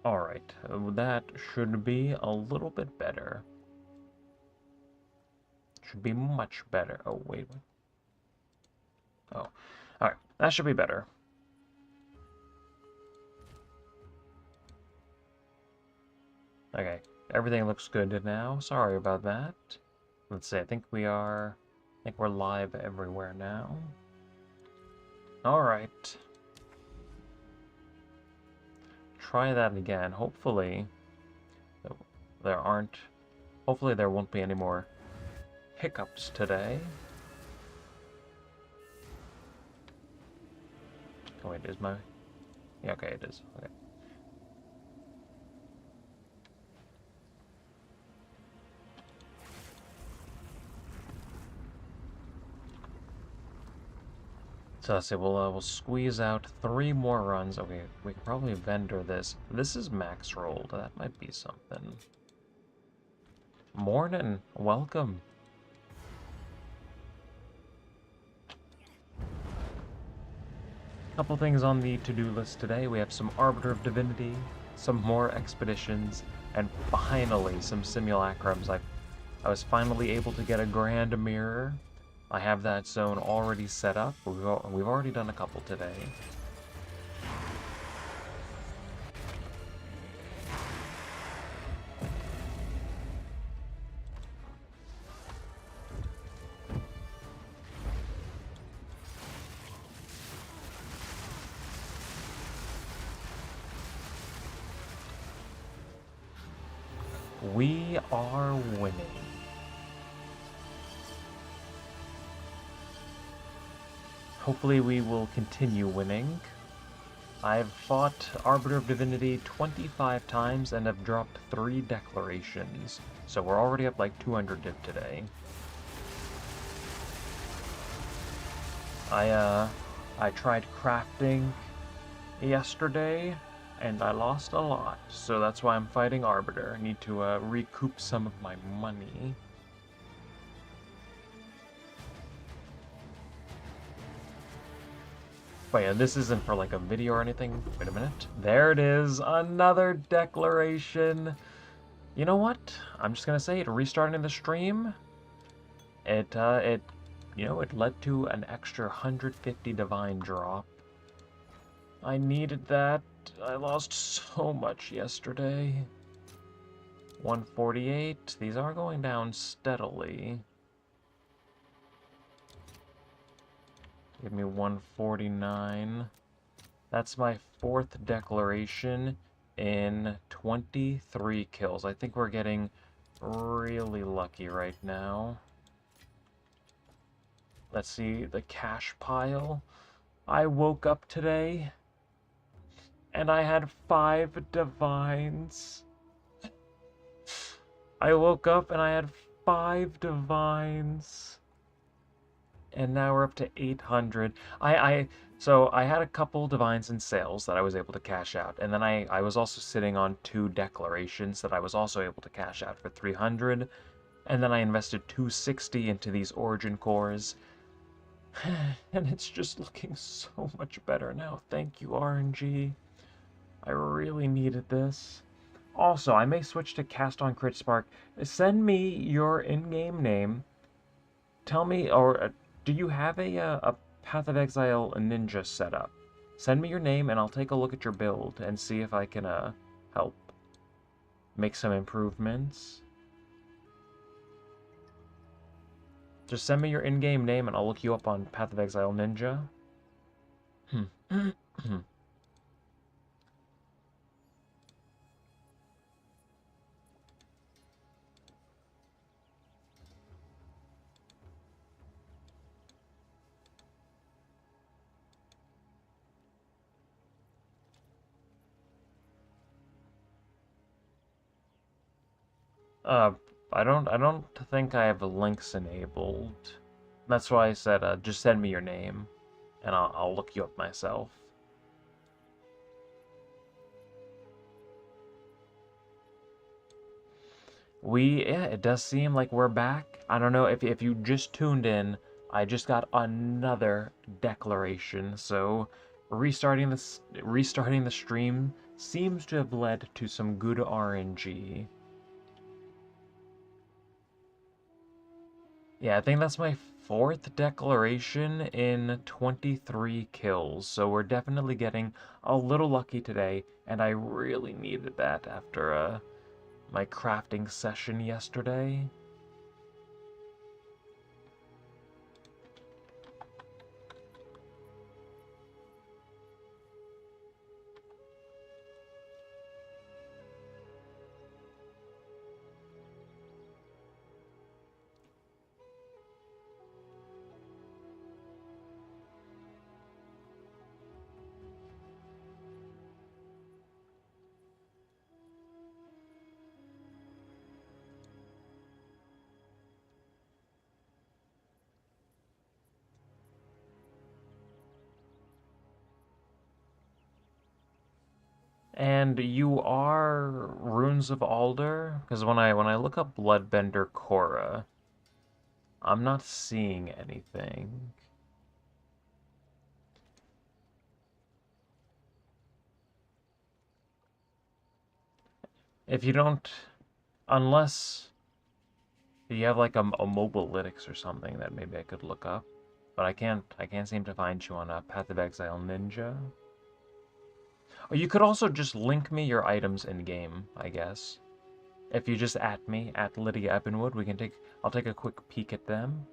Alright, that should be a little bit better. Should be much better. Oh, wait. Oh, alright, that should be better. Okay, everything looks good now. Sorry about that. Let's see, I think we're live everywhere now. Alright. Try that again. Hopefully hopefully there won't be any more hiccups today. Oh wait, is my... Yeah, okay, it is. Okay. So let's see, we'll squeeze out 3 more runs. Okay, we can probably vendor this. This is max rolled. That might be something. Morning. Welcome. Couple things on the to-do list today. We have some Arbiter of Divinity, some more expeditions, and finally some Simulacrums. I was finally able to get a Grand Mirror. I have that zone already set up. We've already done a couple today. We are winning. Hopefully we will continue winning. I've fought Arbiter of Divinity 25 times and have dropped 3 declarations. So we're already up like 200 div today. I tried crafting yesterday and I lost a lot. So that's why I'm fighting Arbiter. I need to recoup some of my money. But yeah, this isn't for like a video or anything. Wait a minute. There it is. Another declaration. You know what? I'm just gonna say it. Restarting the stream. It led to an extra 150 divine drop. I needed that. I lost so much yesterday. 148. These are going down steadily. Give me 149. That's my 4th declaration in 23 kills. I think we're getting really lucky right now. Let's see the cash pile. I woke up today and I had 5 divines. I woke up and I had 5 divines. And now we're up to 800. So I had a couple divines and sales that I was able to cash out. And then I was also sitting on 2 declarations that I was also able to cash out for 300. And then I invested 260 into these origin cores. And it's just looking so much better now. Thank you, RNG. I really needed this. Also, I may switch to Cast on Crit Spark. Send me your in-game name. Tell me, or do you have a Path of Exile ninja setup? Send me your name and I'll take a look at your build and see if I can help make some improvements. Just send me your in-game name and I'll look you up on Path of Exile Ninja. I don't think I have links enabled. That's why I said, just send me your name, and I'll look you up myself. Yeah, it does seem like we're back. I don't know if you just tuned in, I just got another declaration, so restarting the stream seems to have led to some good RNG. Yeah, I think that's my fourth declaration in 23 kills, so we're definitely getting a little lucky today, and I really needed that after my crafting session yesterday. And you are Runes of Alder? Because when I look up Bloodbender Korra, I'm not seeing anything. If you don't, unless you have like a mobile lytics or something that maybe I could look up, but I can't seem to find you on a Path of Exile Ninja. Or you could also just link me your items in game, I guess. If you just at me at Lydia Ebenwood, I'll take a quick peek at them.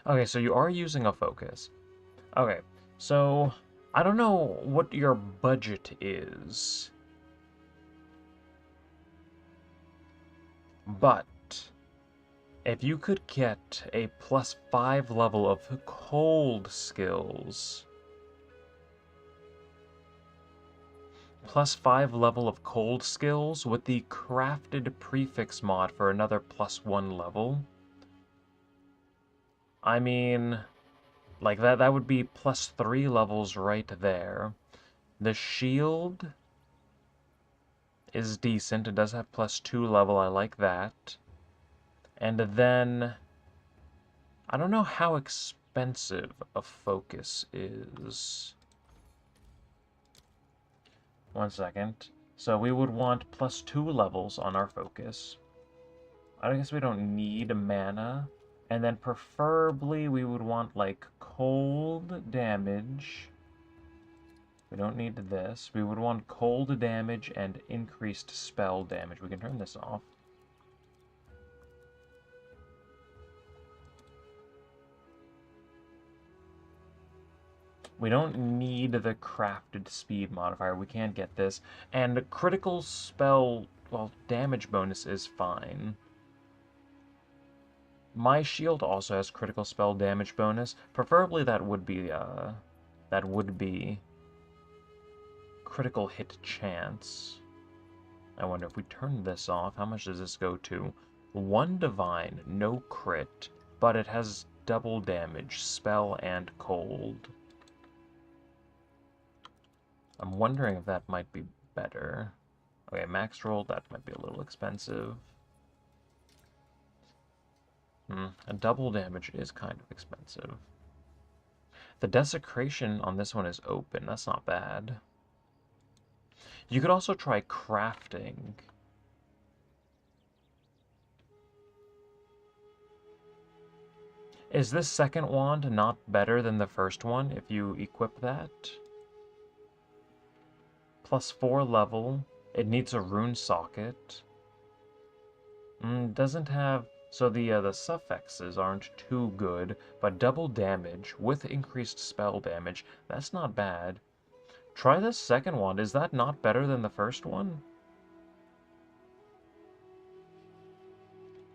Okay, so you are using a focus. Okay, so I don't know what your budget is, but if you could get a +5 level of cold skills, +5 level of cold skills with the crafted prefix mod for another +1 level, I mean, like that would be +3 levels right there. The shield is decent. It does have +2 level. I like that. And then I don't know how expensive a focus is. One second. So we would want +2 levels on our focus. I guess we don't need mana. And then preferably we would want like cold damage. We don't need this. We would want cold damage and increased spell damage. We can turn this off. We don't need the crafted speed modifier. We can't get this. And critical spell, well, damage bonus is fine. My shield also has critical spell damage bonus. Preferably that would be critical hit chance. I wonder if we turn this off, how much does this go to? 1 divine, no crit, but it has double damage, spell and cold. I'm wondering if that might be better. Okay, max roll, that might be a little expensive. A double damage is kind of expensive. The desecration on this one is open, that's not bad. You could also try crafting. Is this second wand not better than the first one if you equip that? +4 level. It needs a rune socket. Doesn't have... So the suffixes aren't too good, but double damage with increased spell damage, that's not bad. Try this second wand. Is that not better than the first one?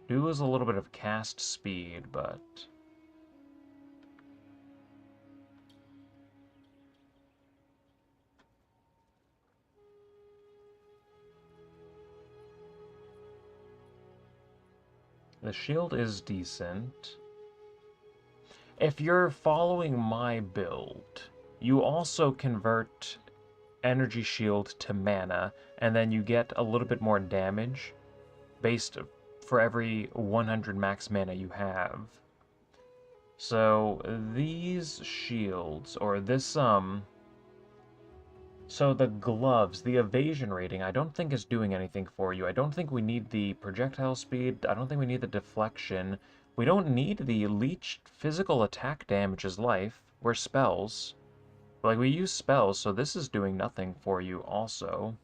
Do lose a little bit of cast speed, but The shield is decent. If you're following my build, you also convert energy shield to mana, and then you get a little bit more damage based for every 100 max mana you have. So these shields, or this, so the gloves, the evasion rating, I don't think is doing anything for you. I don't think we need the projectile speed. I don't think we need the deflection. We don't need the leech physical attack damage as life. We're spells. Like, we use spells, so this is doing nothing for you also.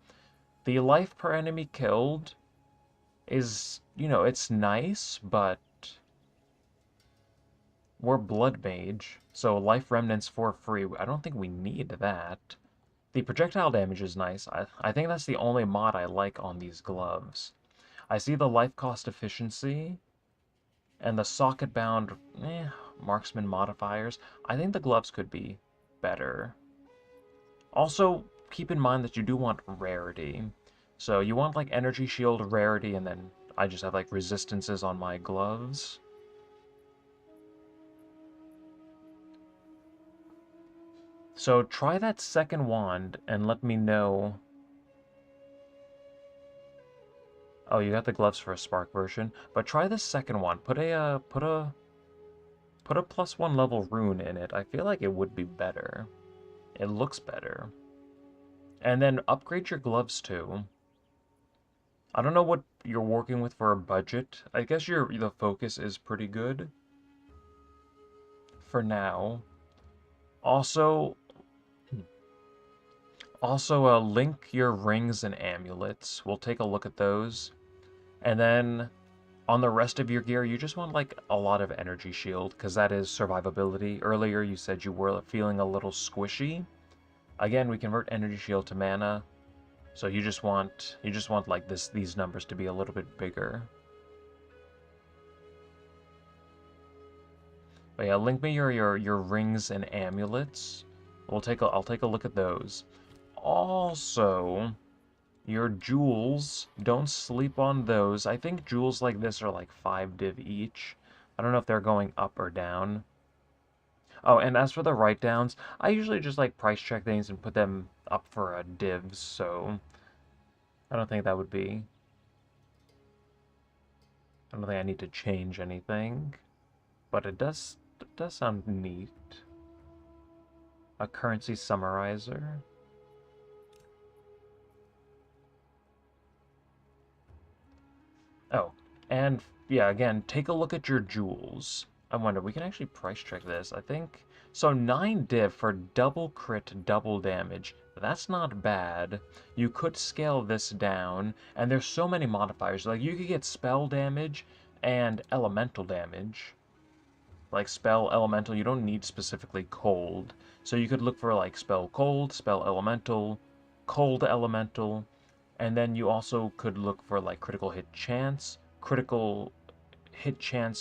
The life per enemy killed is, it's nice, but we're blood mage, so life remnants for free. I don't think we need that. The projectile damage is nice. I think that's the only mod I like on these gloves. I see the life cost efficiency and the socket bound marksman modifiers. I think the gloves could be better. Also, keep in mind that you do want rarity. So you want like energy shield rarity, and then I just have like resistances on my gloves. So try that second wand and let me know. Oh, you got the gloves for a spark version, but try the second one. Put a +1 level rune in it. I feel like it would be better. It looks better. And then upgrade your gloves too. I don't know what you're working with for a budget. I guess the focus is pretty good for now. Also, link your rings and amulets. We'll take a look at those. And then on the rest of your gear, you just want like a lot of energy shield, because that is survivability. Earlier you said you were feeling a little squishy. Again, we convert energy shield to mana. So you just want like these numbers to be a little bit bigger. But yeah, link me your rings and amulets. I'll take a look at those. Also, your jewels, don't sleep on those. I think jewels like this are like 5 div each. I don't know if they're going up or down. Oh, and as for the write-downs, I usually just like price check things and put them up for divs, so I don't think I don't think I need to change anything. But it does sound neat. A currency summarizer. Oh, and yeah, again, take a look at your jewels. I wonder, we can actually price check this. I think, so 9 div for double crit, double damage. That's not bad. You could scale this down, and there's so many modifiers. Like, you could get spell damage and elemental damage. Like, spell elemental, you don't need specifically cold. So you could look for, like, spell cold, spell elemental, cold elemental, and then you also could look for like critical hit chance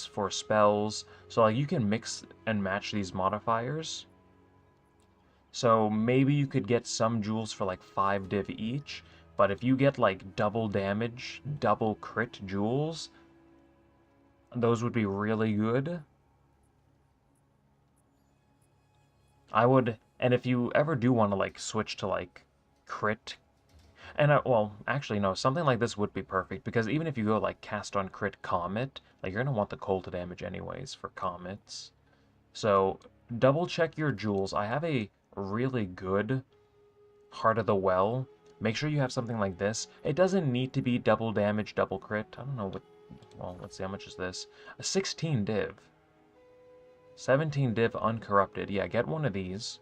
for spells. So like you can mix and match these modifiers. So maybe you could get some jewels for like 5 div each, but if you get like double damage, double crit jewels, those would be really good. And if you ever do want to like switch to like crit. And, well, actually, no, something like this would be perfect, because even if you go, like, cast on crit comet, like, you're going to want the cold damage anyways for comets. So, double check your jewels. I have a really good Heart of the Well. Make sure you have something like this. It doesn't need to be double damage, double crit. I don't know what, well, let's see, how much is this? A 16 div. 17 div uncorrupted. Yeah, get one of these.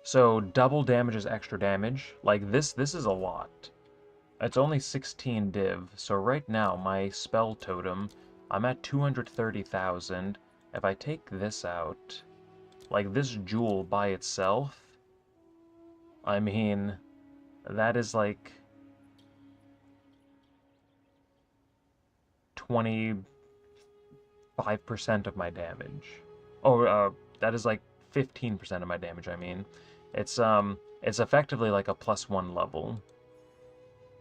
So double damage is extra damage. Like this is a lot. It's only 16 div. So right now my spell totem, I'm at 230,000. If I take this out, like this jewel by itself, I mean, that is like 25% of my damage. Oh, that is like 15% of my damage, I mean. It's effectively like a +1 level.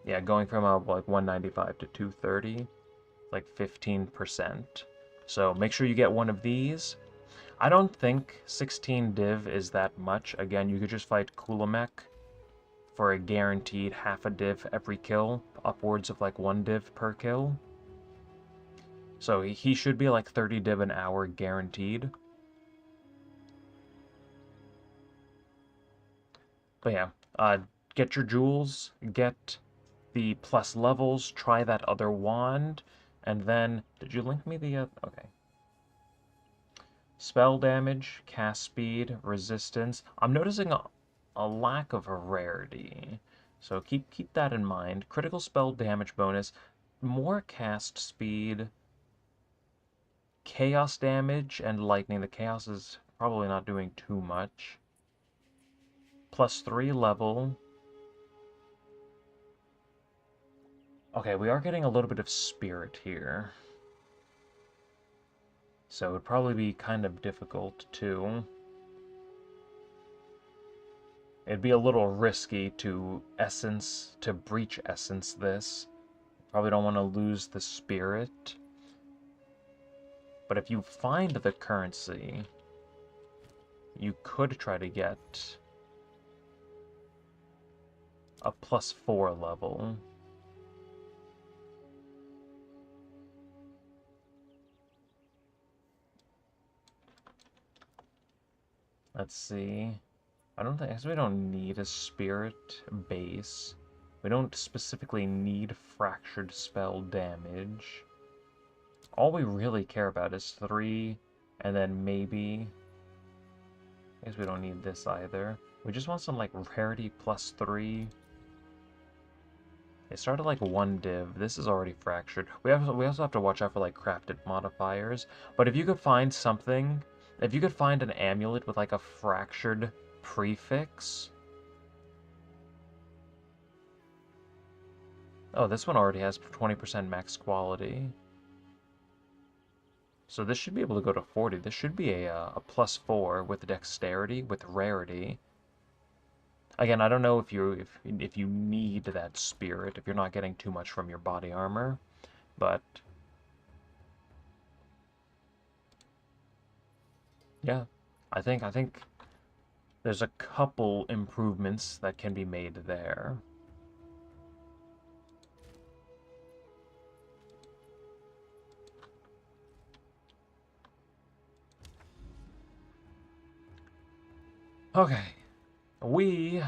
Yeah, going from like 195 to 230, like 15%. So make sure you get one of these. I don't think 16 div is that much. Again, you could just fight Kulamek for a guaranteed half a div every kill, upwards of like 1 div per kill. So he should be like 30 div an hour guaranteed. But yeah, get your jewels, get the plus levels, try that other wand, and then, did you link me the, okay. Spell damage, cast speed, resistance. I'm noticing a lack of a rarity, so keep that in mind. Critical spell damage bonus, more cast speed, chaos damage, and lightning. The chaos is probably not doing too much. +3 level. Okay, we are getting a little bit of spirit here. So it would probably be kind of difficult too. It'd be a little risky to breach essence this. Probably don't want to lose the spirit. But if you find the currency, you could try to get a +4 level. Let's see. I guess we don't need a spirit base. We don't specifically need fractured spell damage. All we really care about is 3, and then maybe... I guess we don't need this either. We just want some, like, rarity +3. It started like 1 div. This is already fractured. We also have to watch out for, like, crafted modifiers. But if you could find something... If you could find an amulet with, like, a fractured prefix... Oh, this one already has 20% max quality. So this should be able to go to 40. This should be a +4 with dexterity, with rarity. Again, I don't know if you need that spirit, if you're not getting too much from your body armor, but yeah, I think there's a couple improvements that can be made there. Okay, we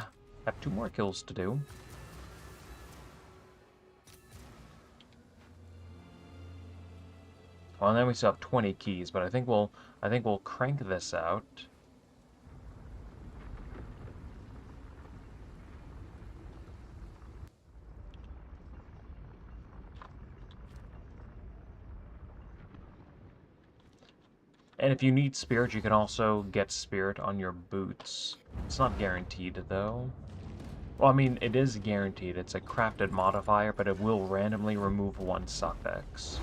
have 2 more kills to do. Well, and then we still have 20 keys, but I think we'll crank this out. And if you need spirit, you can also get spirit on your boots. It's not guaranteed, though. Well, I mean, it is guaranteed. It's a crafted modifier, but it will randomly remove 1 suffix.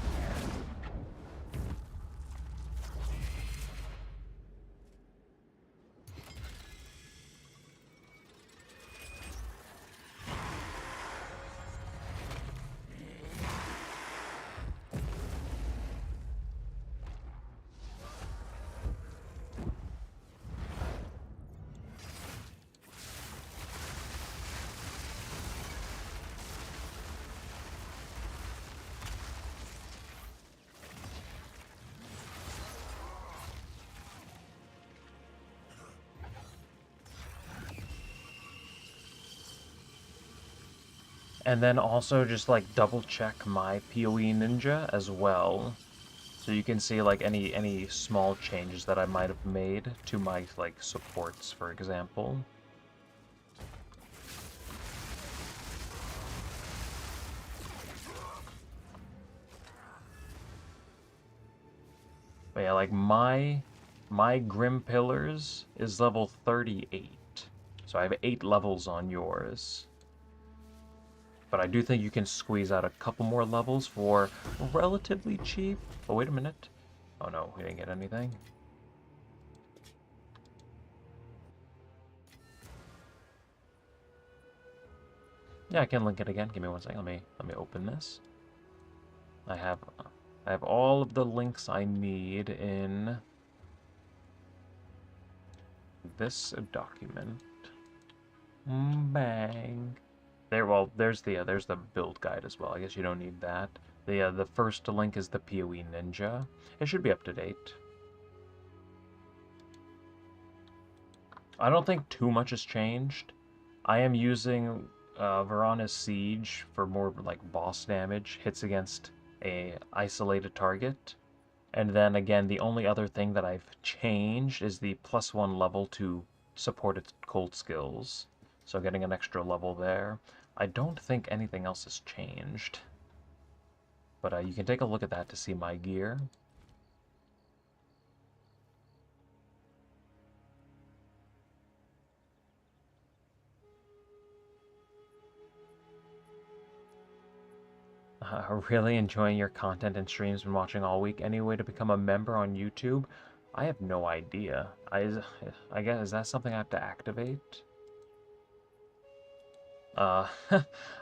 And then also just like double check my PoE Ninja as well. So you can see like any small changes that I might have made to my like supports, for example. But yeah, like my Grim Pillars is level 38. So I have 8 levels on yours. But I do think you can squeeze out a couple more levels for relatively cheap. Oh, wait a minute. Oh no, we didn't get anything. Yeah, I can link it again. Give me one second. Let me open this. I have all of the links I need in this document. Bang. There, well, there's the build guide as well. I guess you don't need that. The first link is the PoE Ninja. It should be up to date. I don't think too much has changed. I am using Varana's Siege for more like boss damage, hits against a isolated target. And then again, the only other thing that I've changed is the +1 level to support its cold skills. So getting an extra level there. I don't think anything else has changed. But you can take a look at that to see my gear. Really enjoying your content and streams, been watching all week. Any way to become a member on YouTube? I have no idea. I guess, is that something I have to activate? Uh,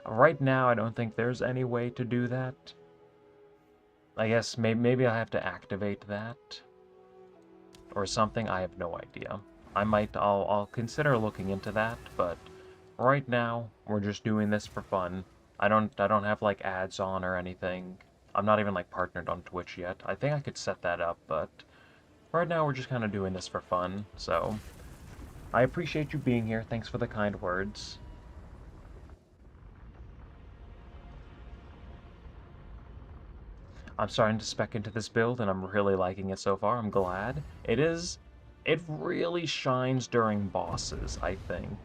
right now I don't think there's any way to do that. I guess maybe I have to activate that. Or something, I have no idea. I'll consider looking into that, but right now we're just doing this for fun. I don't have like ads on or anything. I'm not even like partnered on Twitch yet. I think I could set that up, but right now we're just kind of doing this for fun. So I appreciate you being here. Thanks for the kind words. I'm starting to spec into this build and I'm really liking it so far. I'm glad. It really shines during bosses, I think.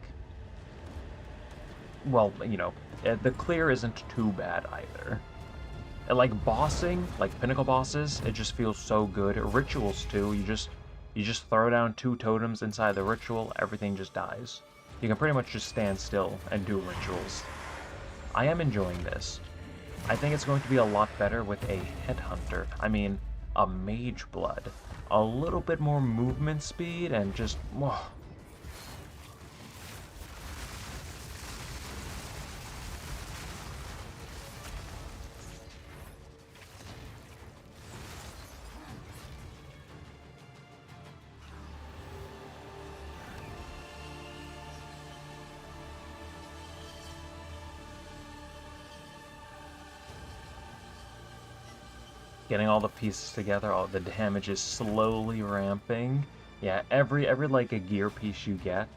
Well, you know, the clear isn't too bad either. Like bossing, like pinnacle bosses, it just feels so good. Rituals too, you just throw down 2 totems inside the ritual, everything just dies. You can pretty much just stand still and do rituals. I am enjoying this. I think it's going to be a lot better with a headhunter. I mean, a mage blood. A little bit more movement speed and just, whoa. Getting all the pieces together, all the damage is slowly ramping. Yeah, every like a gear piece you get,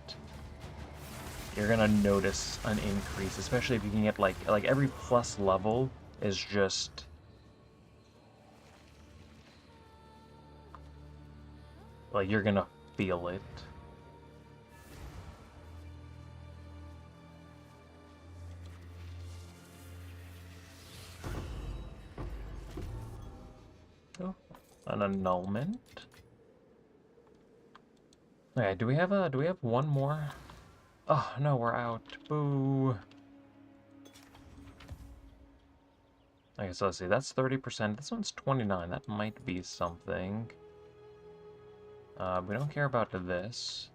you're gonna notice an increase, especially if you can get like every plus level is just like you're gonna feel it. Oh, an annulment. Okay, do we have one more? Oh no, we're out. Boo. Okay, so let's see, that's 30%. This one's 29. That might be something. We don't care about this.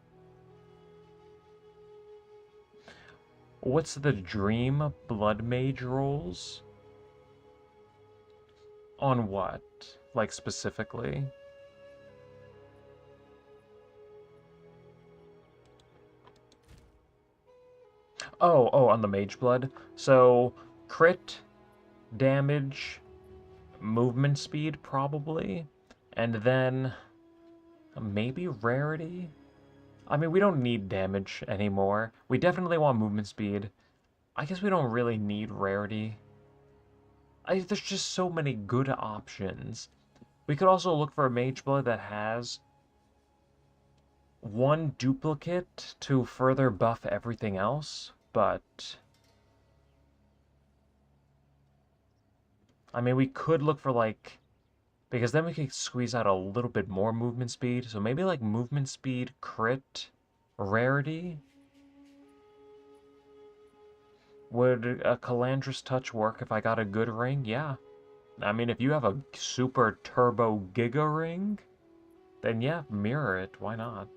What's the dream blood mage rolls? On what? Like specifically? Oh, on the mage blood. So crit, damage, movement speed probably, and then maybe rarity? I mean, we don't need damage anymore. We definitely want movement speed. I guess we don't really need rarity. There's just so many good options. We could also look for a mage blood that has one duplicate to further buff everything else, but I mean, we could look for like, because then we could squeeze out a little bit more movement speed. So maybe like movement speed, crit, rarity. Would a Calandrous Touch work if I got a good ring? Yeah. I mean, if you have a super turbo giga ring, then yeah, mirror it. Why not?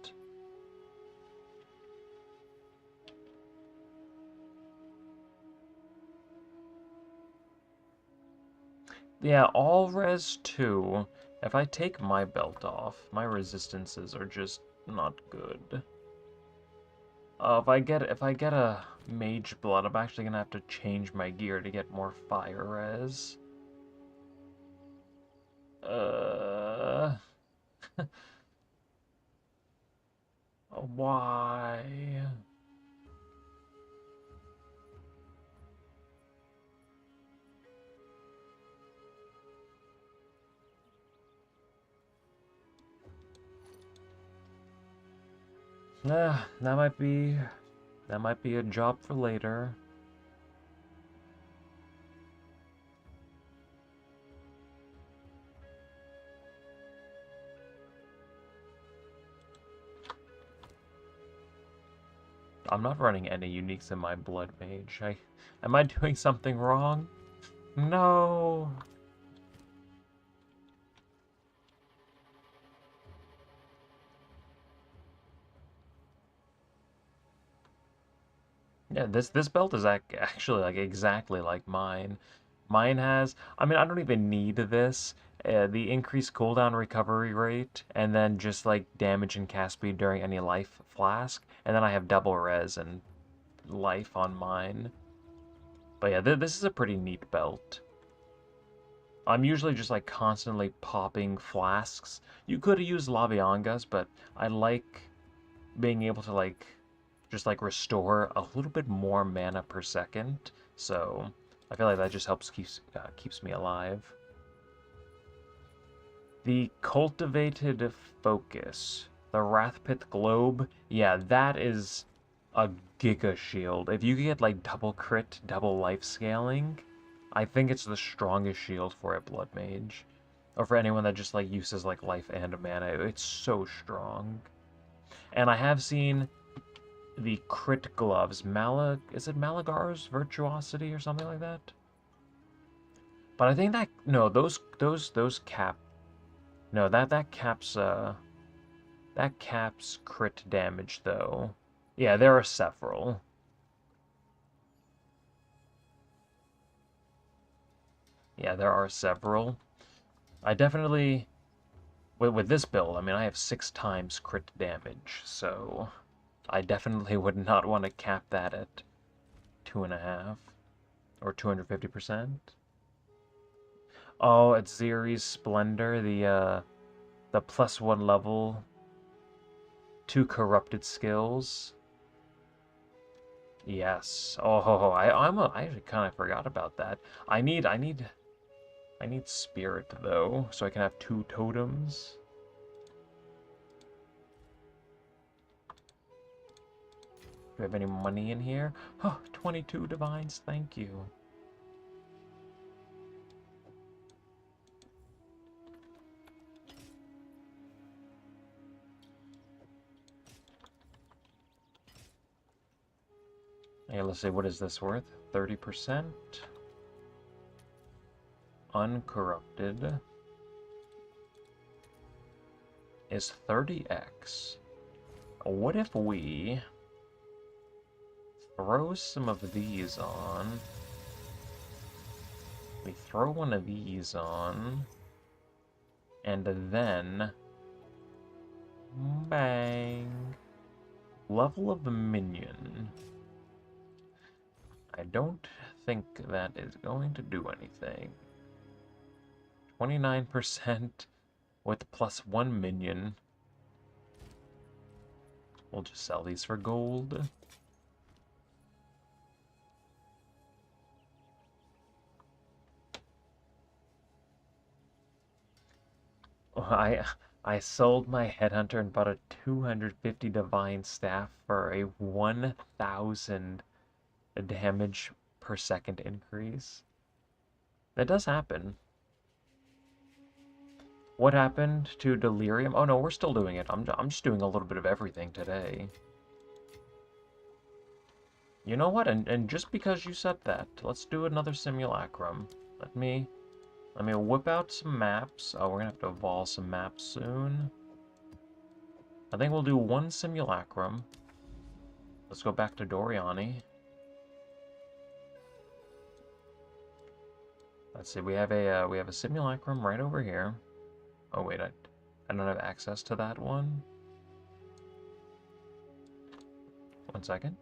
Yeah, all res 2. If I take my belt off, my resistances are just not good. If I get a mage blood, I'm actually gonna have to change my gear to get more fire res. Uh, why? That might be a job for later. I'm not running any uniques in my blood mage. Am I doing something wrong? No. Yeah, this belt is actually like exactly like mine. Mine has, I mean, I don't even need this. The increased cooldown recovery rate, and then just like damage and cast speed during any life flask, and then I have double res and life on mine. But yeah, this is a pretty neat belt. I'm usually just like constantly popping flasks. You could use Laviangas, but I like being able to like just like restore a little bit more mana per second. So I feel like that just helps keeps me alive. The cultivated focus, the Wrathpith globe, yeah, that is a giga shield. If you get like double crit, double life scaling, I think it's the strongest shield for a blood mage, or for anyone that just like uses like life and mana. It's so strong. And I have seen the crit gloves. Is it Malagar's virtuosity or something like that? But I think that no, those cap no that caps crit damage though. Yeah, there are several. Yeah, there are several. I definitely with this build, I mean I have 6 times crit damage, so I definitely would not want to cap that at 2.5 or 250%. Oh, it's Ziri's Splendor, the +1 level, 2 corrupted skills. Yes. Oh, I actually kind of forgot about that. I need spirit though, so I can have 2 totems. Do we have any money in here? Oh, 22 divines, thank you. Okay, let's see, what is this worth? 30%. Uncorrupted is 30x. What if we throw some of these on? We throw one of these on, and then bang. Level of the minion. I don't think that is going to do anything. 29% with +1 minion. We'll just sell these for gold. I sold my headhunter and bought a 250 divine staff for a 1000 damage per second increase. That does happen. What happened to delirium? Oh no, we're still doing it. I'm just doing a little bit of everything today. You know what? And just because you said that, let's do another simulacrum. Let me whip out some maps. Oh, we're gonna have to evolve some maps soon. I think we'll do one simulacrum. Let's go back to Doriani. Let's see. We have a simulacrum right over here. Oh wait, I don't have access to that one. One second.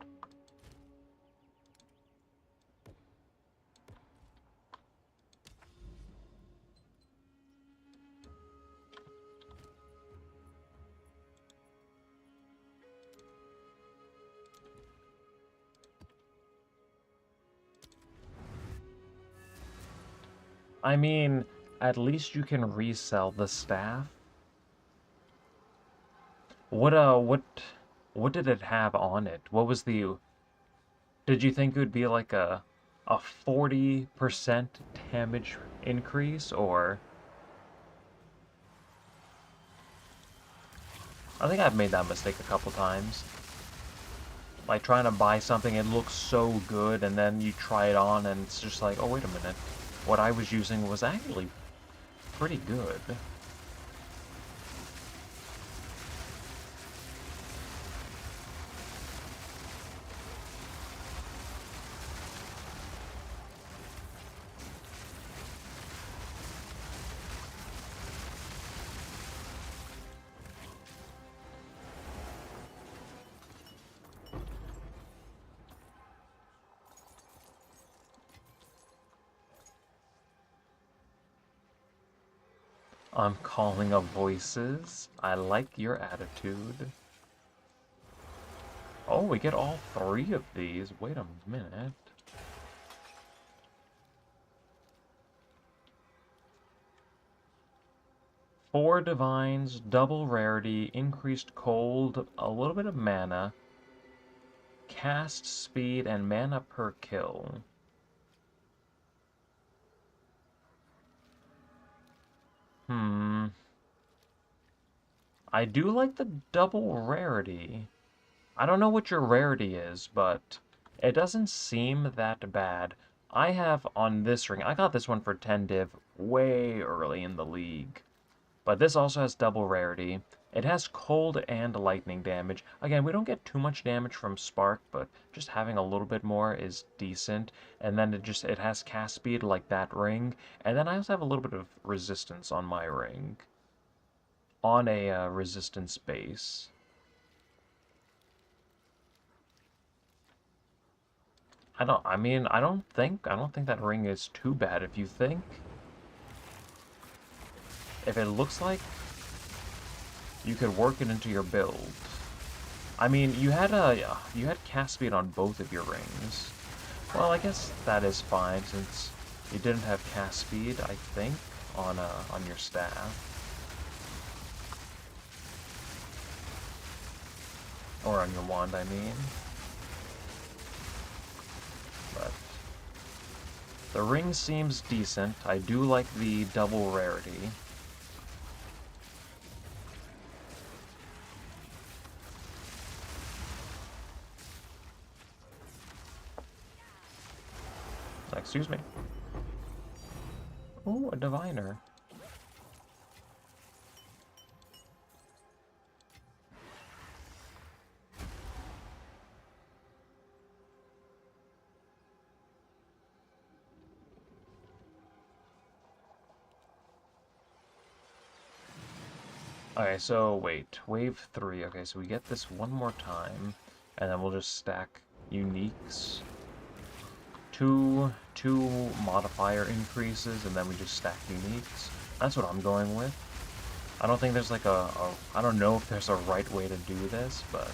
I mean, at least you can resell the staff. What did it have on it? What was the Did you think it would be like a 40% damage increase, or I think I've made that mistake a couple times. Like trying to buy something, it looks so good, and then you try it on and it's just like, oh wait a minute. What I was using was actually pretty good. I'm calling up voices. I like your attitude. Oh, we get all three of these. Wait a minute. Four divines, double rarity, increased cold, a little bit of mana, cast speed, and mana per kill. Hmm. I do like the double rarity. I don't know what your rarity is, but it doesn't seem that bad. I have on this ring, I got this one for 10 div way early in the league. But this also has double rarity. It has cold and lightning damage. Again, we don't get too much damage from spark, but just having a little bit more is decent. And then it has cast speed like that ring. And then I also have a little bit of resistance on my ring. On a resistance base. I don't think that ring is too bad. If it looks like you could work it into your build. I mean, you had cast speed on both of your rings. Well, I guess that is fine since you didn't have cast speed, I think, on your staff. Or on your wand, I mean. But the ring seems decent. I do like the double rarity. Excuse me. Oh, a diviner. Okay, so wait. Wave 3. Okay, so we get this one more time, and then we'll just stack uniques. Two modifier increases, and then we just stack uniques. That's what I'm going with. I don't think there's like I don't know if there's a right way to do this, but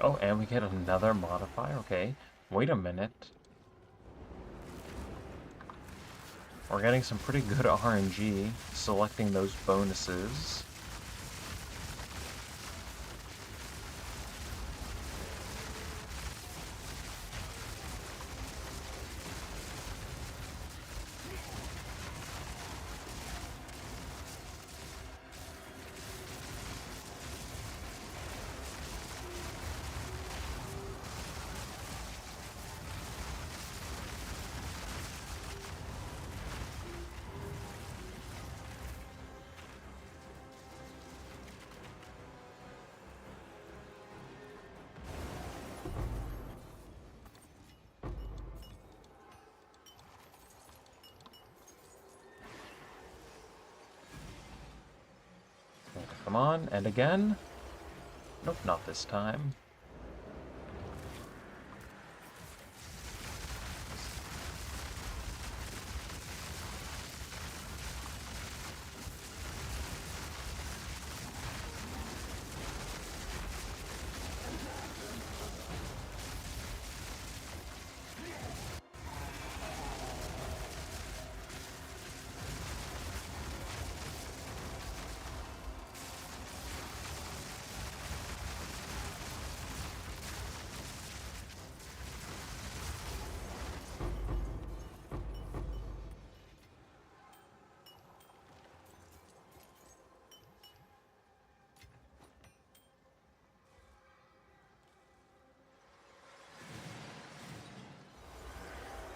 oh, and we get another modifier? Okay. Wait a minute. We're getting some pretty good RNG selecting those bonuses. Come on, and again. Nope, not this time.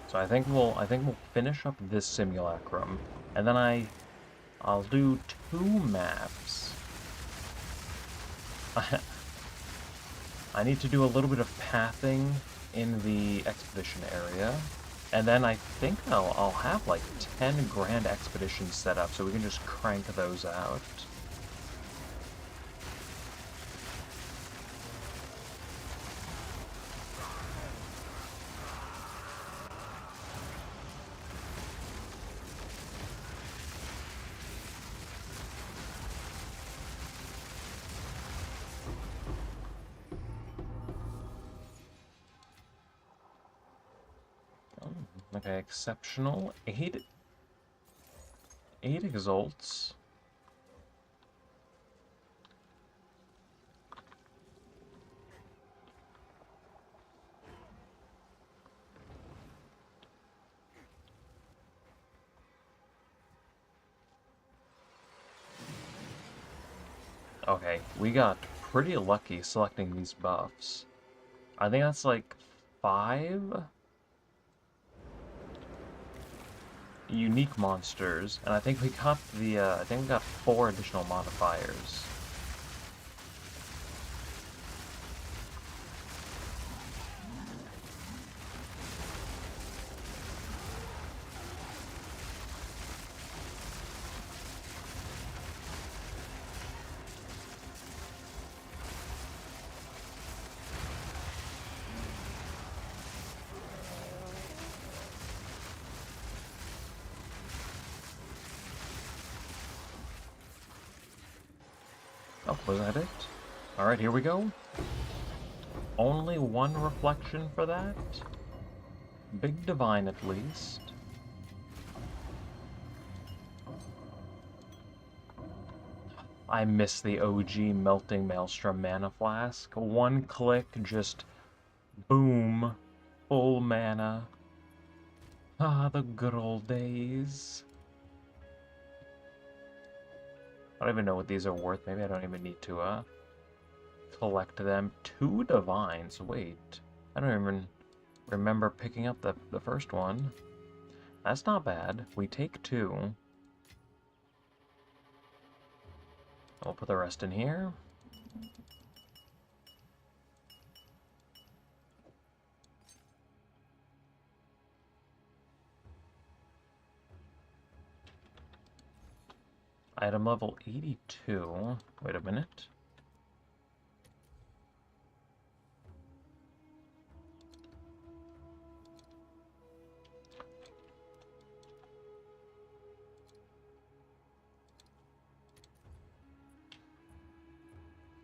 So I think we'll finish up this simulacrum, and then I'll do 2 maps. I need to do a little bit of pathing in the expedition area, and then I think I'll have like 10 grand expeditions set up, so we can just crank those out. Okay, exceptional. Eight exalts. Okay, we got pretty lucky selecting these buffs. I think that's like 5 unique monsters, and I think we got I think we got 4 additional modifiers. Oh, was that it? Alright, here we go. Only 1 reflection for that? Big divine, at least. I miss the OG Melting Maelstrom Mana Flask. 1 click, just boom, full mana. Ah, the good old days. I don't even know what these are worth. Maybe I don't even need to collect them. 2 divines. Wait, I don't even remember picking up the first one. That's not bad. We take 2. I'll put the rest in here. Item level 82. Wait a minute.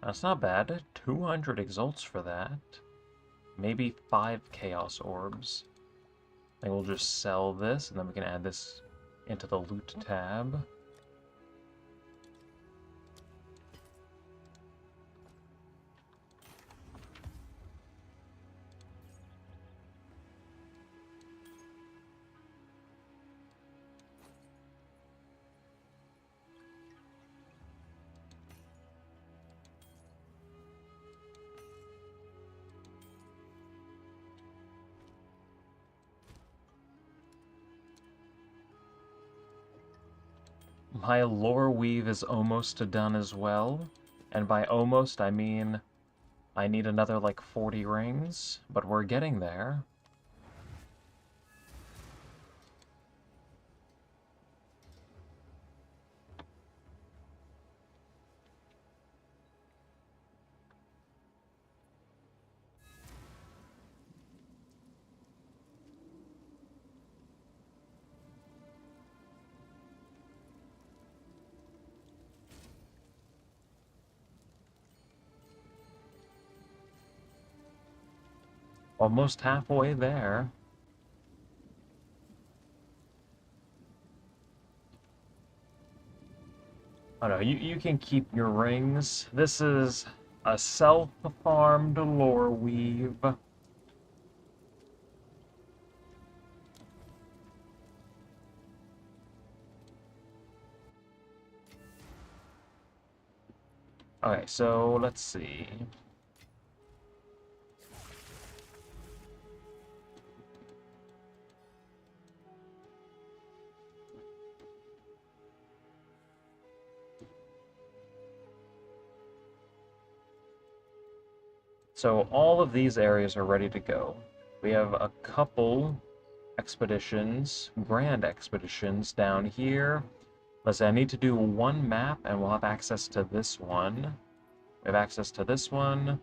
That's not bad. 200 exalts for that. Maybe 5 chaos orbs. I think we'll just sell this, and then we can add this into the loot tab. My lore weave is almost done as well, and by almost I mean I need another, like, 40 rings, but we're getting there. Almost halfway there. Oh no, you can keep your rings. This is a self-farmed lore weave. Okay, so let's see. So all of these areas are ready to go. We have a couple expeditions, grand expeditions down here. Let's say I need to do one map and we'll have access to this one. We have access to this one.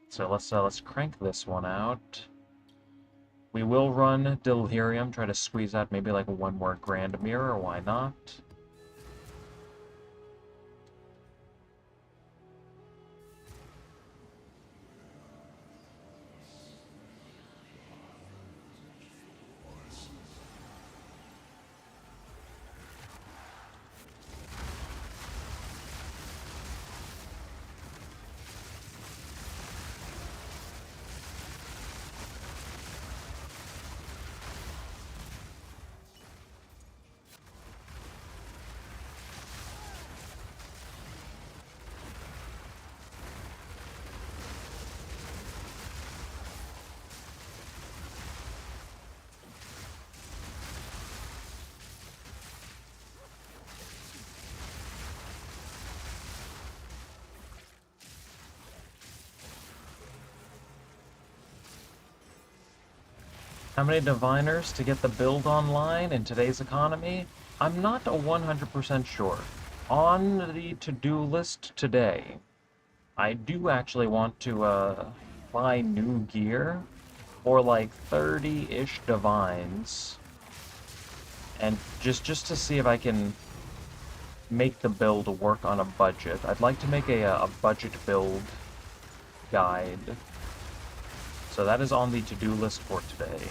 So let's crank this one out. We will run Delirium, try to squeeze out maybe like one more Grand Mirror, why not? How many diviners to get the build online in today's economy? I'm not 100% sure. On the to-do list today, I do actually want to buy new gear for like 30-ish divines. And just to see if I can make the build work on a budget. I'd like to make a budget build guide. So that is on the to-do list for today.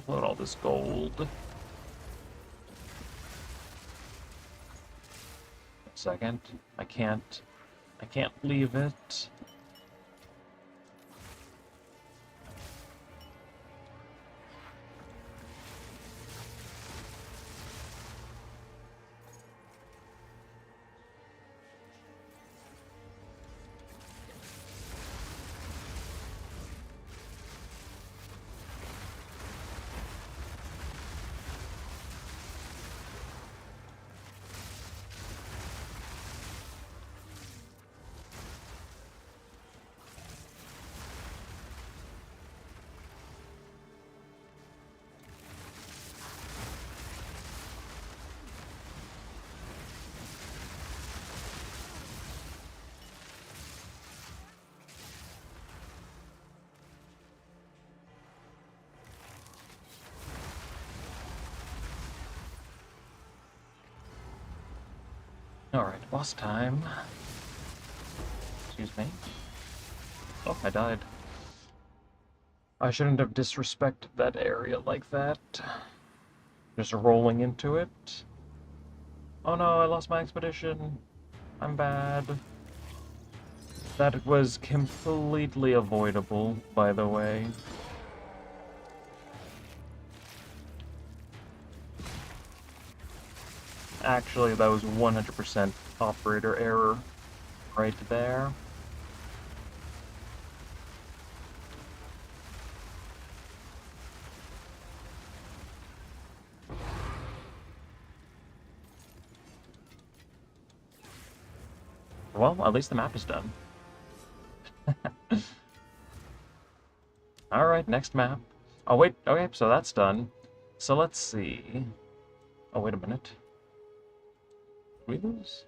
Load all this gold. Second. I can't leave it. Alright, boss time. Excuse me. Oh, I died. I shouldn't have disrespected that area like that. Just rolling into it. Oh no, I lost my expedition. I'm bad. That was completely avoidable, by the way. Actually, that was 100% operator error right there. Well, at least the map is done. Alright, next map. Oh, wait, okay, so that's done. So let's see. Oh, wait a minute. Did we lose?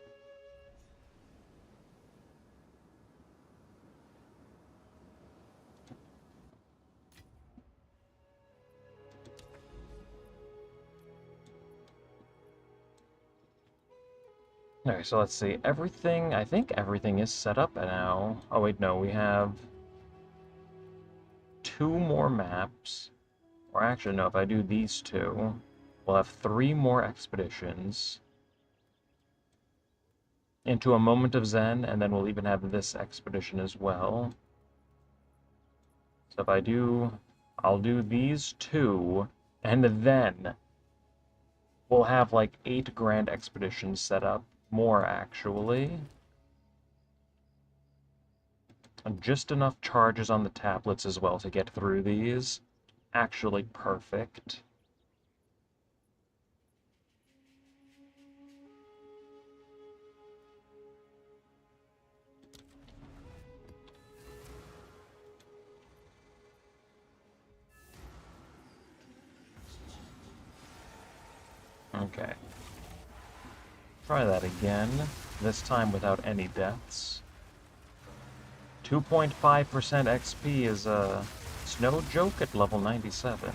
Okay, so let's see. Everything, I think everything is set up now. Oh, wait, no, we have 2 more maps. Or actually, no, if I do these 2, we'll have 3 more expeditions into a moment of Zen, and then we'll even have this expedition as well. So if I do, I'll do these 2, and then we'll have like 8 grand expeditions set up. More, actually. And just enough charges on the tablets as well to get through these. Actually perfect. Okay. Try that again, this time without any deaths. 2.5% XP is it's no joke at level 97.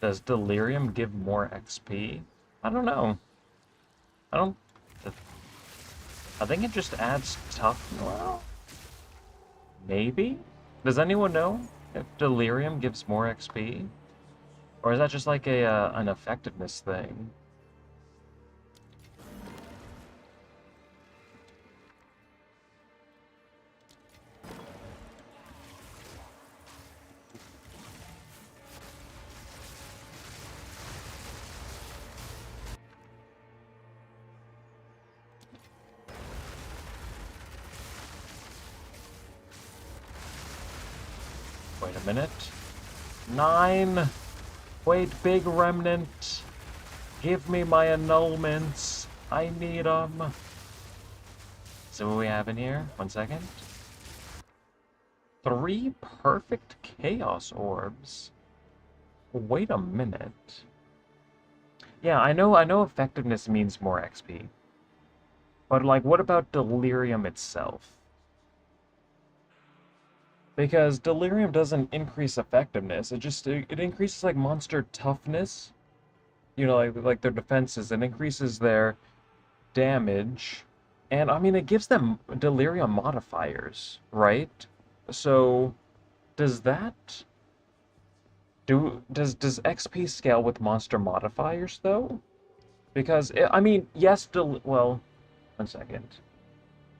Does Delirium give more XP? I don't know. I don't... I think it just adds tough... Well... Maybe? Does anyone know if Delirium gives more XP? Or is that just like an effectiveness thing? Wait a minute. 9! Wait, big remnant! Give me my annulments! I need them! So what we have in here? 1 second. 3 perfect chaos orbs. Wait a minute. Yeah, I know effectiveness means more XP. But like, what about Delirium itself? Because Delirium doesn't increase effectiveness, it increases like monster toughness. You know, like their defenses, it increases their damage. And I mean it gives them Delirium modifiers, right? So does that does XP scale with monster modifiers though? Because I mean, yes, well, 1 second.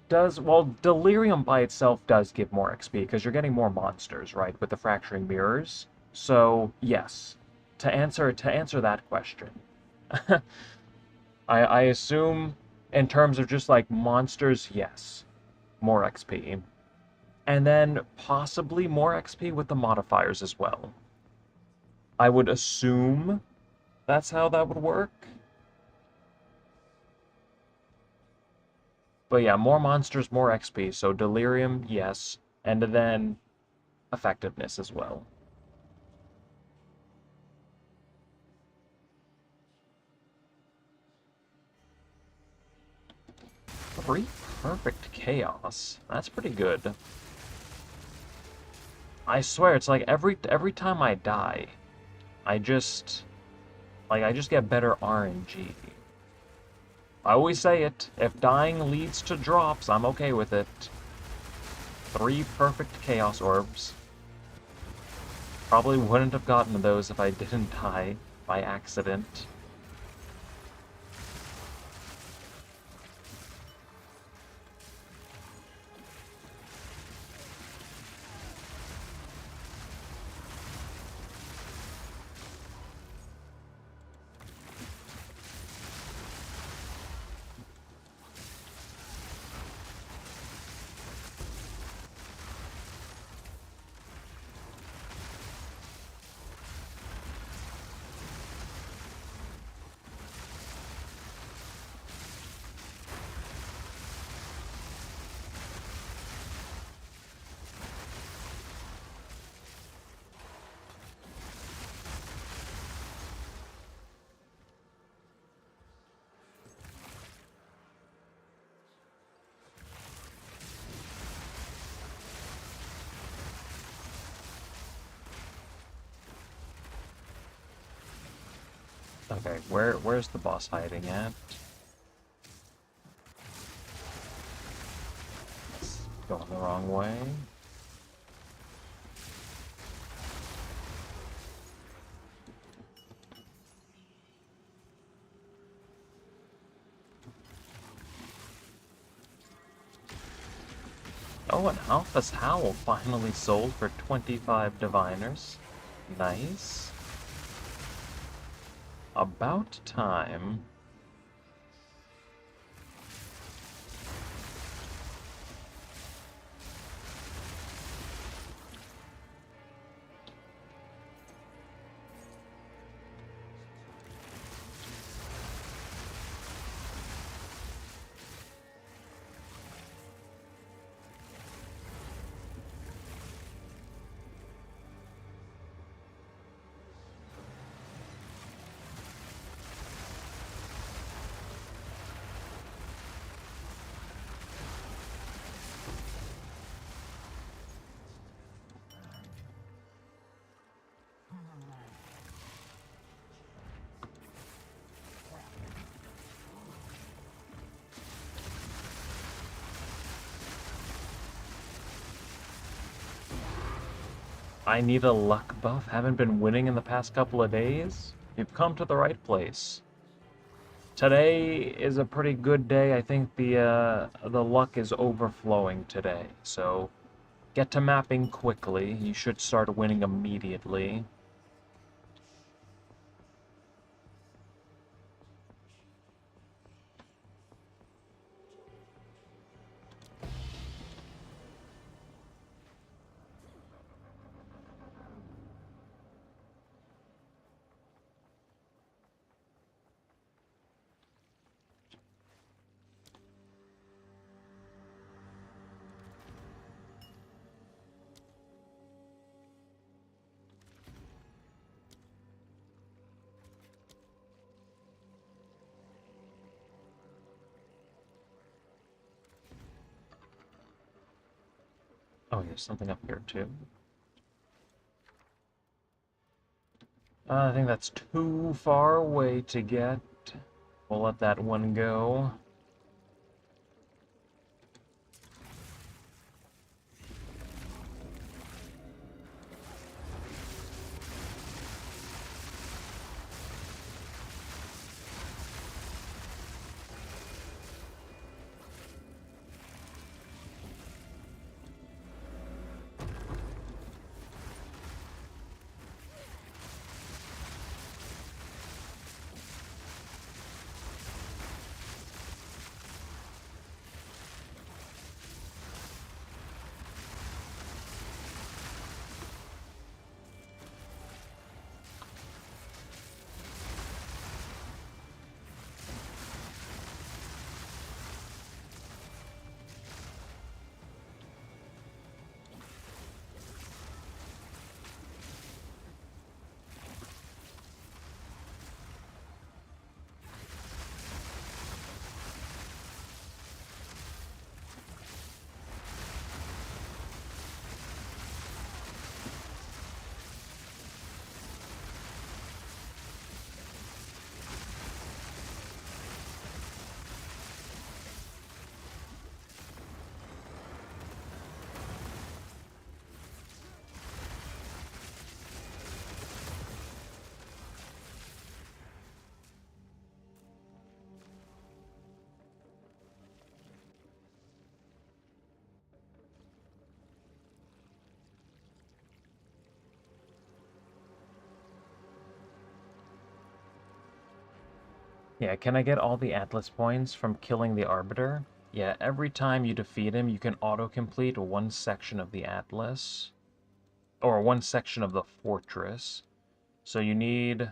does, well, Delirium by itself does give more XP because you're getting more monsters, right, with the fracturing mirrors. So, yes. To answer that question, I assume in terms of just like monsters, yes. More XP. And then possibly more XP with the modifiers as well. I would assume that's how that would work. But yeah, more monsters, more XP. So Delirium, yes. And then effectiveness as well. 3 perfect chaos. That's pretty good. I swear, it's like every time I die, I just get better RNG. I always say it, if dying leads to drops, I'm okay with it. 3 perfect chaos orbs. Probably wouldn't have gotten those if I didn't die by accident. Okay, where's the boss hiding at? It's going the wrong way. Oh, an Alpha's Howl finally sold for 25 Diviners. Nice. About time. I need a luck buff. Haven't been winning in the past couple of days. You've come to the right place. Today is a pretty good day. I think the luck is overflowing today. So get to mapping quickly. You should start winning immediately. Oh, there's something up here too. I think that's too far away to get. We'll let that one go. Yeah, can I get all the Atlas points from killing the Arbiter? Yeah, every time you defeat him, you can auto-complete one section of the Atlas. Or one section of the fortress. So you need...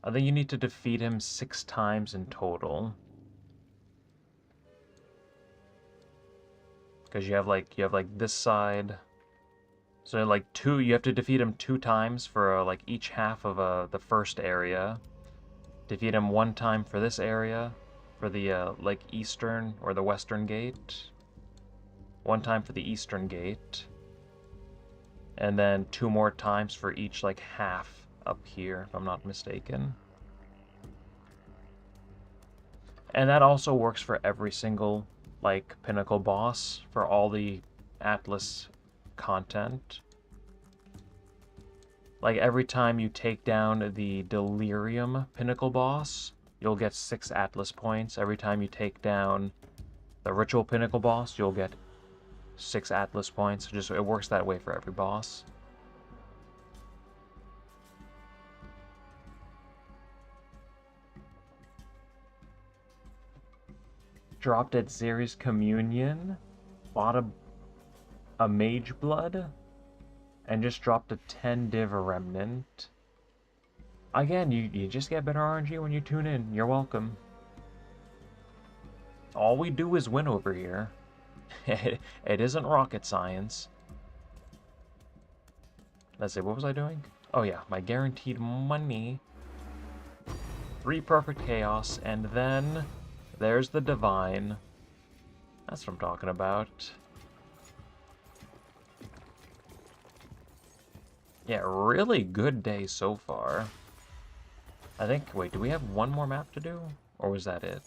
I think you need to defeat him 6 times in total. Because you have like this side. So like you have to defeat him 2 times for like each half of the first area. Defeat him 1 time for this area, for the like eastern or the western gate. 1 time for the eastern gate. And then 2 more times for each like half up here, if I'm not mistaken. And that also works for every single like pinnacle boss for all the Atlas content. Like every time you take down the Delirium pinnacle boss, you'll get 6 Atlas points. Every time you take down the Ritual pinnacle boss, you'll get 6 Atlas points. Just it works that way for every boss. Dropped at Zeri's Communion, bought a Mage Blood, and just dropped a 10 Div Remnant. Again, you just get better RNG when you tune in. You're welcome. All we do is win over here. It isn't rocket science. Let's see, what was I doing? Oh yeah, my guaranteed money. 3 perfect chaos, and then there's the divine. That's what I'm talking about. Yeah, really good day so far. I think, wait, do we have one more map to do? Or was that it?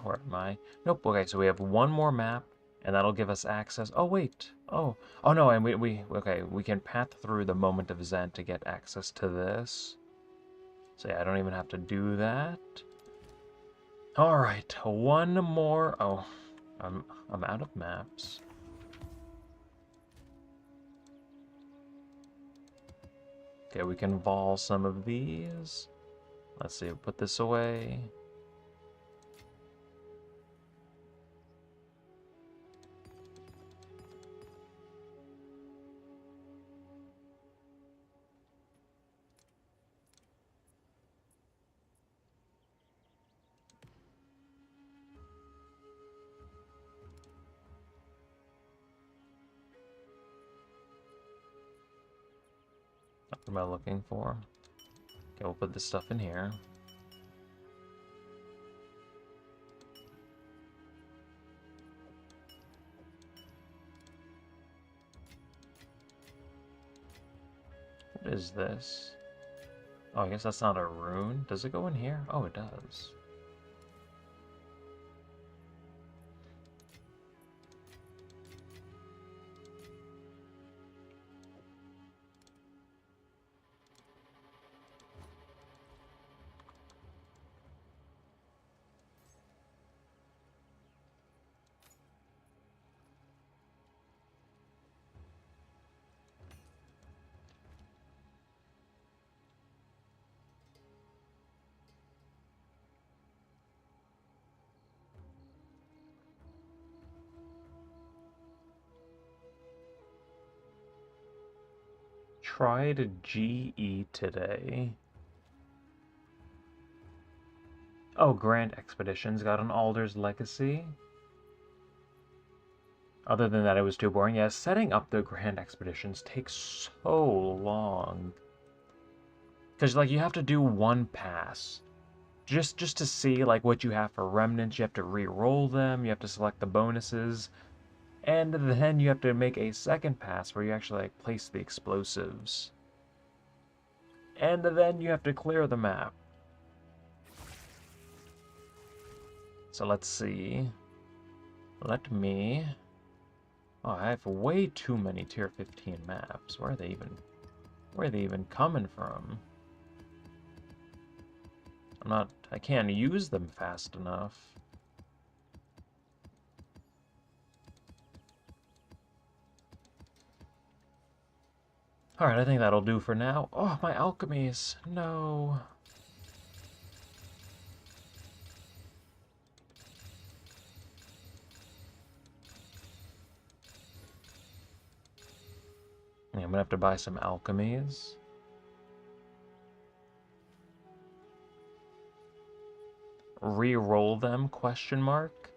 Where am I? Nope, okay, so we have one more map, and that'll give us access. Oh, wait. Oh no, and okay, we can path through the Moment of Zen to get access to this. So yeah, I don't even have to do that. Alright, one more. Oh, I'm out of maps. Okay, we can vol some of these. Let's see, put this away. What am I looking for? Okay, we'll put this stuff in here. What is this? Oh, I guess that's not a rune. Does it go in here? Oh, it does. Tried GE today. Oh, Grand Expeditions got an Alder's Legacy. Other than that, it was too boring. Yeah, setting up the Grand Expeditions takes so long. Because, like, you have to do one pass. Just to see, like, what you have for remnants. You have to re-roll them. You have to select the bonuses. And then you have to make a second pass where you actually, like, place the explosives. And then you have to clear the map. So let's see. Let me... Oh, I have way too many tier 15 maps. Where are they even coming from? I can't use them fast enough. Alright, I think that'll do for now. Oh, my alchemies. No. Yeah, I'm gonna have to buy some alchemies. Re-roll them, question mark?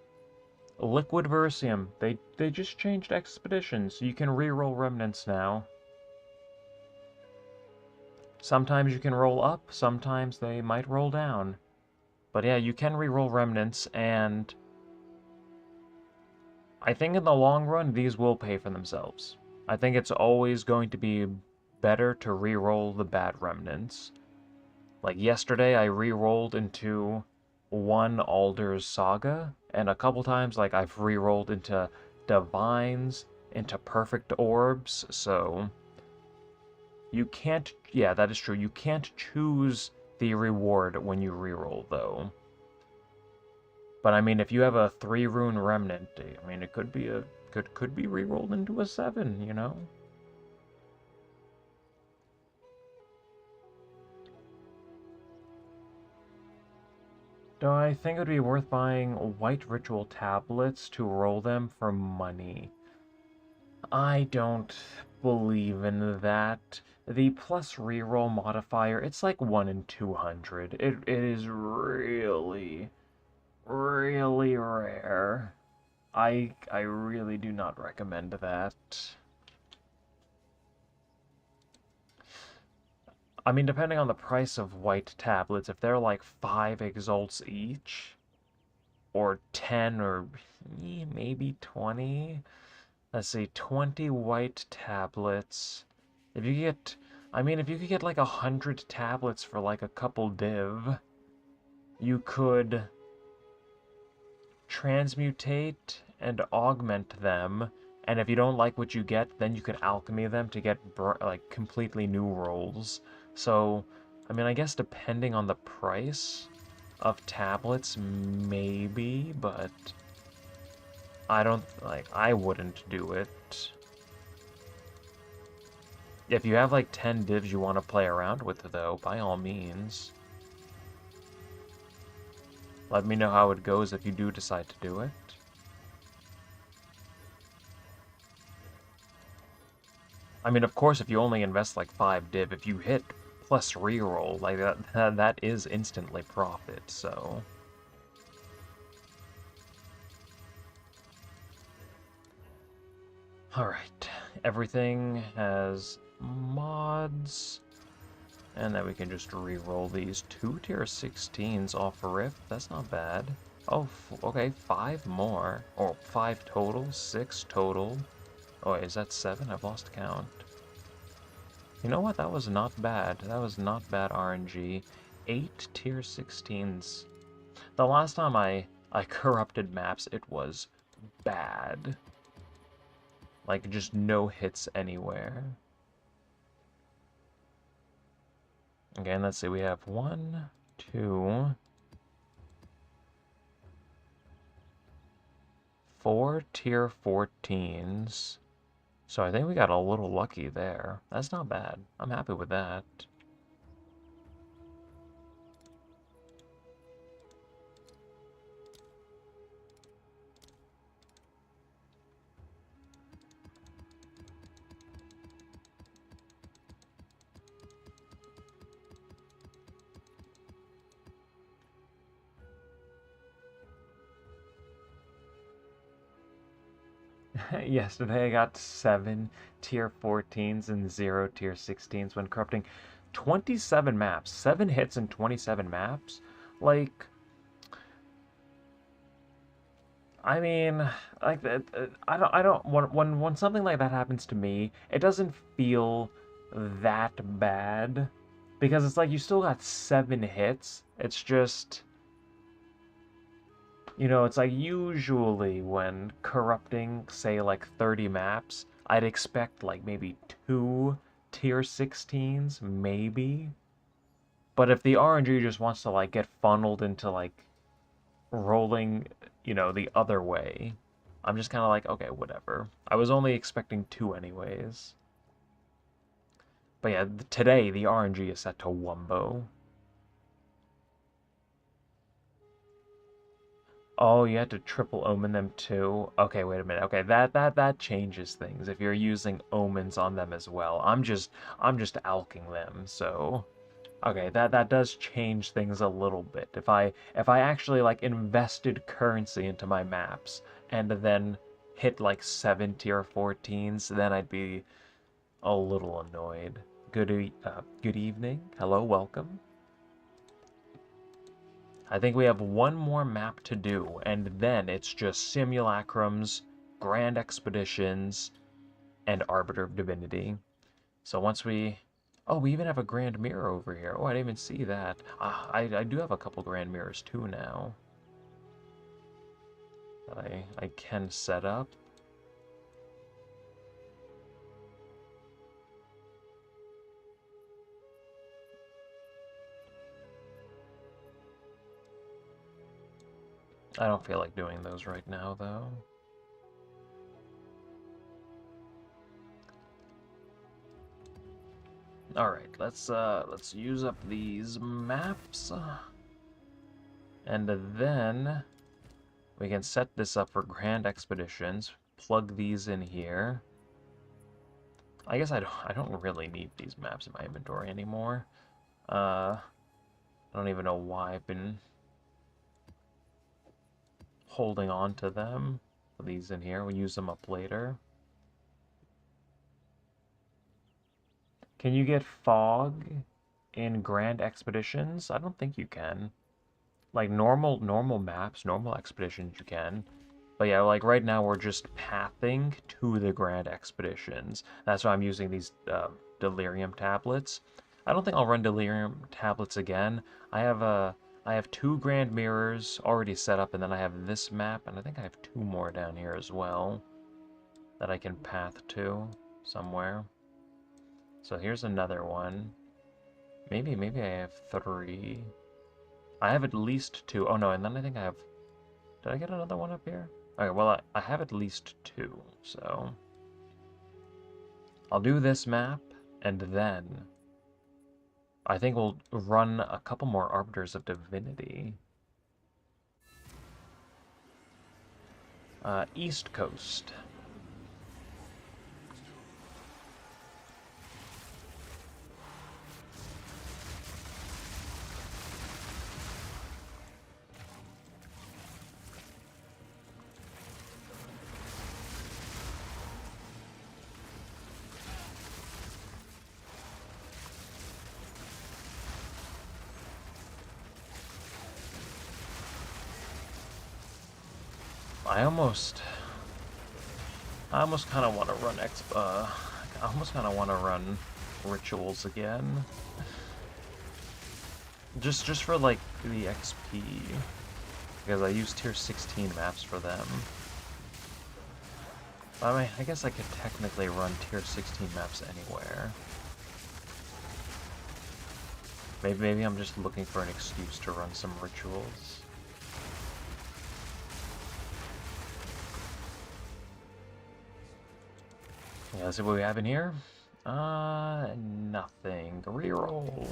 Liquid Versium. They just changed expeditions, so you can re-roll remnants now. Sometimes you can roll up, sometimes they might roll down. But yeah, you can re-roll remnants, and I think in the long run, these will pay for themselves. I think it's always going to be better to re-roll the bad remnants. Like yesterday, I re-rolled into one Alder's Saga, and a couple times, like, I've re-rolled into Divines, into Perfect Orbs, so you can't, yeah, that is true. You can't choose the reward when you re-roll, though. But I mean, if you have a 3-rune remnant, I mean, it could be could be re-rolled into a 7, you know? Do I think it would be worth buying white ritual tablets to roll them for money? I don't believe in that. The plus reroll modifier, it's like 1 in 200. It is really, really rare. I really do not recommend that. I mean, depending on the price of white tablets, if they're like 5 exalts each, or 10, or maybe 20. Let's see, 20 white tablets. If you get, I mean, if you could get like 100 tablets for like a couple div, you could transmutate and augment them. And if you don't like what you get, then you can alchemy them to get like completely new rolls. So, I mean, I guess depending on the price of tablets, maybe, but I don't, like, I wouldn't do it. If you have like 10 divs you want to play around with, though, by all means. Let me know how it goes if you do decide to do it. I mean, of course, if you only invest like 5 div, if you hit plus reroll, like that is instantly profit, so. Alright, everything has mods. And then we can just re-roll these 2 tier 16s off Rift. That's not bad. Oh, okay, 5 more. Or 5 total, 6 total. Oh, wait, is that 7? I've lost count. You know what? That was not bad. That was not bad RNG. 8 tier 16s. The last time I corrupted maps, it was bad. Like, just no hits anywhere. Again, let's see, we have 1, 2, 4 tier 14s. So I think we got a little lucky there. That's not bad. I'm happy with that. Yesterday I got 7 tier 14s and 0 tier 16s when corrupting 27 maps. 7 hits and 27 maps? Like, I mean, like I don't when something like that happens to me, it doesn't feel that bad because it's like you still got 7 hits. It's just, you know, it's like usually when corrupting, say, like 30 maps, I'd expect like maybe 2 tier 16s, maybe. But if the RNG just wants to like get funneled into like rolling, you know, the other way, I'm just kind of like, okay, whatever. I was only expecting 2 anyways. But yeah, today the RNG is set to Wumbo. Oh, you had to triple omen them too? Okay, wait a minute. Okay, that changes things if you're using omens on them as well. I'm just alking them, so okay, that does change things a little bit. If I actually like invested currency into my maps and then hit like 7 tier 14s, then I'd be a little annoyed. Good evening. Hello, welcome. I think we have one more map to do, and then it's just Simulacrums, Grand Expeditions, and Arbiter of Divinity. So once we... Oh, we even have a Grand Mirror over here. Oh, I didn't even see that. I do have a couple Grand Mirrors too now that I can set up. I don't feel like doing those right now, though. All right, let's use up these maps, and then we can set this up for Grand Expeditions. Plug these in here. I guess I don't really need these maps in my inventory anymore. I don't even know why I've been holding on to them. Put these in here. We'll use them up later. Can you get fog in Grand Expeditions? I don't think you can. Like normal maps, normal expeditions you can. But yeah, like right now we're just pathing to the Grand Expeditions. That's why I'm using these Delirium tablets. I don't think I'll run Delirium tablets again. I have 2 Grand Mirrors already set up, and then I have this map, and I think I have 2 more down here as well that I can path to somewhere. So here's another one. Maybe I have 3. I have at least 2. Oh no, and then I think I have... Did I get another one up here? Okay, well, I have at least 2, so... I'll do this map, and then... I think we'll run a couple more Arbiters of Divinity. East Coast. I almost kind of want to run I almost kind of want to run rituals again, just for like the XP, because I use tier 16 maps for them. I mean, I guess I could technically run tier 16 maps anywhere. Maybe I'm just looking for an excuse to run some rituals. Yeah, let's see what we have in here. Nothing. Reroll.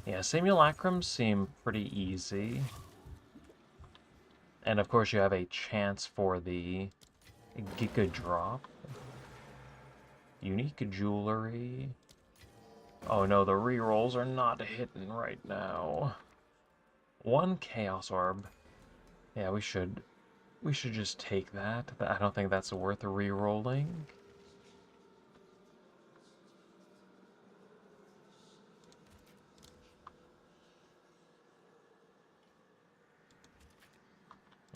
Yeah, Simulacrums seem pretty easy. And of course you have a chance for the Giga Drop. Unique Jewelry. Oh no, the rerolls are not hitting right now. 1 Chaos Orb. Yeah, we should just take that. I don't think that's worth re-rolling.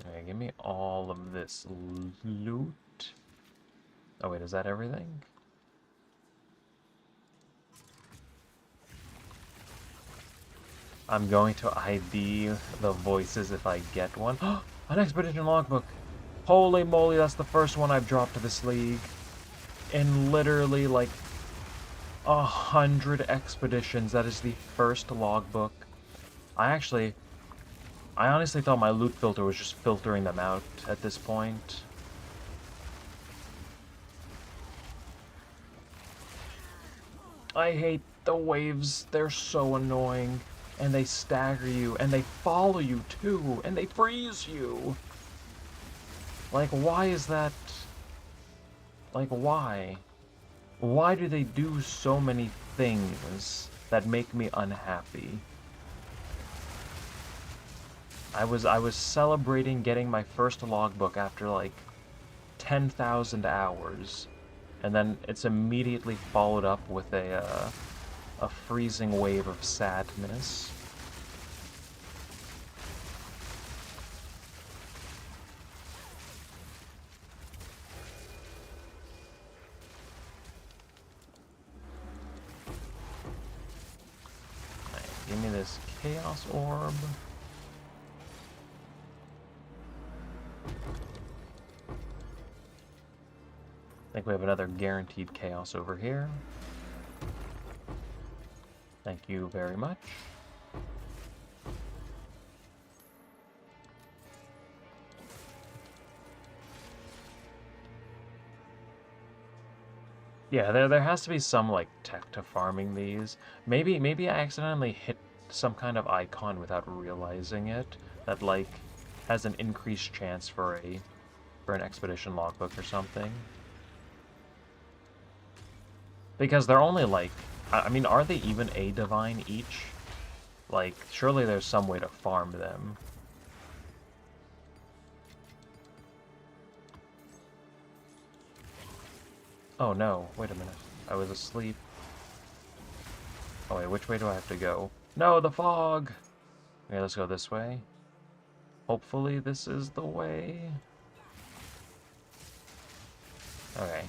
Okay, give me all of this loot. Oh wait, is that everything? I'm going to ID the voices if I get one. An expedition logbook! Holy moly, that's the first one I've dropped to this league. In literally like 100 expeditions, that is the first logbook. I honestly thought my loot filter was just filtering them out at this point. I hate the waves, they're so annoying. And they stagger you, and they follow you too, and they freeze you. Like, why is that? Like, why? Why do they do so many things that make me unhappy? I was celebrating getting my first logbook after like 10,000 hours, and then it's immediately followed up with a freezing wave of sadness. Right, give me this Chaos Orb. I think we have another guaranteed chaos over here. Thank you very much. Yeah, there has to be some like tech to farming these. Maybe I accidentally hit some kind of icon without realizing it that like has an increased chance for an expedition logbook or something. Because they're only like, I mean, are they even a divine each? Like, surely there's some way to farm them. Oh no, wait a minute. I was asleep. Oh wait, which way do I have to go? No, the fog! Okay, let's go this way. Hopefully this is the way. Okay.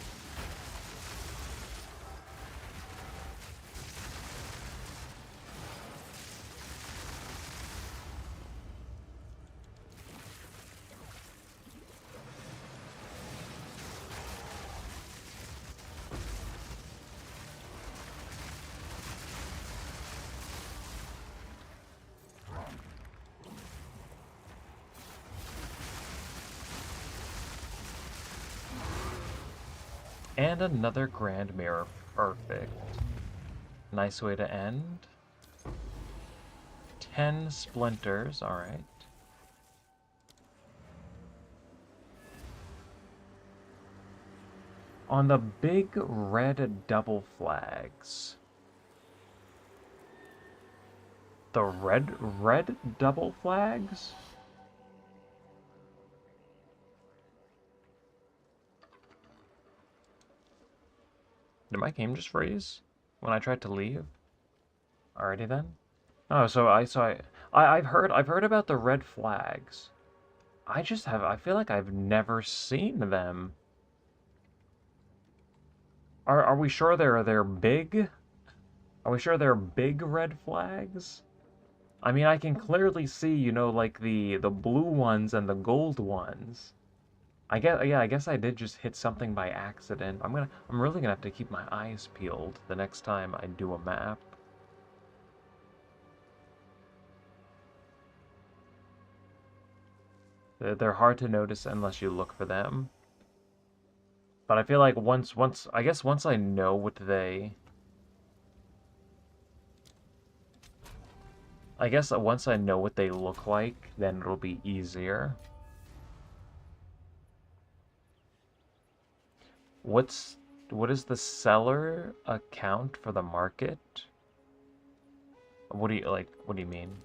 And another Grand Mirror. Perfect. Nice way to end. 10 splinters, alright. On the big red double flags. The red double flags? Did my game just freeze when I tried to leave? Alrighty then. Oh, I've heard about the red flags. I feel like I've never seen them. Are we sure they're big? Are we sure they're big red flags? I mean, I can clearly see, you know, like the blue ones and the gold ones. I guess I did just hit something by accident. I'm really gonna have to keep my eyes peeled the next time I do a map. They're hard to notice unless you look for them. But I feel like I guess once I know what they... I guess once I know what they look like, then it'll be easier. What is the seller account for the market? What do you mean?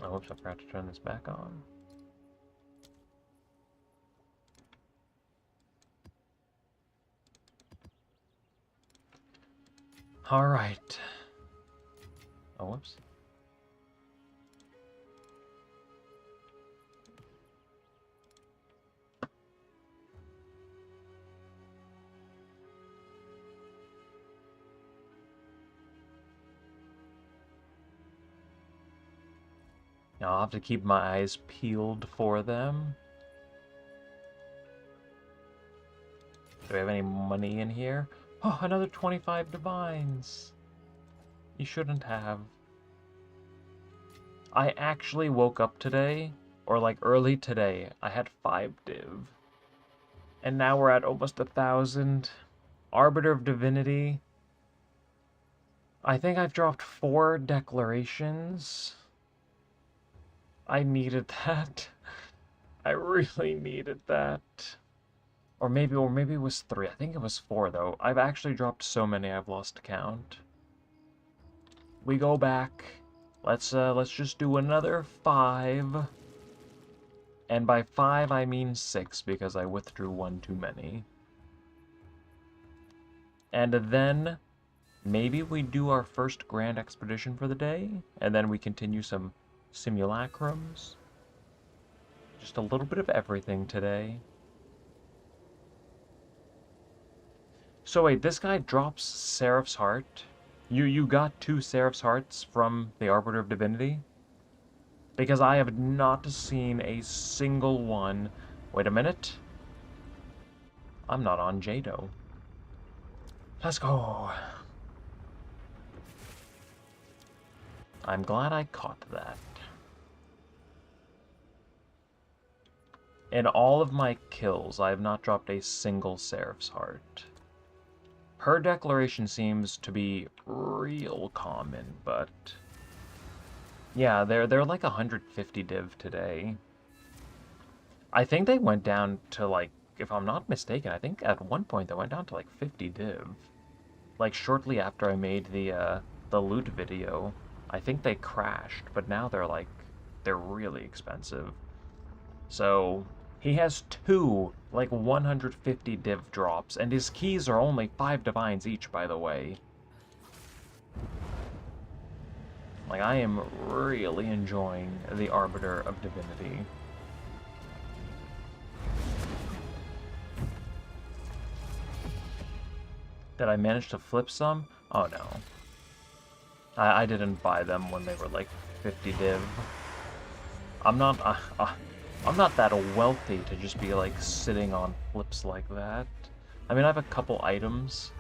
Oh, whoops, I forgot to turn this back on. Alright. Oh, whoops. Now I'll have to keep my eyes peeled for them. Do we have any money in here? Oh, another 25 divines. You shouldn't have. I actually woke up today, or like early today, I had 5 div. And now we're at almost 1,000. Arbiter of Divinity. I think I've dropped 4 declarations. I needed that. I really needed that. Or maybe it was 3. I think it was 4 though. I've actually dropped so many I've lost count. We go back. Let's just do another 5. And by 5 I mean 6 because I withdrew 1 too many. And then maybe we do our first grand expedition for the day, and then we continue some simulacrums. Just a little bit of everything today. So wait, this guy drops Seraph's Heart. You got 2 Seraph's Hearts from the Arbiter of Divinity? Because I have not seen a single one. Wait a minute. I'm not on Jado. Let's go. I'm glad I caught that. In all of my kills, I have not dropped a single Seraph's Heart. Her declaration seems to be real common, but yeah, they're like 150 div today. I think they went down to like, if I'm not mistaken, I think at one point they went down to like 50 div. Like shortly after I made the loot video, I think they crashed, but now they're really expensive. So he has 2, like 150 div drops, and his keys are only 5 divines each, by the way. Like, I am really enjoying the Arbiter of Divinity. Did I manage to flip some? Oh no. I didn't buy them when they were like 50 div. I'm not that wealthy to just be like sitting on flips like that. I mean, I have a couple items,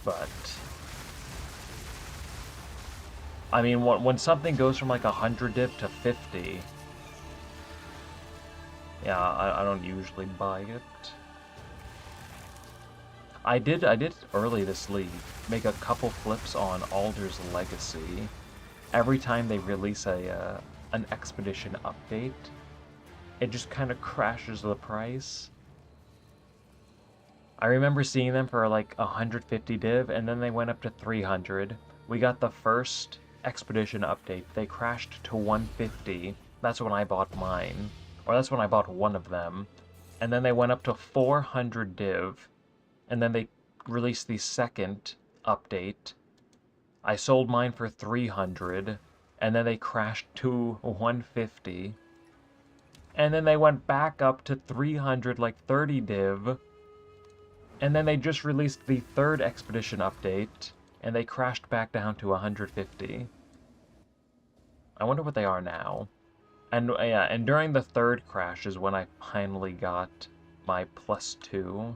but I mean, when something goes from like 100 div to 50, yeah, I don't usually buy it. I did early this league make a couple flips on Alder's Legacy. Every time they release an expedition update, it just kind of crashes the price. I remember seeing them for like 150 div, and then they went up to 300. We got the first expedition update. They crashed to 150. That's when I bought mine. Or that's when I bought one of them. And then they went up to 400 div. And then they released the second update. I sold mine for 300. And then they crashed to 150. And then they went back up to 300, like 30 div. And then they just released the third expedition update, and they crashed back down to 150. I wonder what they are now. And yeah, and during the third crash is when I finally got my +2.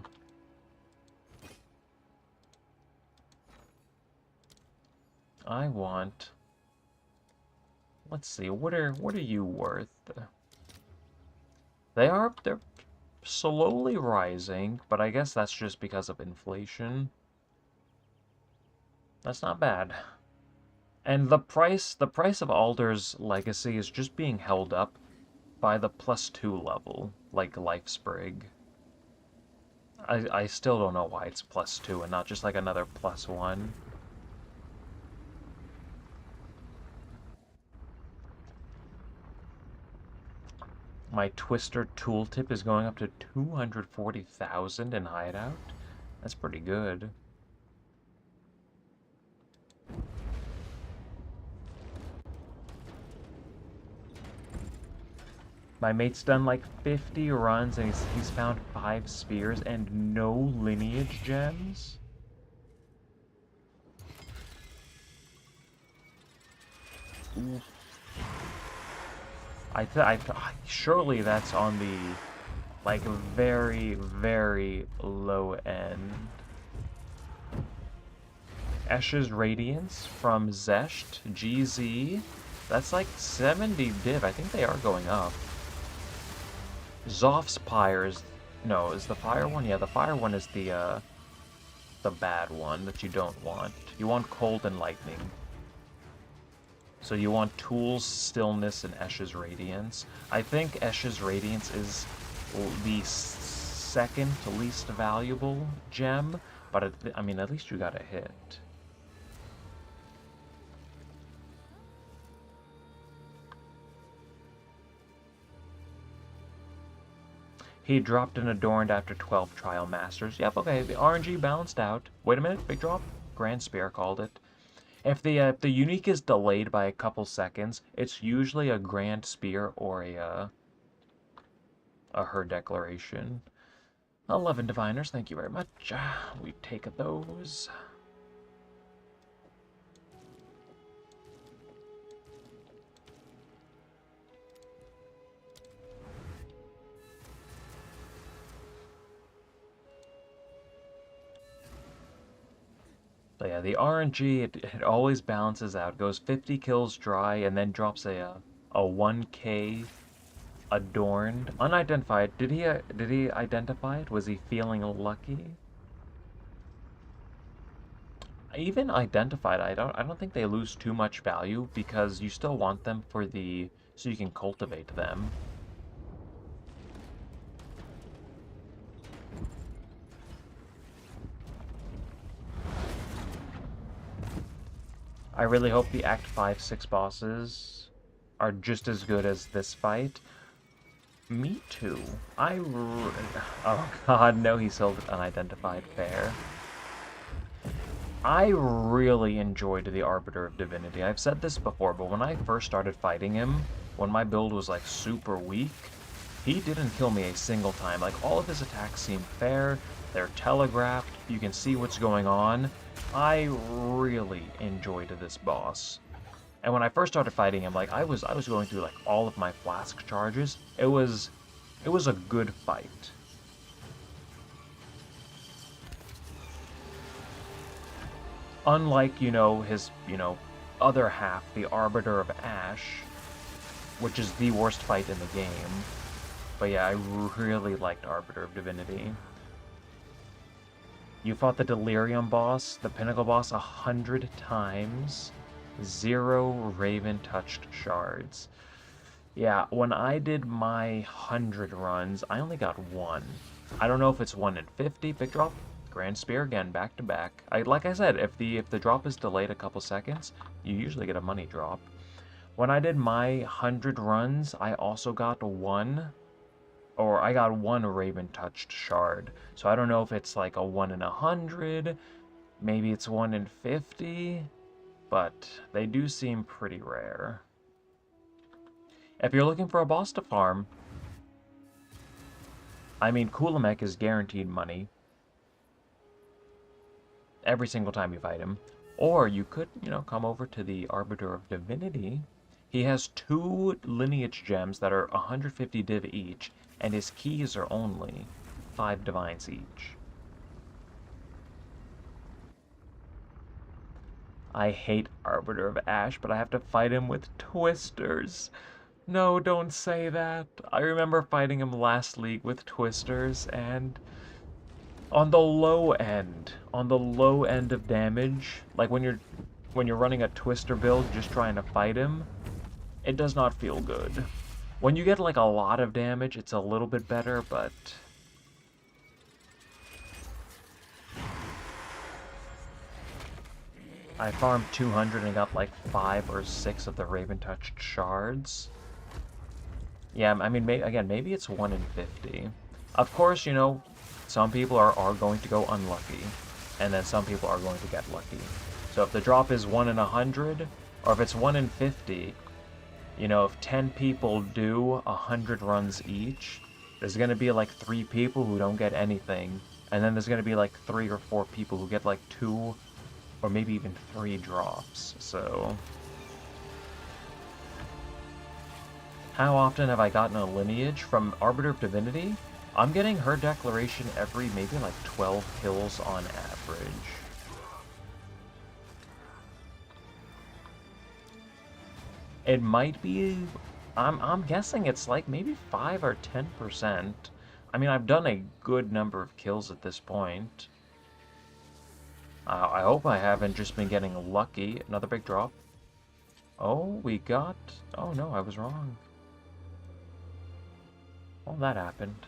I want... Let's see, what are you worth? They're slowly rising, but I guess that's just because of inflation. That's not bad. And the price of Alder's Legacy is just being held up by the +2 level, like Life Sprig. I still don't know why it's +2 and not just like another +1. My Twister tooltip is going up to 240,000 in hideout. That's pretty good. My mate's done like 50 runs and he's found 5 spears and no lineage gems. Oof. Surely that's on the like very, very low end. Eshe's Radiance from Zesht, GZ. That's like 70 div. I think they are going up. Zoph's Pyre is... No, is the fire one? Yeah, the fire one is the bad one that you don't want. You want Cold and Lightning. So you want Tools, Stillness, and Eshe's Radiance. I think Eshe's Radiance is the second least valuable gem, but I mean, at least you got a hit. He dropped an Adorned after 12 Trial Masters. Yep, okay, the RNG balanced out. Wait a minute, big drop? Grand Spear called it. If the unique is delayed by a couple seconds, it's usually a Grand Spear or a Her Declaration. 11 Diviners, thank you very much. We take those. So yeah, the RNG, it always balances out. Goes 50 kills dry and then drops a 1k Adorned. Unidentified. Did he identify it? Was he feeling lucky? Even identified, I don't think they lose too much value because you still want them for so you can cultivate them. I really hope the Act 5-6 bosses are just as good as this fight. Me too. Oh god, no, he sold it unidentified. Fair. I really enjoyed the Arbiter of Divinity. I've said this before, but when I first started fighting him, when my build was like super weak, he didn't kill me a single time. Like, all of his attacks seem fair, they're telegraphed, you can see what's going on. I really enjoyed this boss. And when I first started fighting him, like, I was going through like all of my flask charges. It was a good fight. Unlike, his, other half, the Arbiter of Ash, which is the worst fight in the game. But yeah, I really liked Arbiter of Divinity. You fought the Delirium boss, the Pinnacle boss, 100 times. 0 Raven-touched shards. Yeah, when I did my 100 runs, I only got 1. I don't know if it's 1 in 50, big drop. Grand Spear again, back to back. Like I said, if the drop is delayed a couple seconds, you usually get a money drop. When I did my 100 runs, I also got 1 Raven-touched shard. So I don't know if it's like a 1 in 100, maybe it's 1 in 50, but they do seem pretty rare. If you're looking for a boss to farm, I mean, Kulamek is guaranteed money every single time you fight him. Or you could, come over to the Arbiter of Divinity. He has 2 lineage gems that are 150 div each, and his keys are only 5 divines each. I hate Arbiter of Ash, but I have to fight him with Twisters. No, don't say that. I remember fighting him last league with Twisters, and on the low end of damage, like when you're running a Twister build just trying to fight him, it does not feel good. When you get like a lot of damage, it's a little bit better, but I farmed 200 and got like 5 or 6 of the Raven-touched shards. Yeah, I mean, again, maybe it's 1 in 50. Of course, you know, some people are going to go unlucky, and then some people are going to get lucky. So if the drop is 1 in 100, or if it's 1 in 50, you know, if 10 people do 100 runs each, there's going to be like 3 people who don't get anything, and then there's going to be like 3 or 4 people who get like 2 or maybe even 3 drops. So how often have I gotten a lineage from Arbiter of Divinity? I'm getting her declaration every maybe like 12 kills on average. It might be, I'm guessing it's like maybe 5 or 10%. I mean, I've done a good number of kills at this point. I hope I haven't just been getting lucky. Another big drop. Oh, we got... Oh no, I was wrong. Well, that happened.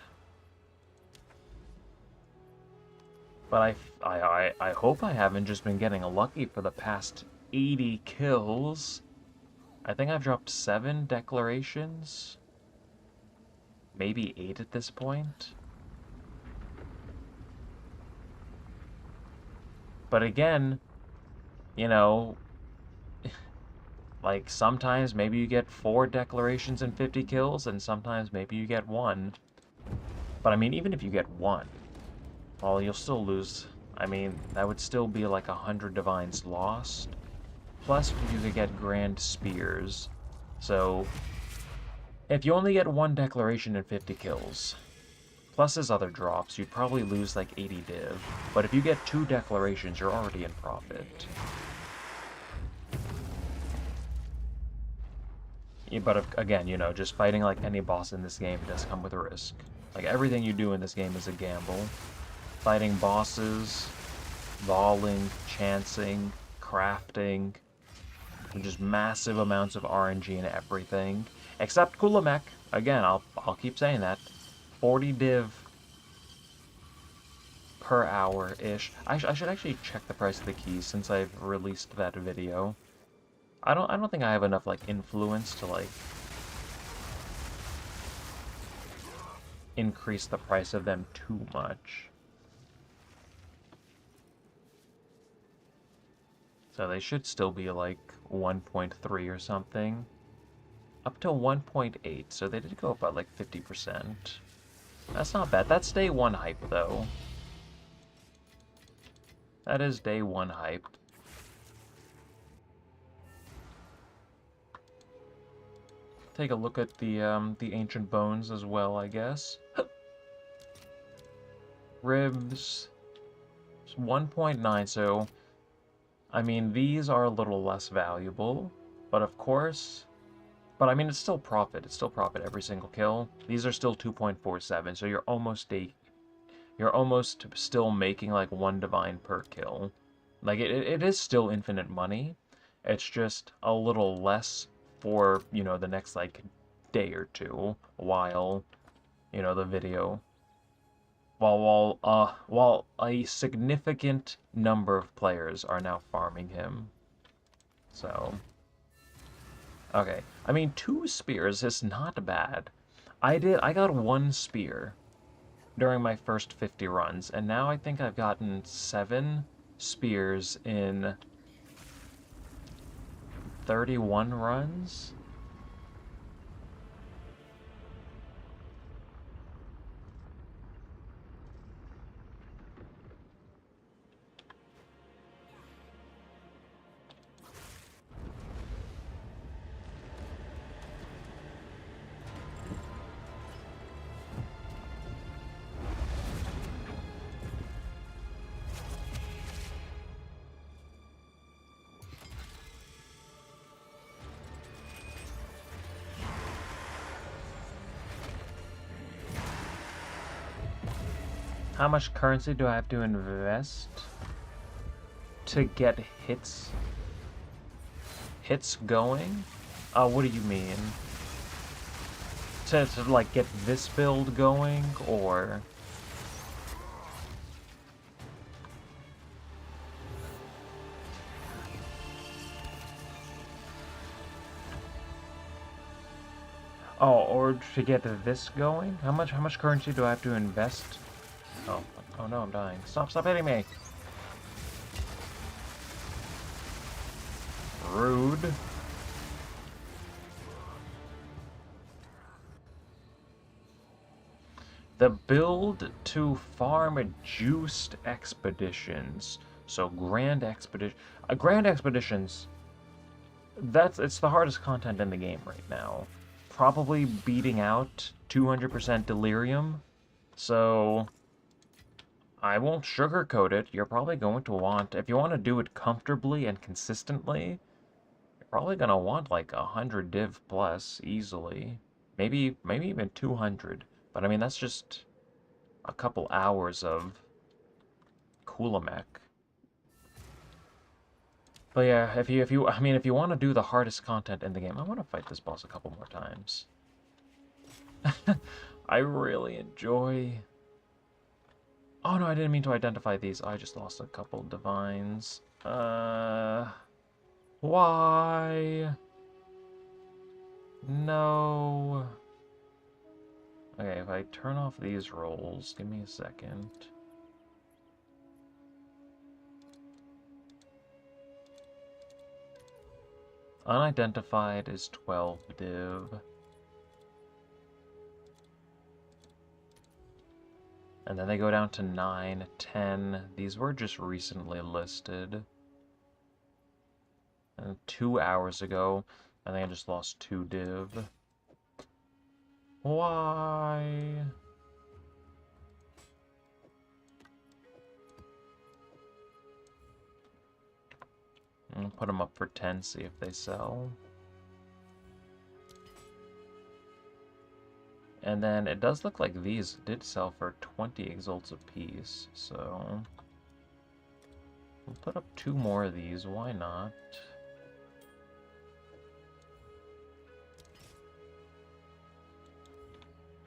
But I hope I haven't just been getting lucky for the past 80 kills. I think I've dropped 7 declarations. Maybe 8 at this point. But again, you know, like sometimes maybe you get 4 declarations and 50 kills, and sometimes maybe you get 1. But I mean, even if you get 1, well, you'll still lose. I mean, that would still be like 100 divines lost. Plus, you could get grand spears. So, if you only get 1 declaration and 50 kills, plus his other drops, you'd probably lose like 80 div. But if you get 2 declarations, you're already in profit. Yeah, but again, you know, just fighting like any boss in this game does come with a risk. Like everything you do in this game is a gamble. Fighting bosses, voling, chancing, crafting, just massive amounts of RNG and everything. Except Kulamek. Again, I'll keep saying that. 40 div per hour-ish. I should actually check the price of the keys since I've released that video. I don't think I have enough like influence to like increase the price of them too much. So they should still be like 1.3 or something. Up to 1.8, so they did go up by like 50%. That's not bad. That's day 1 hype though. That is day 1 hype. Take a look at the ancient bones as well, I guess. Ribs 1.9, so I mean these are a little less valuable, but of course, but I mean it's still profit. It's still profit every single kill. These are still 2.47, so you're almost still making like 1 divine per kill. Like it is still infinite money. It's just a little less for, you know, the next like day or two while, you know, the video while a significant number of players are now farming him. So, okay. I mean, 2 spears is not bad. I got 1 spear during my first 50 runs, and now I think I've gotten 7 spears in 31 runs. How much currency do I have to invest to get hits going? What do you mean? To like get this build going, or Oh, or to get this going? How much currency do I have to invest? Oh, oh no, I'm dying. Stop hitting me! Rude. The build to farm juiced expeditions. So Grand expeditions. It's the hardest content in the game right now. Probably beating out 200% delirium. So I won't sugarcoat it. You're probably going to want, if you want to do it comfortably and consistently, you're probably gonna want like 100 div plus easily. Maybe even 200. But I mean that's just a couple hours of Kulamech. But yeah, if you want to do the hardest content in the game, I want to fight this boss a couple more times. I really enjoy. Oh no, I didn't mean to identify these. I just lost a couple divines. Why? No. Okay, if I turn off these rolls, give me a second. Unidentified is 12 div. And then they go down to 9, 10. These were just recently listed. And 2 hours ago, I think I just lost 2 div. Why? I'll put them up for 10, see if they sell. And then it does look like these did sell for 20 exalts apiece, so we'll put up 2 more of these, why not?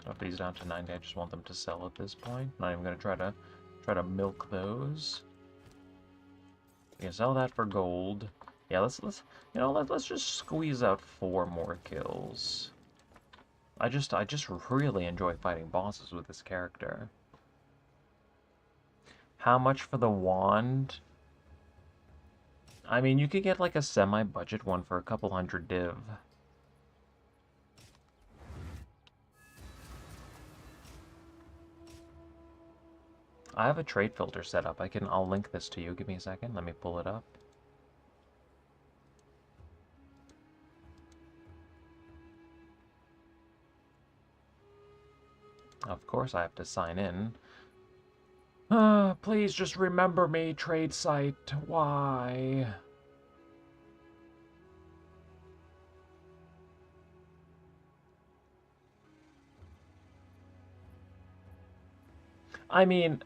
Up these down to 90, I just want them to sell at this point. Not even gonna try to milk those. We can sell that for gold. Yeah, let's just squeeze out 4 more kills. I just really enjoy fighting bosses with this character. How much for the wand? I mean, you could get like a semi-budget one for a couple hundred div. I have a trade filter set up. I'll link this to you. Give me a second. Let me pull it up. Of course I have to sign in. Please just remember me, trade site. Why? I mean,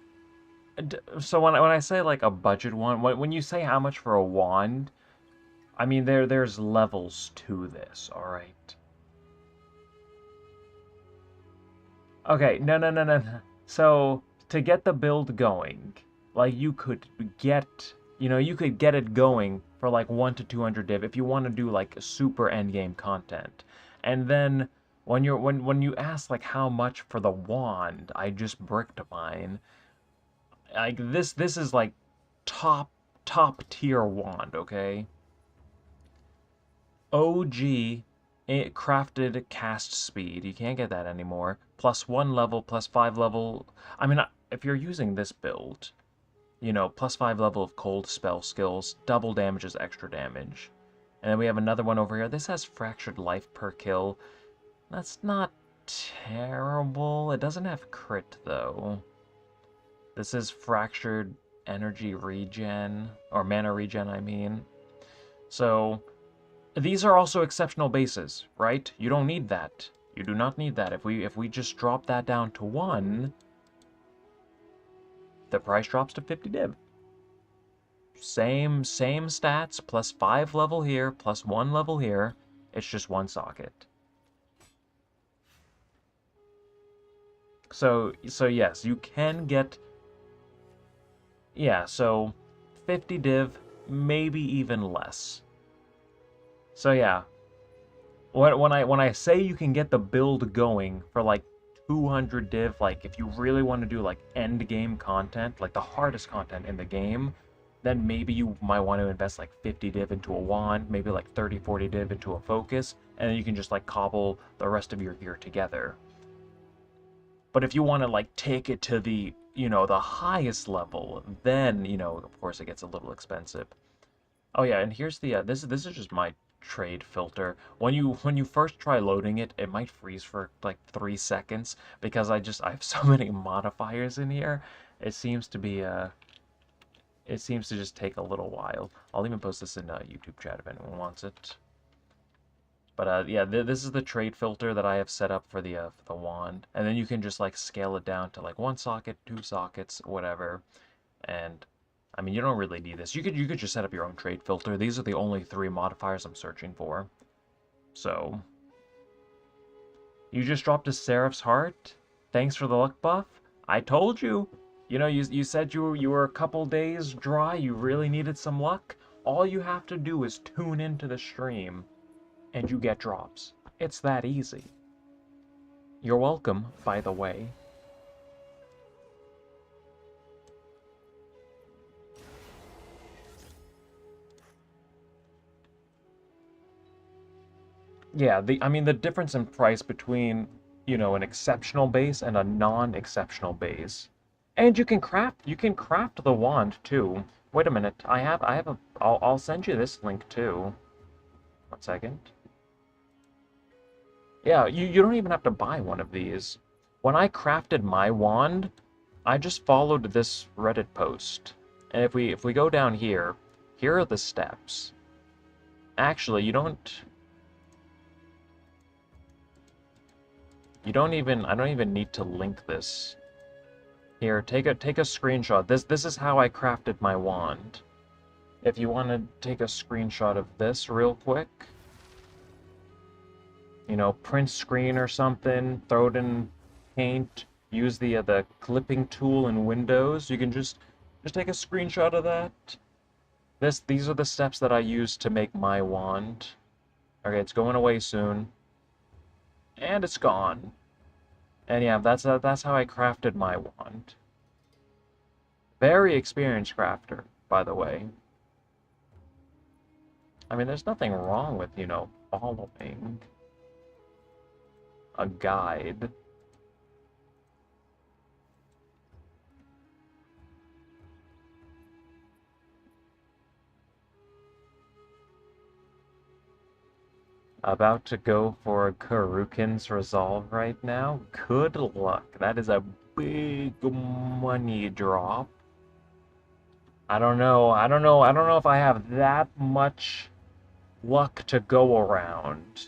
so when I say like a budget one, when you say how much for a wand, I mean there's levels to this, all right? Okay, no. So to get the build going, like you could get it going for like 1 to 200 div if you want to do like super endgame content. And then when you ask like how much for the wand, I just bricked mine. Like this is like top tier wand, okay? OG crafted cast speed. You can't get that anymore. +1 level, +5 level. I mean, if you're using this build, +5 level of cold spell skills, double damage is extra damage. And then we have another one over here. This has fractured life per kill. That's not terrible. It doesn't have crit, though. This is fractured energy regen, or mana regen, I mean. So, these are also exceptional bases, right? You don't need that. You do not need that. If we just drop that down to 1, the price drops to 50 div. Same stats, +5 level here, +1 level here. It's just 1 socket. So yes, you can get, yeah, so 50 div, maybe even less. So yeah, when I say you can get the build going for like 200 div, like if you really want to do like end game content, like the hardest content in the game, then maybe you might want to invest like 50 div into a wand, maybe like 30, 40 div into a focus, and then you can just like cobble the rest of your gear together. But if you want to like take it to the, the highest level, then, of course it gets a little expensive. Oh yeah, and here's the this is just my trade filter. When you first try loading it, it might freeze for like 3 seconds because I have so many modifiers in here. It seems to be it seems to just take a little while. I'll even post this in YouTube chat if anyone wants it. But yeah, this is the trade filter that I have set up for the wand, and then you can just like scale it down to like 1 socket, 2 sockets, whatever. And I mean, you don't really need this. You could just set up your own trade filter. These are the only 3 modifiers I'm searching for. So you just dropped a Seraph's Heart. Thanks for the luck buff. I told you. You said you were a couple days dry. You really needed some luck. All you have to do is tune into the stream, and you get drops. It's that easy. You're welcome, by the way. Yeah, I mean the difference in price between, an exceptional base and a non-exceptional base. And you can craft the wand too. Wait a minute. I'll send you this link too. 1 second. Yeah, you don't even have to buy one of these. When I crafted my wand, I just followed this Reddit post. And if we go down here, here are the steps. Actually, I don't even need to link this. Here, take a screenshot. This is how I crafted my wand. If you want to take a screenshot of this real quick, print screen or something, throw it in Paint, use the clipping tool in Windows. You can just take a screenshot of that. These are the steps that I used to make my wand. Okay, it's going away soon. And it's gone. And yeah, that's how I crafted my wand. Very experienced crafter, by the way. I mean, there's nothing wrong with, following a guide. About to go for Kurukin's Resolve right now. Good luck. That is a big money drop. I don't know if I have that much luck to go around.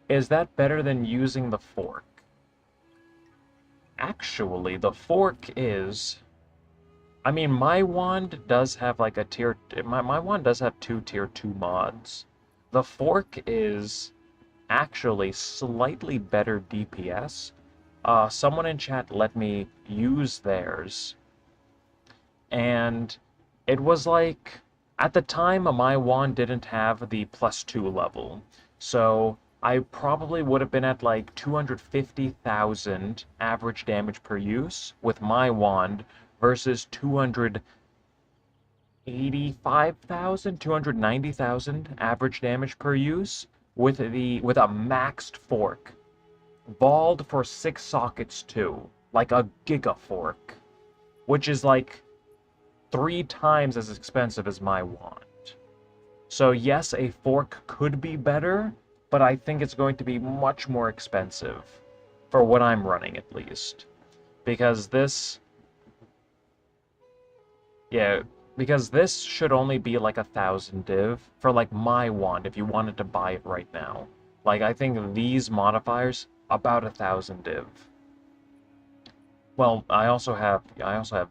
Is that better than using the fork? Actually, the fork is... I mean, my wand does have like a tier... My wand does have 2 tier 2 mods. The fork is actually slightly better DPS. Someone in chat let me use theirs. And it was like, at the time, my wand didn't have the +2 level. So I probably would have been at like 250,000 average damage per use with my wand versus 285,000, 290,000 average damage per use with a maxed fork. Balled for 6 sockets too, like a giga fork, which is like 3 times as expensive as my wand. So yes, a fork could be better, but I think it's going to be much more expensive for what I'm running at least. Because this should only be like 1,000 div for like my wand if you wanted to buy it right now. Like I think these modifiers about 1,000 div. Well, I also have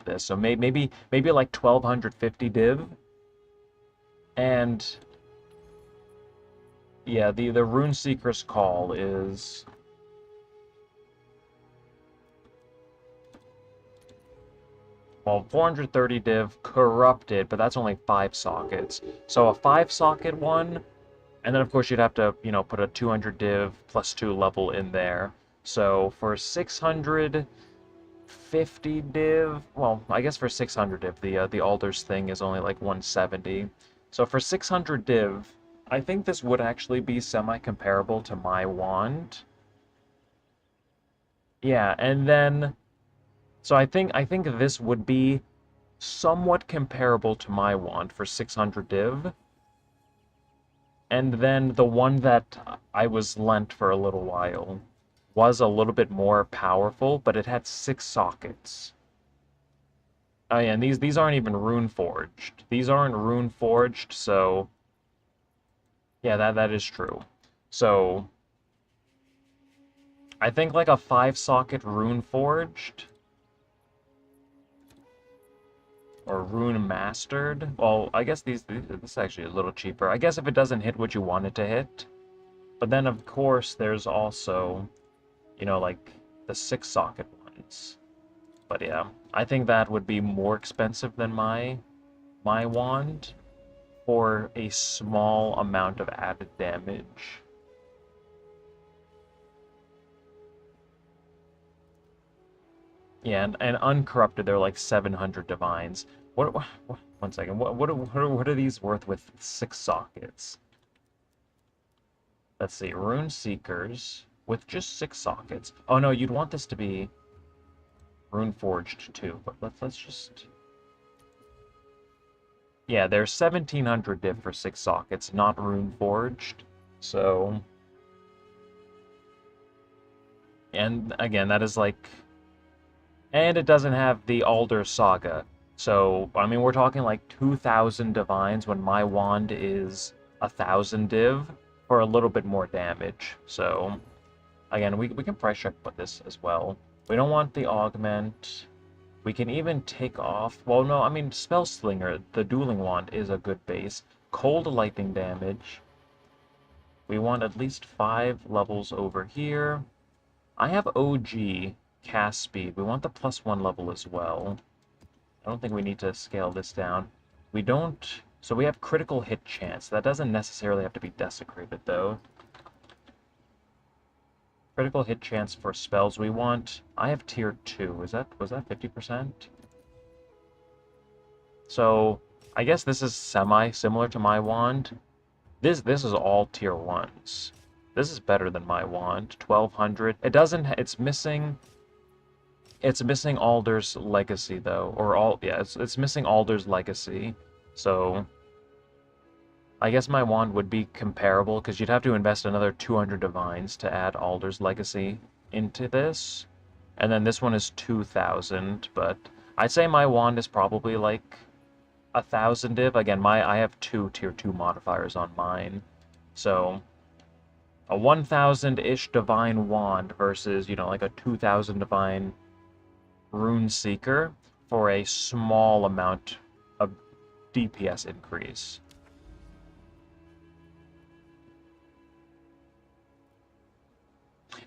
this, so maybe like 1,250 div. And yeah, the Runeseeker's Call is... Well, 430 div corrupted, but that's only 5 sockets. So a 5 socket one And then, of course, you'd have to, put a 200 div plus 2 level in there. So for 650 div, well, I guess for 600 div, the Alders thing is only like 170. So for 600 div, I think this would actually be semi-comparable to my wand. Yeah, and then, so I think this would be somewhat comparable to my wand for 600 div. And then the one that I was lent for a little while was a little bit more powerful, but it had 6 sockets. Oh yeah, and these aren't even rune forged. These aren't rune forged, so yeah, that is true. So I think like a 5 socket rune forged or rune mastered. Well, I guess this is actually a little cheaper. I guess if it doesn't hit what you want it to hit. But then of course there's also, like the 6 socket ones. But yeah, I think that would be more expensive than my wand for a small amount of added damage. Yeah, and uncorrupted, they're like 700 divines. What 1 second. What are these worth with 6 sockets? Let's see, Rune Seekers with just 6 sockets. Oh no, you'd want this to be Rune Forged too, but let's just. Yeah, there's 1700 div for 6 sockets, not Rune Forged. So, and again, that is like, and it doesn't have the Alder Saga. So, I mean, we're talking like 2000 divines when my wand is 1000 div for a little bit more damage. So, again, we can price check with this as well. We don't want the augment. We can even take off, well, no, I mean, Spell Slinger, the dueling wand, is a good base. Cold lightning damage. We want at least 5 levels over here. I have OG cast speed. We want the +1 level as well. I don't think we need to scale this down. We don't, so we have critical hit chance. That doesn't necessarily have to be desecrated, though. Critical hit chance for spells we want. I have tier 2. Was that 50%? So I guess this is semi-similar to my wand. This is all tier 1s. This is better than my wand. 1200. It doesn't, it's missing Alder's Legacy though. It's missing Alder's Legacy. So I guess my wand would be comparable, because you'd have to invest another 200 divines to add Alder's Legacy into this. And then this one is 2000, but I'd say my wand is probably like 1000 div. Again, I have 2 tier 2 modifiers on mine. So a 1000-ish divine wand versus, like a 2000 divine rune seeker for a small amount of DPS increase.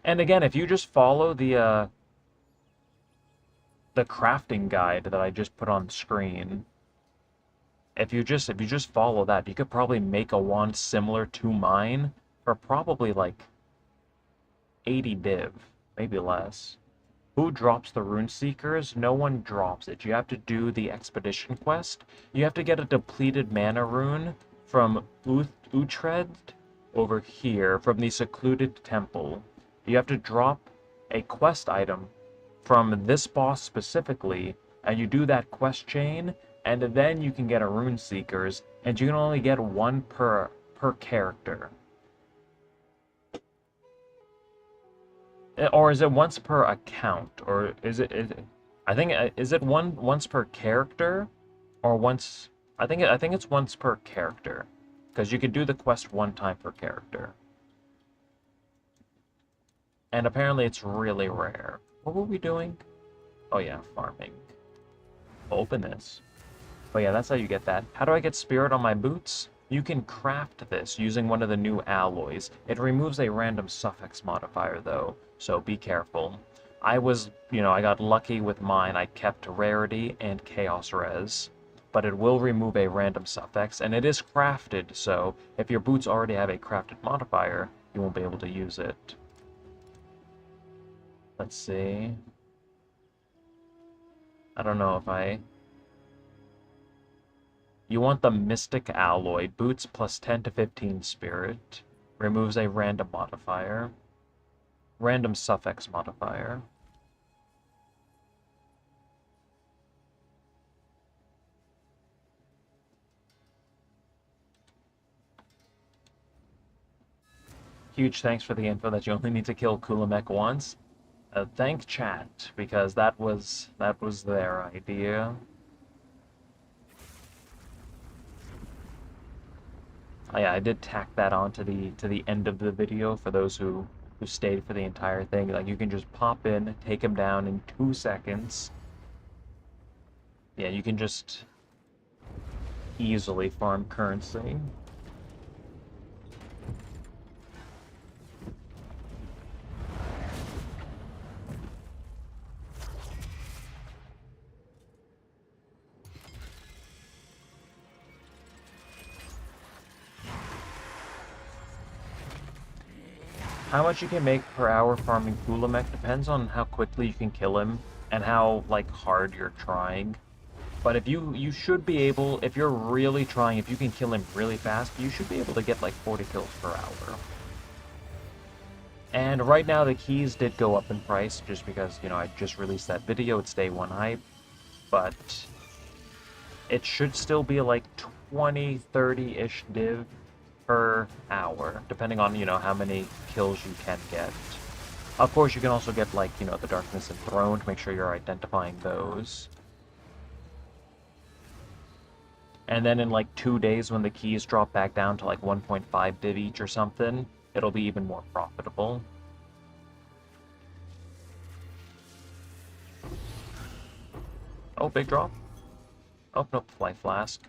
And again, if you just follow the crafting guide that I just put on screen, if you just follow that, you could probably make a wand similar to mine for probably like 80 div, maybe less. Who drops the Rune Seekers? No one drops it. You have to do the expedition quest. You have to get a depleted mana rune from Utrecht over here, from the secluded temple. You have to drop a quest item from this boss specifically, and you do that quest chain, and then you can get a Rune Seekers, and you can only get 1 per character. Or is it once per account? Or is it I think, is it once per character? Or once, I think it's once per character. Because you can do the quest 1 time per character. And apparently it's really rare. What were we doing? Oh yeah, farming. Open this. Oh yeah, that's how you get that. How do I get spirit on my boots? You can craft this using one of the new alloys. It removes a random suffix modifier though, so be careful. I got lucky with mine. I kept rarity and chaos res. but it will remove a random suffix, and it is crafted, so if your boots already have a crafted modifier, you won't be able to use it. Let's see. I don't know if I... You want the Mystic Alloy. Boots plus 10 to 15 spirit. Removes a random modifier. Random suffix modifier. Huge thanks for the info that you only need to kill Kulamek once. Thank chat, because that was their idea. Oh, yeah, I did tack that on to the end of the video for those who stayed for the entire thing. Like, you can just pop in, take him down in 2 seconds. Yeah, you can just easily farm currency. How much you can make per hour farming Kulamek depends on how quickly you can kill him and how, like, hard you're trying. But if you should be able, if you're really trying, if you can kill him really fast, you should be able to get like 40 kills per hour. And right now the keys did go up in price just because, you know, I just released that video, it's day 1 hype, but it should still be like 20, 30-ish div per hour, depending on, you know, how many kills you can get. Of course, you can also get, like, you know, the Darkness Enthroned, make sure you're identifying those. And then in like 2 days, when the keys drop back down to like 1.5 div each or something, it'll be even more profitable. Oh, big drop. Oh, no, Fly Flask.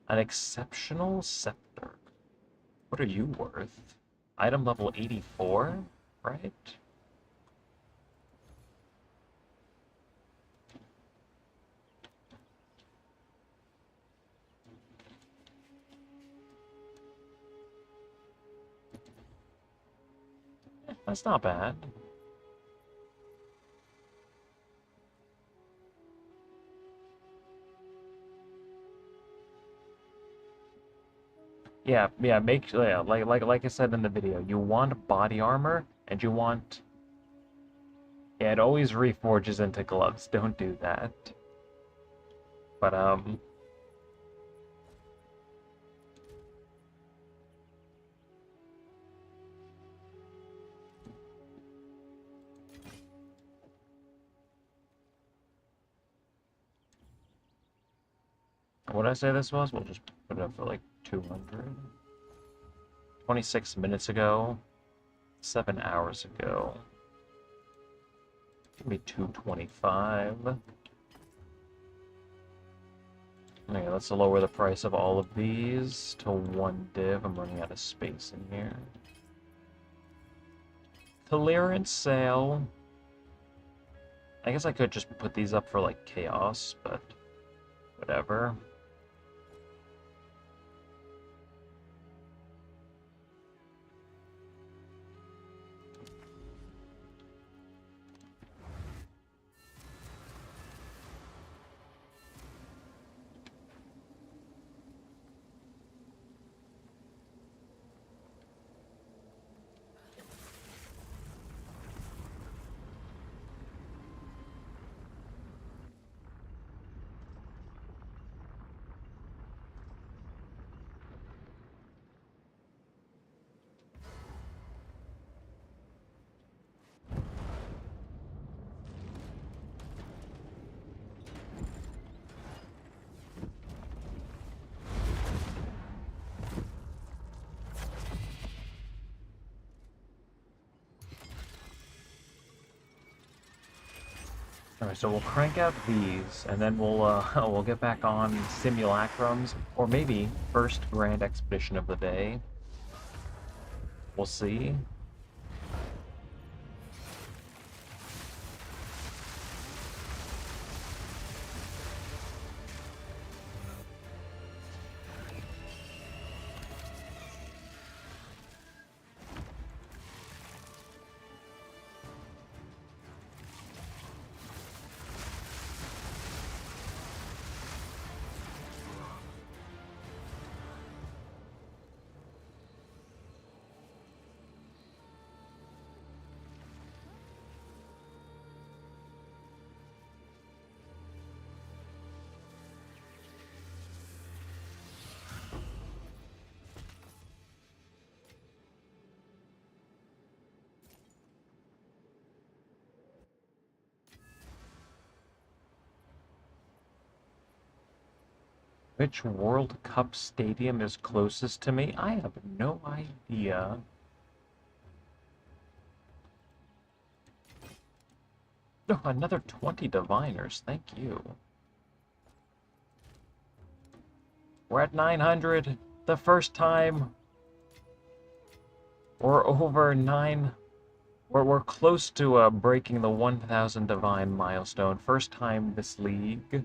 An Exceptional Scepter. What are you worth? Item level 84, right? That's not bad. Yeah, like I said in the video, you want body armor and you want, yeah, it always reforges into gloves. Don't do that. But what did I say this was? We'll just put it up for like 200. 26 minutes ago. 7 hours ago. Give me 225. Okay, let's lower the price of all of these to 1 div. I'm running out of space in here. Clearance sale. I guess I could just put these up for like chaos, but whatever. Alright, so we'll crank out these, and then we'll we'll get back on Simulacrums, or maybe first Grand Expedition of the day. We'll see. Which World Cup stadium is closest to me? I have no idea. Oh, another 20 diviners. Thank you. We're at 900. The first time we're over 9. We're close to breaking the 1,000 divine milestone. First time this league.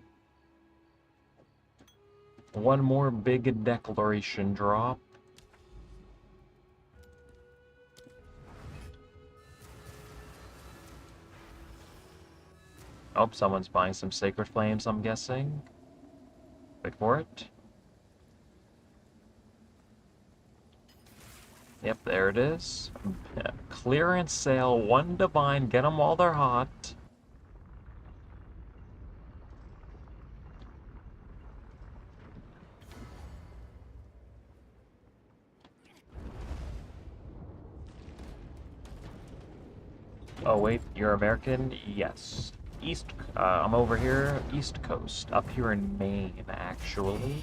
One more big declaration drop. Oh, someone's buying some Sacred Flames, I'm guessing. Wait for it. Yep, there it is. Clearance sale, 1 divine, get them while they're hot. Oh wait, you're American? Yes. I'm over here, East Coast, up here in Maine, actually.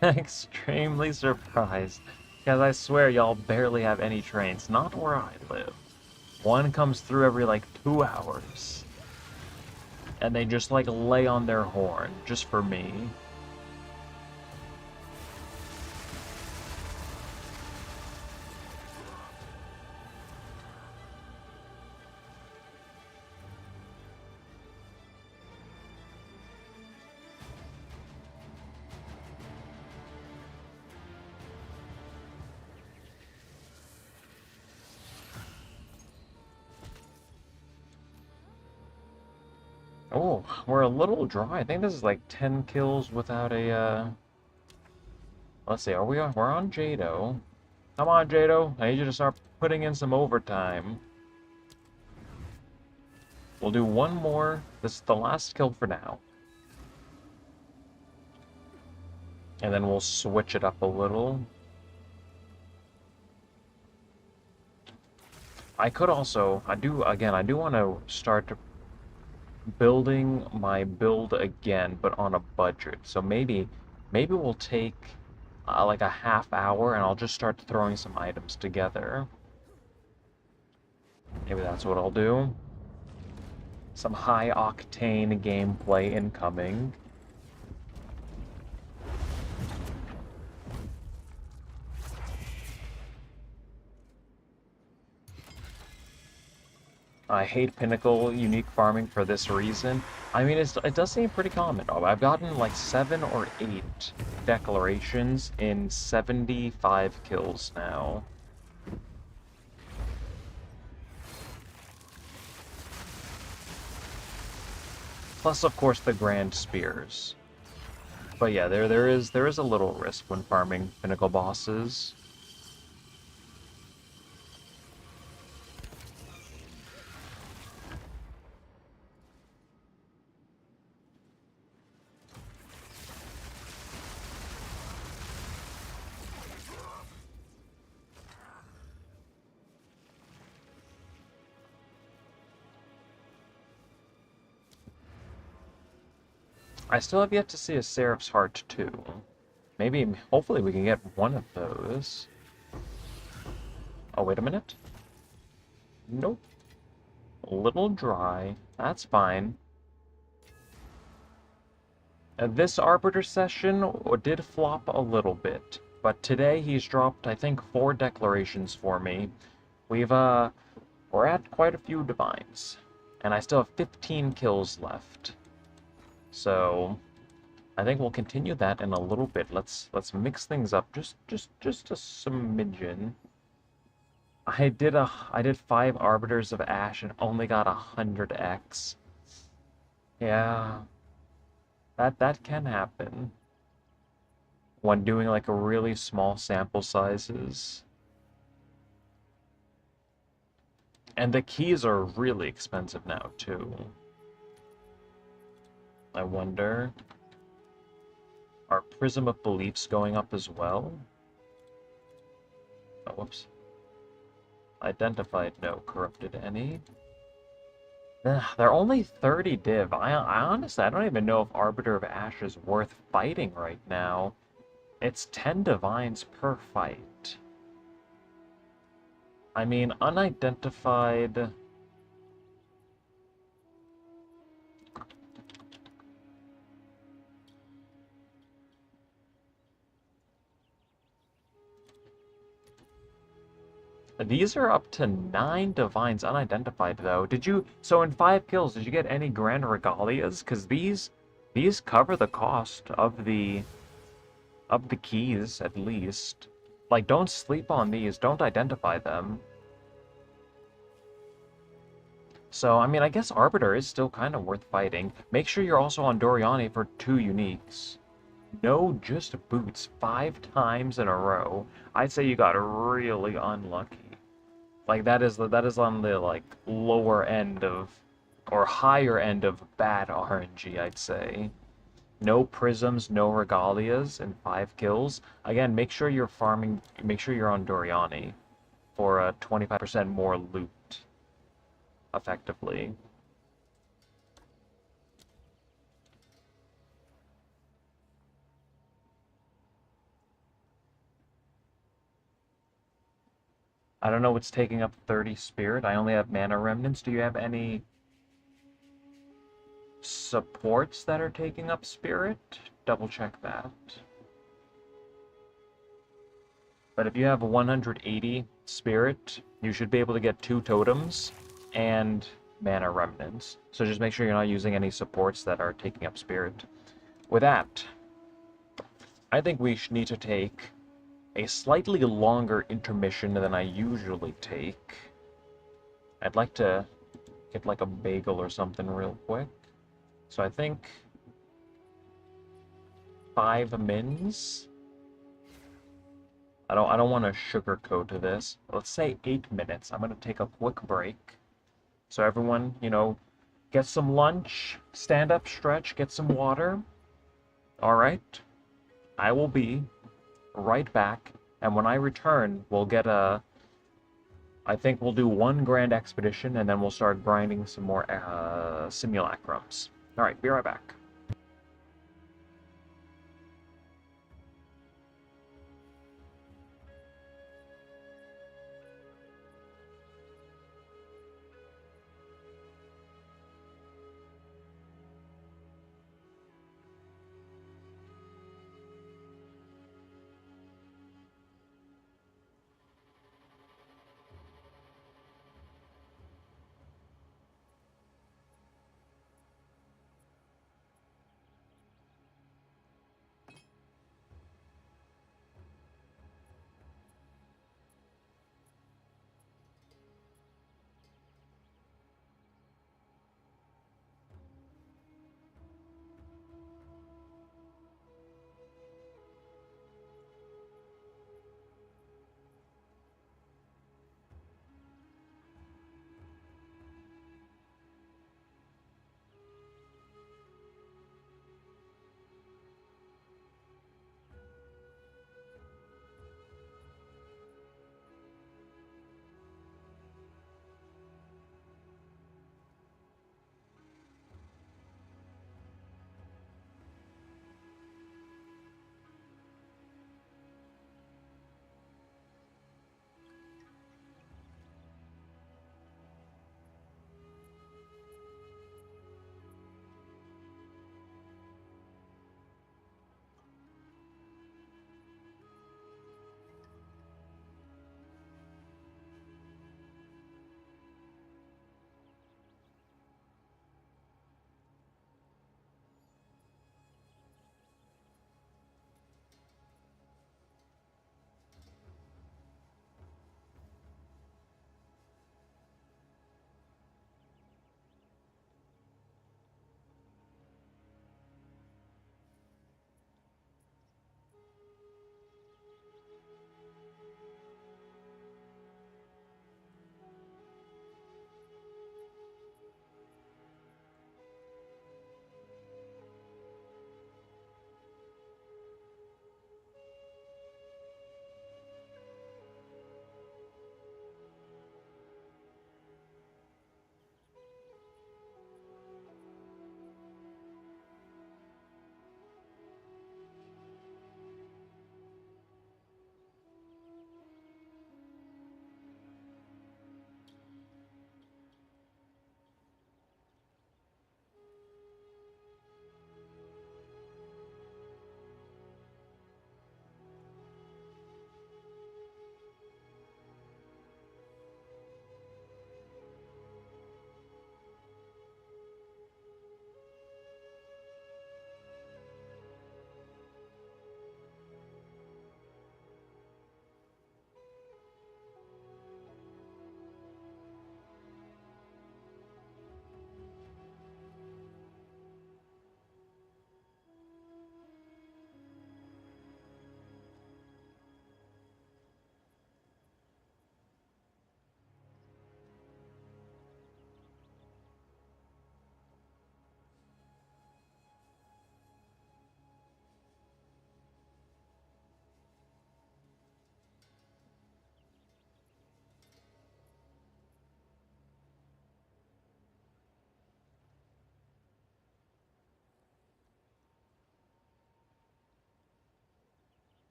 Extremely surprised, because I swear y'all barely have any trains, not where I live. One comes through every like 2 hours. And they just like lay on their horn, just for me. Oh, we're a little dry. I think this is like 10 kills without a, Let's see, we're on Jado. Come on, Jado. I need you to start putting in some overtime. We'll do one more. This is the last kill for now. And then we'll switch it up a little. I could also, I do want to start building my build again, but on a budget. So maybe we'll take like a half hour and I'll just start throwing some items together. Maybe that's what I'll do. Some high octane gameplay incoming. I hate Pinnacle unique farming for this reason. I mean, it does seem pretty common. I've gotten like 7 or 8 declarations in 75 kills now. Plus, of course, the Grand Spears. But yeah, there is a little risk when farming Pinnacle bosses. I still have yet to see a Seraph's Heart too. Maybe, hopefully we can get one of those. Oh, wait a minute. Nope. A little dry. That's fine. This Arbiter session did flop a little bit, but today he's dropped, I think, 4 declarations for me. We're at quite a few divines, and I still have 15 kills left. So, I think we'll continue that in a little bit. Let's mix things up just a smidgen. I did 5 Arbiters of Ash and only got 100x. Yeah. That can happen. when doing like a really small sample sizes. And the keys are really expensive now, too. I wonder, are Prism of Beliefs going up as well? Oh, whoops. Identified, no. Corrupted any? They're only 30 div. I honestly, I don't even know if Arbiter of Ash is worth fighting right now. It's 10 divines per fight. I mean, unidentified... These are up to 9 divines unidentified, though. Did you... So in 5 kills, did you get any Grand Regalias? Because these cover the cost of the keys, at least. Like, don't sleep on these. Don't identify them. So, I mean, I guess Arbiter is still kind of worth fighting. Make sure you're also on Doriani for 2 uniques. No, just boots 5 times in a row. I'd say you got really unlucky. Like that is on the like lower end of or higher end of bad RNG, I'd say. No prisms, no regalias, and 5 kills. Again, make sure you're farming. Make sure you're on Doriani for a 25% more loot, effectively. I don't know what's taking up 30 spirit. I only have mana remnants. Do you have any supports that are taking up spirit? Double check that. But if you have 180 spirit, you should be able to get 2 totems and mana remnants. So just make sure you're not using any supports that are taking up spirit. With that, I think we need to take a slightly longer intermission than I usually take. I'd like to get like a bagel or something real quick. So I think 5 mins. I don't want to sugarcoat this. Let's say 8 minutes. I'm going to take a quick break. So everyone, get some lunch, stand up, stretch, get some water. All right. I will be right back. And when I return, we'll get I think we'll do 1 grand expedition, and then we'll start grinding some more simulacrums. All right, be right back.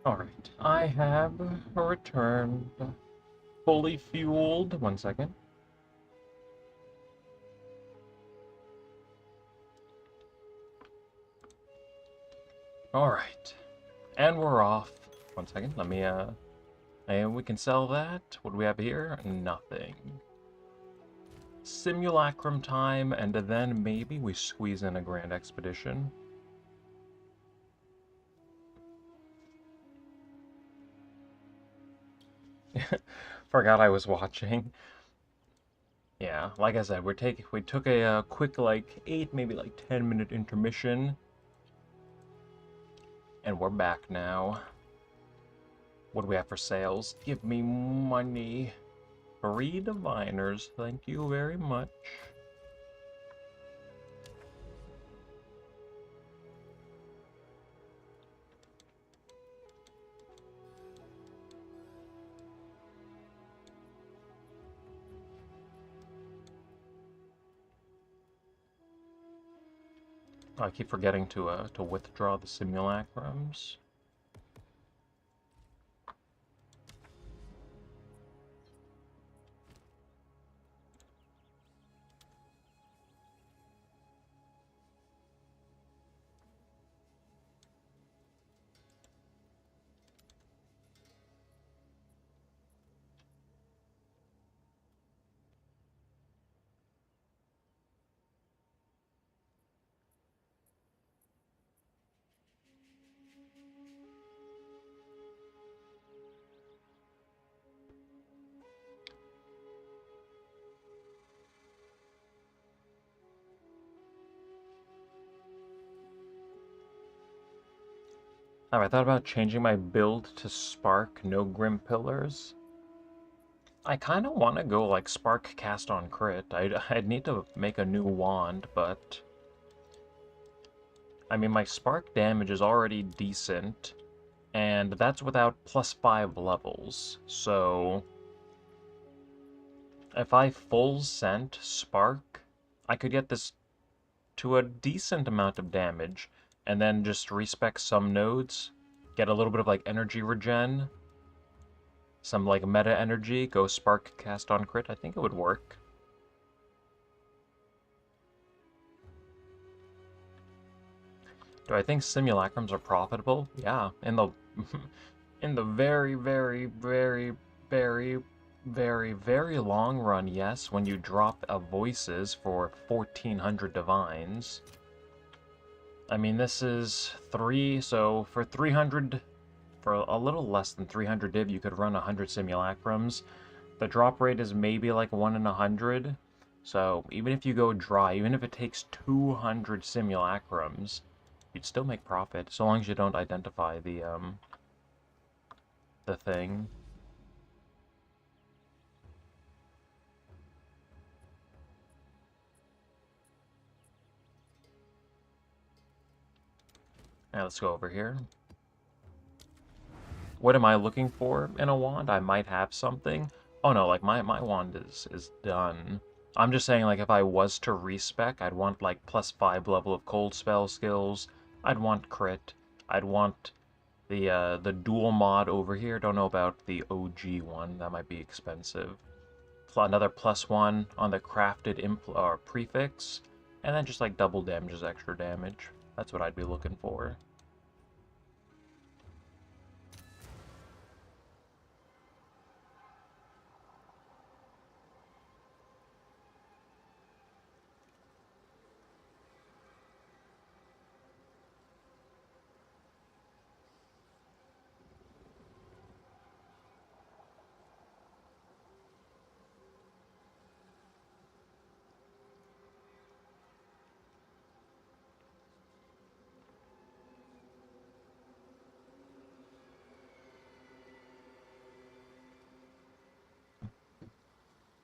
Alright, I have returned fully fueled. One second. Alright, and we're off. One second, let me, and we can sell that. What do we have here? Nothing. Simulacrum time, and then maybe we squeeze in a grand expedition. Forgot I was watching. Yeah, like I said, we took a quick like 8, maybe like 10-minute intermission, and we're back now. What do we have for sales? Give me money. 3 diviners, thank you very much. I keep forgetting to withdraw the simulacrums. Have I thought about changing my build to Spark, no Grim Pillars? I kind of want to go like Spark cast on crit. I'd need to make a new wand, but I mean my Spark damage is already decent, and that's without +5 levels. So if I full sent Spark, I could get this to a decent amount of damage, and then just respec some nodes, get a little bit of like energy regen, some like meta energy, go Spark cast on crit. I think it would work. Do I think simulacrums are profitable? Yeah, in the in the very, very, very, very, very, very long run, yes, when you drop a voices for 1400 divines. I mean, this is 3, so for 300, for a little less than 300 div, you could run 100 simulacrums. The drop rate is maybe like 1 in 100, so even if you go dry, even if it takes 200 simulacrums, you'd still make profit, so long as you don't identify the thing. Now let's go over here. What am I looking for in a wand? I might have something. Oh no, like my wand is done. I'm just saying like if I was to respec, I'd want like +5 level of cold spell skills. I'd want crit. I'd want the dual mod over here. Don't know about the OG one. That might be expensive. Another +1 on the crafted or prefix, and then just like double damage is extra damage. That's what I'd be looking for.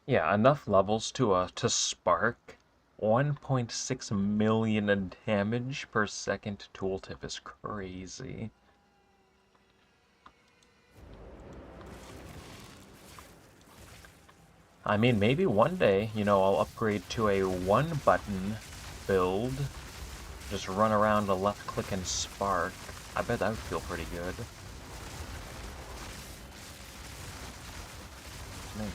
Yeah, enough levels to spark 1.6 million in damage per second tooltip is crazy. I mean, maybe one day, you know, I'll upgrade to a one button build. Just run around a left click and spark. I bet that would feel pretty good. me.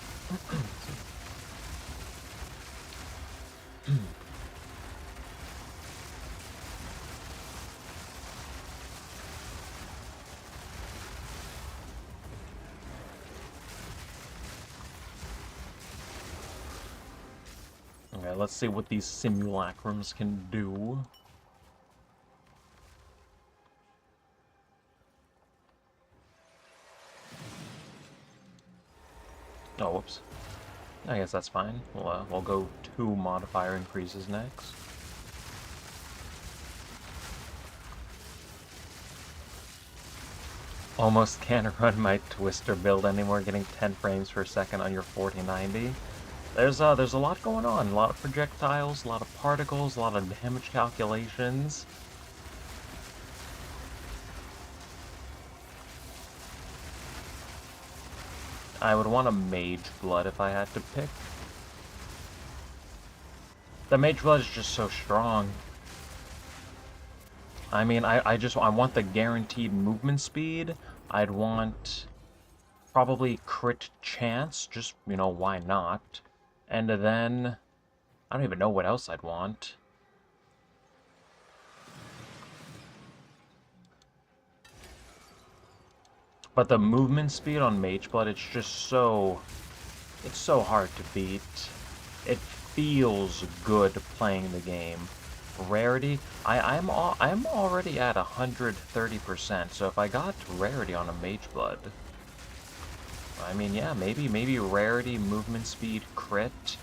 Okay, let's see what these simulacrums can do. Oh, whoops. I guess that's fine. We'll go 2 modifier increases next. Almost can't run my Twister build anymore, getting 10 frames per second on your 4090. There's a lot going on. A lot of projectiles, a lot of particles, a lot of damage calculations. I would want a Mage Blood if I had to pick. The Mage Blood is just so strong. I mean, I want the guaranteed movement speed. I'd want probably crit chance, just, you know, why not? And then, I don't even know what else I'd want. But the movement speed on Mageblood, it's just so... It's so hard to beat. It feels good playing the game. Rarity, I'm already at 130%, so if I got rarity on a Mageblood... I mean, yeah, maybe rarity, movement speed, crit,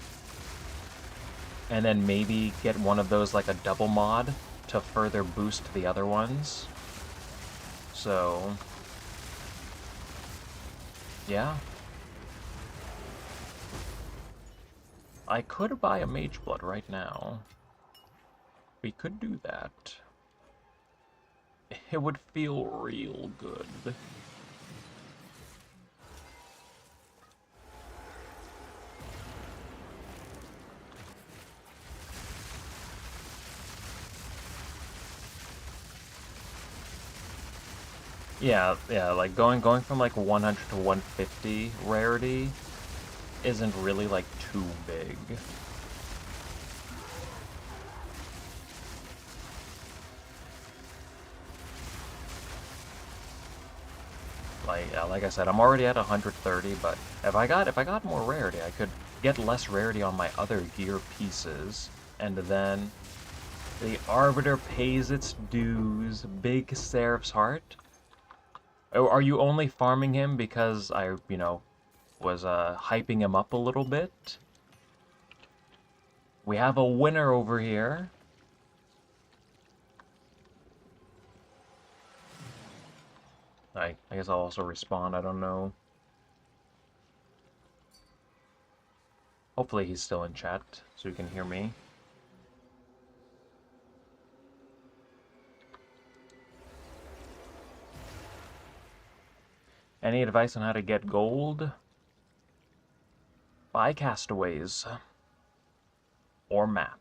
and then maybe get one of those like a double mod to further boost the other ones. So, yeah. I could buy a Mage Blood right now. We could do that. It would feel real good. Yeah, like going from like 100 to 150 rarity isn't really like too big. Like I said, I'm already at 130, but if I got more rarity, I could get less rarity on my other gear pieces, and then the Arbiter pays its dues. Big Seraph's Heart. Are you only farming him because I, you know, was hyping him up a little bit? We have a winner over here. I guess I'll also respond, I don't know. Hopefully he's still in chat, so he can hear me. Any advice on how to get gold? Buy Castaways. Or map.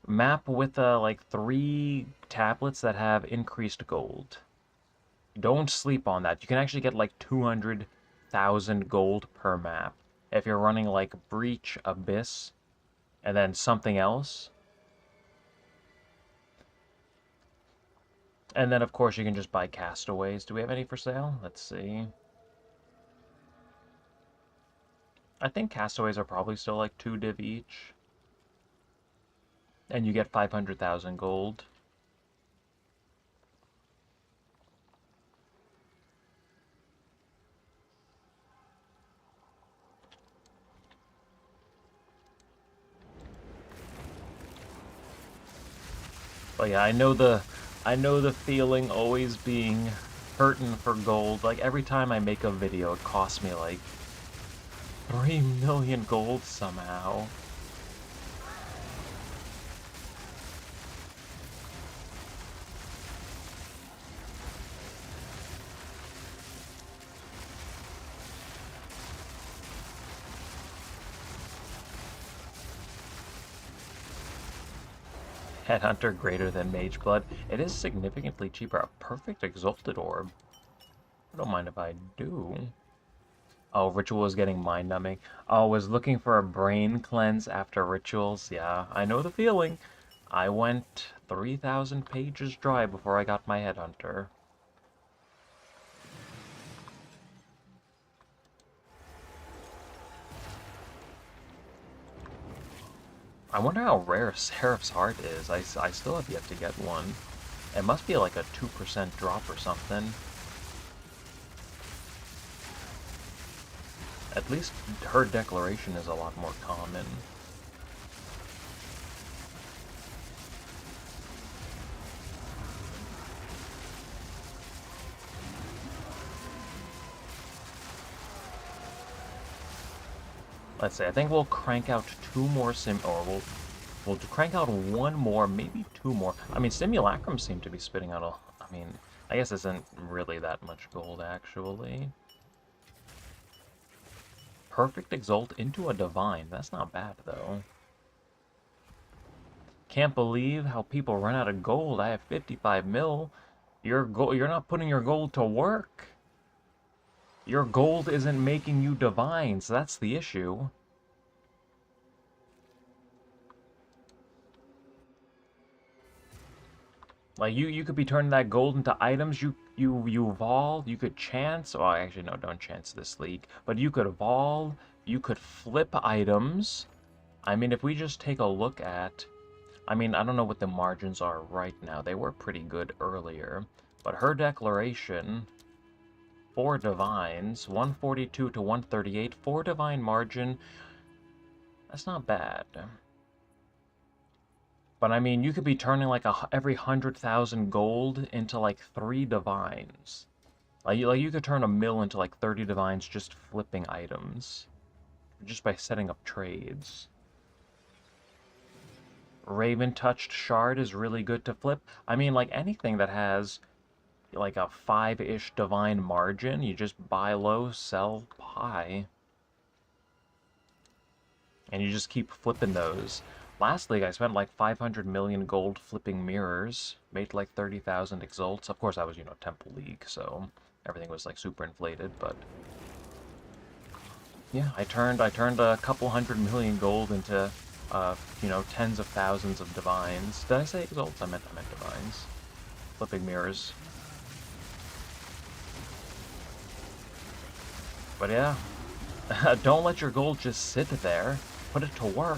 Map with like 3 tablets that have increased gold. Don't sleep on that. You can actually get like 200,000 gold per map. If you're running like Breach, Abyss, and then something else. And then of course you can just buy Castaways. Do we have any for sale? Let's see. I think Castaways are probably still like 2 div each. And you get 500,000 gold. But yeah, I know the feeling always being hurting for gold. Like every time I make a video, it costs me like 3 million gold somehow. Headhunter greater than Mageblood. It is significantly cheaper. A perfect Exalted Orb. I don't mind if I do. Oh, ritual is getting mind-numbing. Oh, was looking for a brain cleanse after rituals. Yeah, I know the feeling. I went 3,000 pages dry before I got my headhunter. I wonder how rare Seraph's Heart is. I still have yet to get one. It must be like a 2% drop or something. At least her declaration is a lot more common. Let's see, I think we'll crank out two more we'll crank out one more, maybe two more. I mean, Simulacrums seem to be spitting out I mean, I guess it isn't really that much gold, actually. Perfect Exalt into a Divine. That's not bad, though. Can't believe how people run out of gold. I have 55 mil. You're not putting your gold to work. Your gold isn't making you divines. That's the issue. Like you could be turning that gold into items. You evolve. You could chance. Oh, actually no, don't chance this league. But you could evolve. You could flip items. I mean, if we just take a look at, I mean, I don't know what the margins are right now. They were pretty good earlier, but her declaration, 4 divines, 142 to 138, 4 divine margin. That's not bad. But I mean, you could be turning like every 100,000 gold into like 3 divines. Like you could turn a mill into like 30 divines just flipping items, just by setting up trades. Raven touched shard is really good to flip. I mean, like anything that has like a 5-ish divine margin, you just buy low, sell high. And you just keep flipping those. Last league, I spent like 500 million gold flipping mirrors, made like 30,000 exalts. Of course, I was, Temple League, so everything was like super inflated, but yeah, I turned a couple 100 million gold into, tens of thousands of divines. Did I say exalts? I meant divines. Flipping mirrors. But yeah, don't let your gold just sit there. Put it to work.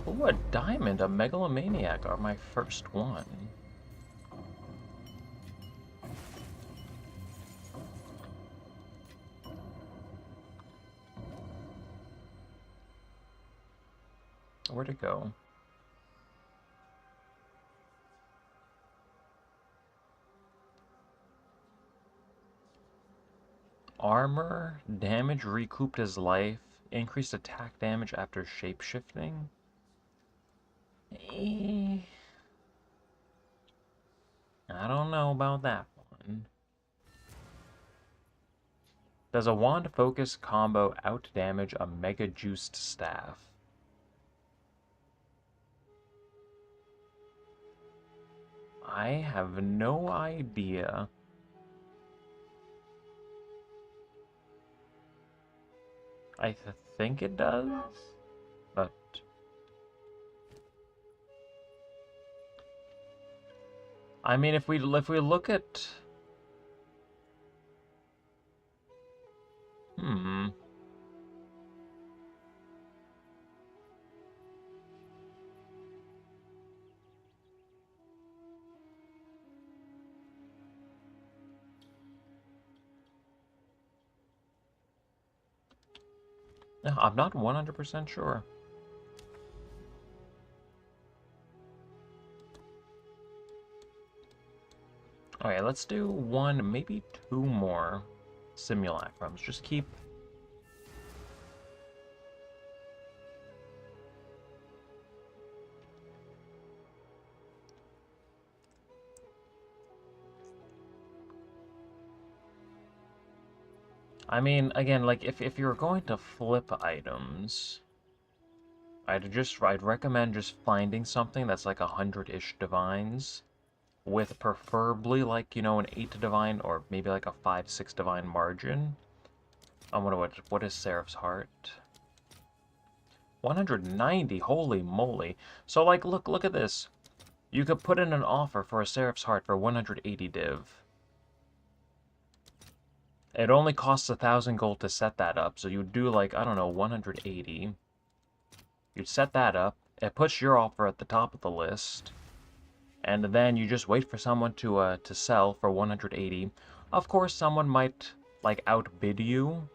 Ooh, a diamond, a megalomaniac are my first one. Where'd it go? Armor, damage recouped his life, increased attack damage after shapeshifting. I don't know about that one. Does a wand focus combo out damage a mega juiced staff? I have no idea. I think it does, but I mean, if we look at, hmm, no, I'm not 100% sure. Okay, let's do one, maybe two more simulacrums. Just keep. I mean, again, like, if you're going to flip items, I'd recommend just finding something that's like 100-ish divines, with preferably, like, you know, an 8 divine, or maybe like a 5-6 divine margin. I wonder what is Seraph's Heart? 190, holy moly. So, like, look at this. You could put in an offer for a Seraph's Heart for 180 div. It only costs 1,000 gold to set that up, so you'd do, like, I don't know, 180. You'd set that up, it puts your offer at the top of the list, and then you just wait for someone to sell for 180. Of course, someone might, like, outbid you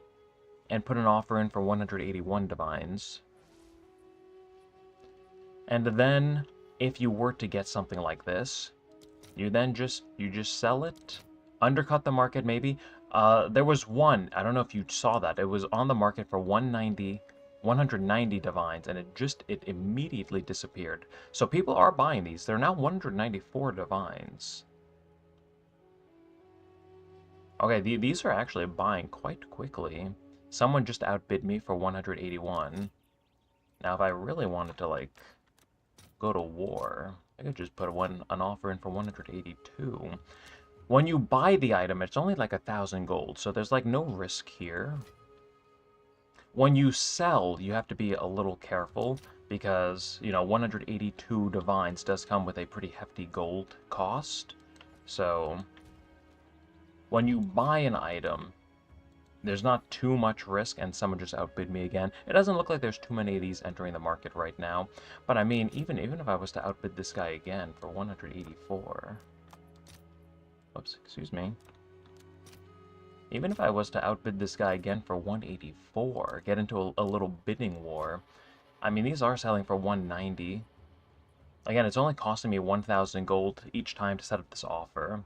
and put an offer in for 181 divines. And then, if you were to get something like this, you just sell it, undercut the market maybe. There was one, I don't know if you saw that, it was on the market for 190 divines, and it immediately disappeared. So people are buying these. They're now 194 divines. Okay, these are actually buying quite quickly. Someone just outbid me for 181. Now, if I really wanted to, like, go to war, I could just put an offer in for 182. When you buy the item, it's only like 1,000 gold, so there's, like, no risk here. When you sell, you have to be a little careful, because, you know, 182 divines does come with a pretty hefty gold cost. So, when you buy an item, there's not too much risk, and someone just outbid me again. It doesn't look like there's too many of these entering the market right now, but I mean, even if I was to outbid this guy again for 184... Oops, excuse me. Even if I was to outbid this guy again for 184, get into a little bidding war, I mean, these are selling for 190. Again, it's only costing me 1,000 gold each time to set up this offer.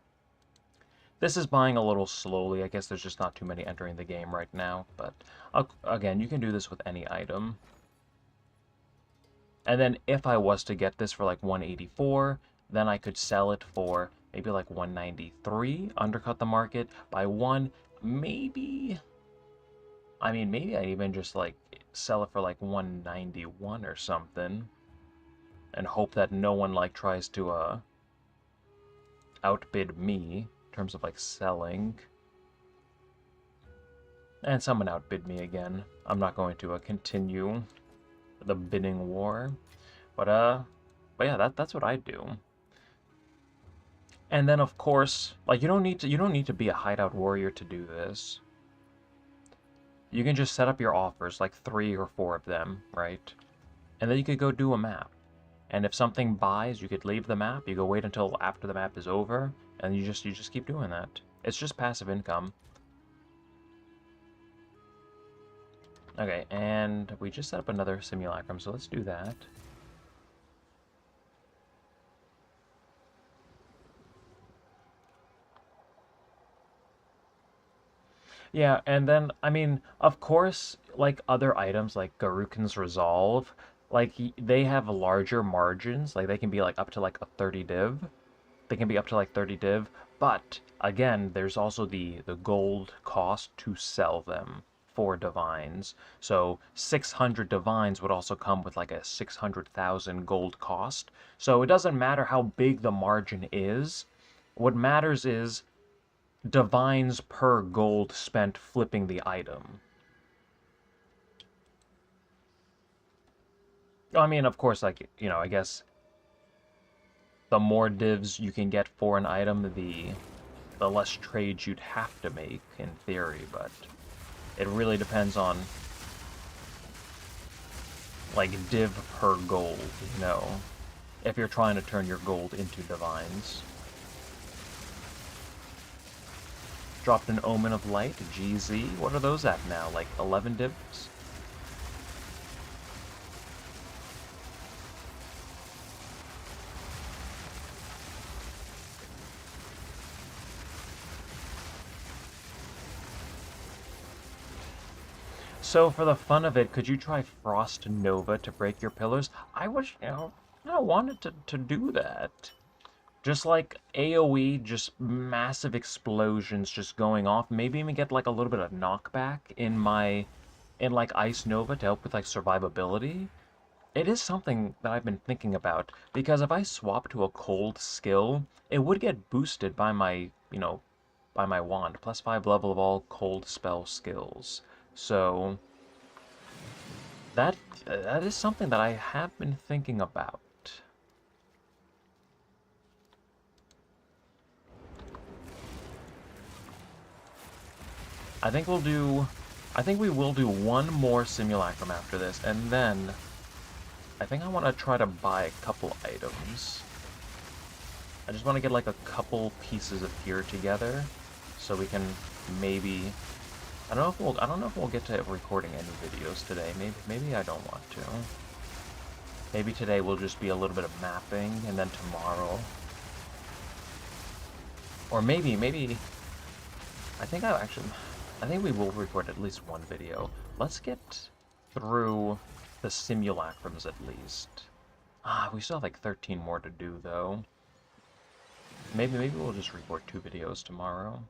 This is buying a little slowly. I guess there's just not too many entering the game right now, but again, you can do this with any item. And then if I was to get this for like 184, then I could sell it for maybe like 193, undercut the market by one, maybe. I mean, maybe I'd even just like sell it for like 191 or something, and hope that no one like tries to outbid me in terms of like selling. And someone outbid me again. I'm not going to continue the bidding war, but yeah, that's what I do. And then, of course, like, you don't need to be a hideout warrior to do this. You can just set up your offers, like 3 or 4 of them, right? And then you could go do a map. And if something buys, you could leave the map. You go wait until after the map is over, and you just keep doing that. It's just passive income. Okay, and we just set up another simulacrum, so let's do that. Yeah, and then, I mean, of course, like other items like Garukin's Resolve, like they have larger margins, like they can be like up to like a 30 div. They can be up to like 30 div, but again, there's also the gold cost to sell them for divines. So 600 divines would also come with like a 600,000 gold cost. So it doesn't matter how big the margin is. What matters is divines per gold spent flipping the item. I mean, of course, like, you know, I guess the more divs you can get for an item, the less trades you'd have to make, in theory, but it really depends on, like, div per gold, you know, if you're trying to turn your gold into divines. Dropped an Omen of Light, GZ. What are those at now? Like 11 divs? So for the fun of it, could you try Frost Nova to break your pillars? I wish, you know, I wanted to do that. Just like AoE, just massive explosions just going off. Maybe even get like a little bit of knockback in like Ice Nova to help with like survivability. It is something that I've been thinking about because if I swap to a cold skill, it would get boosted by by my wand, +5 level of all cold spell skills. So that that is something that I have been thinking about. I think we'll do I think we will do one more simulacrum after this, and then I think I want to try to buy a couple items. I just want to get like a couple pieces of gear together so we can maybe I don't know if we'll get to recording any videos today. Maybe I don't want to. Maybe today will just be a little bit of mapping and then tomorrow. Or maybe I think we will record at least one video. Let's get through the simulacrums at least. We still have like 13 more to do though. Maybe we'll just record 2 videos tomorrow.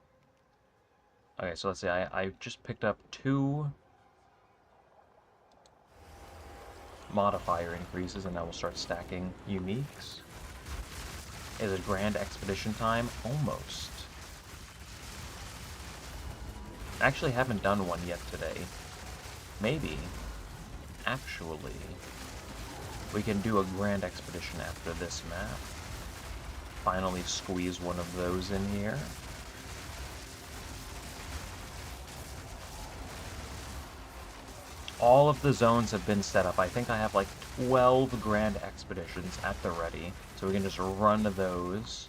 Okay, so let's see, I just picked up 2 modifier increases and now we'll start stacking uniques. Is it grand expedition time? Almost. Actually haven't done one yet today. Maybe, actually, we can do a grand expedition after this map. Finally squeeze one of those in here. All of the zones have been set up. I think I have like 12 grand expeditions at the ready, so we can just run those.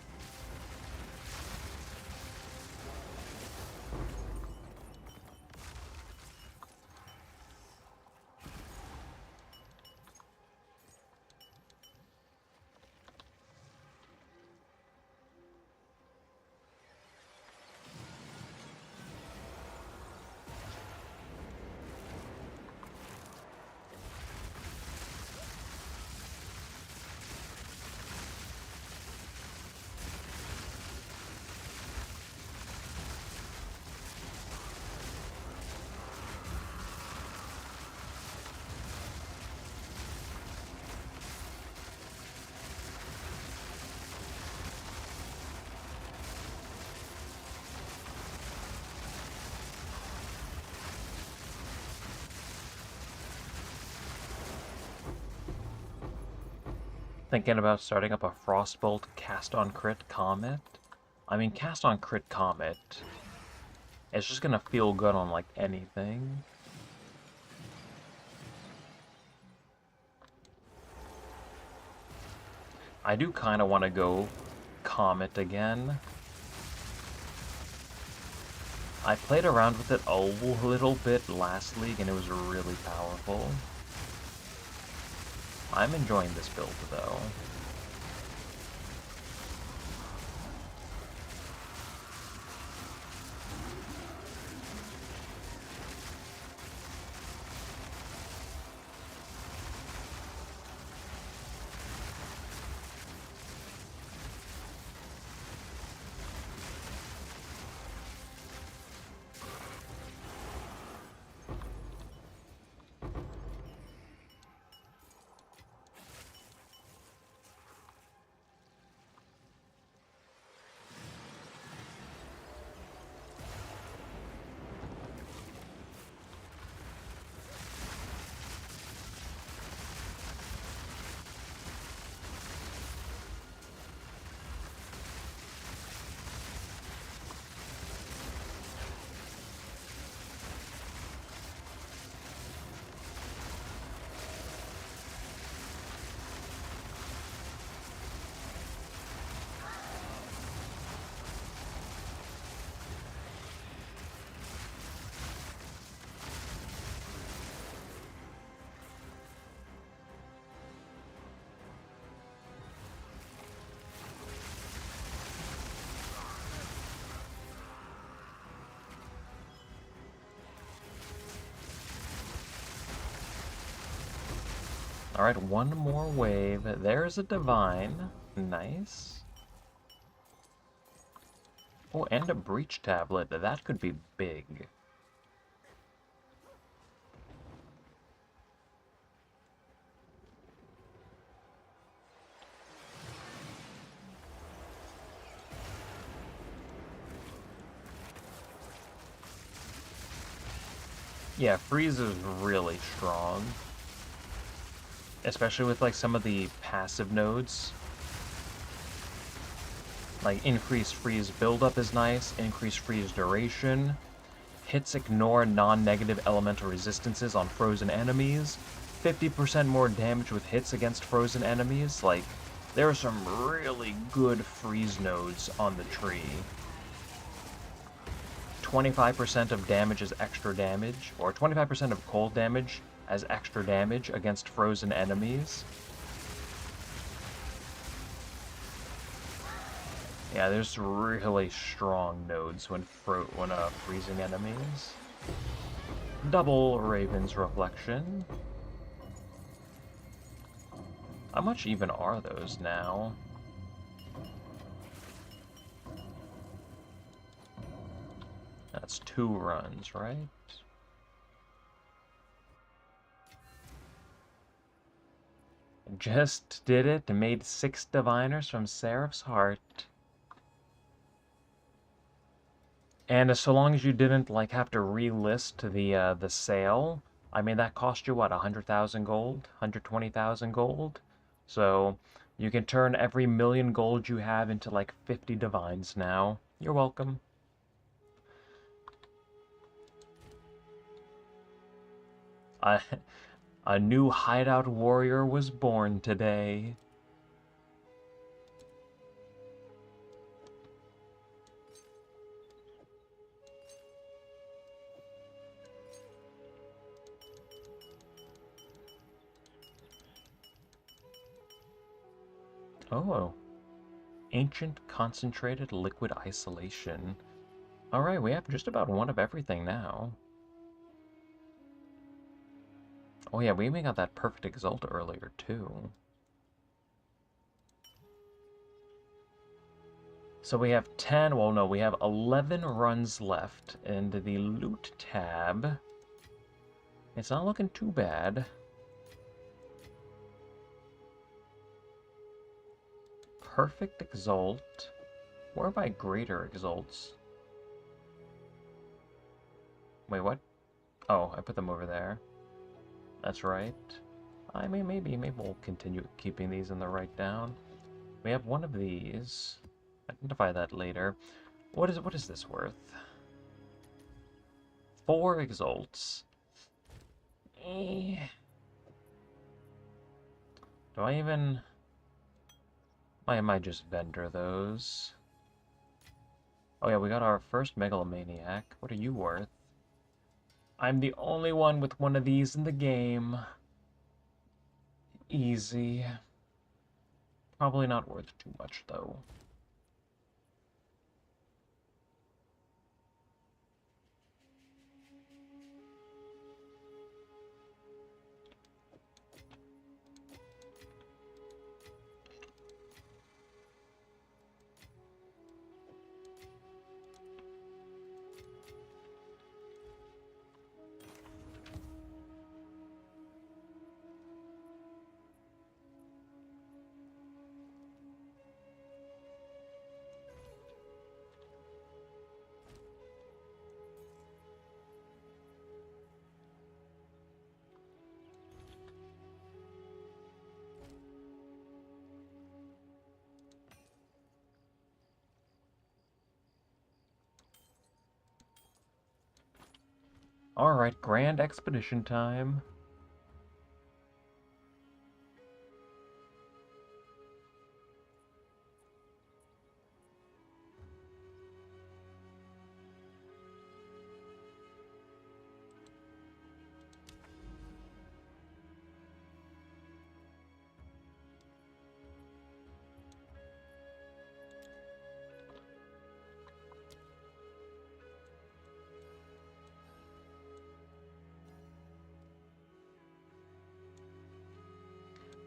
Thinking about starting up a Frostbolt cast on crit comet. I mean, cast on crit comet. It's just gonna feel good on like anything. I do kind of want to go comet again. I played around with it a little bit last league and it was really powerful. I'm enjoying this build though. Alright, one more wave. There's a divine. Nice. Oh, and a breach tablet. That could be big. Yeah, freeze is really strong. Especially with like some of the passive nodes. Like increased freeze buildup is nice, increased freeze duration. Hits ignore non-negative elemental resistances on frozen enemies. 50% more damage with hits against frozen enemies. Like, there are some really good freeze nodes on the tree. 25% of damage is extra damage, or 25% of cold damage as extra damage against frozen enemies. Yeah, there's really strong nodes when freezing enemies. Double Raven's Reflection. How much even are those now? That's 2 runs, right? Just did it and made 6 diviners from Seraph's Heart. And so long as you didn't like have to relist the sale, I mean that cost you what, 100,000 gold, 120,000 gold. So you can turn every million gold you have into like 50 divines now. You're welcome. A new hideout warrior was born today. Oh, ancient concentrated liquid isolation. Alright, we have just about one of everything now. Oh yeah, we even got that perfect exalt earlier too. So we have 10, well no, we have 11 runs left in the loot tab. It's not looking too bad. Perfect exalt. Where are my greater exalts? Wait, what? Oh, I put them over there. That's right. I mean, maybe we'll continue keeping these in the write down. We have one of these. Identify that later. What is this worth? 4 exalts. Do I even... I might just vendor those. Oh yeah, we got our first megalomaniac. What are you worth? I'm the only one with one of these in the game. Easy. Probably not worth too much, though. Alright, grand expedition time.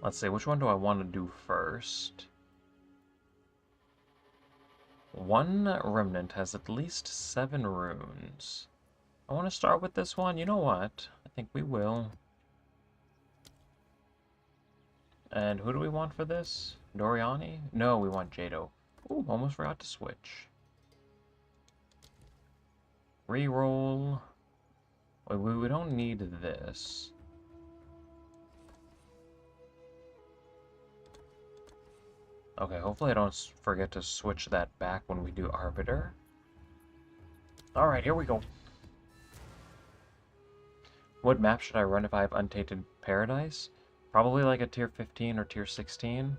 Let's see, which one do I want to do first? One remnant has at least 7 runes. I want to start with this one. You know what? I think we will. And who do we want for this? Doriani? No, we want Jado. Ooh, almost forgot to switch. Reroll. Wait, we don't need this. Okay, hopefully I don't forget to switch that back when we do Arbiter. Alright, here we go. What map should I run if I have Untainted Paradise? Probably like a tier 15 or tier 16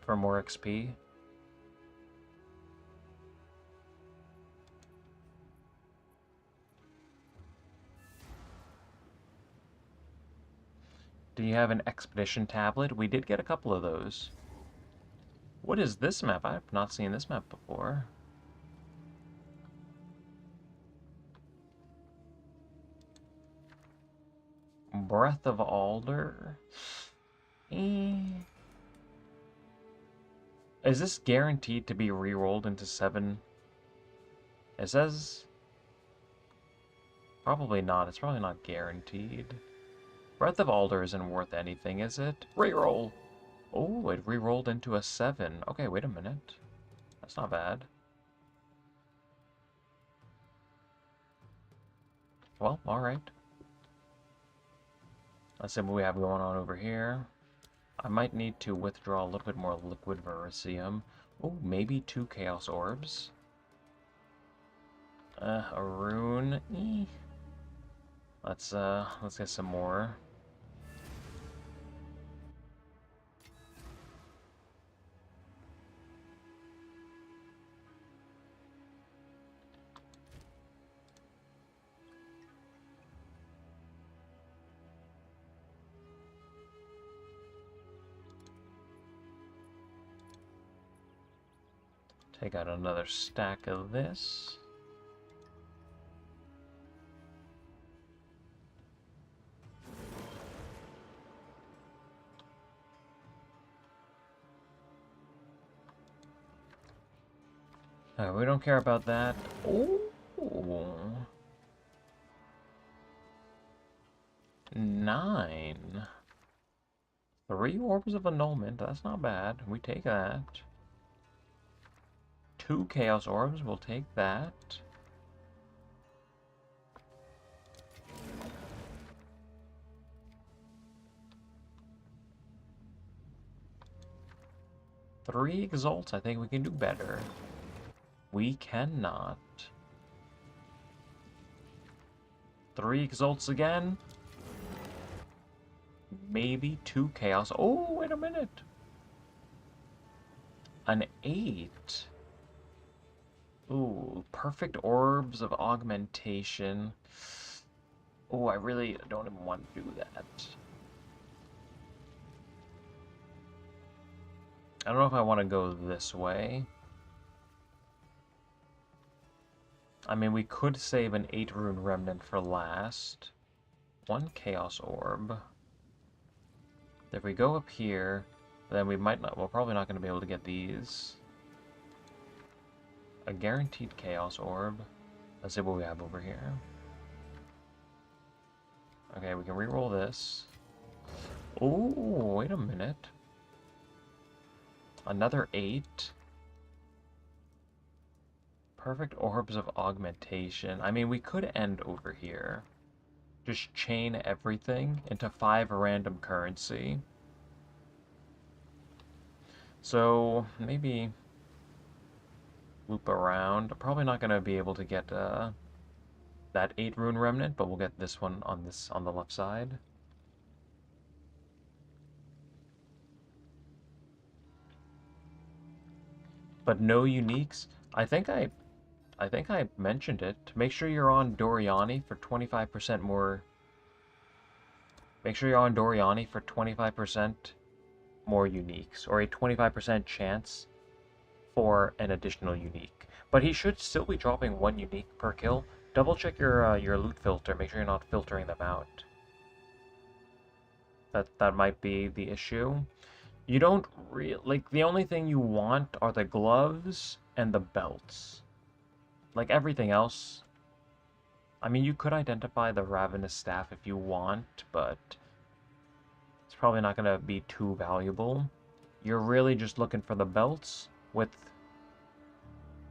for more XP. Do you have an expedition tablet? We did get a couple of those. What is this map? I've not seen this map before. Breath of Alder? Is this guaranteed to be re-rolled into 7? It says... Probably not. It's probably not guaranteed. Breath of Alder isn't worth anything, is it? Reroll! Oh, it re-rolled into a 7. Okay, wait a minute. That's not bad. Well, alright. Let's see what we have going on over here. I might need to withdraw a little bit more liquid Vericium. Oh, maybe 2 Chaos Orbs. A rune. Let's get some more. Take out another stack of this. We don't care about that. Ooh. 9. 3 Orbs of Annulment. That's not bad. We take that. 2 Chaos Orbs. We'll take that. Three Exalts. I think we can do better. We cannot. 3 Exalts again. Maybe 2 Chaos. Oh, wait a minute. An 8. Ooh, Perfect Orbs of Augmentation. Oh, I really don't even want to do that. I don't know if I want to go this way. I mean, we could save an 8 Rune Remnant for last. 1 Chaos Orb. If we go up here, then we might not, we're probably not going to be able to get these. A guaranteed Chaos Orb. Let's see what we have over here. Okay, we can reroll this. Oh, wait a minute. Another 8. Perfect Orbs of Augmentation. I mean, we could end over here. Just chain everything into 5 random currency. So, maybe loop around. Probably not going to be able to get that 8 Rune Remnant, but we'll get this one on the left side. But no uniques. I think I mentioned it. Make sure you're on Doriani for 25% more. Make sure you're on Doriani for 25% more uniques, or a 25% chance for an additional unique. But he should still be dropping 1 unique per kill. Double check your loot filter. Make sure you're not filtering them out. That might be the issue. You don't like, the only thing you want are the gloves and the belts. Like everything else, I mean, you could identify the Ravenous Staff if you want, but it's probably not going to be too valuable. You're really just looking for the belts with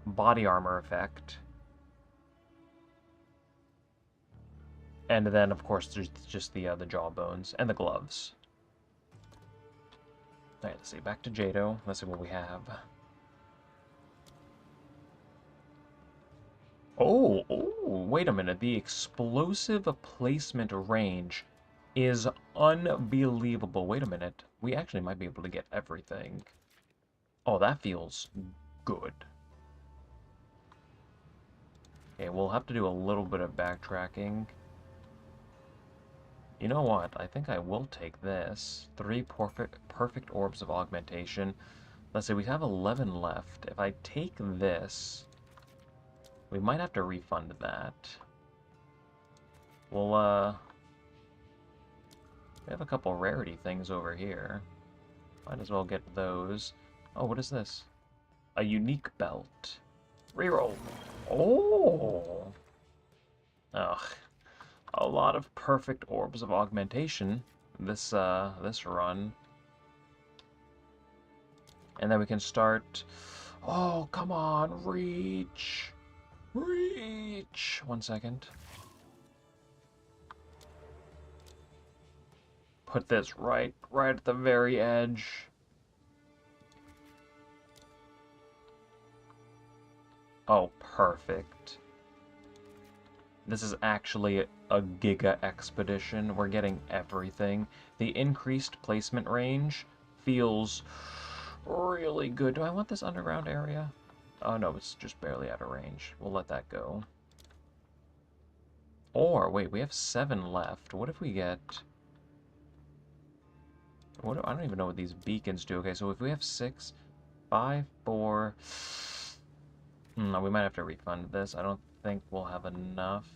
body armor effect. And then, of course, there's just the jawbones and the gloves. Alright, let's see. Back to Jado. Let's see what we have. Oh, wait a minute. The explosive placement range is unbelievable. Wait a minute. We actually might be able to get everything. Oh, that feels good. Okay, we'll have to do a little bit of backtracking. You know what? I think I will take this. 3 perfect orbs of augmentation. Let's see, we have 11 left. If I take this, we might have to refund that. We'll, we have a couple rarity things over here. Might as well get those. Oh, what is this? A unique belt. Reroll. Oh! Ugh. A lot of perfect orbs of augmentation this run. And then we can start... Oh, come on, reach! Reach! 1 second. Put this right at the very edge. Oh, perfect. This is actually a Giga Expedition. We're getting everything. The increased placement range feels really good. Do I want this underground area? Oh no, it's just barely out of range. We'll let that go. Or, wait, we have 7 left. What if we get... I don't even know what these beacons do. Okay, so if we have 6, 5, 4... we might have to refund this. I don't think we'll have enough.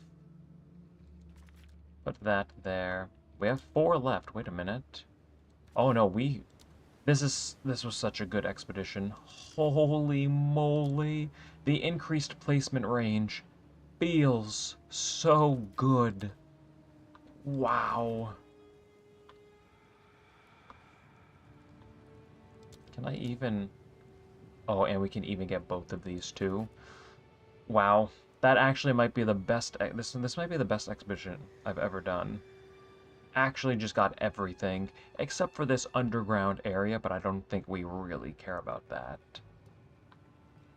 Put that there. We have 4 left. Wait a minute. Oh no, this was such a good expedition. Holy moly. The increased placement range feels so good. Wow. Can I even... Oh, and we can even get both of these too. Wow. That actually might be the best... This might be the best expedition I've ever done. Actually just got everything, except for this underground area, but I don't think we really care about that.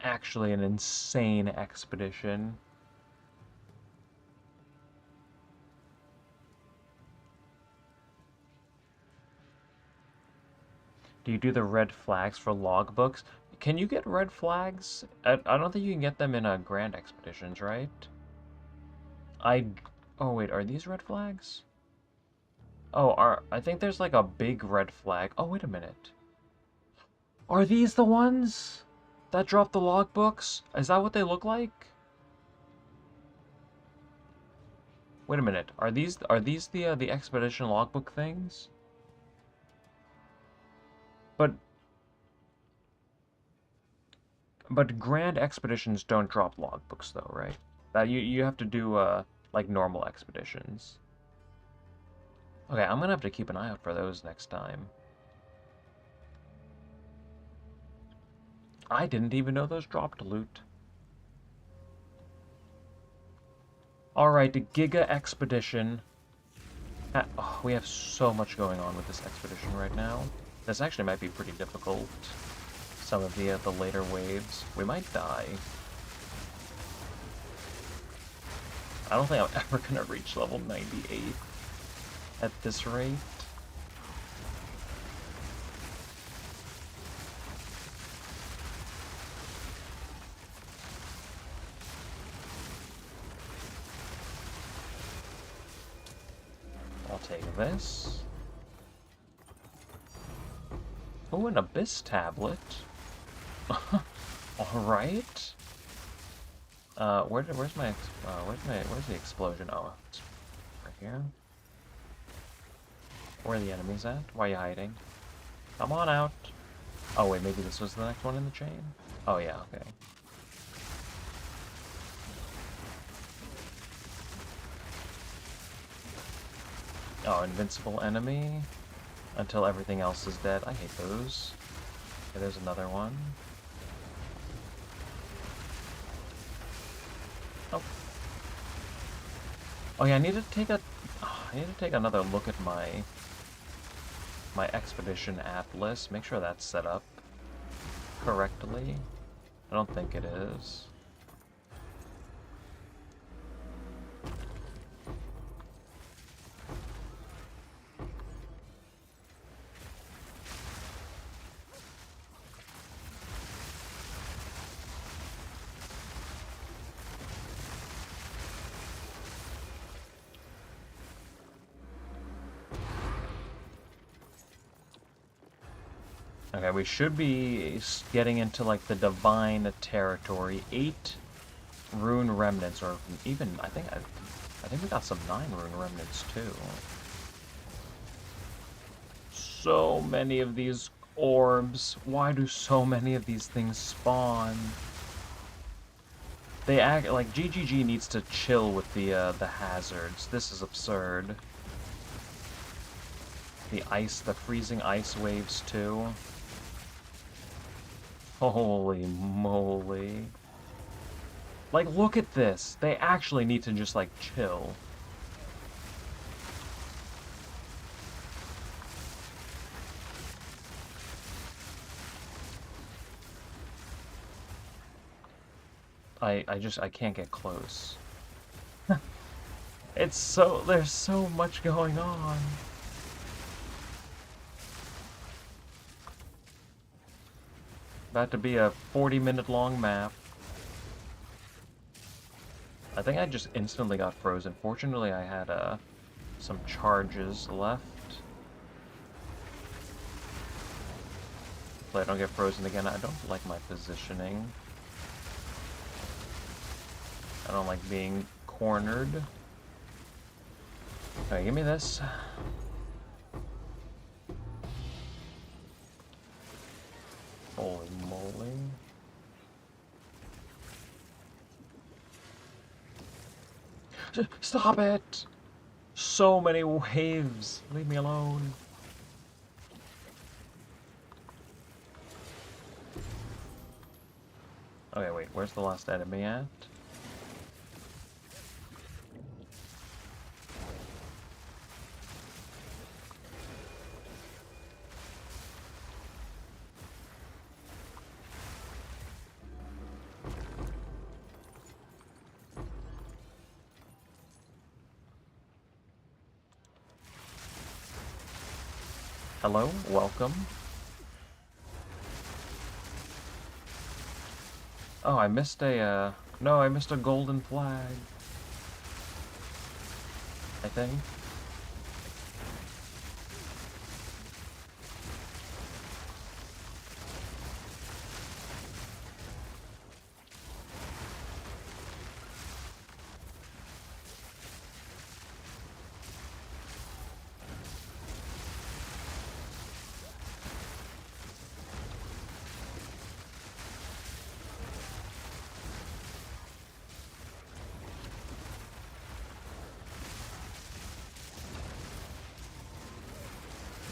Actually an insane expedition. Do you do the red flags for logbooks? Can you get red flags? I don't think you can get them in Grand Expeditions, right? Oh wait, are these red flags? Oh, I think there's like a big red flag. Oh, wait a minute. Are these the ones that drop the logbooks? Is that what they look like? Wait a minute. Are these the expedition logbook things? But Grand Expeditions don't drop logbooks though, right? That you have to do like normal expeditions. Okay, I'm gonna have to keep an eye out for those next time. I didn't even know those dropped loot. Alright, the Giga Expedition. Oh, we have so much going on with this expedition right now. This actually might be pretty difficult. Some of the later waves. We might die. I don't think I'm ever gonna reach level 98 at this rate. I'll take this. Oh, an Abyss tablet. Alright. Where's the explosion? Oh, it's right here. Where are the enemies at? Why are you hiding? Come on out. Oh wait, maybe this was the next one in the chain? Oh yeah, okay. Oh, invincible enemy until everything else is dead. I hate those. Okay, there's another one. Oh. Oh yeah, I need to take a... I need to take another look at my expedition atlas. Make sure that's set up correctly. I don't think it is. Okay, we should be getting into, like, the divine territory. 8 rune remnants, or even, I think we got some 9 rune remnants, too. So many of these orbs. Why do so many of these things spawn? They act, like, GGG needs to chill with the hazards. This is absurd. The freezing ice waves, too. Holy moly. Like, look at this. They actually need to just, like, chill. I can't get close. There's so much going on. About to be a 40-minute long map. I think I just instantly got frozen. Fortunately, I had some charges left. Hopefully I don't get frozen again. I don't like my positioning. I don't like being cornered. Alright, give me this. Holy moly. Stop it! So many waves. Leave me alone. Okay, wait, where's the last enemy at? Hello, welcome. Oh, I missed a, no, I missed a golden flag. I think.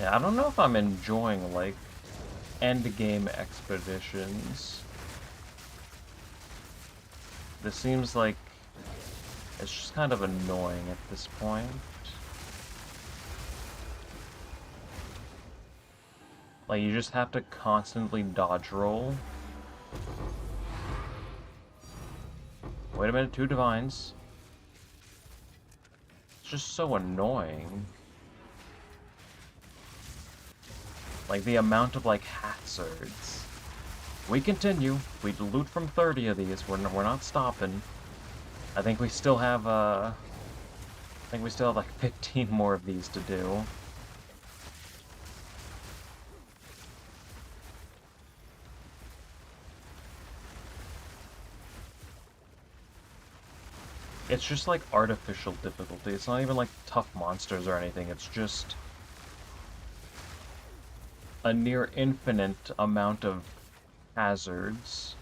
Yeah, I don't know if I'm enjoying, like, end-game expeditions. This seems like it's just kind of annoying at this point. Like, you just have to constantly dodge roll. Wait a minute, 2 divines. It's just so annoying. Like, the amount of, like, hazards. We continue. We loot from 30 of these. We're not stopping. I think we still have, like, 15 more of these to do. It's just, like, artificial difficulty. It's not even, like, tough monsters or anything. It's just... a near infinite amount of hazards.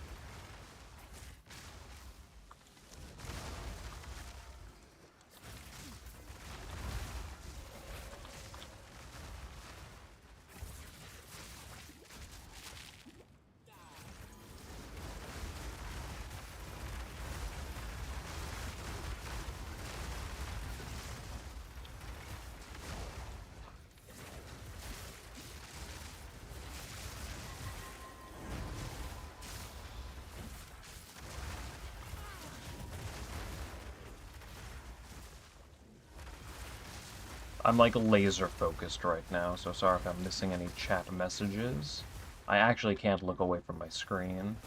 I'm like laser focused right now, so sorry if I'm missing any chat messages. I actually can't look away from my screen.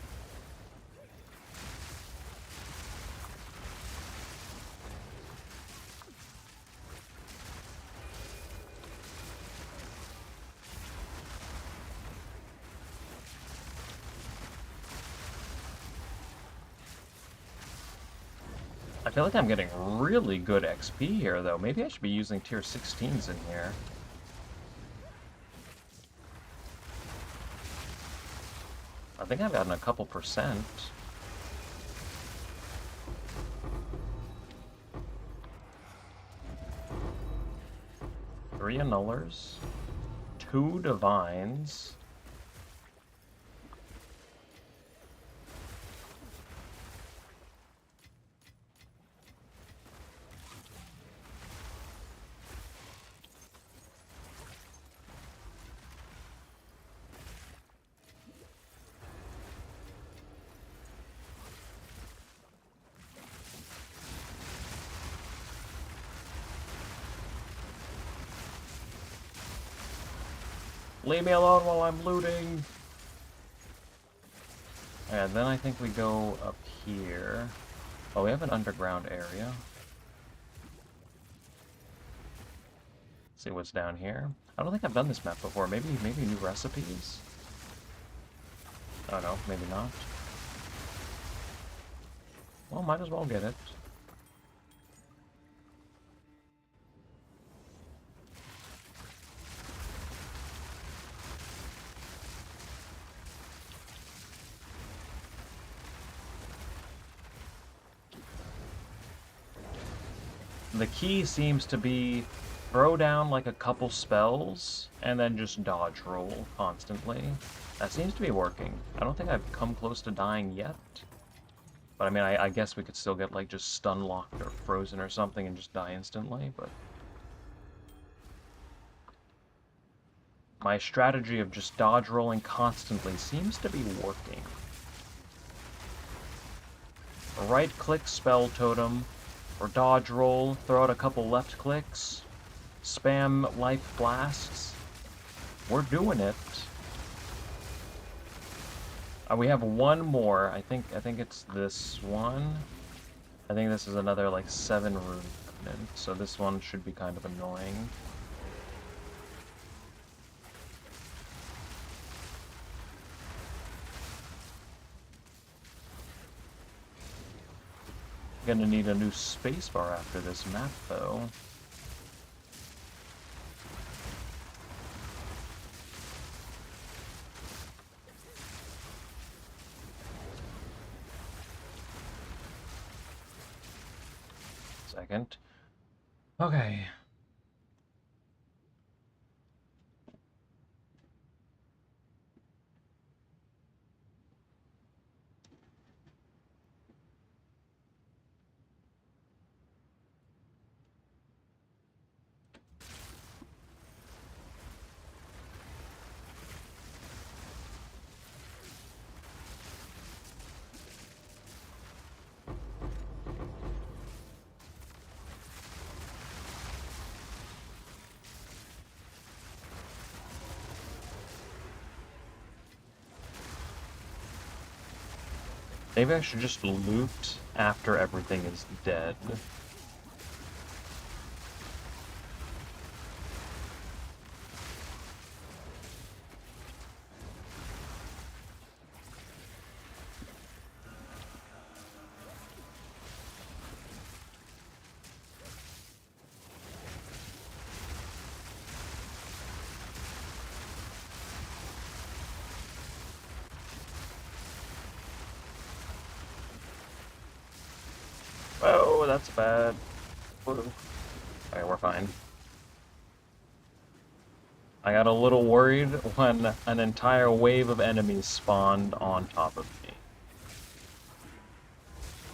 I feel like I'm getting really good XP here, though. Maybe I should be using tier 16s in here. I think I've gotten a couple percent. Three annullers, 2 divines. Leave me alone while I'm looting! And then I think we go up here. Oh, we have an underground area. See what's down here. I don't think I've done this map before. Maybe new recipes? Oh no, maybe not. Well, might as well get it. The key seems to be throw down like a couple spells and then just dodge roll constantly. That seems to be working. I don't think I've come close to dying yet. But I mean, I guess we could still get like just stun locked or frozen or something and just die instantly, but... my strategy of just dodge rolling constantly seems to be working. Right-click spell totem, or dodge roll, throw out a couple left clicks, spam life blasts. We're doing it. We have one more. I think it's this one. I think this is another like 7 rune movement, so this one should be kind of annoying. Gonna need a new spacebar after this map, though. Second. Okay. Maybe I should just loot after everything is dead. Oh, that's bad. Whoa. Okay, we're fine. I got a little worried when an entire wave of enemies spawned on top of me.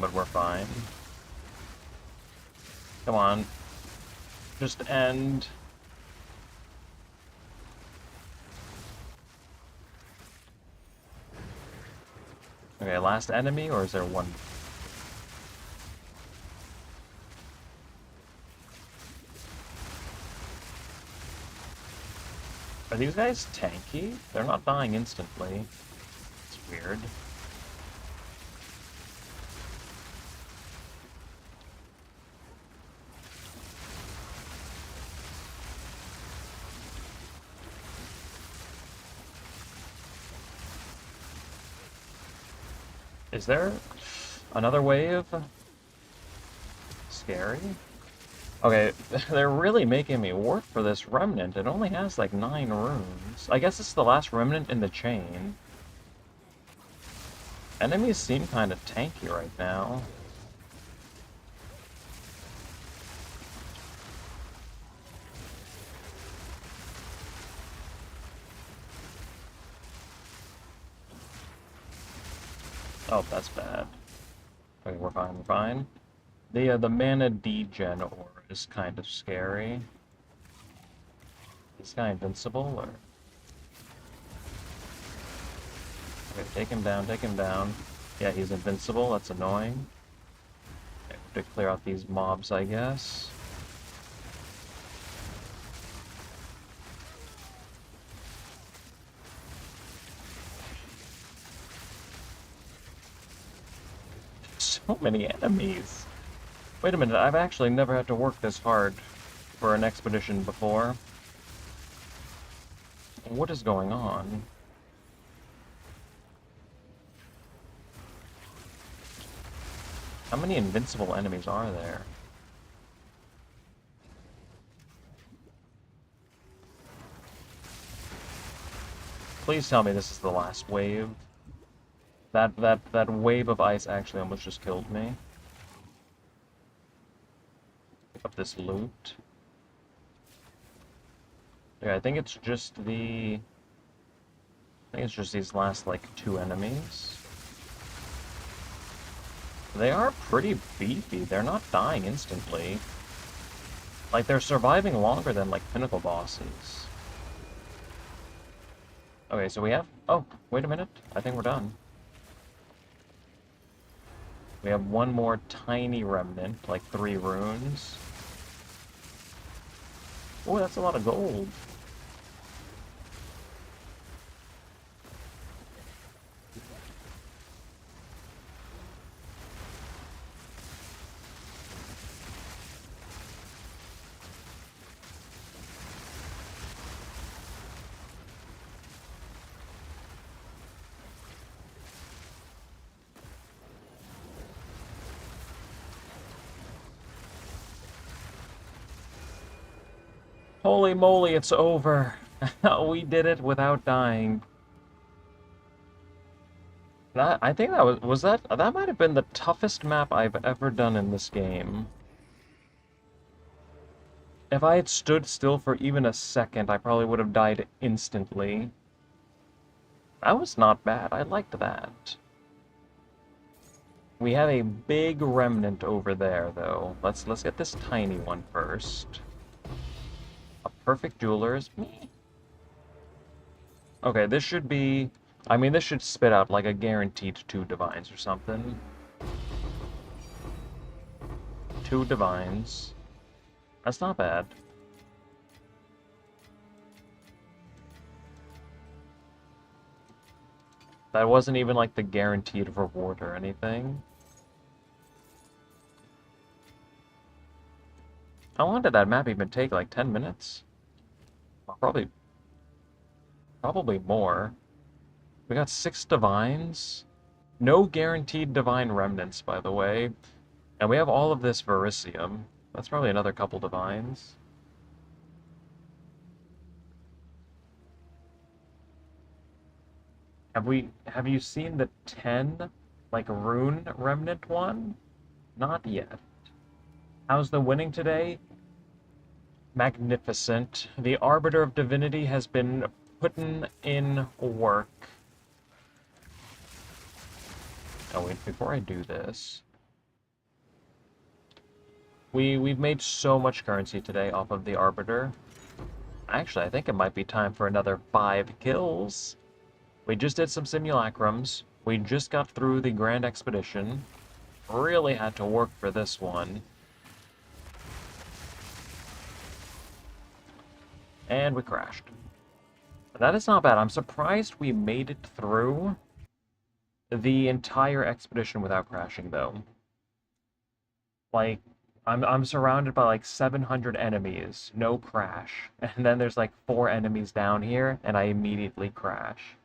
But we're fine. Come on. Just end. Okay, last enemy, or is there one? Are these guys tanky? They're not dying instantly. It's weird. Is there another wave? Scary. Okay, they're really making me work for this remnant. It only has like 9 runes. I guess it's the last remnant in the chain. Enemies seem kind of tanky right now. Oh, that's bad. Okay, we're fine, we're fine. The mana degen ore is kind of scary. Is this guy invincible, or? Okay, take him down, take him down. Yeah, he's invincible, that's annoying. Okay, we have to clear out these mobs, I guess. So many enemies! Wait a minute, I've actually never had to work this hard for an expedition before. What is going on? How many invincible enemies are there? Please tell me this is the last wave. That wave of ice actually almost just killed me. Pick up this loot. Yeah, I think it's just the... I think it's just these last, like, 2 enemies. They are pretty beefy. They're not dying instantly. Like, they're surviving longer than, like, pinnacle bosses. Okay, so we have... Oh, wait a minute. I think we're done. We have one more tiny remnant, like 3 runes. Oh, that's a lot of gold. Holy moly, it's over. We did it without dying. I think that that might have been the toughest map I've ever done in this game. If I had stood still for even a second, I probably would have died instantly. That was not bad. I liked that. We have a big remnant over there, though. Let's get this tiny one first. A perfect jeweler's me. Okay, this should be... I mean, this should spit out like a guaranteed 2 divines or something. 2 divines. That's not bad. That wasn't even like the guaranteed reward or anything. How long did that map even take? Like 10 minutes? Well, probably more. We got 6 divines. No guaranteed divine remnants, by the way. And we have all of this verisium. That's probably another couple divines. Have you seen the 10 like rune remnant one? Not yet. How's the winning today? Magnificent. The Arbiter of Divinity has been putting in work. Oh wait, before I do this... We've made so much currency today off of the Arbiter. Actually, I think it might be time for another 5 kills. We just did some Simulacrums. We just got through the Grand Expedition. Really had to work for this one. And we crashed. That is not bad. I'm surprised we made it through the entire expedition without crashing, though. Like, I'm surrounded by like 700 enemies, no crash. And then there's like 4 enemies down here, and I immediately crash.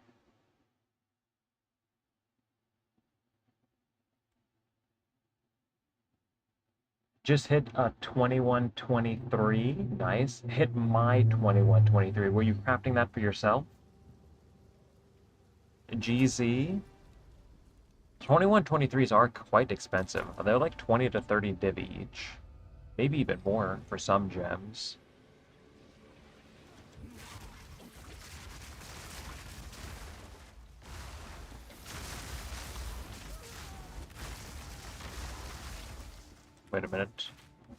Just hit a 2123. Nice. Hit my 2123. Were you crafting that for yourself? GZ? 2123s are quite expensive. They're like 20 to 30 div each. Maybe even more for some gems. Wait a minute.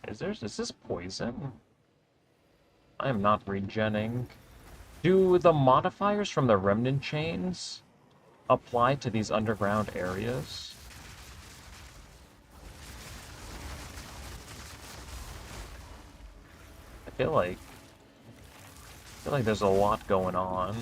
Is this poison? I am not regenning. Do the modifiers from the remnant chains apply to these underground areas? I feel like there's a lot going on.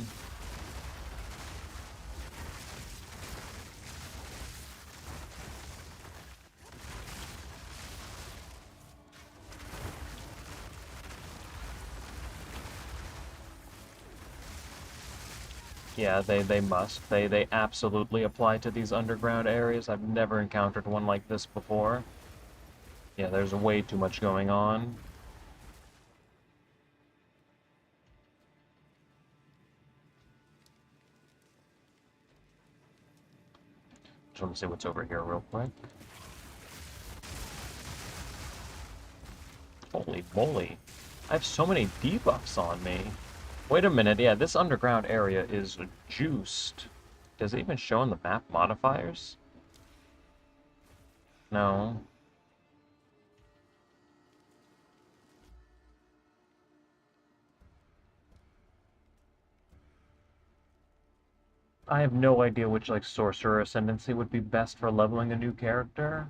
Yeah, they must. They absolutely apply to these underground areas. I've never encountered one like this before. Yeah, there's way too much going on. Just want to see what's over here real quick. Holy moly. I have so many debuffs on me. Wait a minute, yeah, this underground area is juiced. Does it even show in the map modifiers? No. I have no idea which, like, Sorcerer Ascendancy would be best for leveling a new character.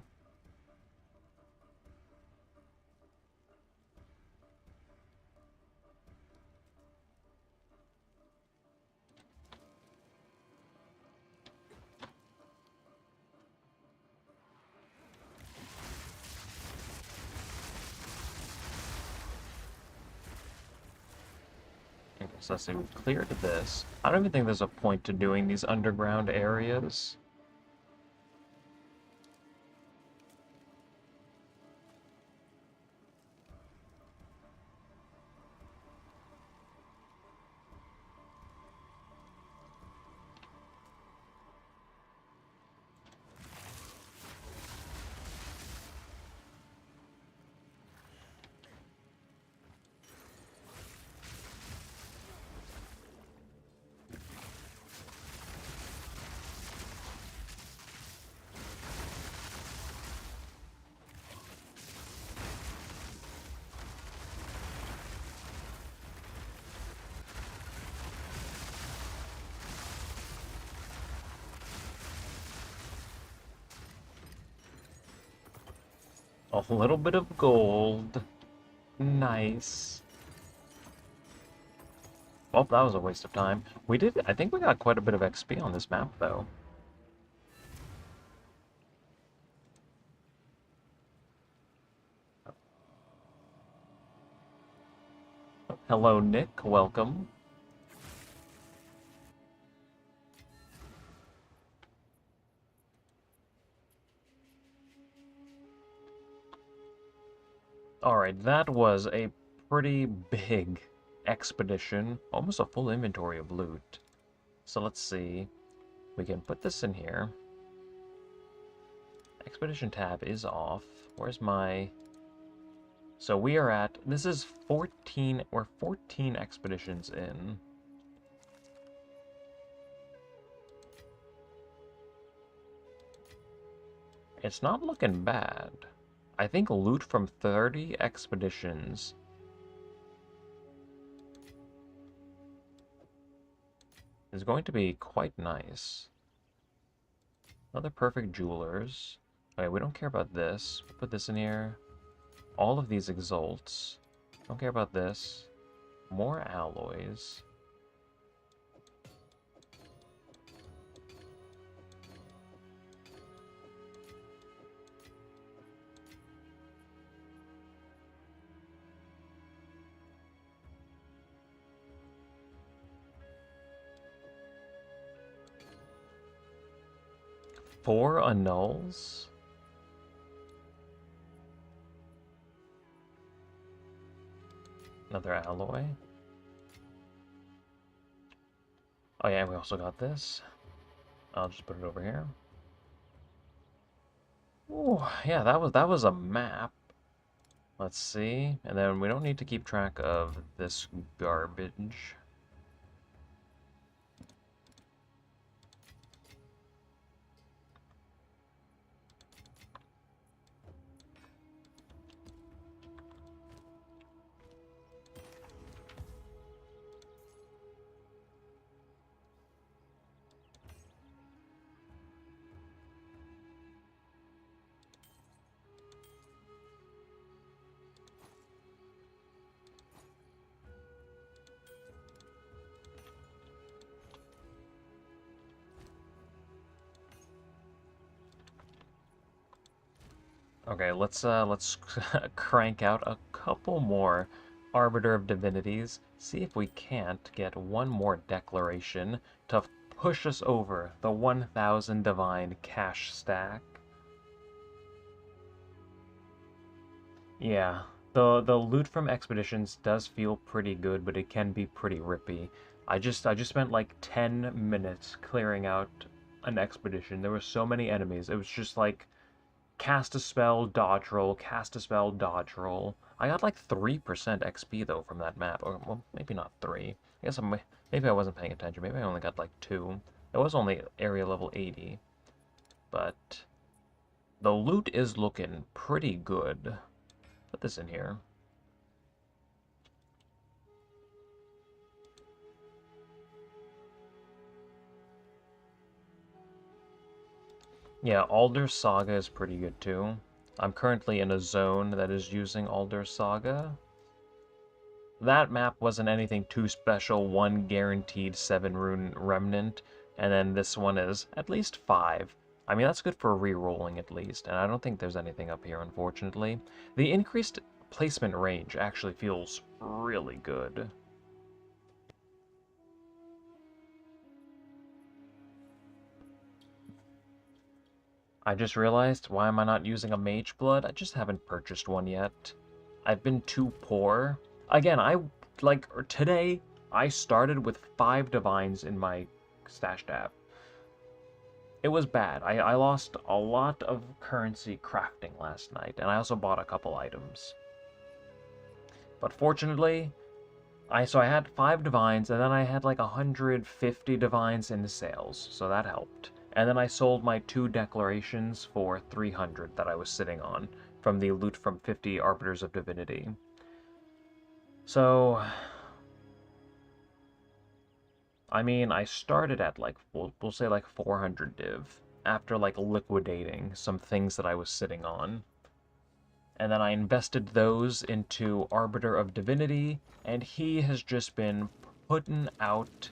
Okay, so let's see, we've cleared this. I don't even think there's a point to doing these underground areas. A little bit of gold. Nice. Well, that was a waste of time. I think we got quite a bit of XP on this map, though. Hello, Nick. Welcome. Alright, that was a pretty big expedition. Almost a full inventory of loot. So let's see. We can put this in here. expedition tab is off. Where's my... So we are at... This is 14... We're 14 expeditions in. It's not looking bad. I think loot from 30 expeditions is going to be quite nice. Another perfect jewelers. Okay, we don't care about this. Put this in here. All of these exalts. Don't care about this. More alloys. Four annuls? Another alloy. Oh yeah, we also got this. I'll just put it over here. Ooh, yeah, that was a map. Let's see. And then we don't need to keep track of this garbage. Okay, let's crank out a couple more Arbiter of Divinities. See if we can't get one more declaration to push us over the 1,000 divine cash stack. Yeah, the loot from expeditions does feel pretty good, but it can be pretty rippy. I just spent like 10 minutes clearing out an expedition. There were so many enemies. It was just like cast a spell, dodge roll, cast a spell, dodge roll. I got like 3% XP though from that map. Or, well, maybe not 3. I guess maybe I wasn't paying attention. Maybe I only got like 2. It was only area level 80. But the loot is looking pretty good. Put this in here. Yeah, Alder's Saga is pretty good too. I'm currently in a zone that is using Alder's Saga. That map wasn't anything too special. One guaranteed 7 rune remnant, and then this one is at least 5. I mean, that's good for re-rolling at least, and I don't think there's anything up here, unfortunately. The increased placement range actually feels really good. I just realized, why am I not using a Mage Blood? I just haven't purchased one yet. I've been too poor. Again, today, I started with 5 Divines in my stash tab. It was bad. I lost a lot of currency crafting last night, and I also bought a couple items. But fortunately, I had 5 Divines, and then I had like 150 Divines in the sales, so that helped. And then I sold my 2 declarations for 300 that I was sitting on from the loot from 50 Arbiters of Divinity. So, I mean, I started at like, we'll say like 400 div after like liquidating some things that I was sitting on. And then I invested those into Arbiter of Divinity, and he has just been putting out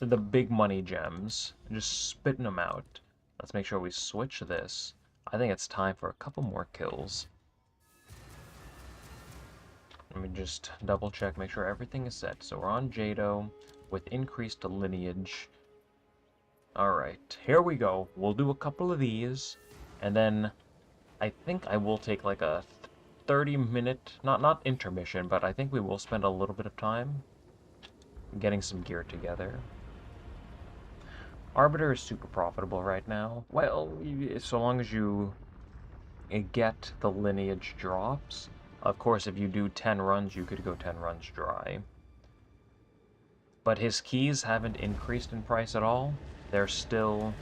the big money gems, just spitting them out. Let's make sure we switch this. I think it's time for a couple more kills. Let me just double check, make sure everything is set. So we're on Jado with increased lineage. Alright, here we go. We'll do a couple of these, and then I think I will take like a 30-minute, not intermission, but I think we will spend a little bit of time getting some gear together. Arbiter is super profitable right now. Well, so long as you get the lineage drops. Of course, if you do 10 runs, you could go 10 runs dry. But his keys haven't increased in price at all. They're still...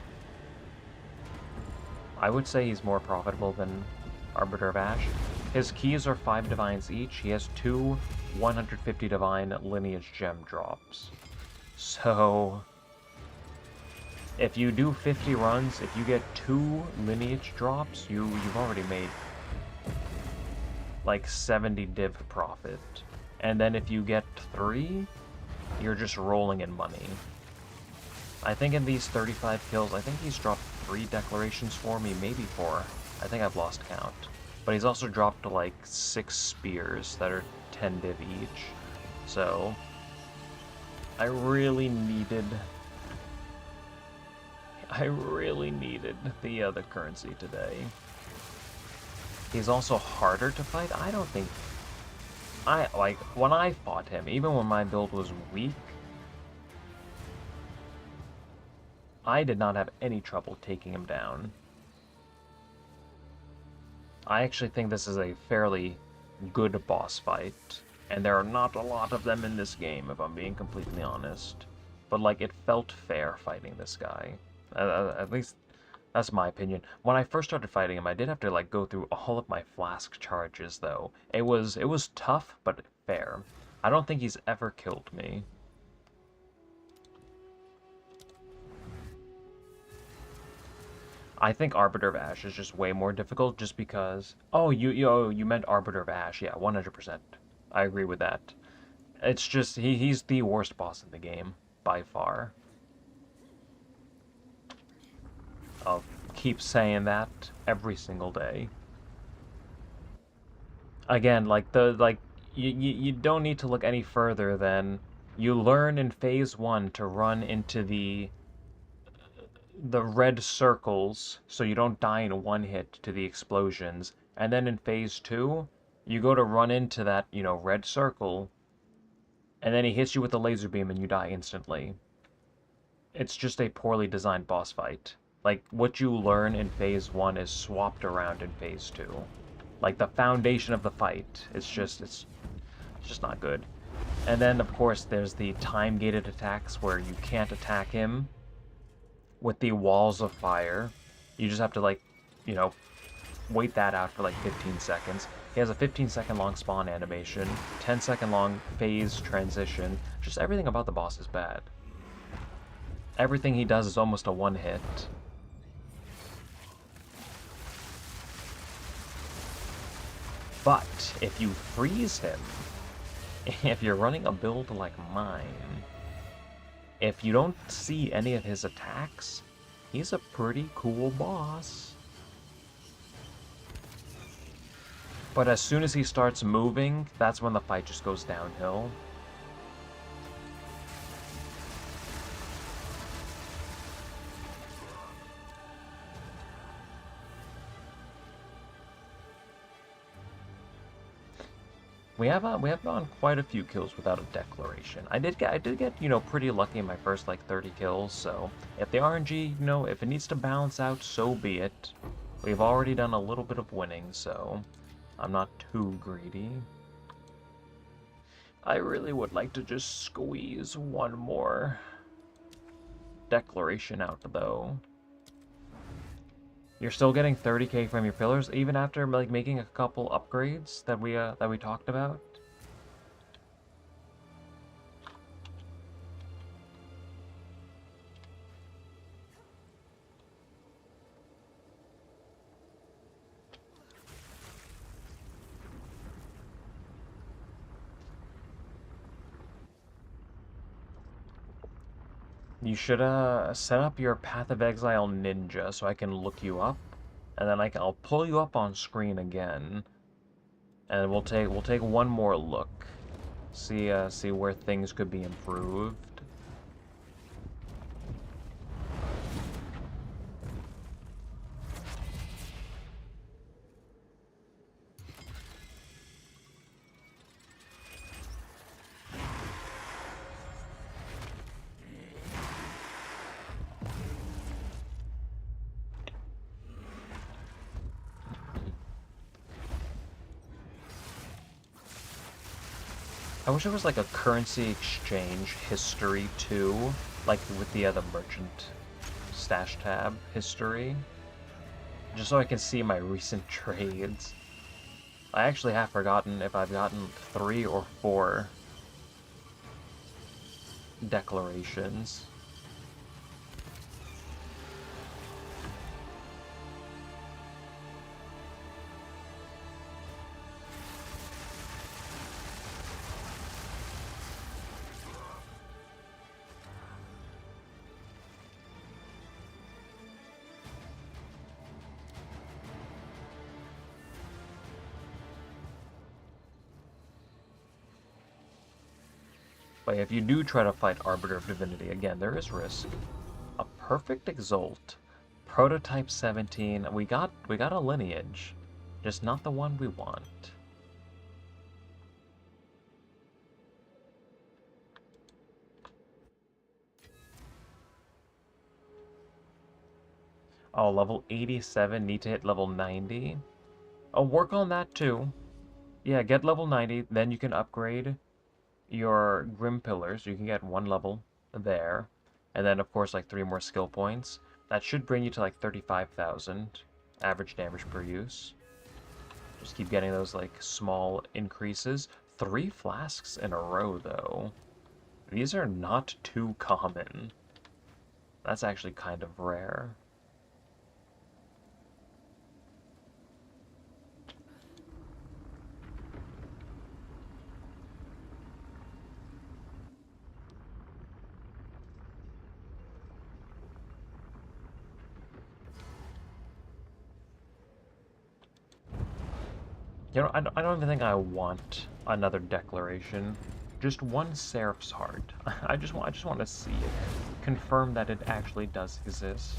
I would say he's more profitable than Arbiter of Ash. His keys are 5 divines each. He has 2 150 divine lineage gem drops. So... if you do 50 runs, if you get 2 lineage drops, you've already made like 70 div profit. And then if you get 3, you're just rolling in money. I think in these 35 kills, I think he's dropped 3 declarations for me, maybe 4. I think I've lost count. But he's also dropped like 6 spears that are 10 div each. So I really needed the other currency today. He's also harder to fight. I don't think... when I fought him, even when my build was weak, I did not have any trouble taking him down. I actually think this is a fairly good boss fight, and there are not a lot of them in this game, if I'm being completely honest. But, like, it felt fair fighting this guy. At least, that's my opinion. When I first started fighting him, I did have to, like, go through all of my flask charges, though. It was tough, but fair. I don't think he's ever killed me. I think Arbiter of Ash is just way more difficult just because... Oh, you meant Arbiter of Ash. Yeah, 100%. I agree with that. It's just, he's the worst boss in the game, by far. I'll keep saying that every single day. Again, you don't need to look any further than you learn in phase 1 to run into the red circles so you don't die in one hit to the explosions, and then in phase 2 you go to run into that, red circle, and then he hits you with the laser beam and you die instantly. It's just a poorly designed boss fight. Like, what you learn in phase 1 is swapped around in phase 2. Like, the foundation of the fight, it's just not good. And then, of course, there's the time-gated attacks where you can't attack him with the walls of fire. You just have to, like, wait that out for, like, 15 seconds. He has a 15-second long spawn animation, 10-second long phase transition. Just everything about the boss is bad. Everything he does is almost a one-hit. But if you freeze him, if you're running a build like mine, if you don't see any of his attacks, he's a pretty cool boss. But as soon as he starts moving, that's when the fight just goes downhill. We have gone quite a few kills without a declaration. I did get pretty lucky in my first like 30 kills. So if the RNG, if it needs to balance out, so be it. We've already done a little bit of winning, so I'm not too greedy. I really would like to just squeeze one more declaration out, though. You're still getting 30k from your pillars, even after like making a couple upgrades that we talked about. You should set up your Path of Exile ninja so I can look you up, and then I'll pull you up on screen again, and we'll take one more look, see where things could be improved. I wish there was like a currency exchange history too, like with the other merchant stash tab history, just so I can see my recent trades. I actually have forgotten if I've gotten 3 or 4 declarations. But if you do try to fight Arbiter of Divinity, again, there is risk. A perfect Exalt. Prototype 17. We got a lineage. Just not the one we want. Oh, level 87, need to hit level 90. Oh, work on that too. Yeah, get level 90, then you can upgrade your Grim Pillars. You can get 1 level there. And then, of course, like 3 more skill points. That should bring you to like 35,000 average damage per use. Just keep getting those like small increases. 3 flasks in a row, though. These are not too common. That's actually kind of rare. You know, I don't even think I want another declaration. Just one Seraph's Heart. I just want to see it. Confirm that it actually does exist.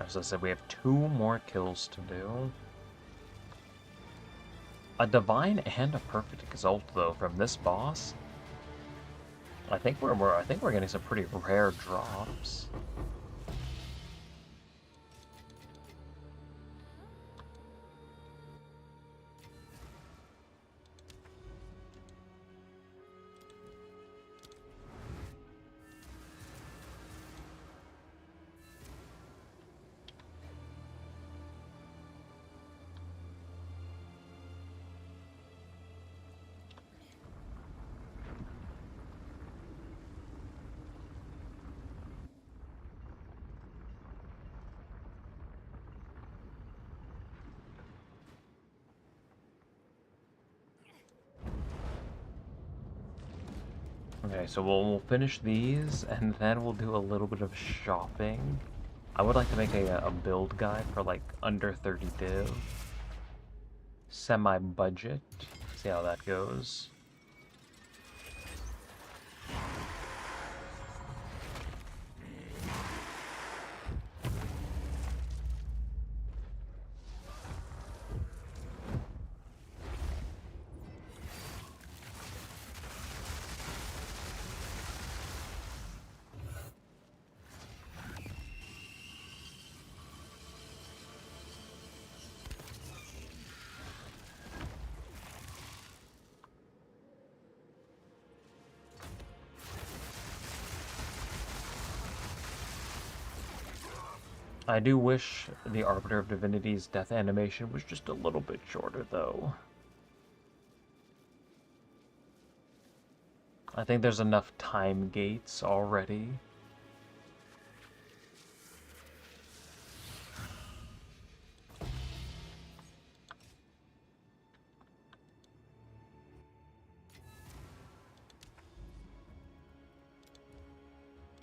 As I said, we have 2 more kills to do. A Divine and a Perfect Exalt, though, from this boss. I think we're getting some pretty rare drops. Okay, so we'll finish these, and then we'll do a little bit of shopping. I would like to make a build guide for like under 30 div. Semi-budget. See how that goes. I do wish the Arbiter of Divinity's death animation was just a little bit shorter, though. I think there's enough time gates already.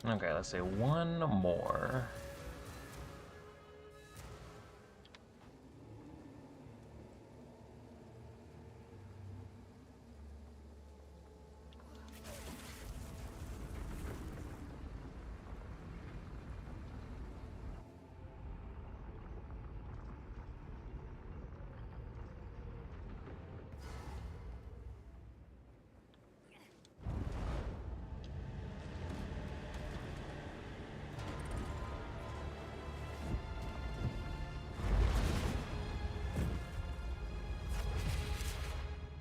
Okay, let's say one more.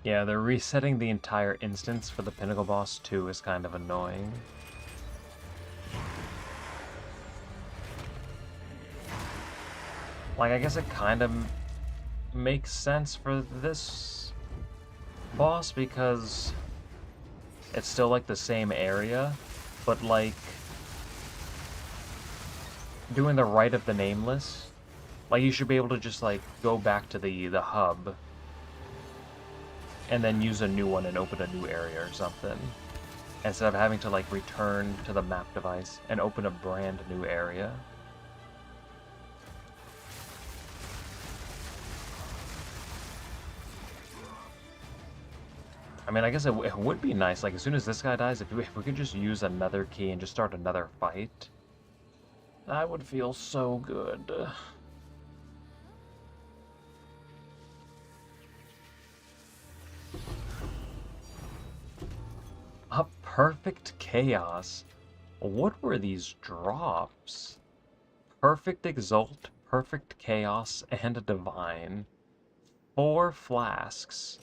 Yeah, they're resetting the entire instance for the Pinnacle Boss too is kind of annoying. Like, I guess it kind of makes sense for this boss because it's still like the same area, but like doing the Rite of the Nameless, like you should be able to just like go back to the hub and then use a new one and open a new area or something, instead of having to like return to the map device and open a brand new area. I mean, I guess it would be nice, like, as soon as this guy dies, if we could just use another key and just start another fight, that would feel so good. A perfect chaos. What were these drops? Perfect exalt, perfect chaos, and a divine. 4 flasks.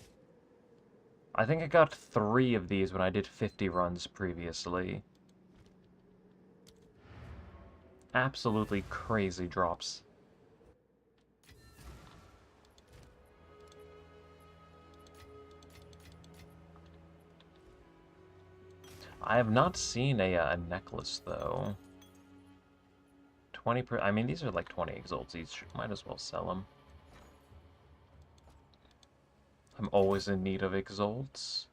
I think I got 3 of these when I did 50 runs previously. Absolutely crazy drops. I have not seen a necklace, though. 20 per... I mean, these are like 20 exalts each. Might as well sell them. I'm always in need of exalts.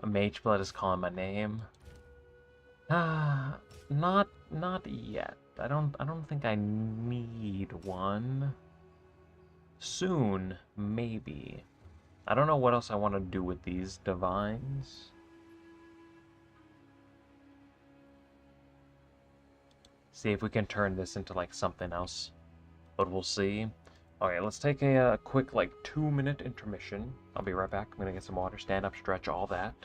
A mage blood is calling my name. Ah, not yet. I don't think I need one. Soon, maybe. I don't know what else I want to do with these divines. See if we can turn this into like something else. But we'll see. Okay, let's take a quick like 2-minute intermission. I'll be right back. I'm gonna get some water, stand up, stretch, all that.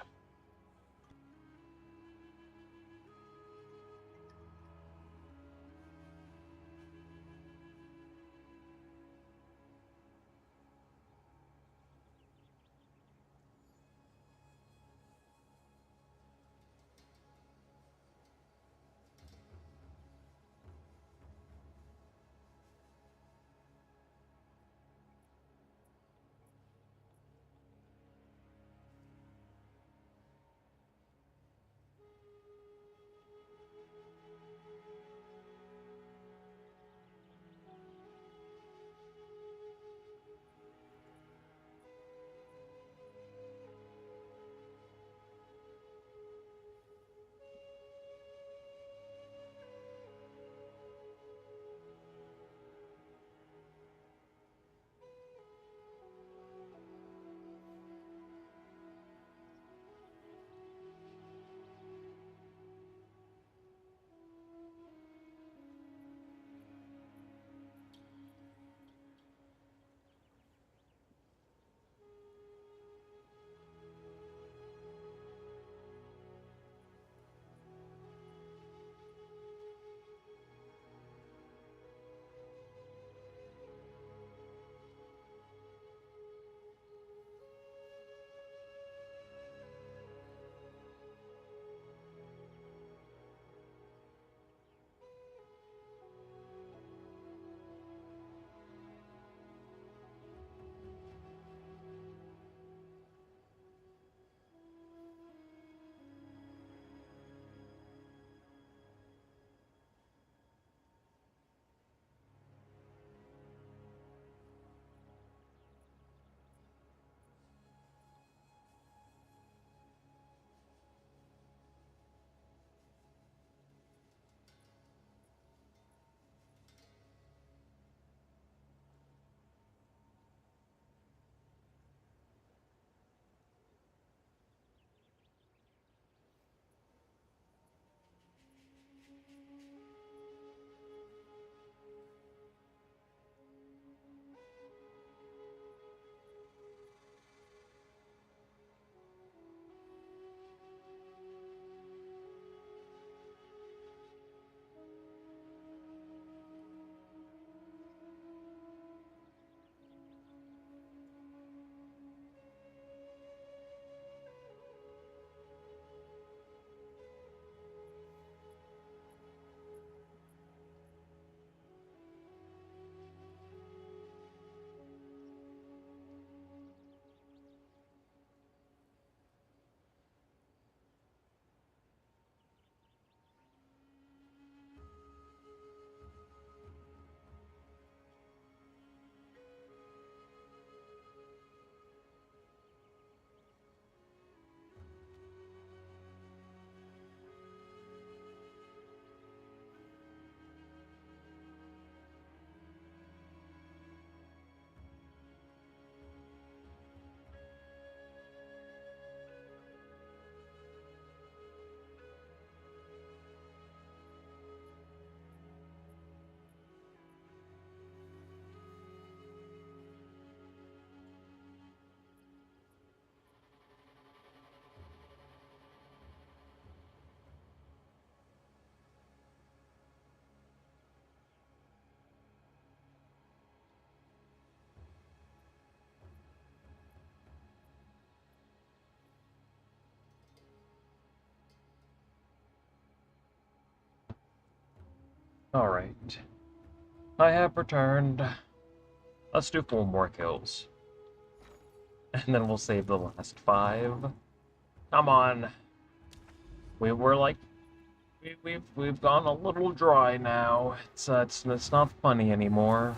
Alright. I have returned. Let's do 4 more kills. And then we'll save the last 5. Come on. We're like we've gone a little dry now. It's not funny anymore.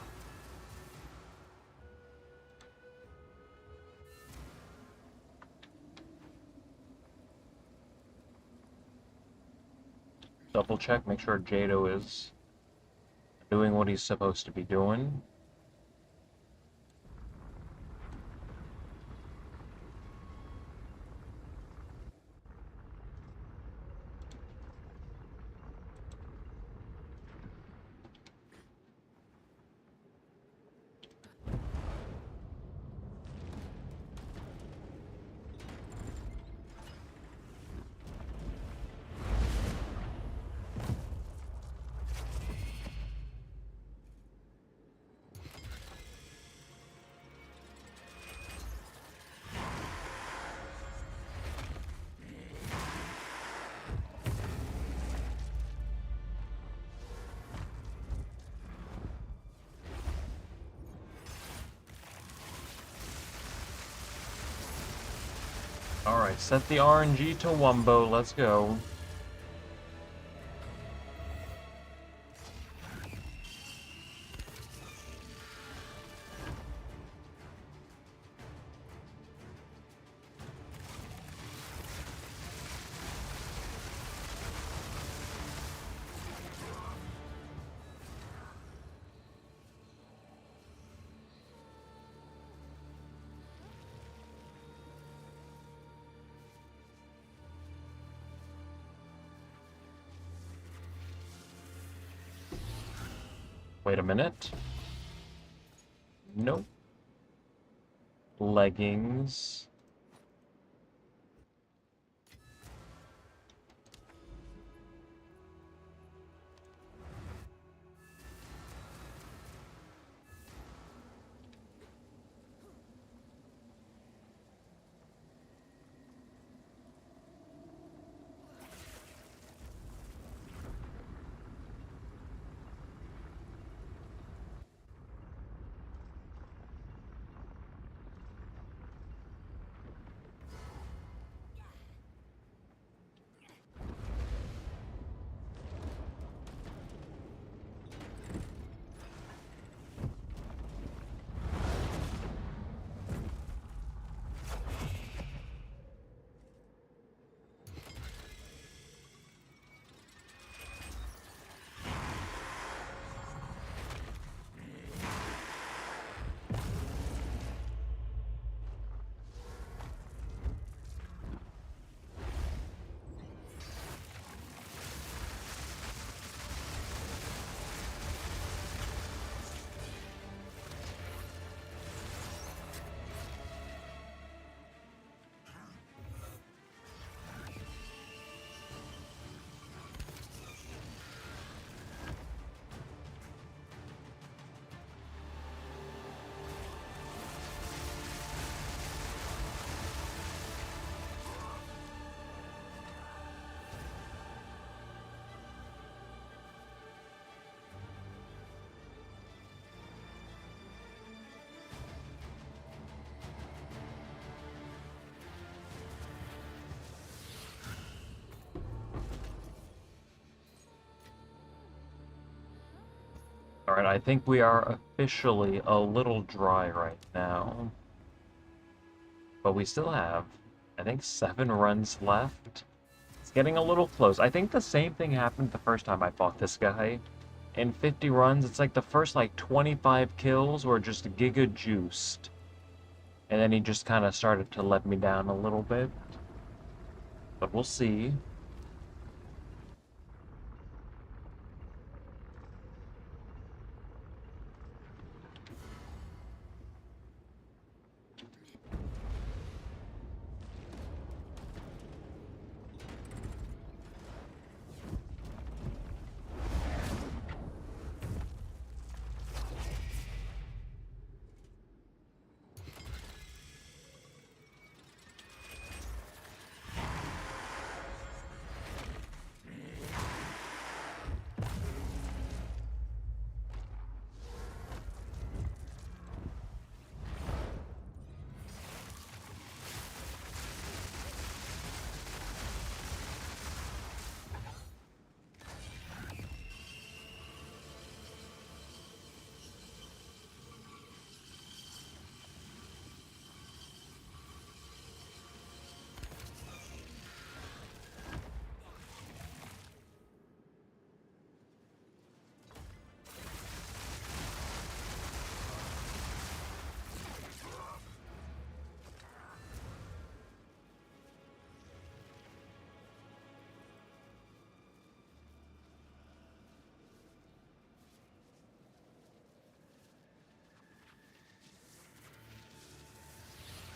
Double check, make sure Jado is doing what he's supposed to be doing. Alright, set the RNG to Wumbo, let's go. Wait a minute. Nope. Leggings. Alright, I think we are officially a little dry right now. But we still have, I think, 7 runs left. It's getting a little close. I think the same thing happened the first time I fought this guy. In 50 runs, it's like the first, 25 kills were just giga juiced. And then he just kind of started to let me down a little bit. But we'll see.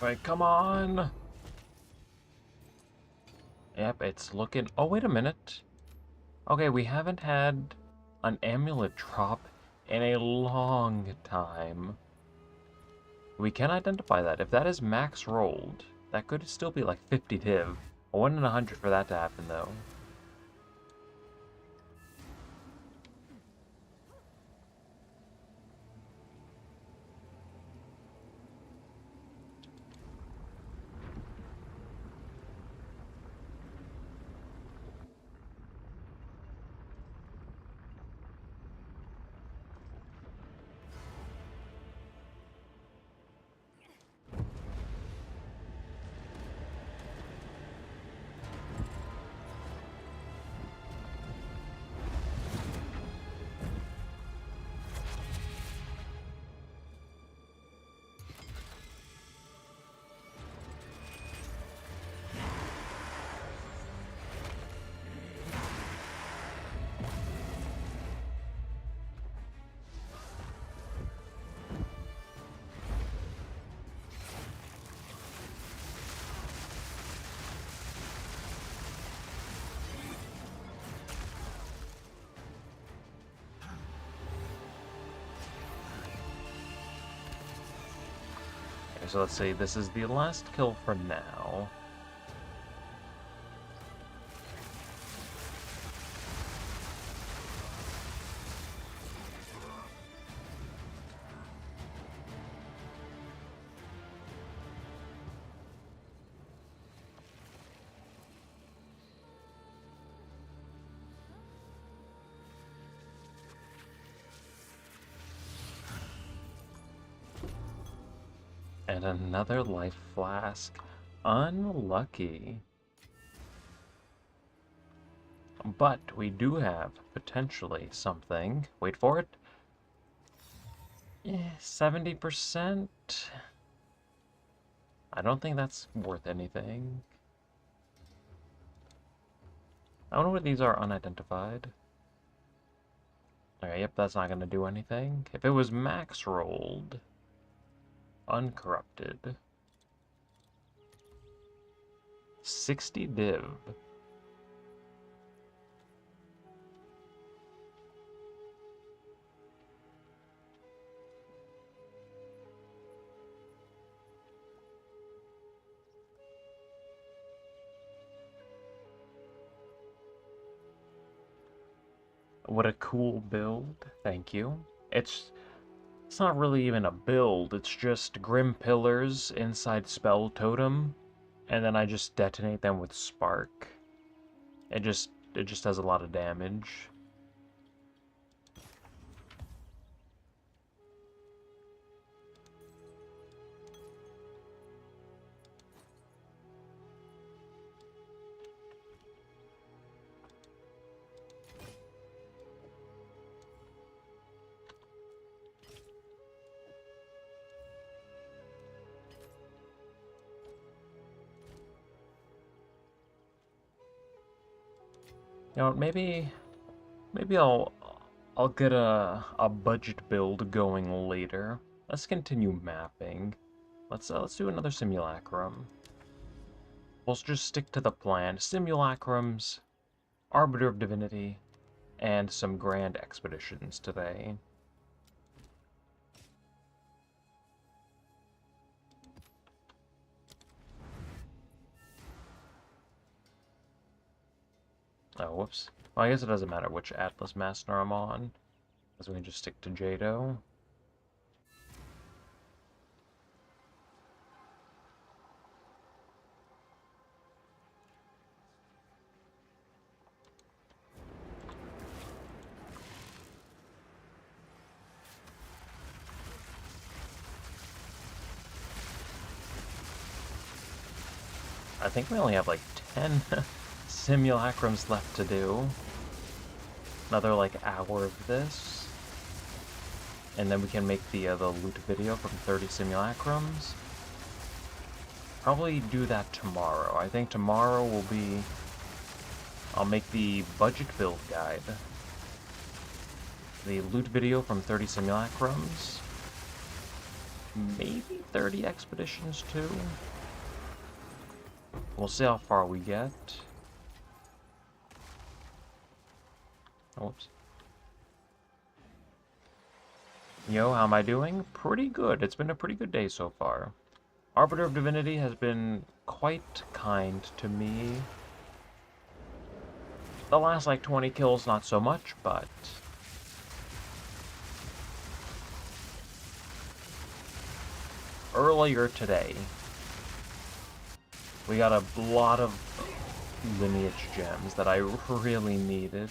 Right, come on! Yep, it's looking... Oh, wait a minute. Okay, we haven't had an amulet drop in a long time. We can identify that. If that is max rolled, that could still be like 50 div. 1 in 100 for that to happen, though. Okay, so let's see. This is the last kill for now. And another life flask. Unlucky. But we do have potentially something. Wait for it. 70%? I don't think that's worth anything. I wonder what these are unidentified. Okay, yep, that's not going to do anything. If it was max rolled, uncorrupted, 60 div. What a cool build. Thank you. It's not really even a build. It's just Grim Pillars inside Spell Totem, and then I just detonate them with Spark. It just does a lot of damage. You know what, maybe I'll get a budget build going later. Let's continue mapping. Let's do another simulacrum. We'll just stick to the plan. Simulacrums, Arbiter of Divinity, and some grand expeditions today. Oh, whoops. Well, I guess it doesn't matter which Atlas Master I'm on, because we can just stick to Jado. I think we only have like 10 simulacrums left to do. Another like hour of this. And then we can make the loot video from 30 simulacrums. Probably do that tomorrow. I think tomorrow will be... I'll make the budget build guide. The loot video from 30 simulacrums. maybe 30 expeditions too. We'll see how far we get. Oops. Yo, how am I doing? Pretty good. It's been a pretty good day so far. Arbiter of Divinity has been quite kind to me. The last, like, 20 kills, not so much, but... earlier today, we got a lot of lineage gems that I really needed.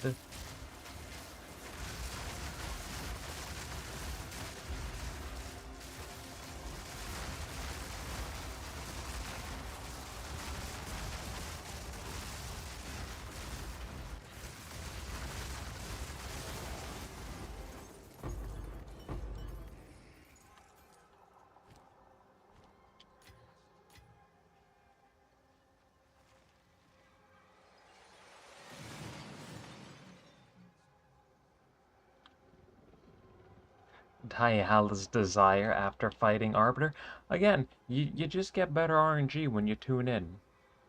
Diala's Desire after fighting Arbiter. Again, you just get better RNG when you tune in.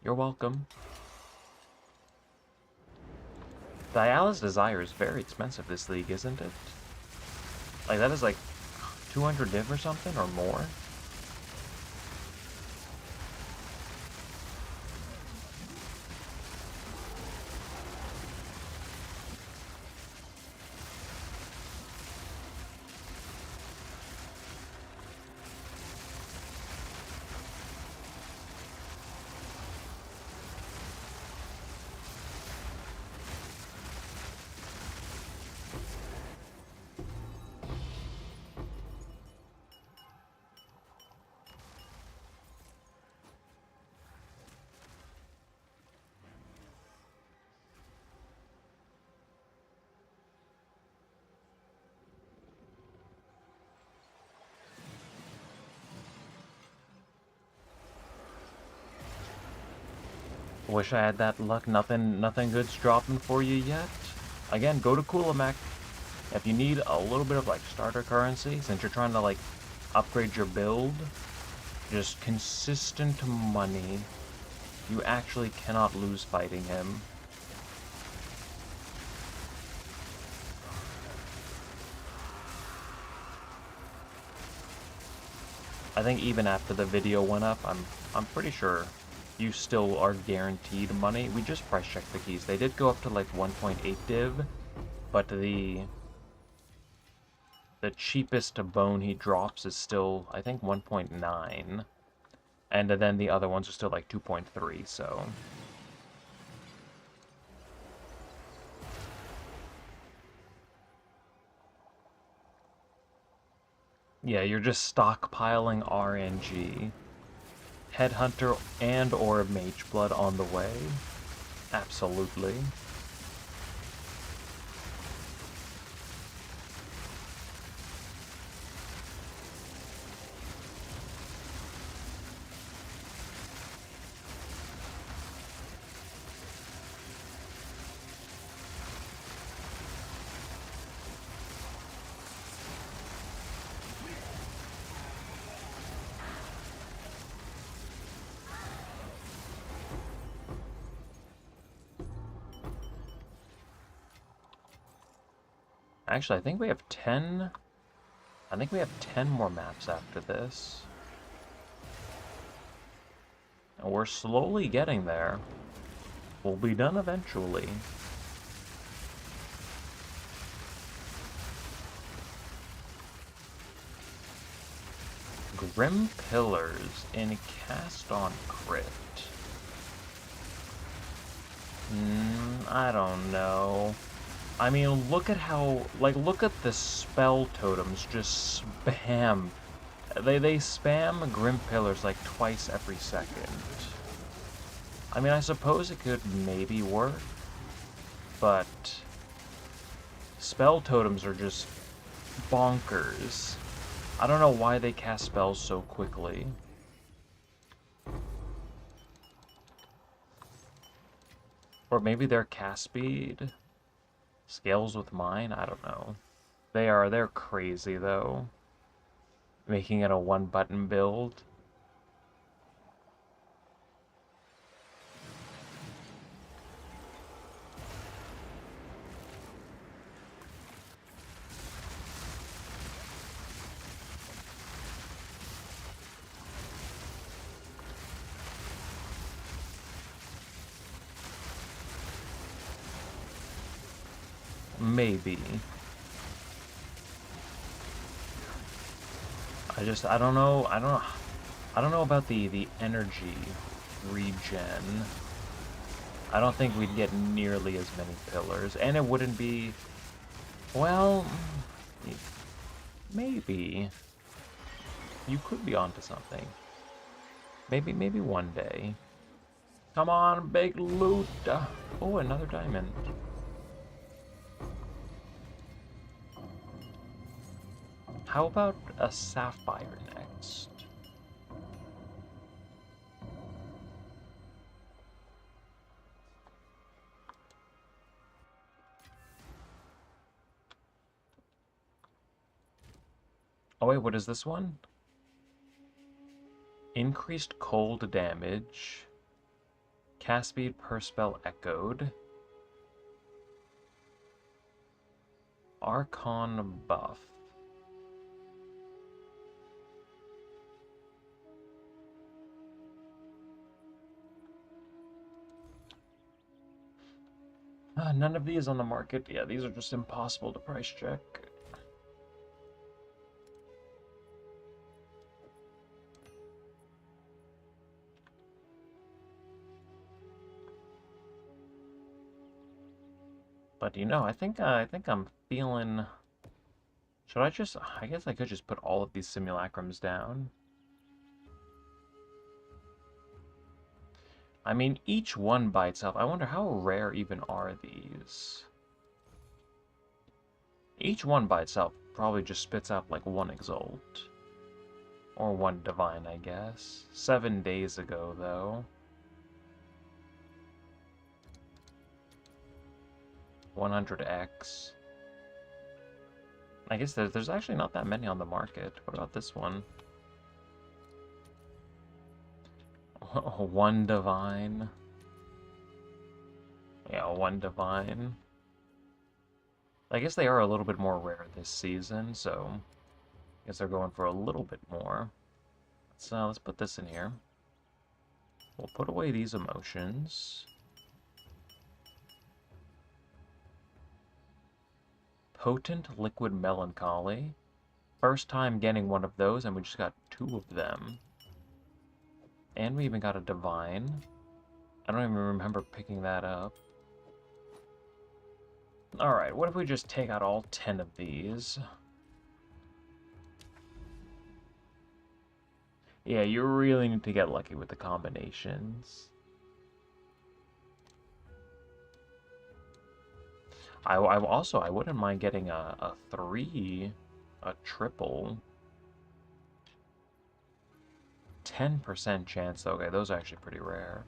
You're welcome. Diala's Desire is very expensive this league, isn't it? Like, that is like 200 div or something, or more? Wish I had that luck. Nothing good's dropping for you yet. Again, go to Kulamak. If you need a little bit of, like, starter currency, since you're trying to, like, upgrade your build, just consistent money. You actually cannot lose fighting him. I think even after the video went up, I'm pretty sure you still are guaranteed money. We just price checked the keys. They did go up to like 1.8 div, but the cheapest bone he drops is still, I think, 1.9. And then the other ones are still like 2.3, so... yeah, you're just stockpiling RNG. Headhunter and or Mageblood on the way. Absolutely. Actually, I think we have 10... I think we have 10 more maps after this. And we're slowly getting there. We'll be done eventually. Grim Pillars in Cast on Crit. I don't know. I mean, look at how, like, look at the spell totems just spam. They spam Grim Pillars like twice every second. I mean, I suppose it could maybe work, but spell totems are just bonkers. I don't know why they cast spells so quickly. Or maybe their cast speed scales with mine? I don't know. They're crazy, though. Making it a one-button build. Maybe. I don't know. I don't know about the energy regen. I don't think we'd get nearly as many pillars, and it wouldn't be, well, maybe. You could be onto something. Maybe one day. Come on, big loot. Oh, another diamond. How about a sapphire next? Oh wait, what is this one? Increased cold damage. Cast speed per spell echoed. Archon buff. None of these on the market. Yeah, these are just impossible to price check. But you know, I think I'm feeling. Should I just? I guess I could just put all of these simulacrums down. I mean, each one by itself. I wonder how rare even are these. Each one by itself probably just spits out like one Exalt. Or one Divine, I guess. 7 days ago, though. 100x. I guess there's actually not that many on the market. What about this one? One Divine. Yeah, one Divine. I guess they are a little bit more rare this season, so I guess they're going for a little bit more. Let's put this in here. We'll put away these emotions. Potent Liquid Melancholy. First time getting one of those, and we just got 2 of them. And we even got a Divine. I don't even remember picking that up. Alright, what if we just take out all 10 of these? Yeah, you really need to get lucky with the combinations. I wouldn't mind getting a 3, a triple. 10% chance, okay, those are actually pretty rare.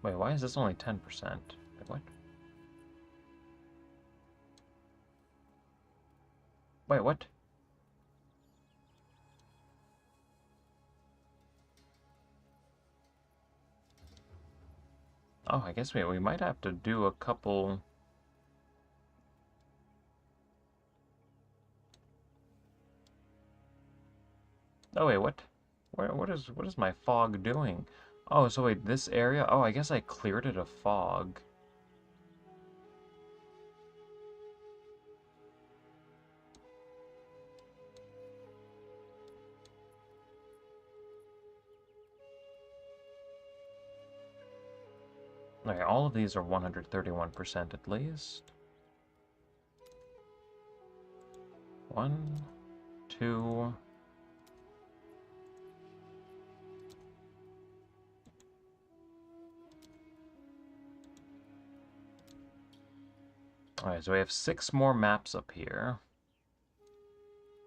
Wait, why is this only 10%? Wait, what? Wait, what? Oh, I guess we might have to do a couple... Oh, wait, what? What is my fog doing? Oh, so wait, this area? Oh, I guess I cleared it of fog. Okay, all of these are 131% at least. 1, 2... Alright, so we have 6 more maps up here.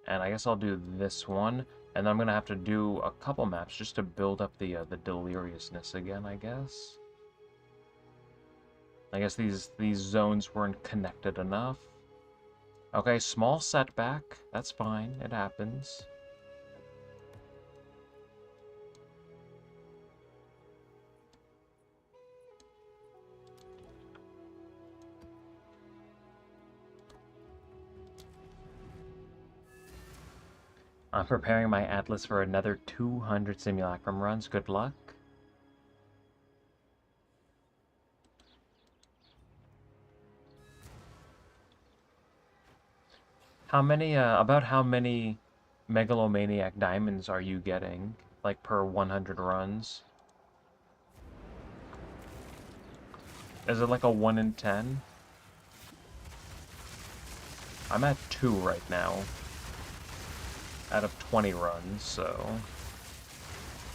And I guess I'll do this one. And then I'm going to have to do a couple maps just to build up the deliriousness again, I guess. I guess these zones weren't connected enough. Okay, small setback. That's fine. It happens. I'm preparing my Atlas for another 200 Simulacrum runs. Good luck. About how many Megalomaniac diamonds are you getting? Like, per 100 runs? Is it like a 1 in 10? I'm at 2 right now. Out of 20 runs, so...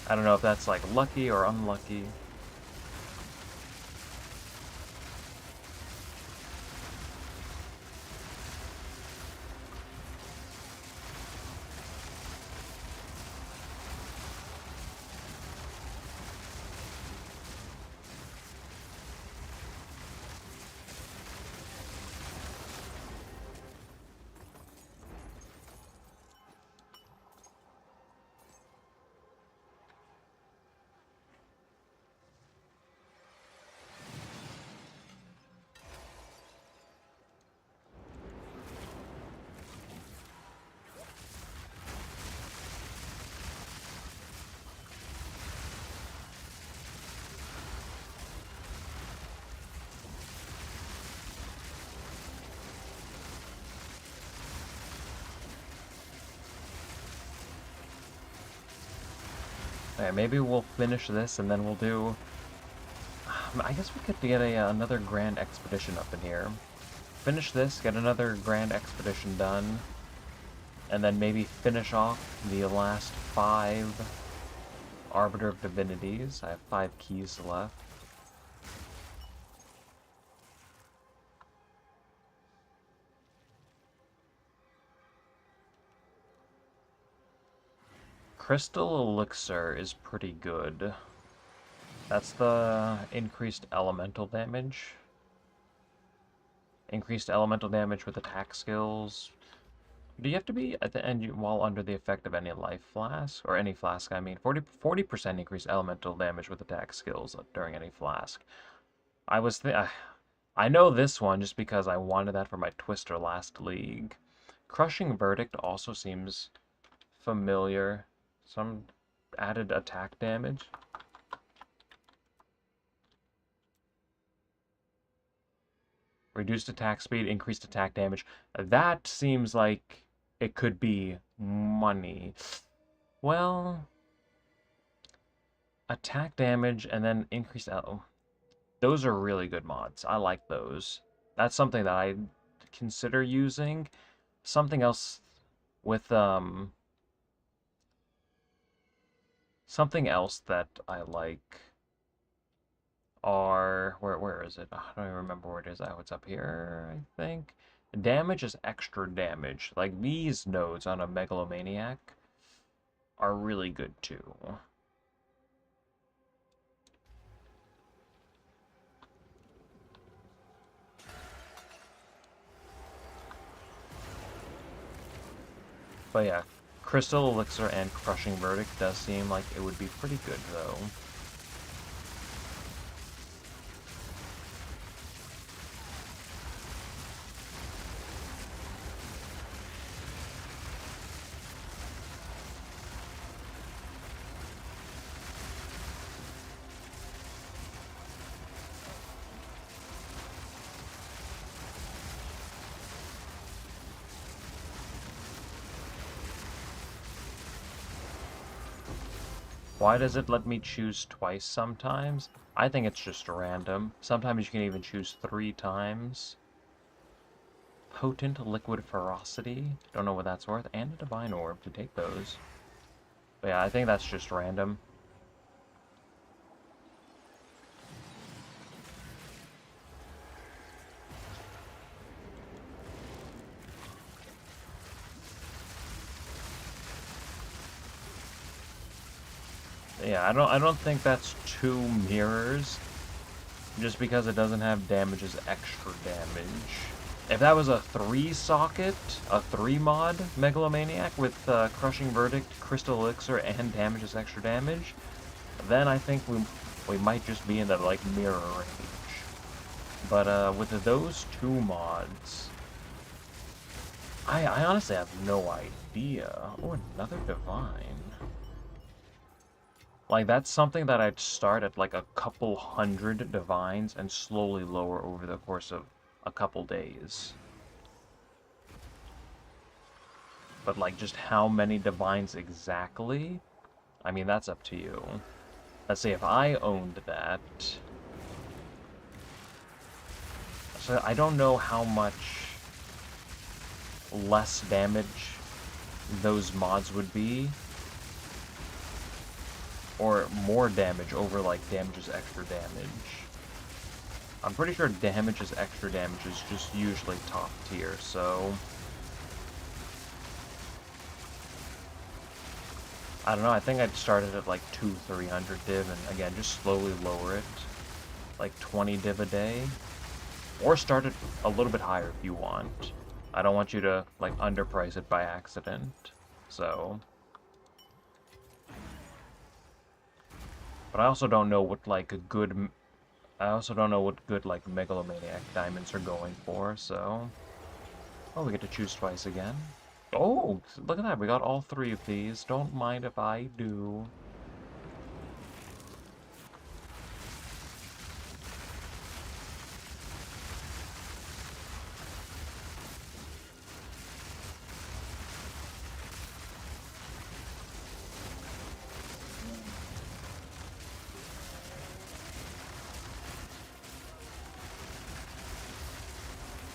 I don't know if that's, like, lucky or unlucky. Okay, maybe we'll finish this and then we'll do... I guess we could get another Grand Expedition up in here. Finish this, get another Grand Expedition done, and then maybe finish off the last 5 Arbiter of Divinities. I have 5 keys left. Crystal Elixir is pretty good. That's the increased elemental damage. Increased elemental damage with attack skills. Do you have to be at the end while under the effect of any life flask? Or any flask, I mean. 40% increased elemental damage with attack skills during any flask. I know this one just because I wanted that for my Twister last league. Crushing Verdict also seems familiar. Some added attack damage. Reduced attack speed, increased attack damage. That seems like it could be money. Well, attack damage and then increased... Oh, those are really good mods. I like those. That's something that I consider using. Something else with... Something else that I like are... Where is it? I don't even remember where it is. Oh, it's up here, I think. Damage is extra damage. Like, these nodes on a Megalomaniac are really good, too. But yeah, Crystal Elixir and Crushing Verdict does seem like it would be pretty good, though. Why does it let me choose twice sometimes? I think it's just random. Sometimes you can even choose 3 times. Potent Liquid Ferocity. Don't know what that's worth. And a Divine Orb to take those. But yeah, I think that's just random. Yeah, I don't think that's two mirrors, just because it doesn't have damage as extra damage. If that was a 3-socket, a 3-mod Megalomaniac with Crushing Verdict, Crystal Elixir, and damage as extra damage, then I think we might just be in the, like, mirror range. But with those two mods, I honestly have no idea. Oh, another Divine. Like, that's something that I'd start at, like, a couple hundred Divines and slowly lower over the course of a couple days. But, like, just how many Divines exactly? I mean, that's up to you. Let's say if I owned that... So I don't know how much less damage those mods would be. Or more damage over, like, damage's extra damage. I'm pretty sure damage's extra damage is just usually top tier, so... I don't know, I think I'd start it at like 200-300 div, and again, just slowly lower it. Like 20 div a day. Or start it a little bit higher if you want. I don't want you to, like, underprice it by accident, so... But I also don't know what, like, a good... I also don't know what good, like, Megalomaniac diamonds are going for, so... Oh, we get to choose twice again. Oh, look at that, we got all three of these. Don't mind if I do.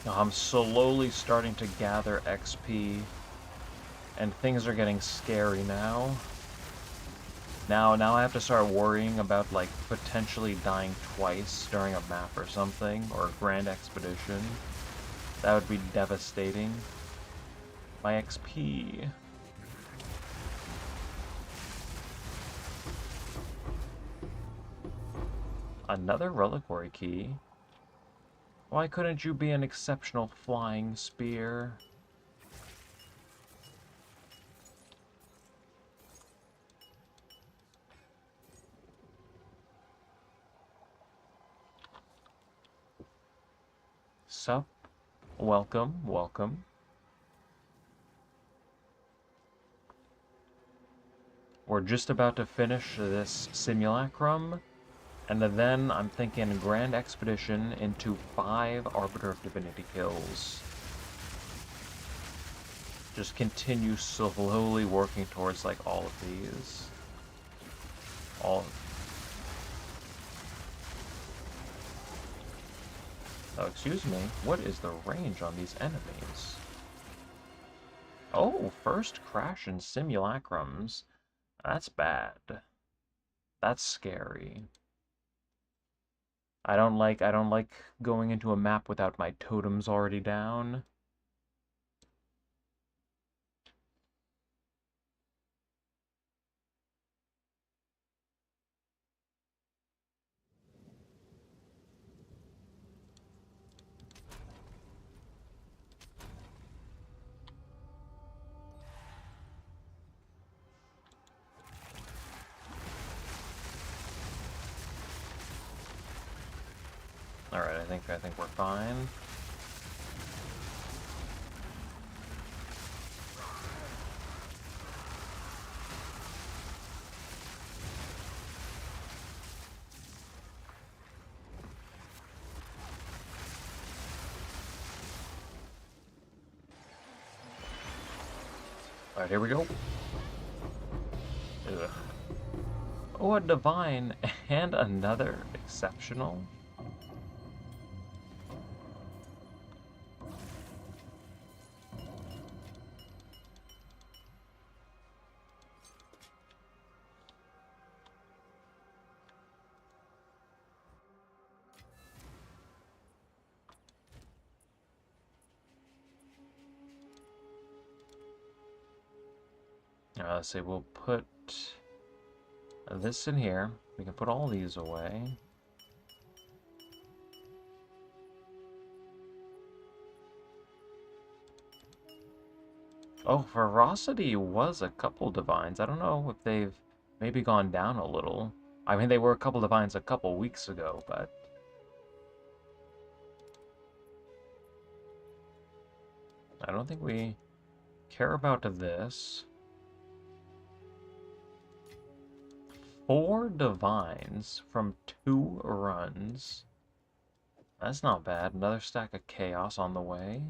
I'm slowly starting to gather XP, and things are getting scary now. Now I have to start worrying about, like, potentially dying twice during a map or something, or a grand expedition. That would be devastating. My XP. Another reliquary key? Why couldn't you be an exceptional flying spear? Sup? Welcome, welcome. We're just about to finish this simulacrum, and then I'm thinking grand expedition into 5 Arbiter of Divinity kills. Just continue slowly working towards, like, all of these. Oh, excuse me. What is the range on these enemies? Oh, first crash in Simulacrums. That's bad. That's scary. I don't like going into a map without my totems already down. Alright, I think we're fine. Alright, here we go. Ugh. Oh, a divine and another exceptional. Let's see, we'll put This in here. We can put all these away. Oh, ferocity was a couple divines. I don't know if they've maybe gone down a little. I mean, they were a couple divines a couple weeks ago, but... I don't think we care about this. 4 divines from 2 runs. That's not bad. Another stack of chaos on the way.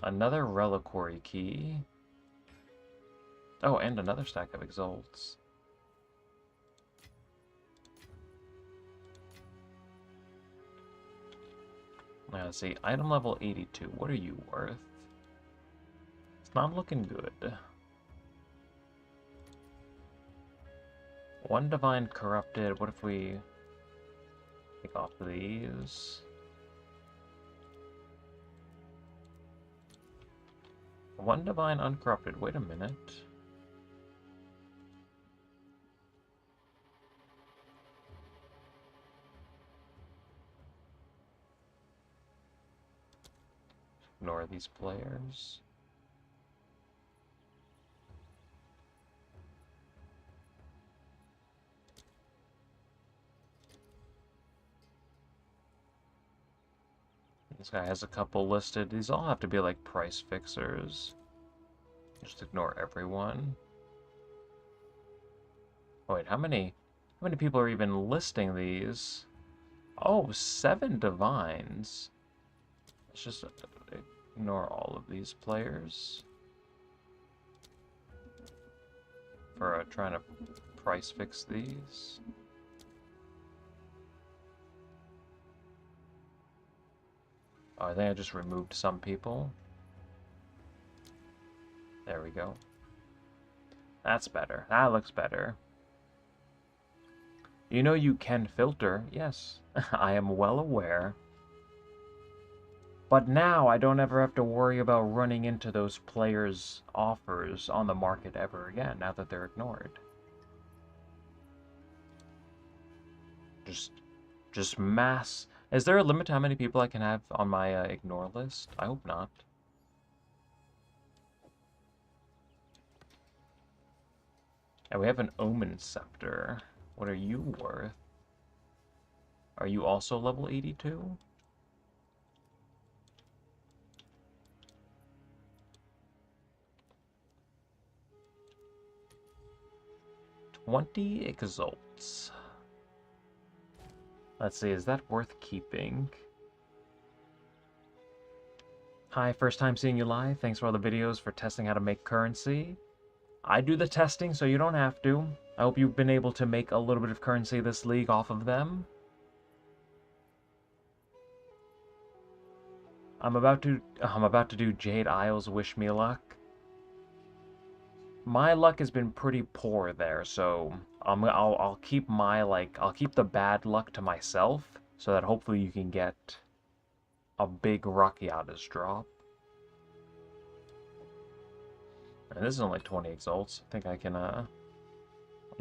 Another reliquary key. Oh, and another stack of exalts. Now, let's see. Item level 82. What are you worth? It's not looking good. 1 divine corrupted. What if we take off these? 1 divine uncorrupted. Wait a minute. Ignore these players. This guy has a couple listed. These all have to be like price fixers. Just ignore everyone. Oh, wait, how many people are even listing these? Oh, 7 divines. Let's just ignore all of these players. For trying to price fix these. Oh, I think I just removed some people. There we go. That's better. That looks better. You know you can filter. Yes, I am well aware. But now I don't ever have to worry about running into those players' offers on the market ever again, now that they're ignored. Just mass... Is there a limit to how many people I can have on my ignore list? I hope not. And we have an Omen Scepter. What are you worth? Are you also level 82? $20 exalts. Let's see, is that worth keeping? Hi, first time seeing you live. Thanks for all the videos for testing how to make currency. I do the testing, so you don't have to. I hope you've been able to make a little bit of currency this league off of them. I'm about to do Jade Isles Wish Me Luck. My luck has been pretty poor there, so I'll keep I'll keep the bad luck to myself, so that hopefully you can get a big Rakiatas drop. And this is only 20 exalts. I think I can I'm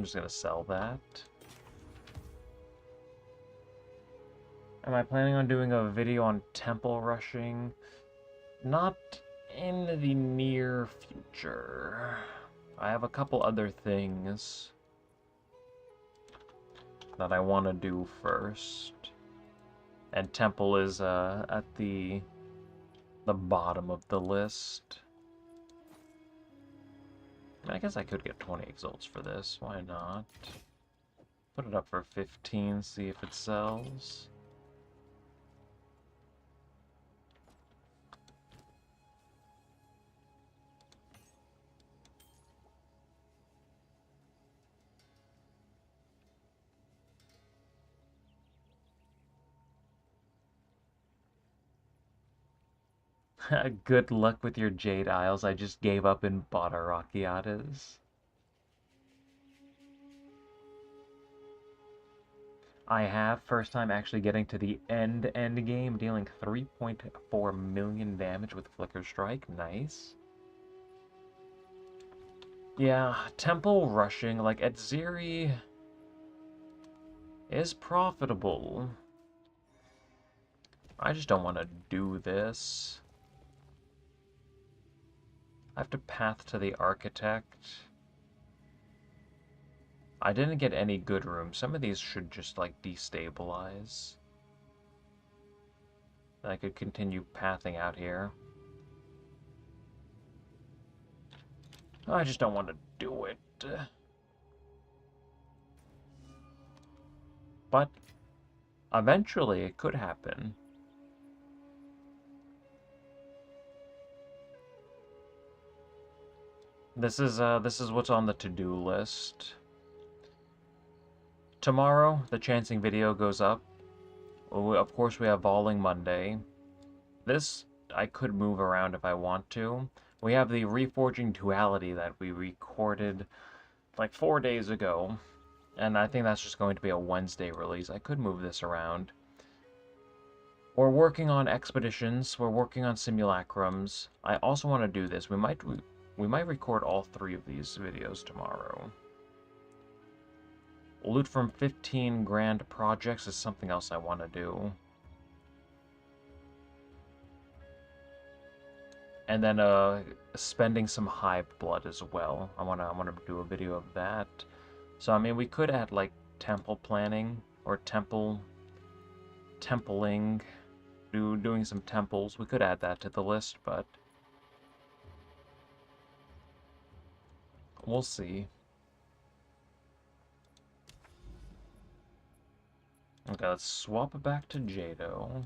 just gonna sell that. Am I planning on doing a video on temple rushing? Not in the near future. I have a couple other things that I want to do first. And temple is at the bottom of the list. I guess I could get 20 exalts for this. Why not? Put it up for 15, see if it sells. Good luck with your Jade Isles. I just gave up and bought a Rakiatas. I have. First time actually getting to the end game, dealing 3.4 million damage with Flicker Strike. Nice. Yeah, temple rushing, like, at Ziri is profitable. I just don't want to do this. I have to path to the architect. I didn't get any good rooms. Some of these should just, like, destabilize. I could continue pathing out here. I just don't want to do it. But eventually it could happen. This is what's on the to-do list. Tomorrow, the chancing video goes up. Of course, we have Balling Monday. This, I could move around if I want to. We have the Reforging Duality that we recorded like 4 days ago. And I think that's just going to be a Wednesday release. I could move this around. We're working on expeditions. We're working on simulacrums. I also want to do this. We might record all 3 of these videos tomorrow. Loot from 15 grand projects is something else I want to do. And then spending some hive blood as well. I wanna do a video of that. So I mean, we could add like temple planning or templing, doing some temples. We could add that to the list, but we'll see. Okay, let's swap it back to Jado.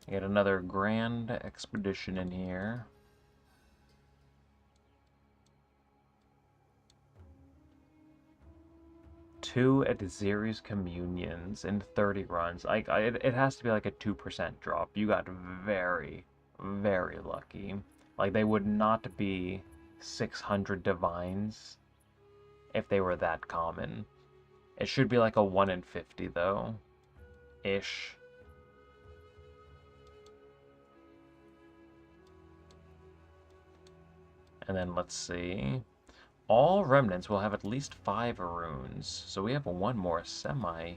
Get another grand expedition in here. Two at Ziri's Communions in 30 runs. It has to be like a 2% drop. You got very, very lucky. Like, they would not be 600 divines if they were that common. It should be like a 1 in 50, though. Ish. And then let's see. All remnants will have at least 5 runes. So we have one more semi-juicy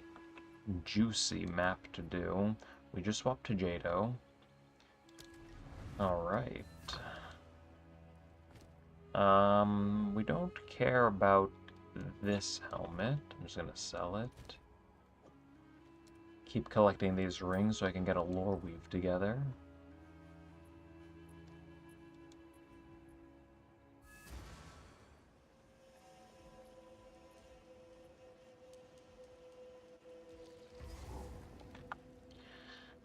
map to do. We just swapped to Jado. Alright. We don't care about this helmet. I'm just gonna sell it. Keep collecting these rings so I can get a lore weave together.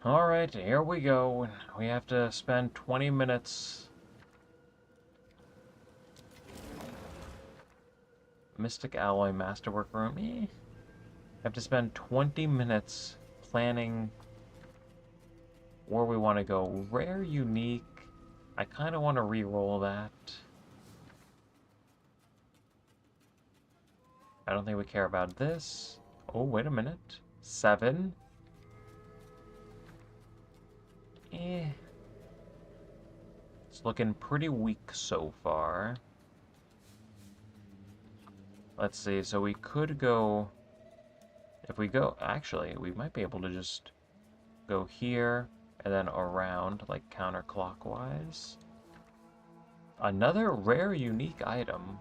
Alright, here we go. We have to spend 20 minutes. Mystic Alloy Masterwork Room. Have to spend 20 minutes planning where we want to go. Rare, unique. I kind of want to re-roll that. I don't think we care about this. Oh, wait a minute. 7. It's looking pretty weak so far. Let's see, so we could go... If we go... Actually, we might be able to just go here and then around, like, counterclockwise. Another rare unique item.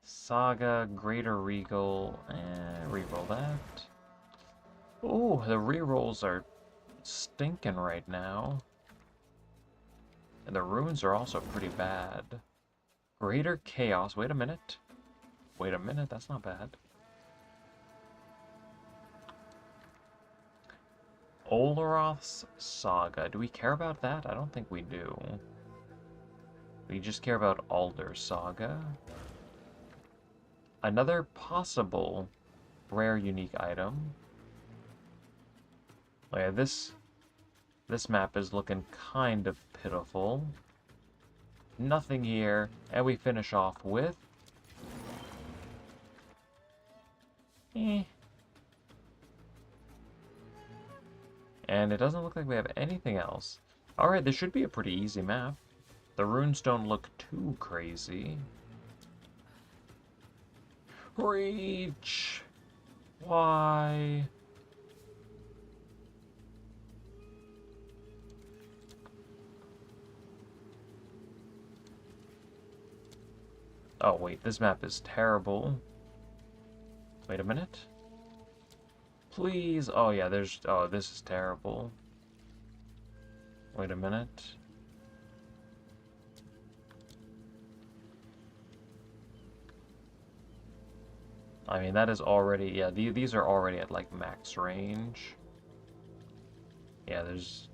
Saga, Greater Regal, reroll that. Ooh, the rerolls are stinking right now. And the runes are also pretty bad. Greater Chaos, wait a minute. Wait a minute, that's not bad. Oloroth's Saga, do we care about that? I don't think we do. We just care about Alder's Saga. Another possible rare unique item. Oh yeah, this map is looking kind of pitiful. Nothing here, and we finish off with... And it doesn't look like we have anything else. Alright, this should be a pretty easy map. The runes don't look too crazy. Reach! Why? Oh wait, this map is terrible. Wait a minute. Please! Oh yeah, there's... Oh, this is terrible. Wait a minute. I mean, that is already... Yeah, these are already at, like, max range. Yeah, there's...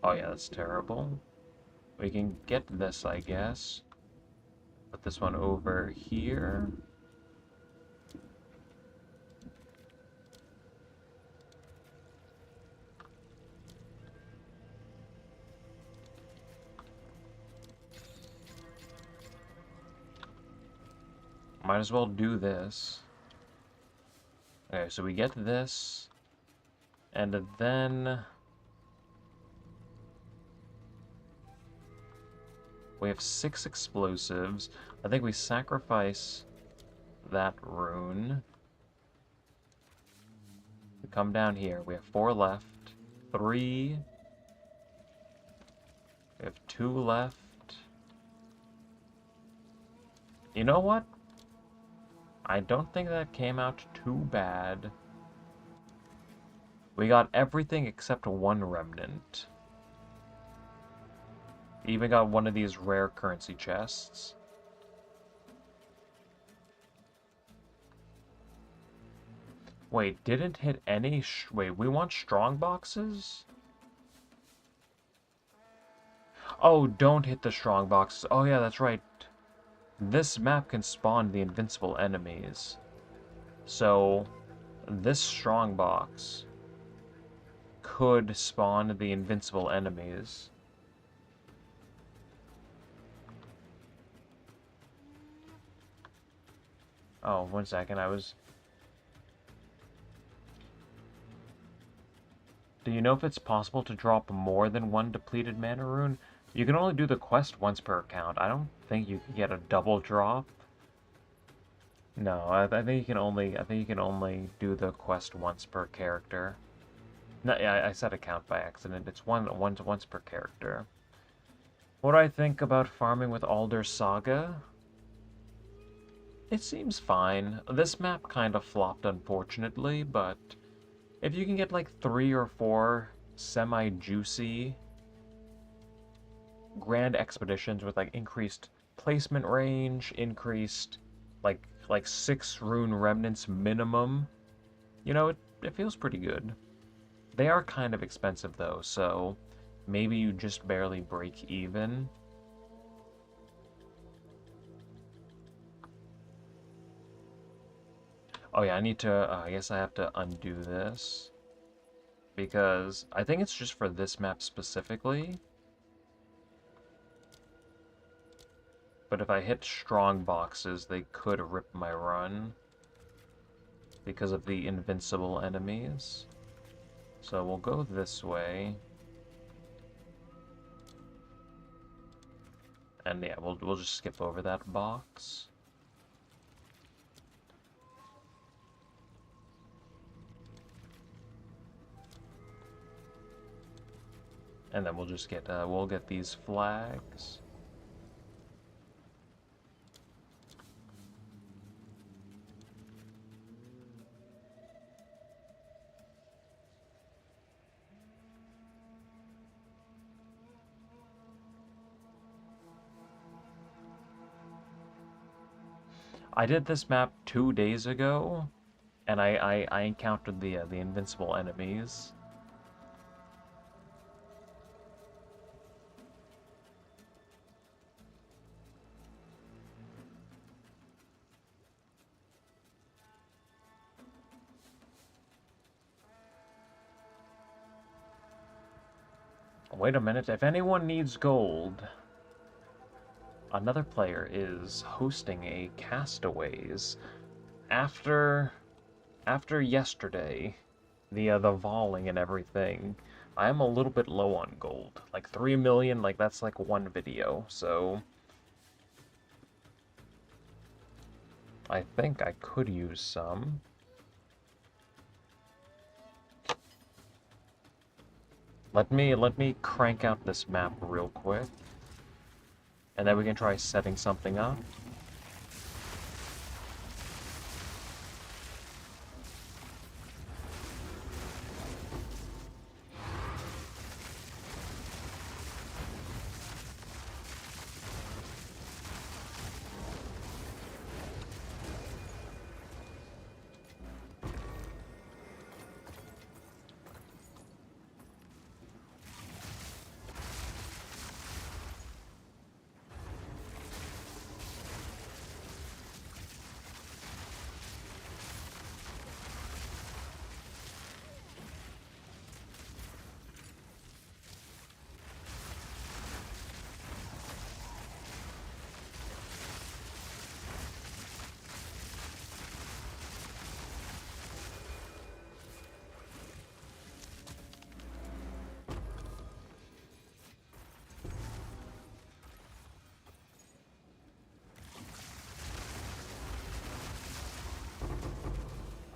Oh yeah, that's terrible. We can get this, I guess. Put this one over here. Might as well do this. Okay, so we get this. And then... we have 6 explosives. I think we sacrifice that rune. We come down here. We have 4 left. 3. We have 2 left. You know what? I don't think that came out too bad. We got everything except 1 remnant. Even got one of these rare currency chests. Wait, didn't hit any wait, we want strong boxes? Oh, don't hit the strong boxes. Oh yeah, that's right. This map can spawn the invincible enemies. So, this strong box could spawn the invincible enemies. Oh, 1 second, I was... Do you know if it's possible to drop more than 1 depleted mana rune? You can only do the quest once per account. I don't think you can get a double drop. No, I think you can only do the quest once per character. No, yeah, I said account by accident. It's once per character. What do I think about farming with Alder Saga? It seems fine. This map kind of flopped, unfortunately, but if you can get like 3 or 4 semi-juicy grand expeditions with like increased placement range, increased like 6 rune remnants minimum, you know, it feels pretty good. They are kind of expensive though, so maybe you just barely break even. Oh yeah, I need to, I guess I have to undo this. Because I think it's just for this map specifically. But if I hit strong boxes, they could rip my run. Because of the invincible enemies. So we'll go this way. And yeah, we'll just skip over that box. And then we'll just get, we'll get these flags. I did this map 2 days ago, and I encountered the invincible enemies. Wait a minute, if anyone needs gold, another player is hosting a Castaways. After yesterday, the volley and everything, I am a little bit low on gold. Like 3 million, like that's like one video, so I think I could use some. Let me crank out this map real quick, and then we can try setting something up.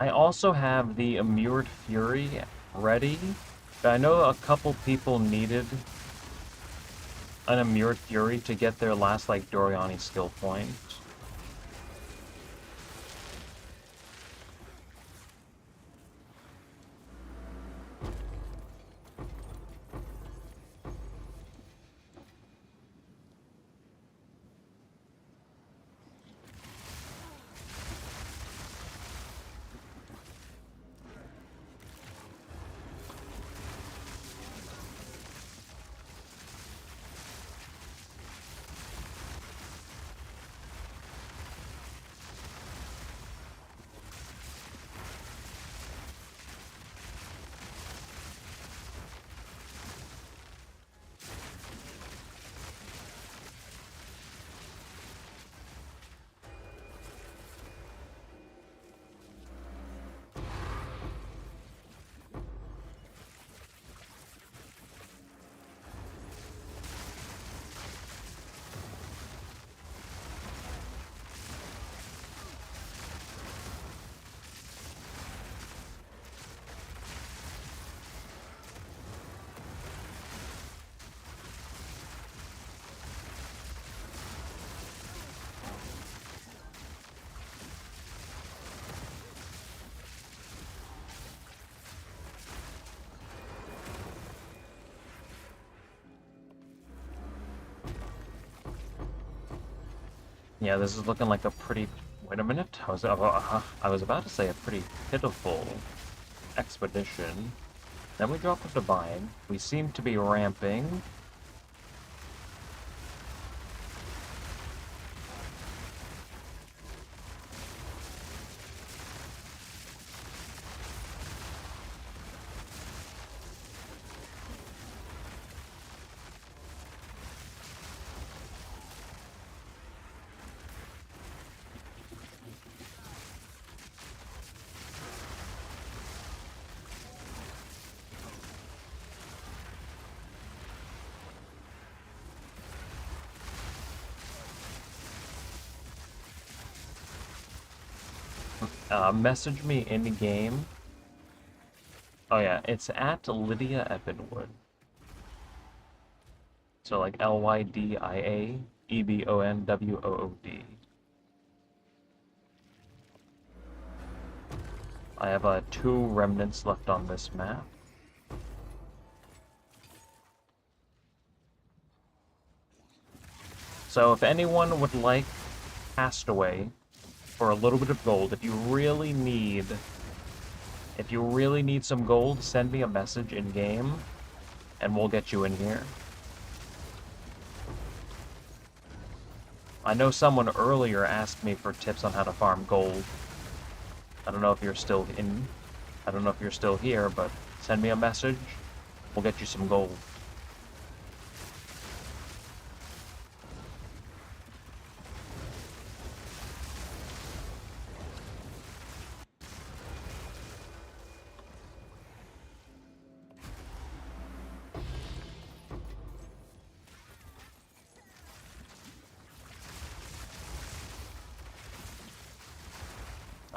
I also have the Immured Fury ready. I know a couple people needed an Immured Fury to get their last, like, Doriani skill point. Yeah, this is looking like a pretty... Wait a minute. I was about to say a pretty pitiful expedition. Then we drop a Divine. We seem to be ramping. Message me in game. Oh yeah, it's at Lydia Ebenwood. So like LYDIAEBONWOOD. I have 2 remnants left on this map. So if anyone would like Castaway for a little bit of gold, if you really need some gold, send me a message in game and we'll get you in here. I know someone earlier asked me for tips on how to farm gold. I don't know if you're still here, but send me a message. We'll get you some gold.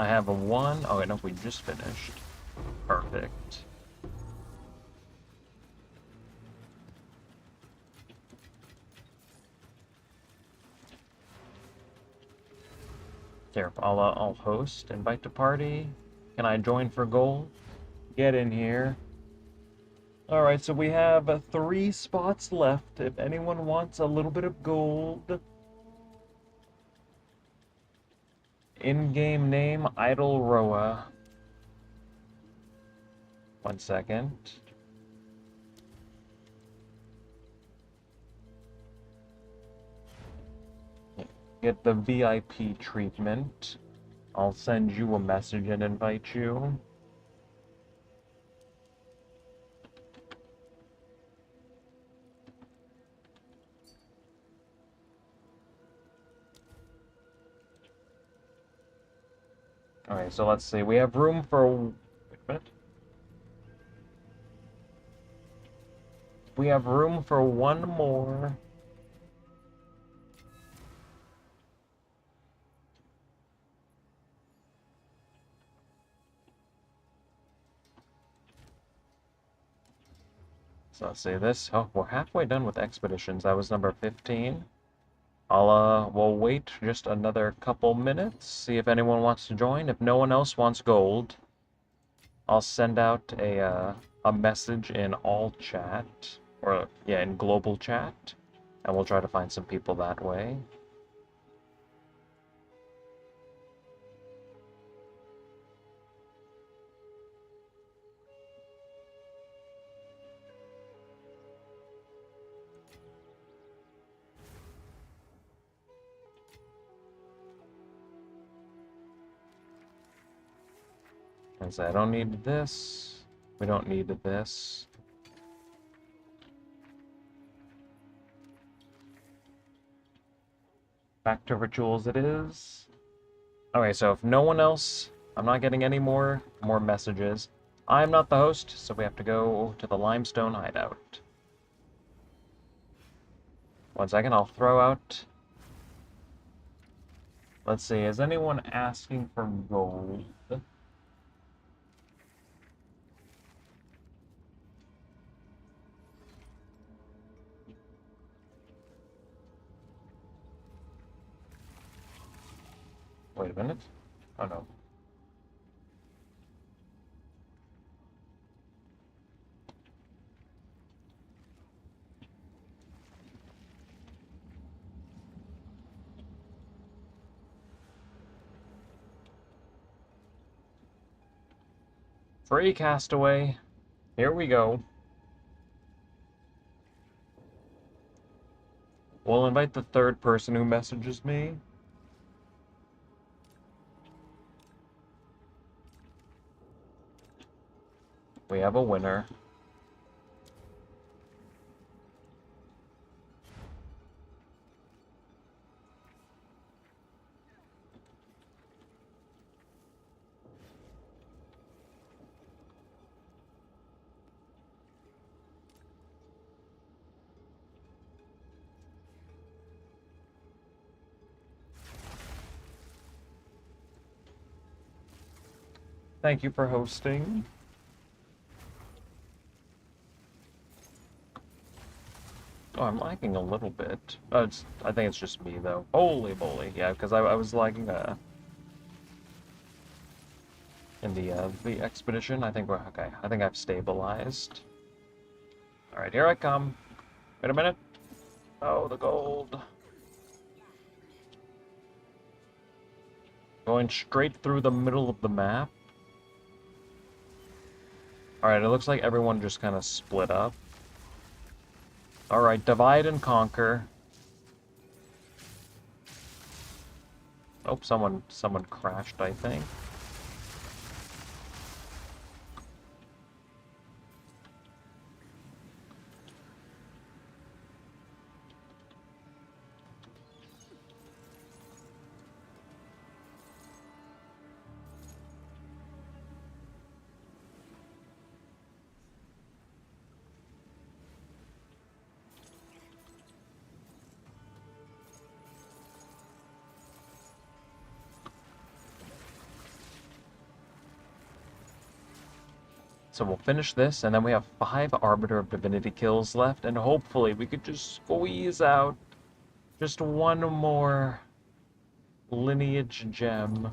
I have a 1. Oh, wait, no, we just finished. Perfect. Here, I'll host, invite to party. Can I join for gold? Get in here. Alright, so we have 3 spots left if anyone wants a little bit of gold. In-game name, Idle Roa. 1 second. Get the VIP treatment. I'll send you a message and invite you. Okay, so let's see. We have room for... Wait a minute. We have room for 1 more. So let's see this. Oh, we're halfway done with expeditions. That was number 15. We'll wait just another couple minutes, see if anyone wants to join. If no one else wants gold, I'll send out a message in all chat, or yeah, in global chat, and we'll try to find some people that way. And say I don't need this. We don't need this. Back to rituals it is. Okay, so if no one else, I'm not getting any more messages. I'm not the host, so we have to go to the limestone hideout. 1 second, I'll throw out... Let's see, is anyone asking for gold? Wait a minute. Oh no. Free castaway. Here we go. We'll invite the 3rd person who messages me. We have a winner. Thank you for hosting. Oh, I'm lagging a little bit. I think it's just me, though. Holy moly. Yeah, because I was lagging in the expedition. I think we're okay. I think I've stabilized. Alright, here I come. Wait a minute. Oh, the gold. Going straight through the middle of the map. Alright, it looks like everyone just kind of split up. Alright, divide and conquer. Oh, someone crashed, I think. So we'll finish this, and then we have 5 Arbiter of Divinity kills left, and hopefully we could just squeeze out just one more lineage gem.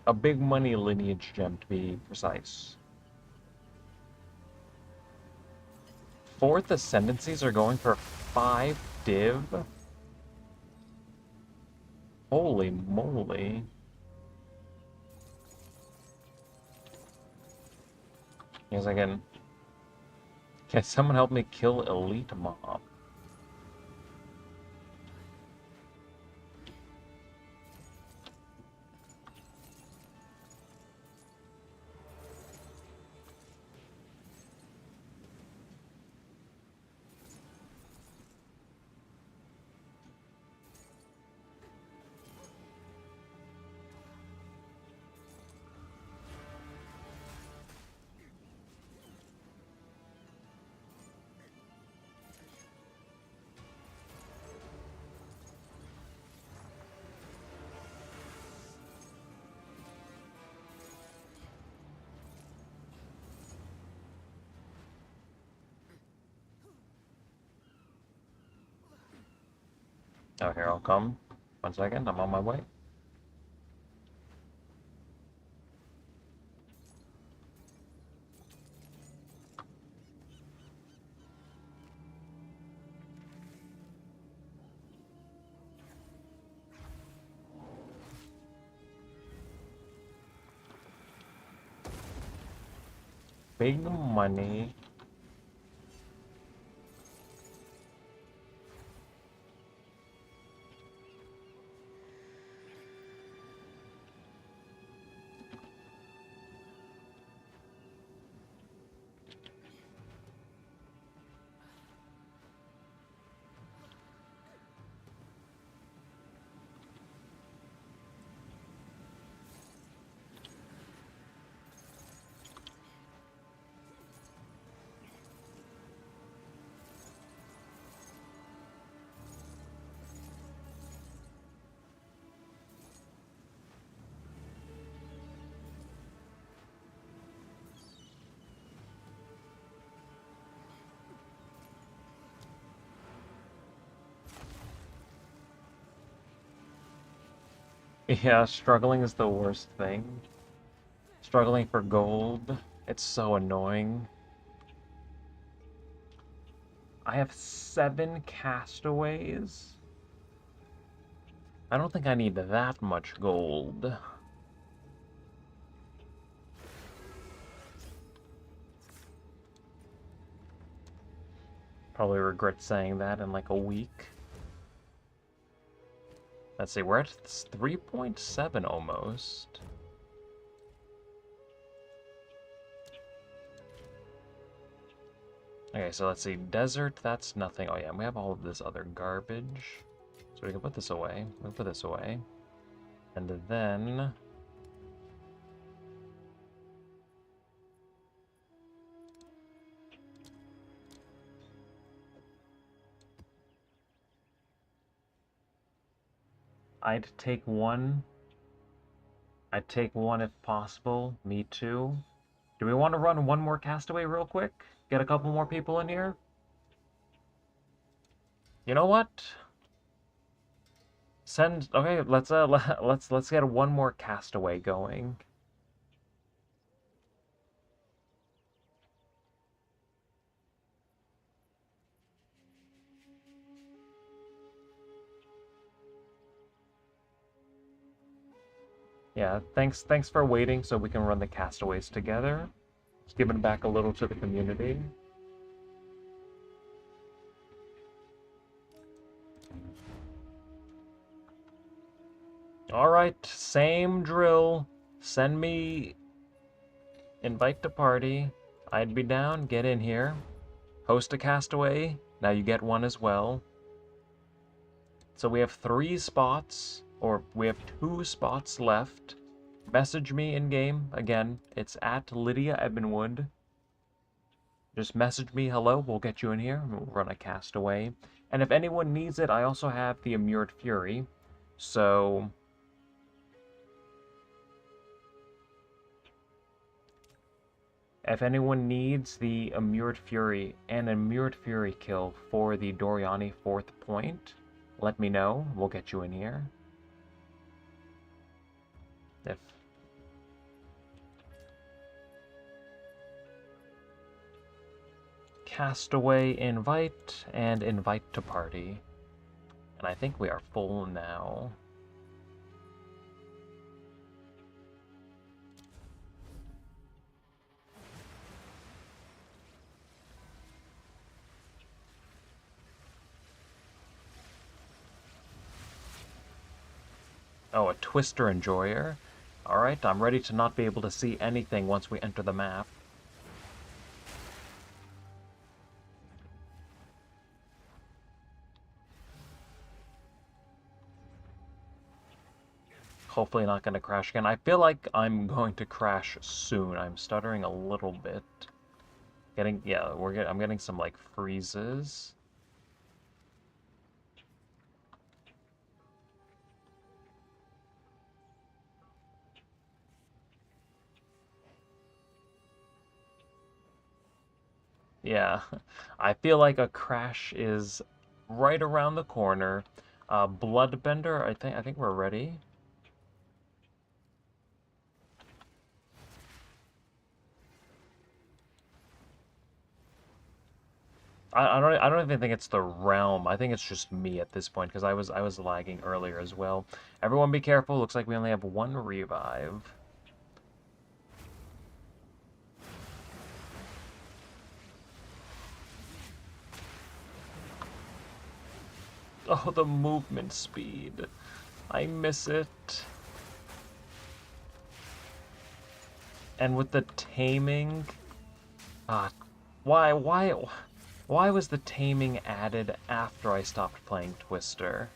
A big money lineage gem, to be precise. 4th Ascendancies are going for 5 div? Holy moly. Yes, I can someone help me kill elite mob? Oh, here, I'll come. 1 second, I'm on my way. Big money. Yeah, struggling is the worst thing. Struggling for gold. It's so annoying. I have 7 castaways. I don't think I need that much gold. Probably regret saying that in like a week. Let's see, we're at 3.7 almost. Okay, so let's see, desert, that's nothing. Oh yeah, we have all of this other garbage. So we can put this away. We'll put this away. And then... I'd take one. I'd take one if possible. Me too. Do we want to run one more castaway real quick? Get a couple more people in here? You know what? Okay, let's get one more castaway going. Yeah, thanks for waiting so we can run the castaways together. Just giving back a little to the community. Alright, same drill. Send me invite to party. I'd be down, get in here. Host a castaway. Now you get one as well. So we have 3 spots, or we have 2 spots left. Message me in game. Again, it's at Lydia Ebenwood. Just message me, hello, we'll get you in here, and we'll run a castaway. And if anyone needs it, I also have the Immured Fury. So... If anyone needs the Immured Fury and Immured Fury kill for the Doriani 4th point, let me know. We'll get you in here. If Castaway invite and invite to party. And I think we are full now. Oh, a Twister Enjoyer. Alright, I'm ready to not be able to see anything once we enter the map. Hopefully not going to crash again. I feel like I'm going to crash soon. I'm stuttering a little bit. I'm getting some, like, freezes. Yeah, I feel like a crash is right around the corner. Bloodbender, I think we're ready. I don't even think it's the realm. I think it's just me at this point because I was lagging earlier as well. Everyone be careful. Looks like we only have one revive. Oh, the movement speed. I miss it. And with the taming, why was the taming added after I stopped playing Twister?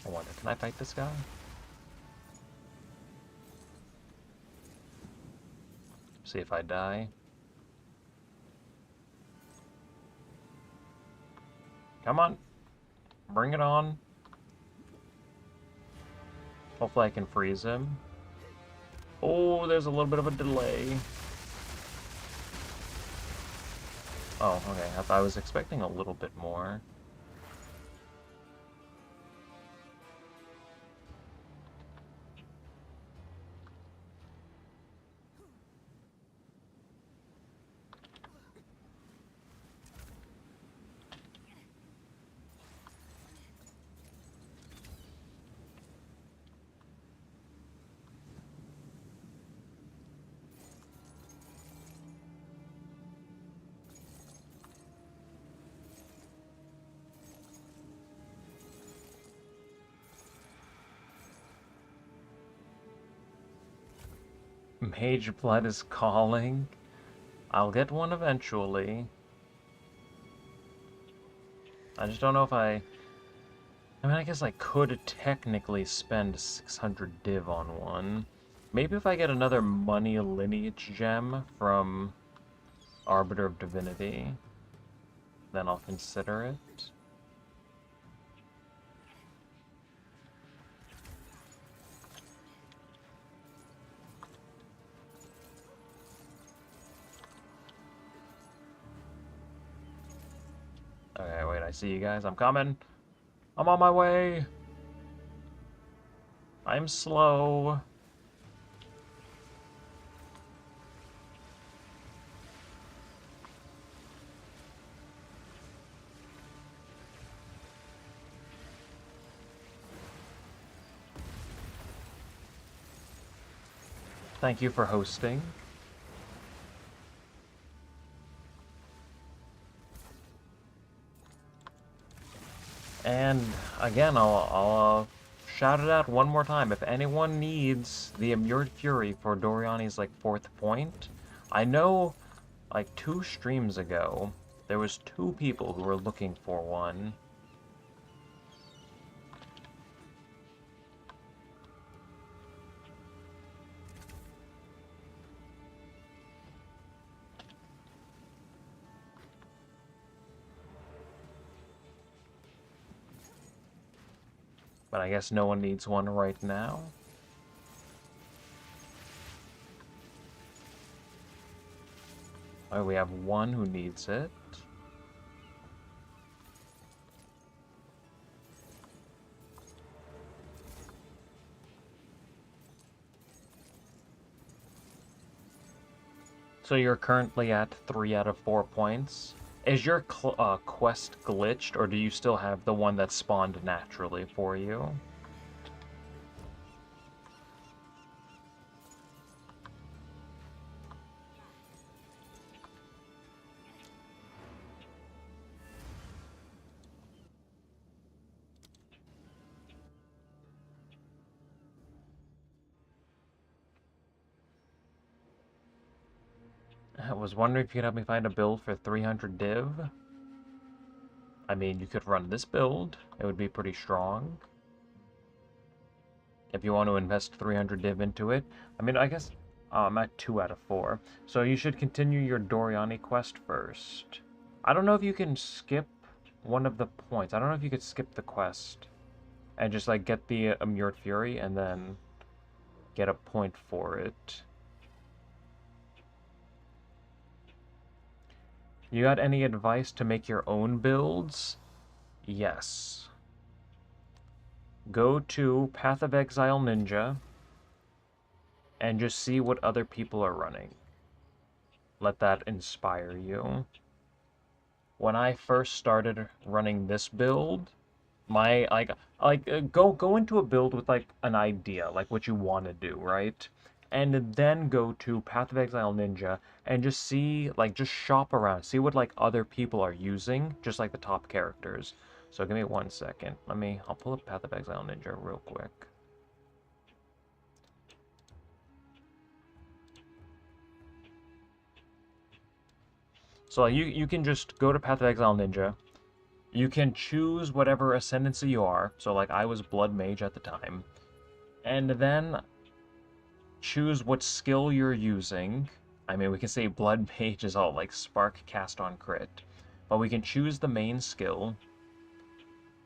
I wonder, can I fight this guy? See if I die. Come on. Bring it on. Hopefully I can freeze him. Oh, there's a little bit of a delay. Oh, okay. I was expecting a little bit more. Mage Blood is calling. I'll get one eventually. I just don't know if I mean, I guess I could technically spend 600 div on one. Maybe if I get another money lineage gem from Arbiter of Divinity, then I'll consider it. Okay, wait, I see you guys. I'm coming. I'm on my way. I'm slow. Thank you for hosting. And again, I'll shout it out one more time. If anyone needs the Immured Fury for Doriani's like 4th point, I know like 2 streams ago there was 2 people who were looking for one. But I guess no one needs one right now. Oh, we have one who needs it. So you're currently at 3 out of 4 points. Is your quest glitched, or do you still have the one that spawned naturally for you? I was wondering if you could help me find a build for 300 div. I mean, you could run this build. It would be pretty strong. If you want to invest 300 div into it. I mean, I guess I'm at 2 out of 4. So you should continue your Doriani quest first. I don't know if you can skip one of the points. I don't know if you could skip the quest and just like get the Immured Fury and then get a point for it. You got any advice to make your own builds? Yes. Go to Path of Exile Ninja and just see what other people are running. Let that inspire you. When I first started running this build, my go into a build with like an idea, like what you want to do, right? And then go to Path of Exile Ninja and just see, like, just shop around, see what like other people are using, just like the top characters. So give me 1 second. I'll pull up Path of Exile Ninja real quick. So you can just go to Path of Exile Ninja. You can choose whatever ascendancy you are. So like I was Blood Mage at the time. And then choose what skill you're using. I mean, we can say Blood Mage is all like Spark Cast on Crit. But we can choose the main skill.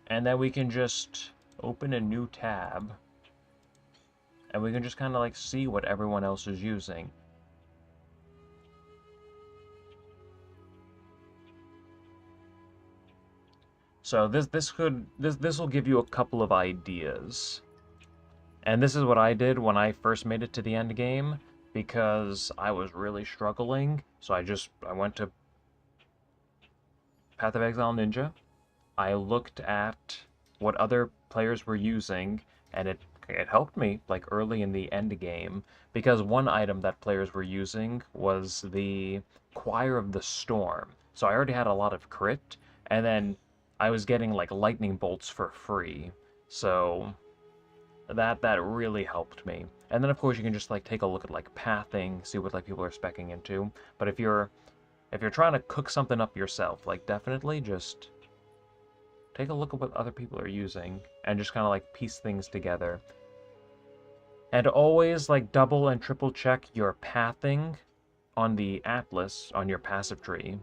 And then we can just open a new tab. And we can just kind of like see what everyone else is using. So this will give you a couple of ideas. And this is what I did when I first made it to the end game, because I was really struggling. So I went to Path of Exile Ninja. I looked at what other players were using, and it helped me like early in the end game, because one item that players were using was the Choir of the Storm. So I already had a lot of crit, and then I was getting like lightning bolts for free. So that really helped me. And then of course you can just like take a look at like pathing, see what like people are speccing into. But if you're trying to cook something up yourself, like definitely just take a look at what other people are using and just kind of like piece things together. And always like double and triple check your pathing on the atlas on your passive tree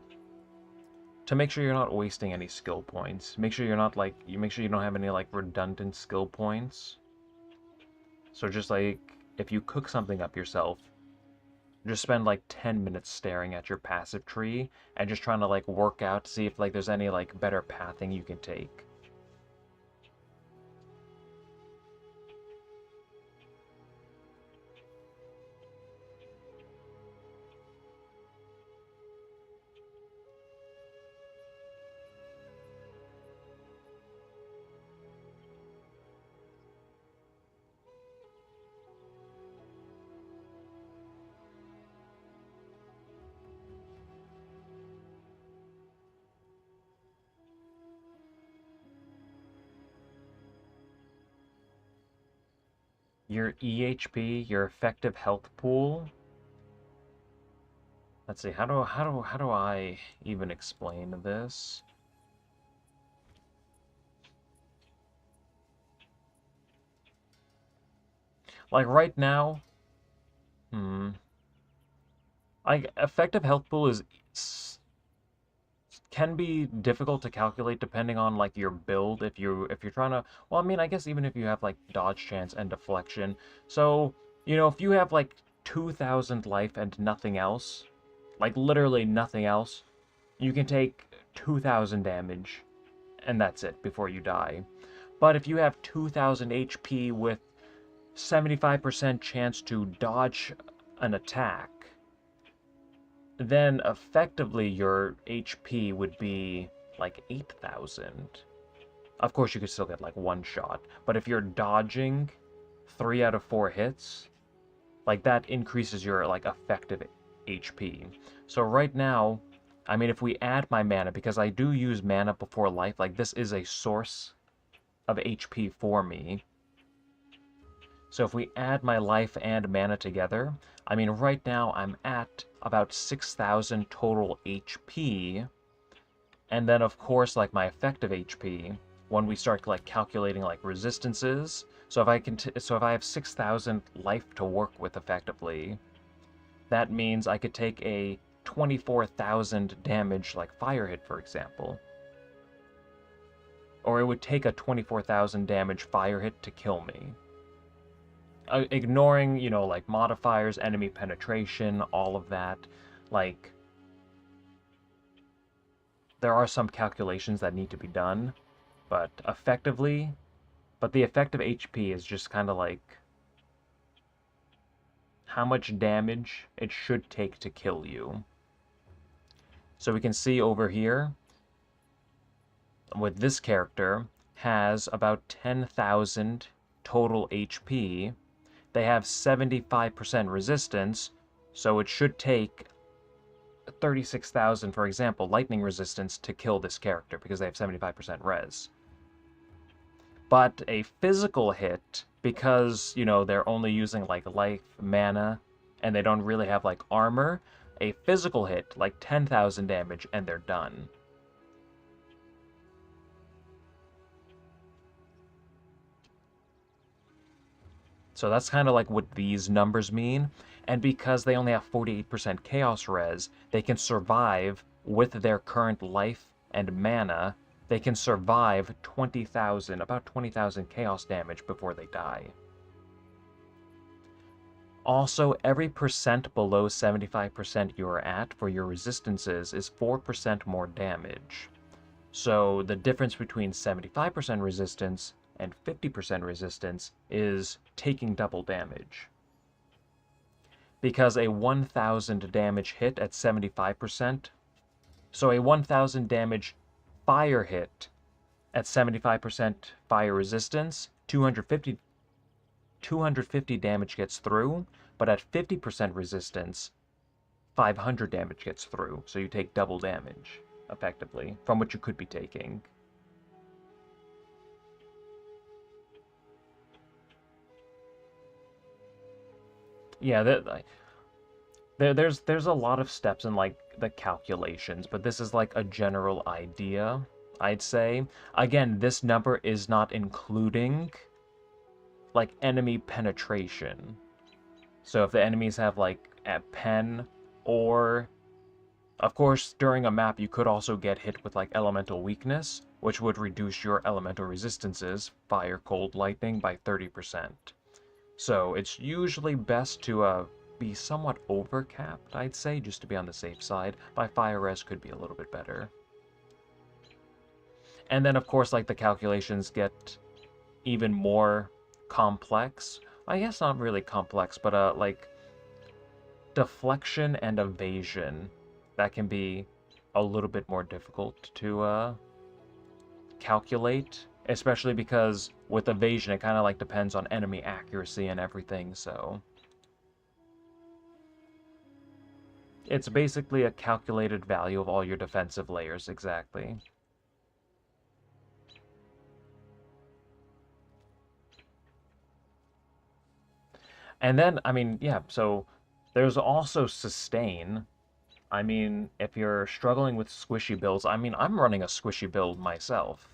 to make sure you're not wasting any skill points. Make sure you don't have any like redundant skill points. So just like if you cook something up yourself, just spend like 10 minutes staring at your passive tree and just trying to like work out to see if like there's any like better pathing you can take. Your EHP, your effective health pool. Let's see, how do I even explain this? Like right now, like effective health pool can be difficult to calculate depending on like your build. If you're trying to, well, I mean, I guess even if you have like dodge chance and deflection. So, if you have like 2,000 life and nothing else, like literally nothing else, you can take 2,000 damage and that's it before you die. But if you have 2,000 HP with 75% chance to dodge an attack, then effectively your HP would be like 8,000. Of course, you could still get like one shot, but if you're dodging 3 out of 4 hits, like that increases your like effective HP. So right now, I mean, if we add my mana, because I do use mana before life, like this is a source of HP for me. So if we add my life and mana together, I mean, right now I'm at about 6,000 total HP. And then, of course, like my effective HP, when we start like calculating like resistances. So if I have 6,000 life to work with effectively, that means I could take a 24,000 damage like fire hit, for example. Or it would take a 24,000 damage fire hit to kill me. Ignoring, like modifiers, enemy penetration, all of that. Like, there are some calculations that need to be done, but the effective HP is just kind of like how much damage it should take to kill you. So we can see over here, with this character, has about 10,000 total HP. They have 75% resistance, so it should take 36,000, for example, lightning resistance to kill this character because they have 75% res. But a physical hit, because, they're only using like life, mana, and they don't really have like armor, a physical hit, like 10,000 damage, and they're done. So that's kind of like what these numbers mean. And because they only have 48% chaos res, they can survive with their current life and mana. They can survive about 20,000 chaos damage before they die. Also, every percent below 75% you're at for your resistances is 4% more damage. So the difference between 75% resistance and 50% resistance is taking double damage. Because a 1,000 damage hit at 75%, so a 1,000 damage fire hit at 75% fire resistance, 250 damage gets through, but at 50% resistance, 500 damage gets through. So you take double damage, effectively, from what you could be taking. Yeah, there's a lot of steps in like the calculations, but this is like a general idea, I'd say. Again, this number is not including like enemy penetration. So if the enemies have like a pen, or of course during a map you could also get hit with like elemental weakness, which would reduce your elemental resistances, fire, cold, lightning, by 30%. So it's usually best to be somewhat overcapped, I'd say, just to be on the safe side. By fire res could be a little bit better. And then, of course, like the calculations get even more complex. I guess not really complex, but like deflection and evasion, that can be a little bit more difficult to calculate. Especially because with evasion, it kind of like depends on enemy accuracy and everything, so it's basically a calculated value of all your defensive layers, exactly. And then, I mean, yeah, so there's also sustain. I mean, if you're struggling with squishy builds, I mean, I'm running a squishy build myself.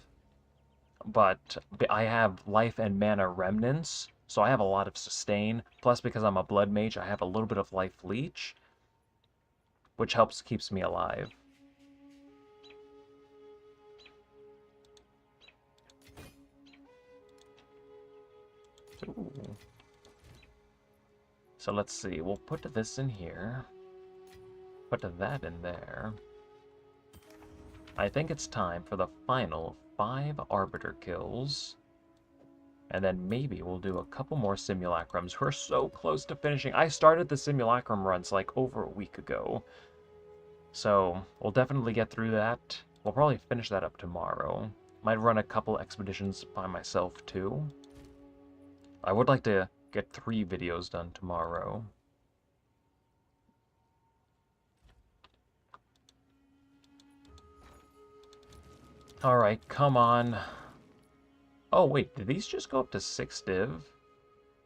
But I have life and mana remnants, so I have a lot of sustain. Plus, because I'm a blood mage, I have a little bit of life leech, which keeps me alive. Ooh. So let's see. We'll put this in here. Put that in there. I think it's time for the final 5 Arbiter kills. And then maybe we'll do a couple more Simulacrums. We're so close to finishing. I started the Simulacrum runs like over a week ago. So we'll definitely get through that. We'll probably finish that up tomorrow. Might run a couple expeditions by myself too. I would like to get 3 videos done tomorrow. Alright, come on. Oh, wait, did these just go up to 6 div?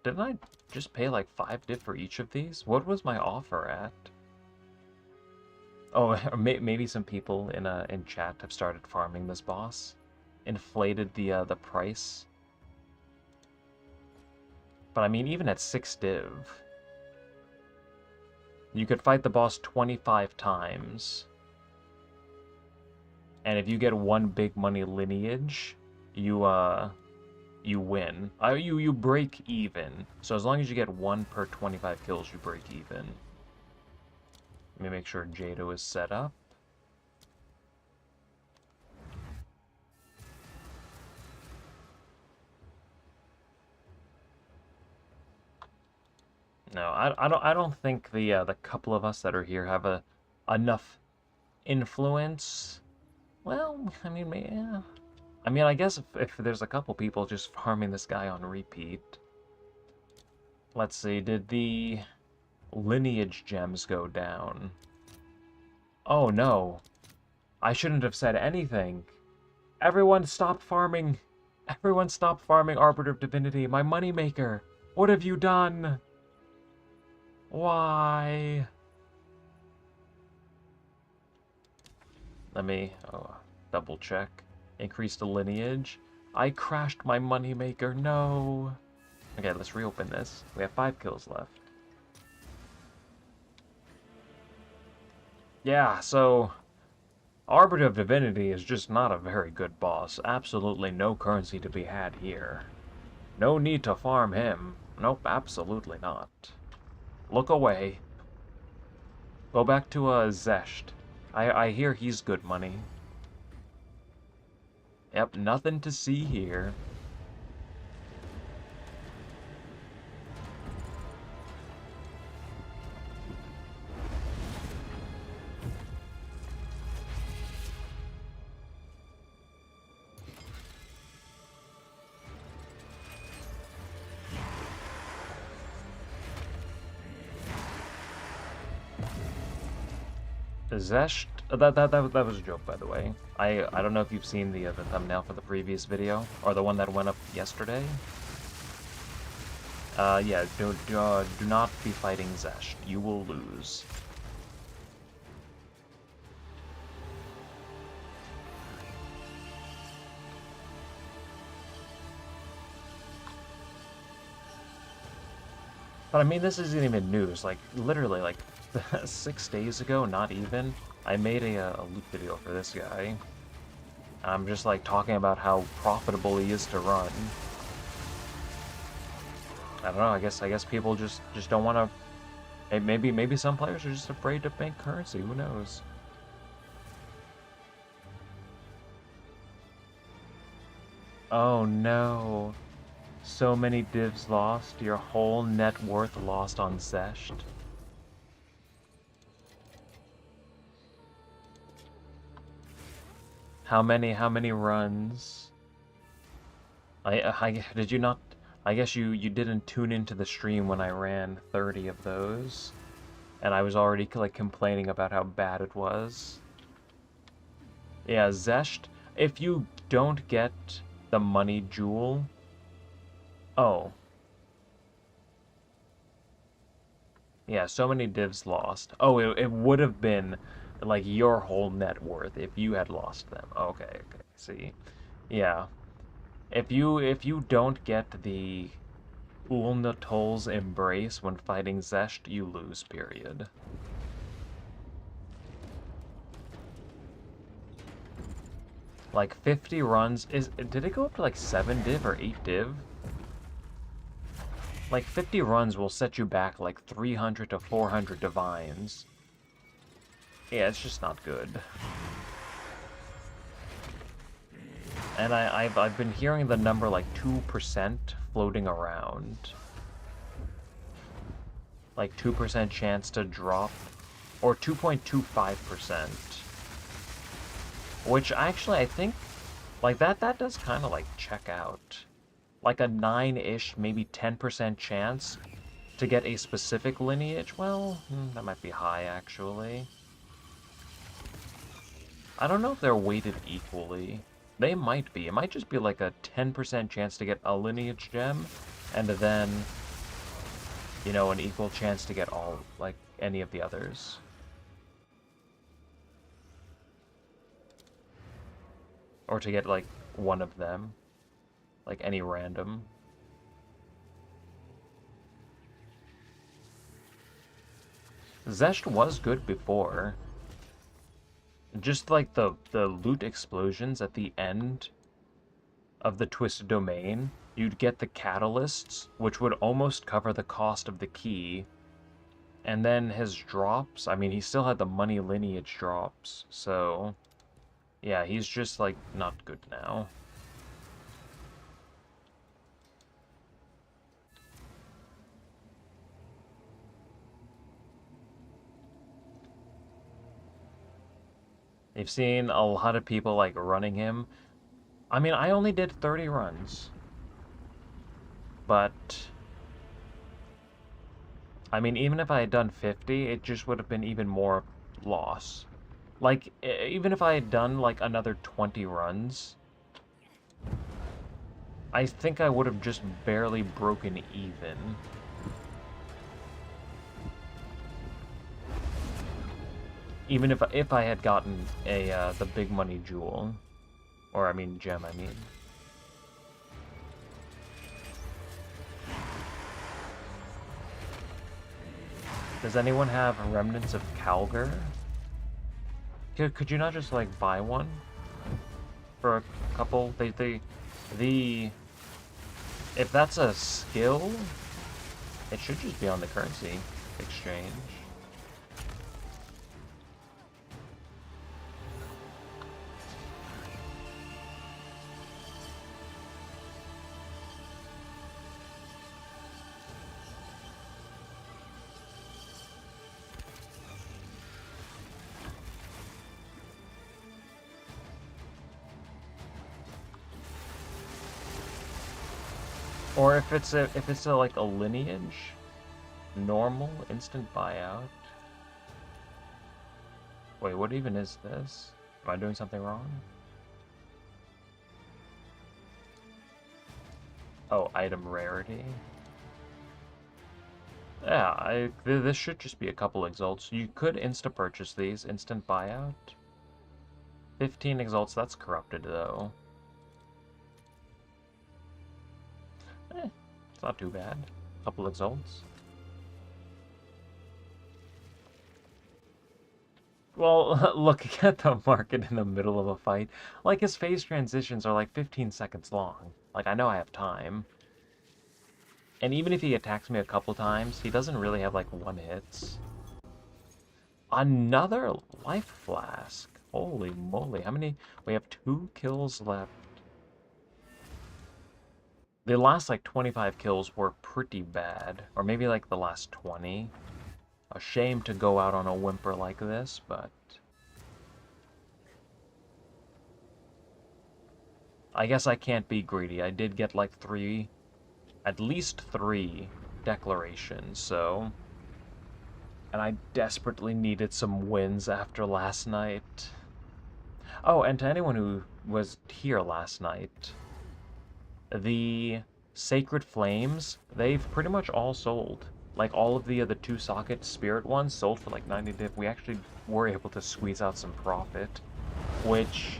Didn't I just pay like 5 div for each of these? What was my offer at? Oh, maybe some people in chat have started farming this boss. Inflated the price. But I mean, even at 6 div, you could fight the boss 25 times. And if you get 1 big money lineage, you win. You break even. So as long as you get 1 per 25 kills, you break even. Let me make sure Jado is set up. No, I don't think the couple of us that are here have enough influence. Well, I mean, yeah. I mean, I guess if there's a couple people just farming this guy on repeat. Let's see, did the lineage gems go down? Oh no. I shouldn't have said anything. Everyone stop farming. Everyone stop farming Arbiter of Divinity, my moneymaker. What have you done? Why? Let me double check. Increase the lineage. I crashed my moneymaker. No. Okay, let's reopen this. We have 5 kills left. Yeah, so Arbiter of Divinity is just not a very good boss. Absolutely no currency to be had here. No need to farm him. Nope, absolutely not. Look away. Go back to Zesht. I hear he's good money. Yep, nothing to see here. Zesht, that was a joke, by the way. I don't know if you've seen the thumbnail for the previous video, or the one that went up yesterday. Yeah, do not be fighting Zesht. You will lose. But I mean, this isn't even news. Like, literally, like, 6 days ago, not even, I made a loot video for this guy. I'm just, like, talking about how profitable he is to run. I don't know, I guess people just don't want to... Maybe some players are just afraid to make currency, who knows? Oh no. So many divs lost, your whole net worth lost on Zesht. How many runs? Did you not? I guess you didn't tune into the stream when I ran 30 of those, and I was already like complaining about how bad it was. Yeah, Zesht. If you don't get the money jewel, oh. Yeah, so many divs lost. Oh, it would have been like your whole net worth if you had lost them. Okay, see. Yeah. If you don't get the Ulnatol's embrace when fighting Zesht, you lose, period. Like 50 runs did it go up to like 7 div or 8 div? Like, 50 runs will set you back like 300 to 400 divines. Yeah, it's just not good. And I've been hearing the number like 2% floating around. Like 2% chance to drop, or 2.25%. Which actually I think, like that does kind of like check out. Like a 9-ish, maybe 10% chance to get a specific lineage. Well, that might be high actually. I don't know if they're weighted equally. They might be. It might just be like a 10% chance to get a lineage gem, and then, you know, an equal chance to get all, like, any of the others. Or to get, like, one of them. Like, any random. Zesht was good before. Just like the loot explosions at the end of the Twisted Domain, you'd get the catalysts, which would almost cover the cost of the key. And then his drops, I mean, he still had the money lineage drops, so yeah, he's just like not good now. You've seen a lot of people like running him. I mean, I only did 30 runs. But I mean, even if I had done 50, it just would have been even more loss. Like, even if I had done like another 20 runs, I think I would have just barely broken even. Even if I had gotten a the big money jewel, or I mean gem, I mean. Does anyone have remnants of Calgar? Could you not just like buy one for a couple? If that's a skill, it should just be on the currency exchange. Or if it's a like a lineage, normal instant buyout. Wait, what even is this? Am I doing something wrong? Oh, item rarity. Yeah, this should just be a couple exalts. You could insta-purchase these, instant buyout. 15 exalts, that's corrupted though. It's not too bad. Couple exalts. Well, looking at the market in the middle of a fight, like his phase transitions are like 15 seconds long. Like, I know I have time. And even if he attacks me a couple times, he doesn't really have like one hits. Another life flask. Holy moly, how many? We have 2 kills left. The last like 25 kills were pretty bad. Or maybe like the last 20. A shame to go out on a whimper like this, but I guess I can't be greedy. I did get like at least 3 declarations, so. And I desperately needed some wins after last night. Oh, and to anyone who was here last night, the Sacred Flames, they've pretty much all sold. Like, all of the 2-socket spirit ones sold for like 90 div. We actually were able to squeeze out some profit, which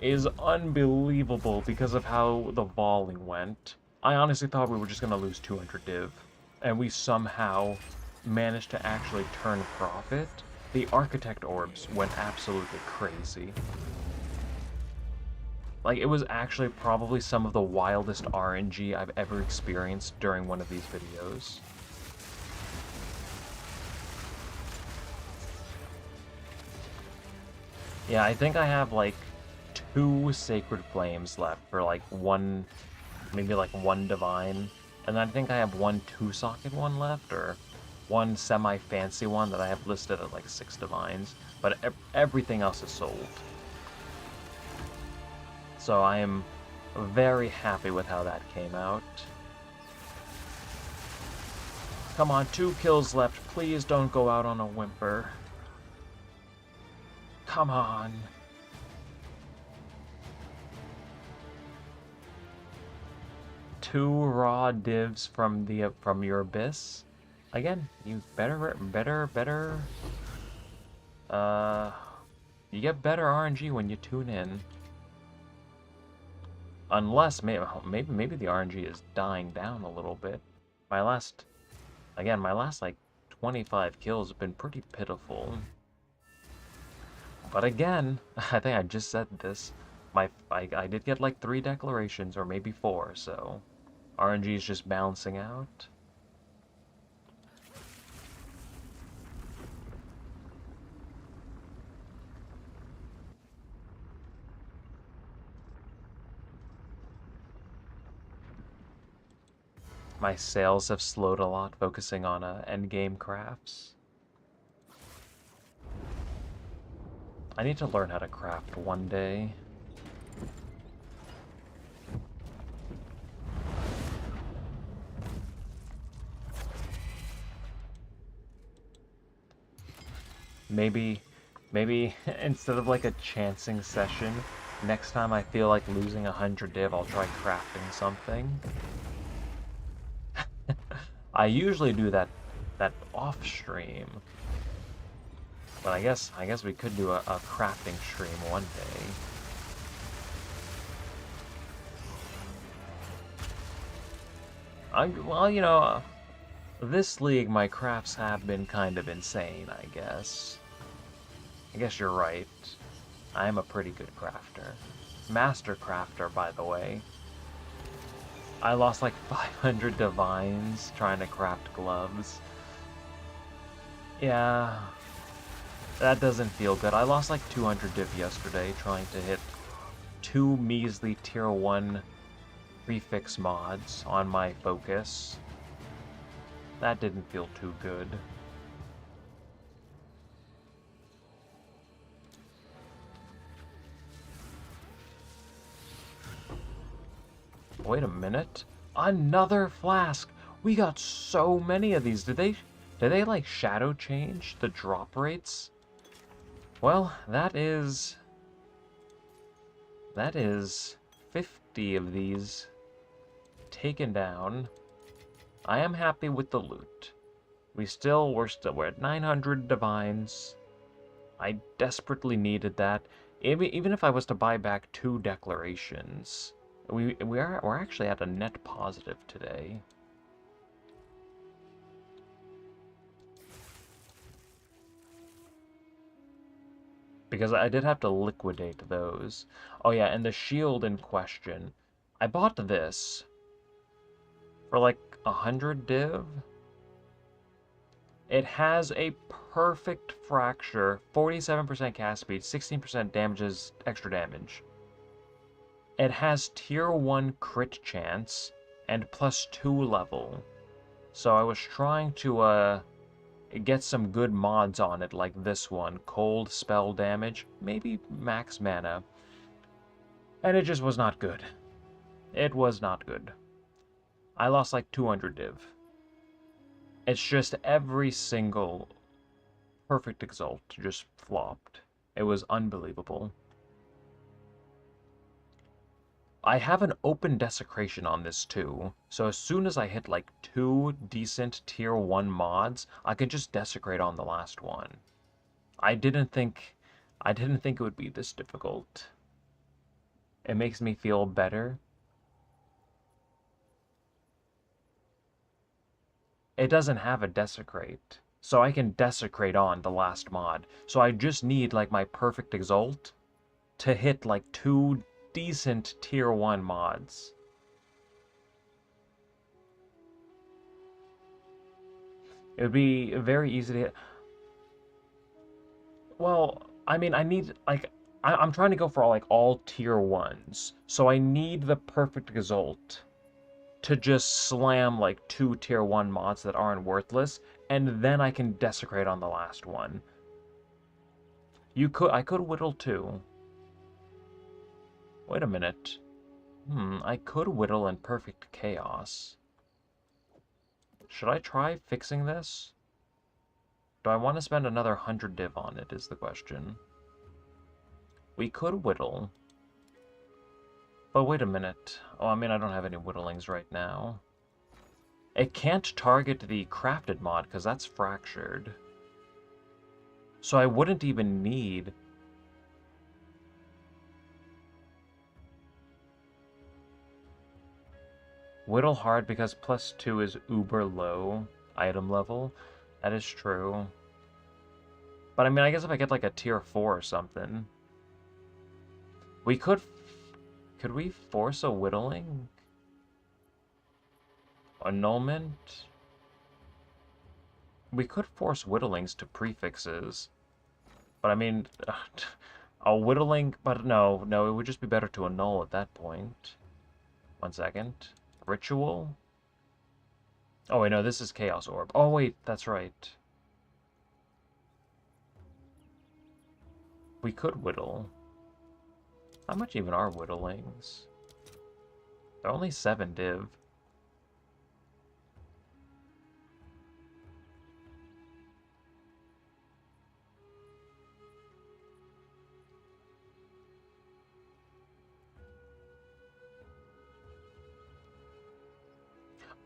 is unbelievable because of how the volley went. I honestly thought we were just going to lose 200 div, and we somehow managed to actually turn profit. The Architect orbs went absolutely crazy. Like, it was actually probably some of the wildest RNG I've ever experienced during one of these videos. Yeah, I think I have, like, 2 Sacred Flames left for, like, one, maybe, like, one Divine. And I think I have one 2-socket one left, or one semi-fancy one that I have listed at, like, 6 Divines. But everything else is sold. So I am very happy with how that came out. Come on, 2 kills left. Please don't go out on a whimper. Come on. Two raw divs from your abyss. Again, you better. You get better RNG when you tune in. Unless maybe the RNG is dying down a little bit. My last like 25 kills have been pretty pitiful. But again, I think I just said this. I did get like 3 declarations, or maybe 4, so RNG is just balancing out. My sales have slowed a lot, focusing on endgame crafts. I need to learn how to craft one day. Maybe instead of like a chancing session, next time I feel like losing 100 div, I'll try crafting something. I usually do that off stream. But I guess we could do a crafting stream one day. Well, you know, this league, my crafts have been kind of insane, I guess. I guess you're right. I am a pretty good crafter. Master crafter, by the way. I lost like 500 divines trying to craft gloves. Yeah, that doesn't feel good. I lost like 200 div yesterday trying to hit 2 measly tier 1 prefix mods on my focus. That didn't feel too good. Wait a minute. Another flask! We got so many of these. Did they like shadow change the drop rates? Well, that is 50 of these taken down. I am happy with the loot. We're at 900 divines. I desperately needed that. Even if I was to buy back 2 declarations, we're actually at a net positive today. Because I did have to liquidate those. Oh yeah, and the shield in question, I bought this for like 100 div. It has a perfect fracture, 47% cast speed, 16% damages, extra damage. It has tier 1 crit chance and +2 level. So I was trying to get some good mods on it, like this one, cold spell damage, maybe max mana. And it just was not good. It was not good. I lost like 200 div. It's just every single perfect exalt just flopped. It was unbelievable. I have an open desecration on this too, so as soon as I hit like 2 decent tier 1 mods, I could just desecrate on the last one. I didn't think it would be this difficult. It makes me feel better. It doesn't have a desecrate, so I can desecrate on the last mod. So I just need like my perfect exalt to hit like 2 decent tier 1 mods. It would be very easy to hit. Well, I mean, I need, like, I'm trying to go for like all tier 1s. So I need the perfect result to just slam like 2 tier 1 mods that aren't worthless, and then I can desecrate on the last one. I could whittle too. Wait a minute. I could whittle in perfect chaos. Should I try fixing this? Do I want to spend another 100 div on it, is the question. We could whittle. But wait a minute. Oh, I mean, I don't have any whittlings right now. It can't target the crafted mod, because that's fractured. So I wouldn't even need... Whittle hard because +2 is uber low item level. That is true. But I mean, I guess if I get like a tier 4 or something... We could... Could we force a whittling? Annulment? We could force whittlings to prefixes. But I mean... A whittling... But no, it would just be better to annul at that point. 1 second. Ritual? Oh wait, no, this is Chaos Orb. Oh wait, that's right. We could whittle. How much even are whittlings? They're only 7 div.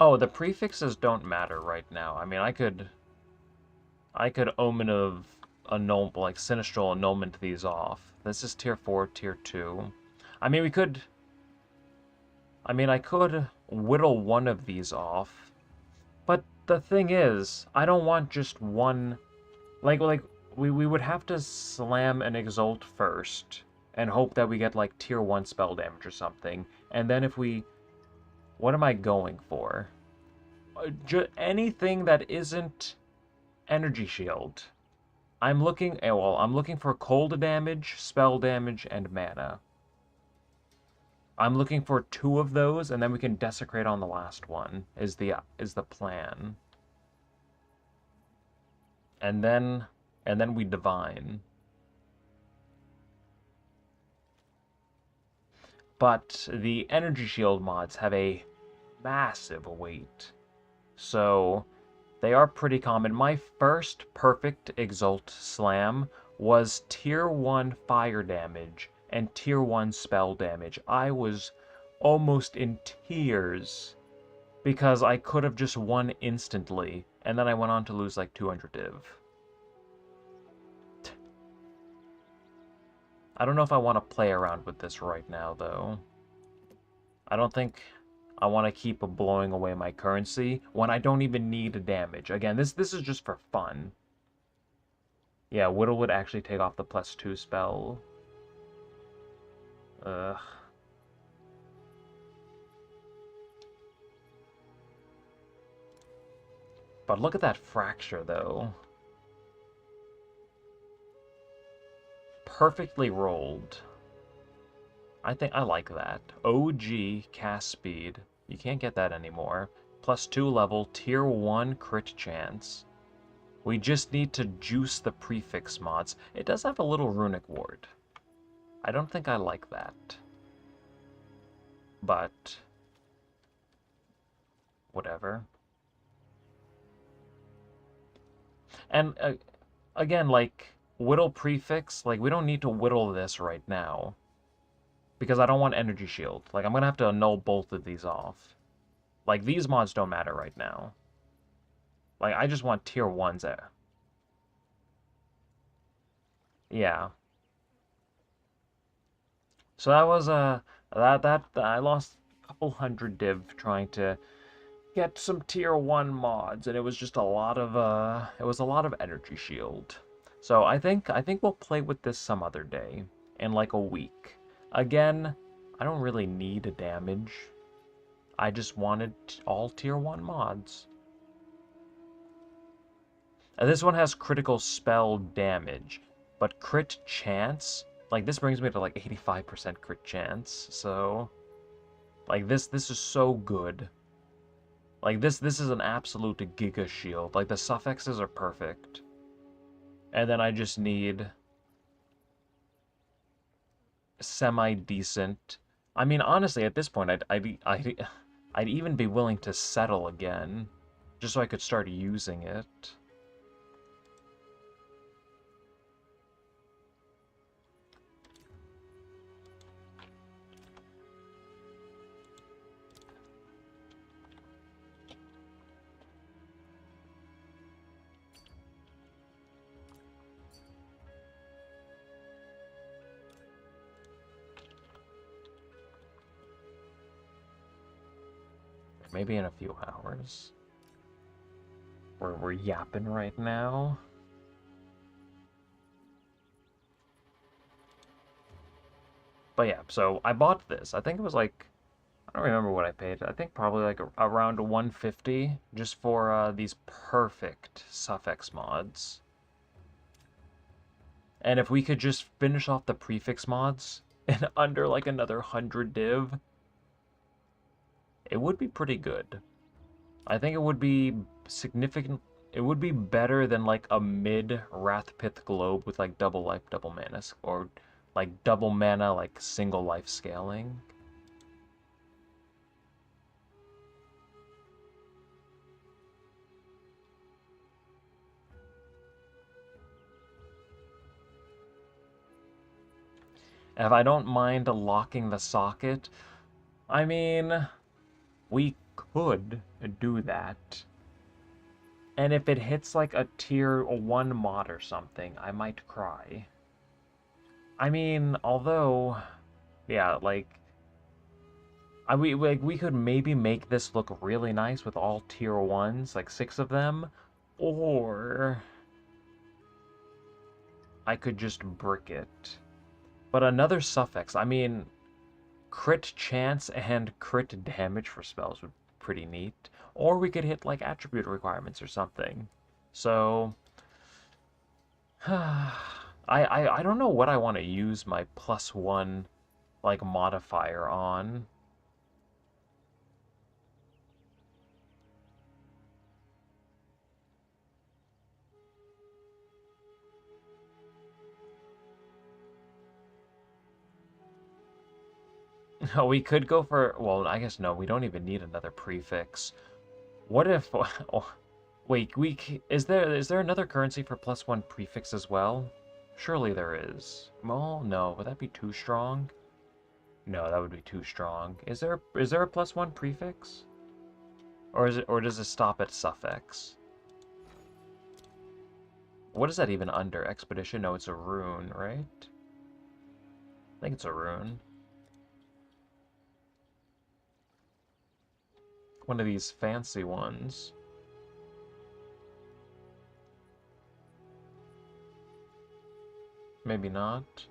Oh, the prefixes don't matter right now. I mean, I could Omen of Annul, like Sinistral Annulment these off. This is tier 4, tier 2. I mean, I could whittle one of these off. But the thing is, I don't want just one... Like we would have to slam an Exalt first and hope that we get, like, tier 1 spell damage or something. And then if we... What am I going for? Anything that isn't Energy Shield. I'm looking for cold damage, spell damage, and mana. I'm looking for 2 of those, and then we can desecrate on the last one, is the plan. And then we divine. But the Energy Shield mods have a massive weight. So they are pretty common. My first perfect Exalt slam was tier 1 fire damage and tier 1 spell damage. I was almost in tears because I could have just won instantly, and then I went on to lose like 200 div. I don't know if I want to play around with this right now, though. I don't think I want to keep blowing away my currency when I don't even need damage. Again, this is just for fun. Yeah, Whittle would actually take off the +2 spell. Ugh. But look at that fracture, though. Perfectly rolled. I think I like that. OG cast speed. You can't get that anymore. +2 level, tier 1 crit chance. We just need to juice the prefix mods. It does have a little runic ward. I don't think I like that. But whatever. And again, like, whittle prefix, like, we don't need to whittle this right now. Because I don't want Energy Shield. Like, I'm gonna have to annul both of these off. Like, these mods don't matter right now. Like, I just want tier 1s there. Yeah. So that was, I lost a couple hundred div trying to get some tier 1 mods, and it was just a lot of, it was a lot of Energy Shield. So I think we'll play with this some other day, in like a week. Again, I don't really need a damage. I just wanted all tier 1 mods. And this one has critical spell damage, but crit chance, like this brings me to like 85% crit chance. So like this is so good. Like this is an absolute giga shield. Like the suffixes are perfect. And then I just need semi-decent. I mean, honestly, at this point, I'd even be willing to settle again, just so I could start using it. Maybe in a few hours. We're yapping right now. But yeah, so I bought this. I think it was like, I don't remember what I paid. I think probably like around 150 just for these perfect suffix mods. And if we could just finish off the prefix mods in under like another 100 div, it would be pretty good. I think it would be significant. It would be better than like a mid Wrathpith Globe with like double life, double mana, or like double mana, like single life scaling. And if I don't mind locking the socket, I mean, we could do that. And if it hits like a tier 1 mod or something, I might cry. I mean, although, yeah, like, we could maybe make this look really nice with all tier 1s, like 6 of them, or I could just brick it. But another suffix, I mean, crit chance and crit damage for spells would be pretty neat. Or we could hit like attribute requirements or something. So I don't know what I want to use my +1 like modifier on. We could go for, well, I guess no, we don't even need another prefix. What if, oh, wait, is there another currency for +1 prefix as well? Surely there is. Well, no, would that be too strong? No, that would be too strong. Is there a +1 prefix? Or does it stop at suffix? What is that even under? Expedition? No, it's a rune, right? I think it's a rune. One of these fancy ones. Maybe not.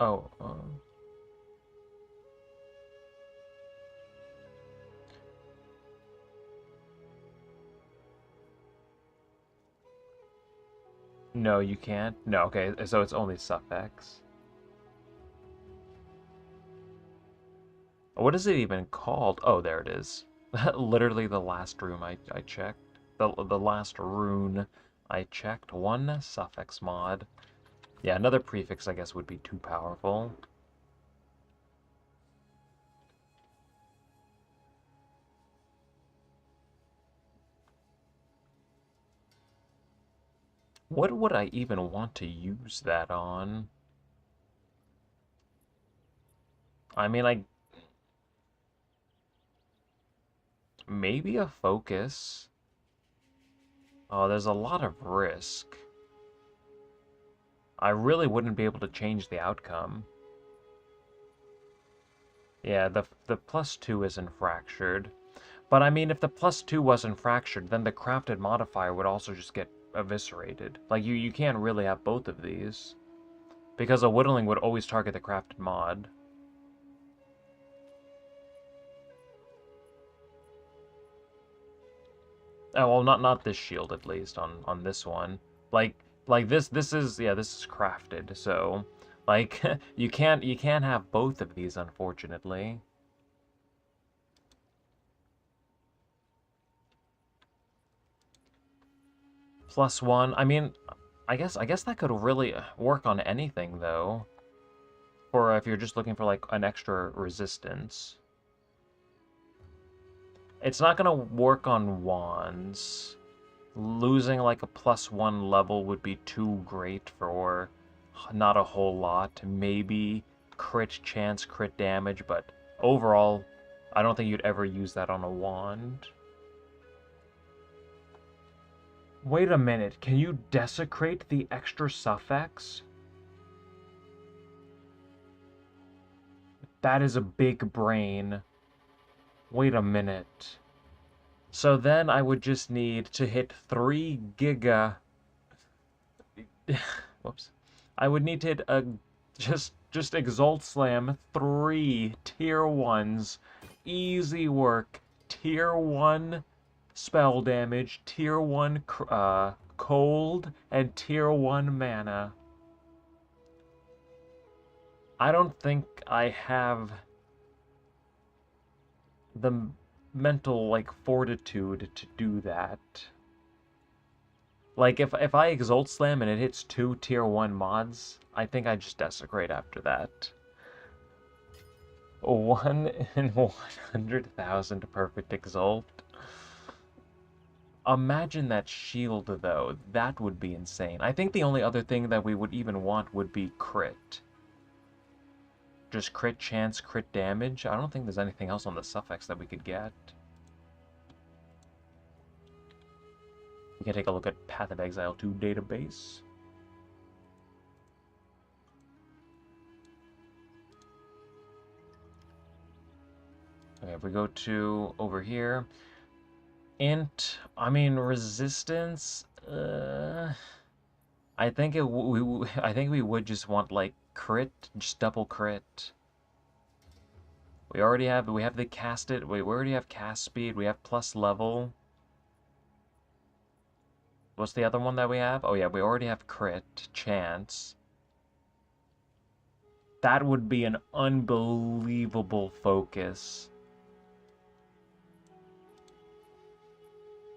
Oh, no, you can't. No, okay, so it's only suffix. What is it even called? Oh, there it is. Literally the last room I checked. The last rune I checked. One suffix mod. Yeah, another prefix I guess would be too powerful. What would I even want to use that on? I mean, maybe a focus. Oh, there's a lot of risk. I really wouldn't be able to change the outcome. Yeah, the +2 isn't fractured. But I mean, if the +2 wasn't fractured, then the crafted modifier would also just get eviscerated. Like, you can't really have both of these. Because a whittling would always target the crafted mod. Oh, well, not this shield, at least, on this one. Like this is, yeah, this is crafted, so, like, you can't have both of these, unfortunately. +1, I mean, I guess that could really work on anything, though. For if you're just looking for, like, an extra resistance. It's not gonna work on wands. Losing like a +1 level would be too great for not a whole lot. Maybe crit chance, crit damage, but overall, I don't think you'd ever use that on a wand. Wait a minute, can you desecrate the extra suffix? That is a big brain. Wait a minute. So then I would just need to hit 3 giga. Whoops. I would need to hit a just Exalt Slam 3 tier 1s. Easy work. Tier 1 spell damage, tier 1 cold, and tier 1 mana. I don't think I have the mental, like, fortitude to do that. Like, if I Exalt Slam and it hits 2 tier 1 mods, I think I just desecrate after that. 1 in 100,000 perfect Exalt. Imagine that shield, though. That would be insane. I think the only other thing that we would even want would be crit. Just crit chance, crit damage. I don't think there's anything else on the suffix that we could get. We can take a look at Path of Exile 2 database. Okay, if we go to over here, int, I mean resistance. I think I think we would just want like crit, just double crit. We have the cast it. We already have cast speed. We have plus level. What's the other one that we have? Oh yeah, we already have crit chance. That would be an unbelievable focus.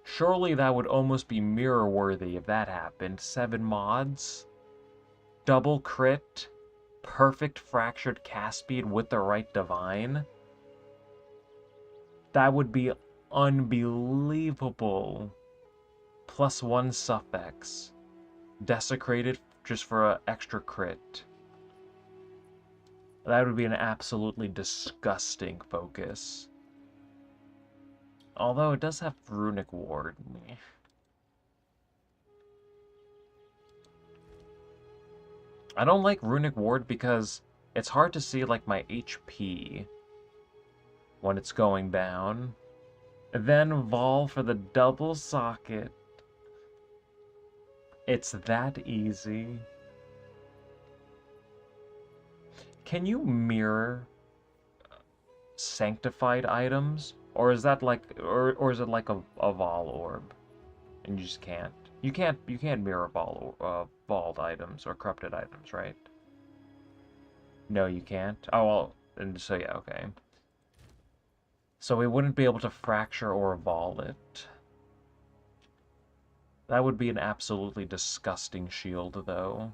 Surely that would almost be mirror-worthy if that happened. 7 mods, double crit, perfect fractured cast speed with the right divine. That would be unbelievable. +1 suffix. Desecrated just for an extra crit. That would be an absolutely disgusting focus. Although it does have Runic Ward. I don't like Runic Ward because it's hard to see like my HP when it's going down. Then Vol for the double socket. It's that easy. Can you mirror sanctified items? Or is that like, or is it like a Vol orb, and you just can't? You can't mirror Vault items or corrupted items, right? No, you can't. Oh well, and so yeah, okay. So we wouldn't be able to fracture or Vol it. That would be an absolutely disgusting shield, though.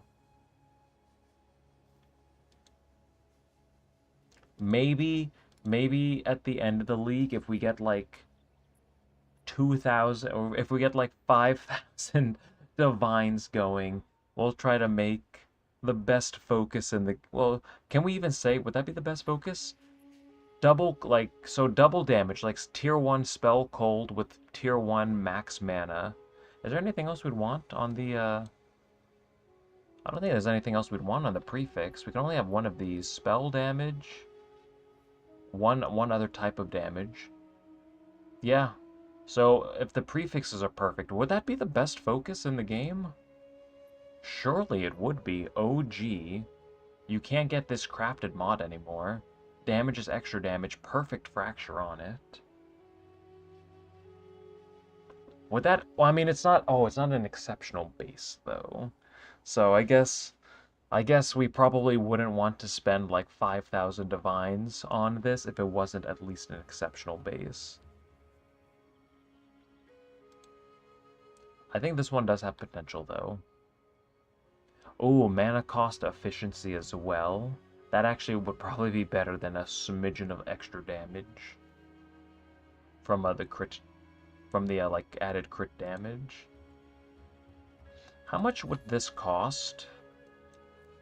Maybe at the end of the league, if we get like 2,000, or if we get like 5,000 divines going, we'll try to make the best focus in the... Well, can we even say, would that be the best focus? Double, like, so double damage, like tier 1 spell cold with tier 1 max mana. Is there anything else we'd want on the, I don't think there's anything else we'd want on the prefix. We can only have one of these. Spell damage. One other type of damage. Yeah. So, if the prefixes are perfect, would that be the best focus in the game? Surely it would be. OG. You can't get this crafted mod anymore. Damage is extra damage, perfect fracture on it. Would that... Well, I mean, it's not... Oh, it's not an exceptional base, though. So I guess we probably wouldn't want to spend like 5,000 divines on this if it wasn't at least an exceptional base. I think this one does have potential, though. Oh, mana cost efficiency as well. That actually would probably be better than a smidgen of extra damage from the crit, from the like added crit damage. How much would this cost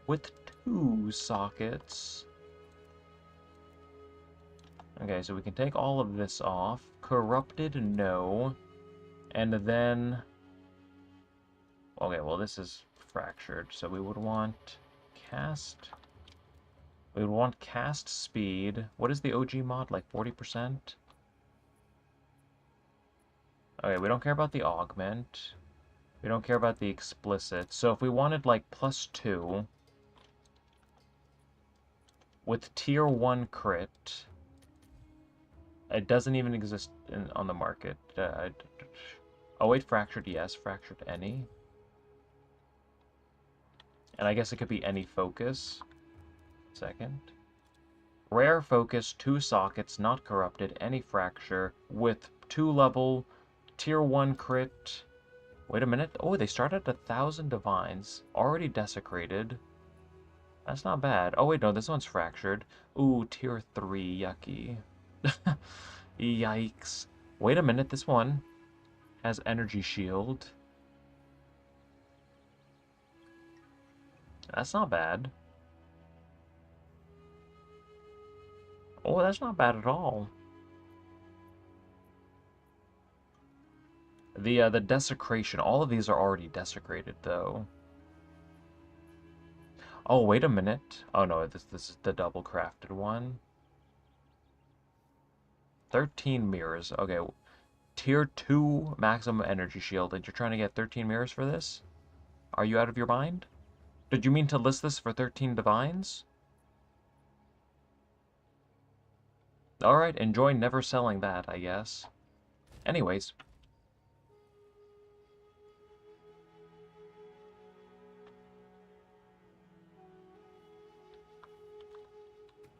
with 2 sockets? Okay, so we can take all of this off. Corrupted, no. And then... Okay, well this is fractured, so we would want cast... We would want cast speed. What is the OG mod? Like 40%? Okay, we don't care about the augment. We don't care about the explicit. So if we wanted like +2 with tier 1 crit, it doesn't even exist on the market. Oh wait, fractured, yes. Fractured any. And I guess it could be any focus. Second. Rare focus, 2 sockets, not corrupted, any fracture, with 2 level, tier 1 crit. Wait a minute. Oh, they start at 1,000 divines. Already desecrated. That's not bad. Oh wait, no, this one's fractured. Ooh, tier 3, yucky. Yikes. Wait a minute, this one has energy shield. That's not bad. Oh, that's not bad at all. The desecration, all of these are already desecrated though. Oh, wait a minute. Oh no, this is the double crafted one. 13 mirrors. Okay, tier 2 maximum energy shield, and you're trying to get 13 mirrors for this? Are you out of your mind? Did you mean to list this for 13 divines? Alright, enjoy never selling that, I guess. Anyways.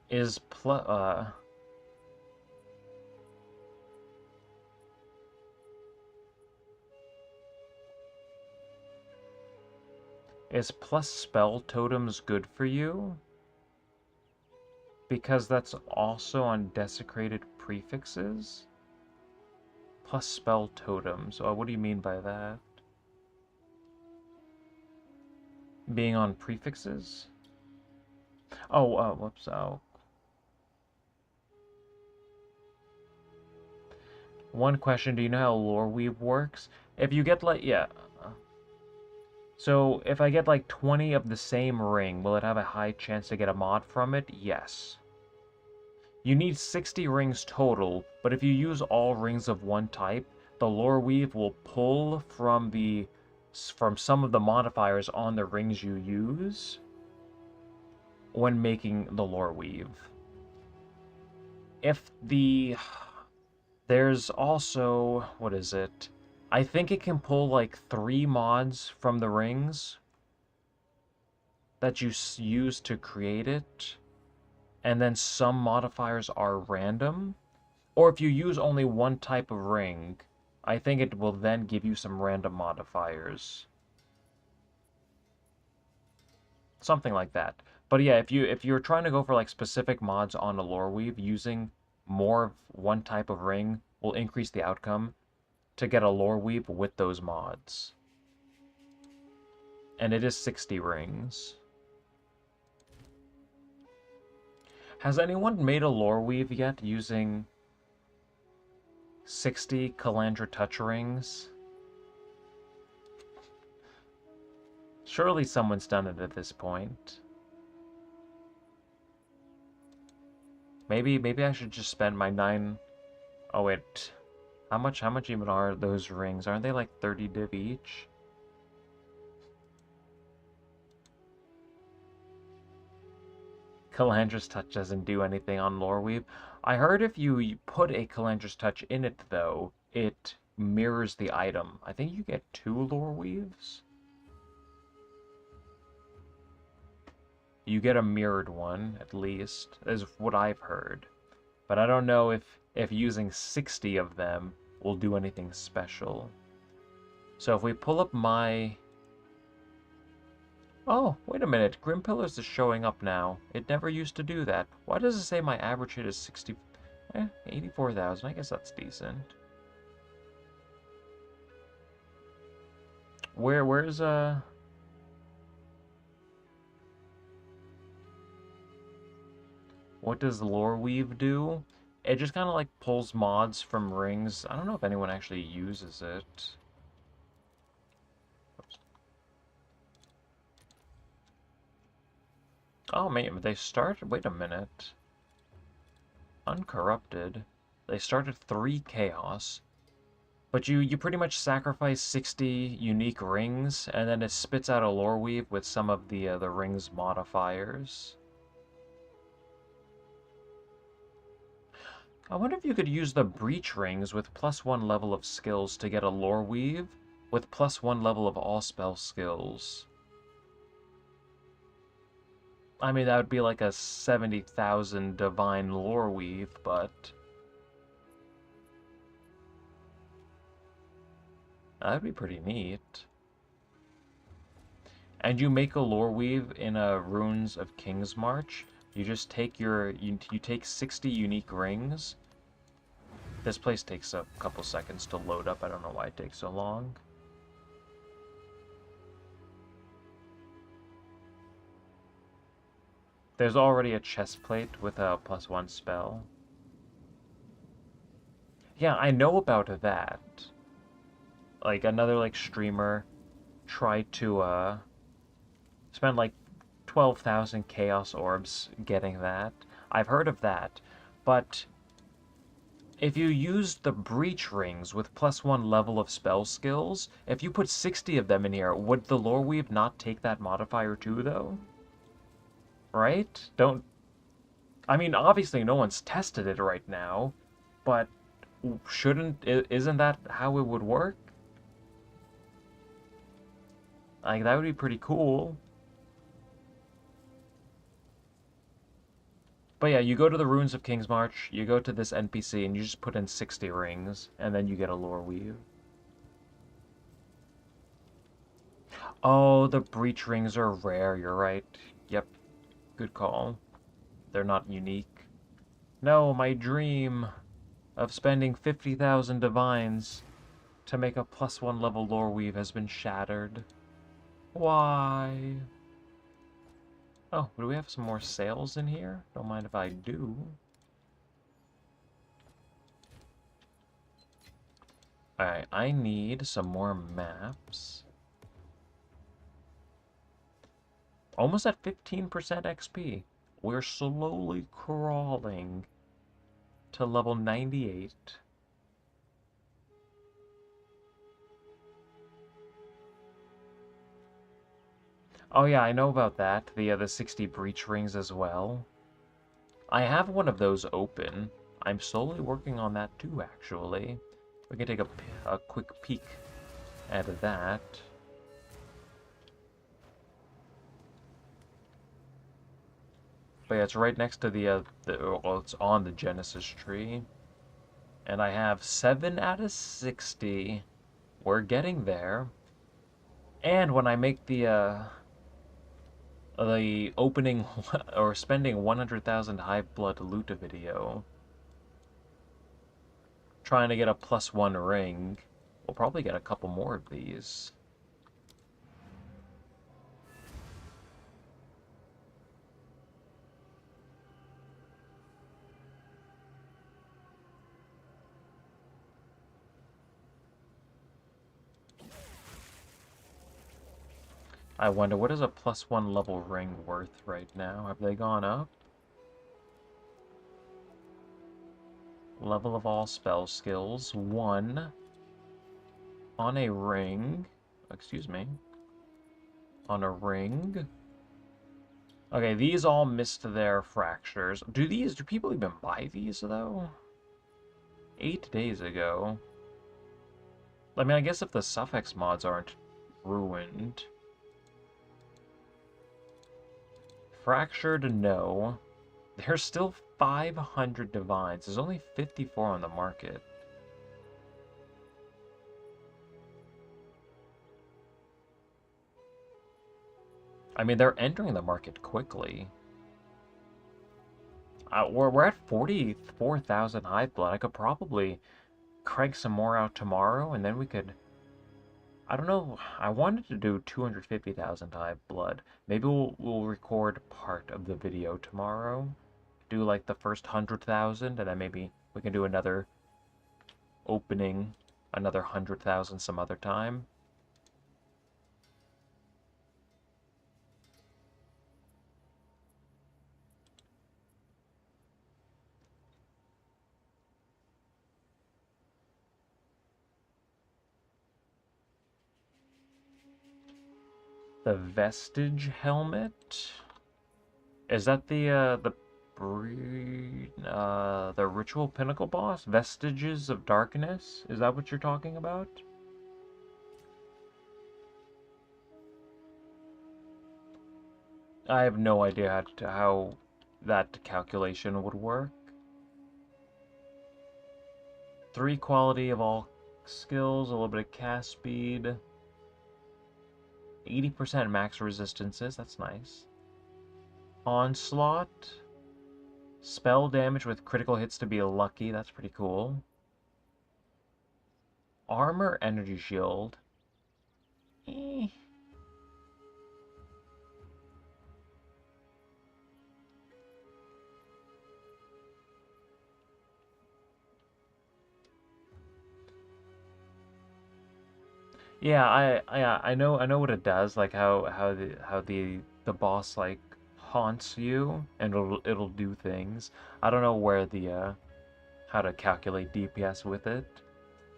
Is plus spell totems good for you? Because that's also on desecrated prefixes? Plus spell totems. Oh, what do you mean by that? Being on prefixes? Oh, whoops, oh. One question, do you know how lore weave works? If you get like, yeah. So, if I get like 20 of the same ring, will it have a high chance to get a mod from it? Yes. You need 60 rings total, but if you use all rings of one type, the lore weave will pull from some of the modifiers on the rings you use when making the lore weave. There's also, what is it? I think it can pull like 3 mods from the rings that you use to create it, and then some modifiers are random. Or if you use only one type of ring, I think it will then give you some random modifiers. Something like that. But yeah, if you're trying to go for like specific mods on a lore weave, using more of one type of ring will increase the outcome to get a lore weave with those mods. And it is 60 rings. Has anyone made a lore weave yet using 60 Calandra touch rings? Surely someone's done it at this point. Maybe I should just spend my 9... Oh wait, how much even are those rings? Aren't they like 30 div each? Calandra's Touch doesn't do anything on Lore Weave. I heard if you put a Calandra's Touch in it, though, it mirrors the item. I think you get 2 Lore Weaves. You get a mirrored one, at least, is what I've heard. But I don't know if using 60 of them will do anything special. So if we pull up my... Oh, wait a minute. Grim Pillars is showing up now. It never used to do that. Why does it say my average hit is 84,000. I guess that's decent. Where's what does Lore Weave do? It just kind of like pulls mods from rings. I don't know if anyone actually uses it. Oops. Oh man, they started... Wait a minute. Uncorrupted. They started 3 chaos. But you pretty much sacrifice 60 unique rings, and then it spits out a Lore Weave with some of the rings modifiers. I wonder if you could use the Breach Rings with +1 level of skills to get a Lore Weave with +1 level of all spell skills. I mean, that would be like a 70,000 Divine Lore Weave, but... that'd be pretty neat. And you make a Lore Weave in Runes of King's March. You just take you take 60 unique rings. This place takes a couple seconds to load up. I don't know why it takes so long. There's already a chest plate with a +1 spell. Yeah, I know about that. Like, another, like, streamer tried to, spend, like, 12,000 Chaos Orbs getting that. I've heard of that. But if you use the Breach Rings with +1 level of spell skills, if you put 60 of them in here, would the Lore Weave not take that modifier too, though? Right? Don't... I mean, obviously no one's tested it right now, but isn't that how it would work? Like, that would be pretty cool. But yeah, you go to the Runes of King's March, you go to this NPC, and you just put in 60 rings, and then you get a Lore Weave. Oh, the Breach Rings are rare, you're right. Yep, good call. They're not unique. No, my dream of spending 50,000 divines to make a +1 level Lore Weave has been shattered. Why? Oh, do we have some more sales in here? Don't mind if I do. Alright, I need some more maps. Almost at 15% XP. We're slowly crawling to level 98. Oh yeah, I know about that. The 60 Breach Rings as well. I have one of those open. I'm slowly working on that too, actually. We can take a quick peek at that. But yeah, it's right next to well, it's on the Genesis tree. And I have 7 out of 60. We're getting there. And when I make the opening or spending 100,000 Hive Blood loot video, trying to get a +1 ring, we'll probably get a couple more of these. I wonder, what is a +1 level ring worth right now? Have they gone up? Level of all spell skills, 1. On a ring. Excuse me. On a ring. Okay, these all missed their fractures. Do people even buy these, though? 8 days ago. I mean, I guess if the suffix mods aren't ruined. Fractured, no. There's still 500 divines. There's only 54 on the market. I mean, they're entering the market quickly. We're at 44,000 hive blood. I could probably crank some more out tomorrow, and then we could... I don't know. I wanted to do 250,000 hive blood. Maybe we'll record part of the video tomorrow. Do like the first 100,000, and then maybe we can do another opening, another 100,000 some other time. The Vestige helmet? Is that the Ritual Pinnacle boss? Vestiges of Darkness? Is that what you're talking about? I have no idea how that calculation would work. 3 quality of all skills, a little bit of cast speed. 80% max resistances, that's nice. Onslaught. Spell damage with critical hits to be lucky, that's pretty cool. Armor energy shield. Eh. Yeah, I know what it does, like how the boss like haunts you and it'll do things. I don't know where the how to calculate DPS with it.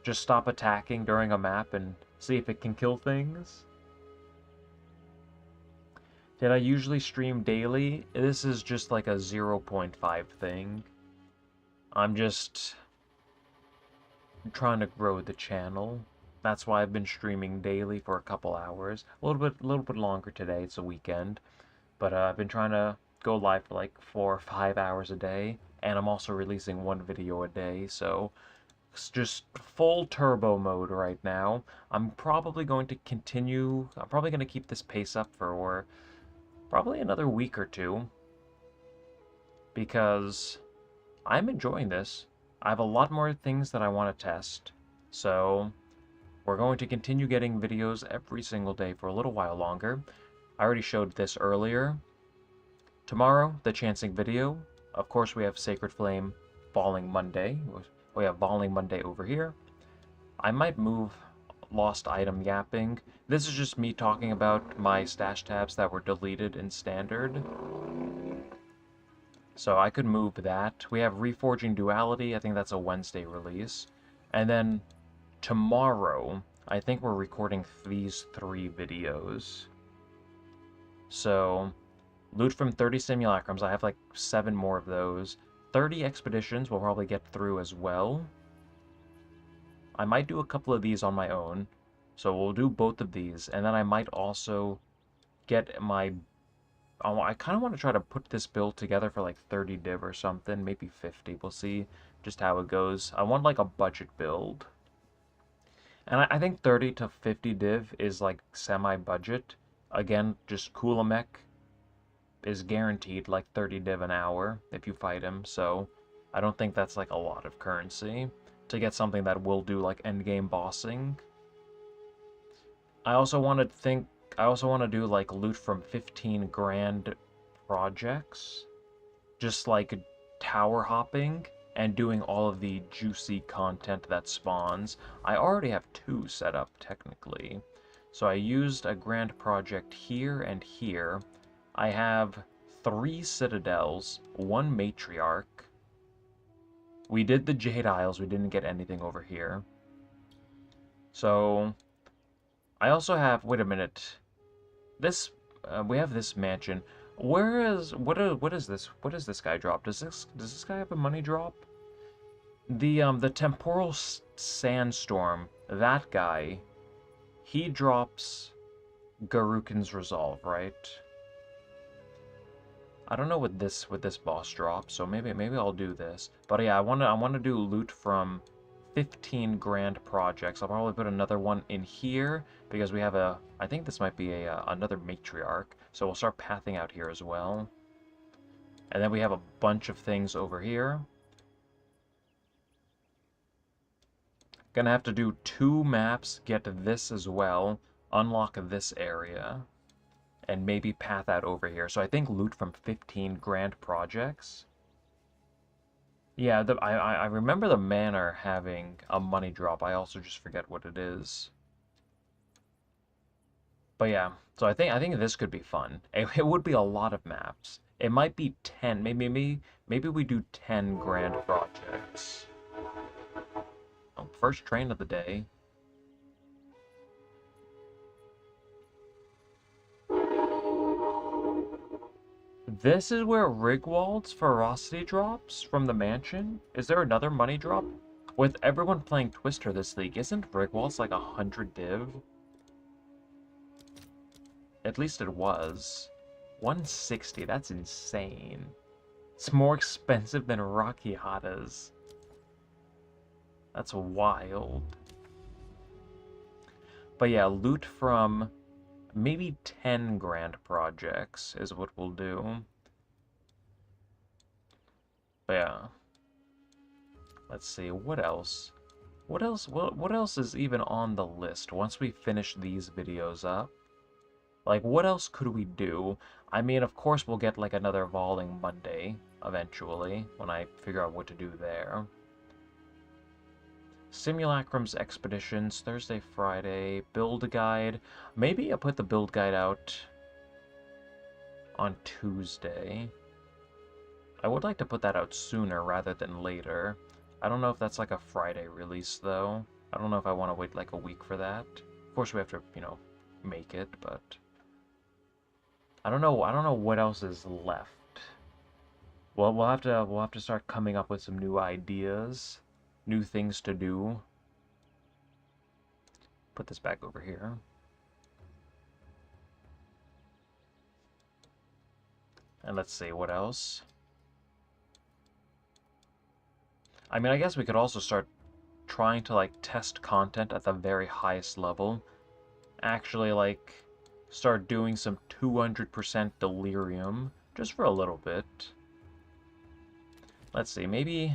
Just stop attacking during a map and see if it can kill things. Did I usually stream daily? This is just like a 0.5 thing. I'm just trying to grow the channel. That's why I've been streaming daily for a couple hours. A little bit longer today. It's a weekend, but I've been trying to go live for like 4 or 5 hours a day, and I'm also releasing one video a day. So it's just full turbo mode right now. I'm probably going to continue. I'm probably going to keep this pace up for probably another week or two because I'm enjoying this. I have a lot more things that I want to test. So we're going to continue getting videos every single day for a little while longer. I already showed this earlier. Tomorrow, the Chancing video. Of course, we have Sacred Flame Falling Monday. We have Falling Monday over here. I might move Lost Item Yapping. This is just me talking about my stash tabs that were deleted in Standard. So I could move that. We have Reforging Duality. I think that's a Wednesday release. And then tomorrow, I think we're recording these 3 videos. So, loot from 30 Simulacrums. I have like 7 more of those. 30 expeditions we'll probably get through as well. I might do a couple of these on my own. So we'll do both of these. And then I might also get my... I kind of want to try to put this build together for like 30 div or something. Maybe 50. We'll see just how it goes. I want like a budget build. And I think 30 to 50 div is like semi-budget. Again, just Kulamek is guaranteed like 30 div an hour if you fight him, so I don't think that's like a lot of currency to get something that will do like endgame bossing. I also want to do like loot from 15 grand projects, just like tower hopping and doing all of the juicy content that spawns. I already have 2 set up technically. So I used a grand project here and here. I have 3 citadels, 1 matriarch. We did the Jade Isles, we didn't get anything over here. So I also have, wait a minute. We have this mansion. What is this guy drop? Does this guy have a money drop? The temporal sandstorm, that guy, he drops Garukin's resolve, right? I don't know what this boss drops, so maybe I'll do this. But yeah, I wanna do loot from 15 grand projects. I'll probably put another one in here because we have I think this might be another matriarch. So we'll start pathing out here as well. And then we have a bunch of things over here. Gonna have to do 2 maps, get this as well, unlock this area, and maybe path out over here. So I think loot from 15 grand projects. Yeah, I remember the manor having a money drop. I also just forget what it is. But yeah, so I think this could be fun. It would be a lot of maps. It might be 10, maybe we do 10 grand projects. Oh, first train of the day. This is where Rigwald's ferocity drops from the mansion? Is there another money drop? With everyone playing Twister this league, isn't Rigwald's like 100 div? At least it was. 160, that's insane. It's more expensive than Rocky Hata's. That's wild. But yeah, loot from maybe 10 grand projects is what we'll do. But yeah. Let's see, what else? What else is even on the list once we finish these videos up? Like, what else could we do? I mean, of course we'll get, like, another Voling Monday, eventually, when I figure out what to do there. Simulacrums Expeditions, Thursday, Friday, Build Guide. Maybe I'll put the Build Guide out on Tuesday. I would like to put that out sooner rather than later. I don't know if that's, like, a Friday release, though. I don't know if I want to wait, like, a week for that. Of course we have to, you know, make it, but... I don't know what else is left. Well, we'll have to start coming up with some new ideas, new things to do. Put this back over here. And let's see what else. I mean, I guess we could also start trying to like test content at the very highest level. Actually like start doing some 200% delirium just for a little bit. Let's see, maybe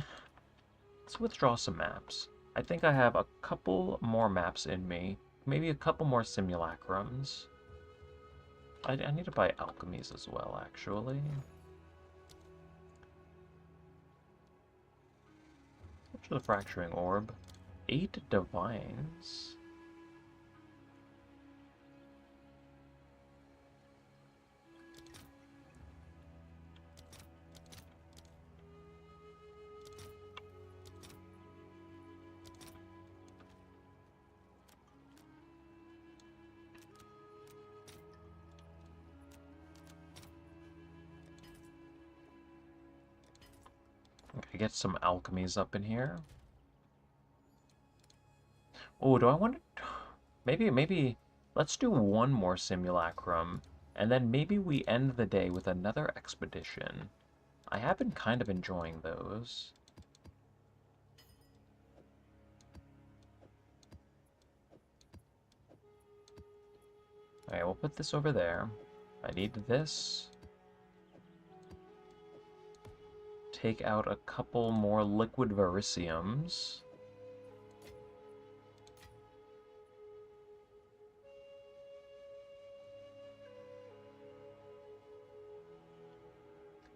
let's withdraw some maps. I think I have a couple more maps in me. Maybe a couple more simulacrums. I need to buy alchemies as well, actually. What's the fracturing orb? 8 divines. Okay, get some alchemies up in here. Oh, do I want to... Maybe... Let's do one more simulacrum, and then maybe we end the day with another expedition. I have been kind of enjoying those. Alright, we'll put this over there. I need this. Take out a couple more liquid vericiums.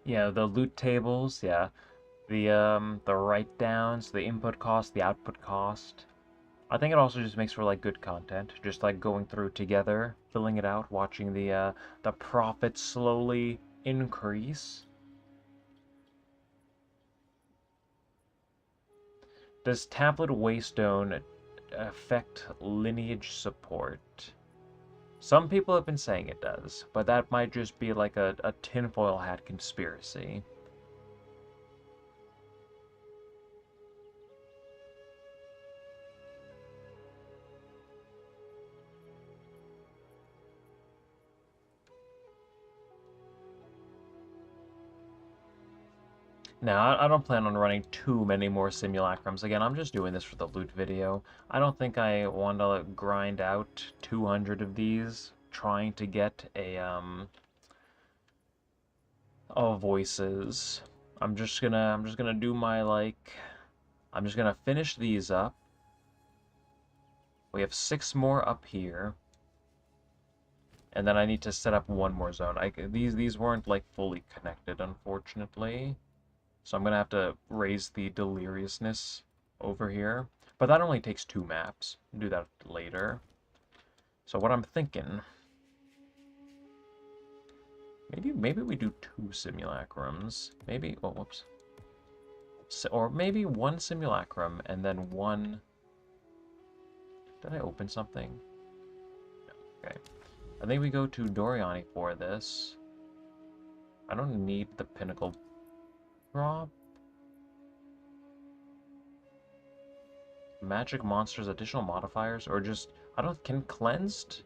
Yeah, the loot tables, yeah. The write-downs, the input cost, the output cost. I think it also just makes for like good content, just like going through together, filling it out, watching the profits slowly increase. Does Tablet Waystone affect lineage support? Some people have been saying it does, but that might just be like a tinfoil hat conspiracy. Now, I don't plan on running too many more simulacrums. Again, I'm just doing this for the loot video. I don't think I want to grind out 200 of these trying to get voices. I'm just gonna do my I'm just gonna finish these up. We have 6 more up here. And then I need to set up one more zone. These weren't like fully connected, unfortunately. So I'm gonna have to raise the deliriousness over here. But that only takes 2 maps. I'll do that later. So what I'm thinking, maybe we do 2 simulacrums. Maybe, oh whoops. Or maybe 1 simulacrum and then 1. Did I open something? Okay. I think we go to Doriani for this. I don't need the pinnacle drop. Magic monsters, additional modifiers, or just, I don't, can cleansed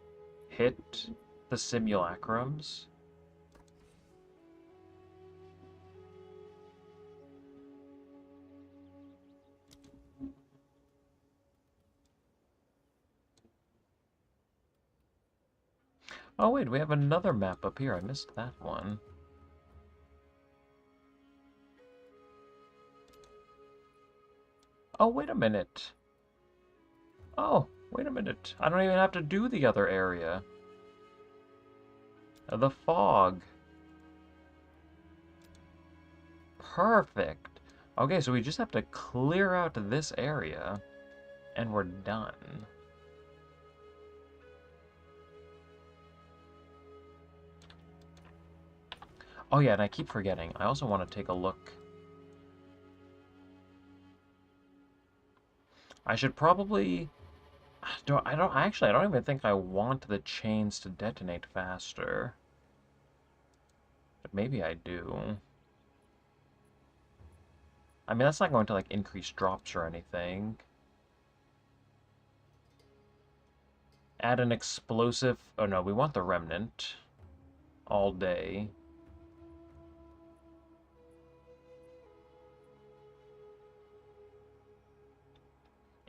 hit the simulacrums? Oh wait, we have another map up here. I missed that one. Oh, wait a minute. Oh, wait a minute. I don't even have to do the other area. The fog. Perfect. Okay, so we just have to clear out this area, and we're done. Oh yeah, and I keep forgetting. I also want to take a look. I should probably... I don't even think I want the chains to detonate faster. But maybe I do. I mean, that's not going to, like, increase drops or anything. Add an explosive... Oh, no, we want the remnant. All day.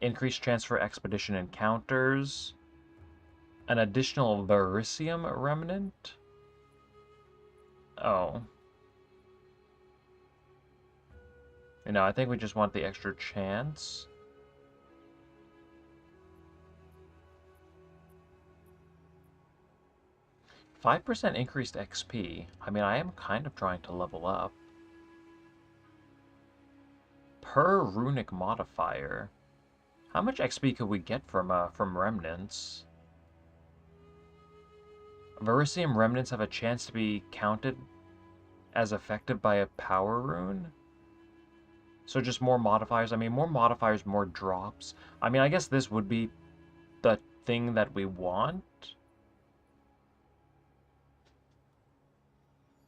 Increased chance for expedition encounters. An additional Verisium remnant? Oh. You know, I think we just want the extra chance. %5 increased XP. I mean, I am kind of trying to level up. Per runic modifier. How much XP could we get from remnants? Verisium remnants have a chance to be counted as affected by a power rune? So just more modifiers. I mean, more modifiers, more drops. I mean, I guess this would be the thing that we want.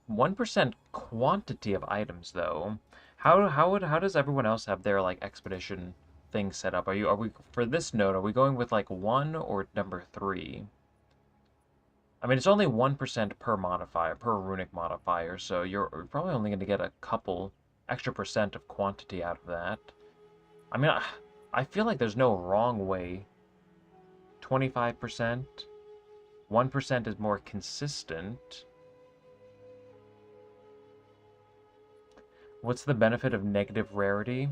1% quantity of items, though. How does everyone else have their, like, expedition thing set up? Are we for this node, are we going with, like, 1 or number 3? I mean, it's only 1% per modifier, per runic modifier, so you're probably only going to get a couple extra % of quantity out of that. I mean, I feel like there's no wrong way. 25%? 1% is more consistent. What's the benefit of negative rarity?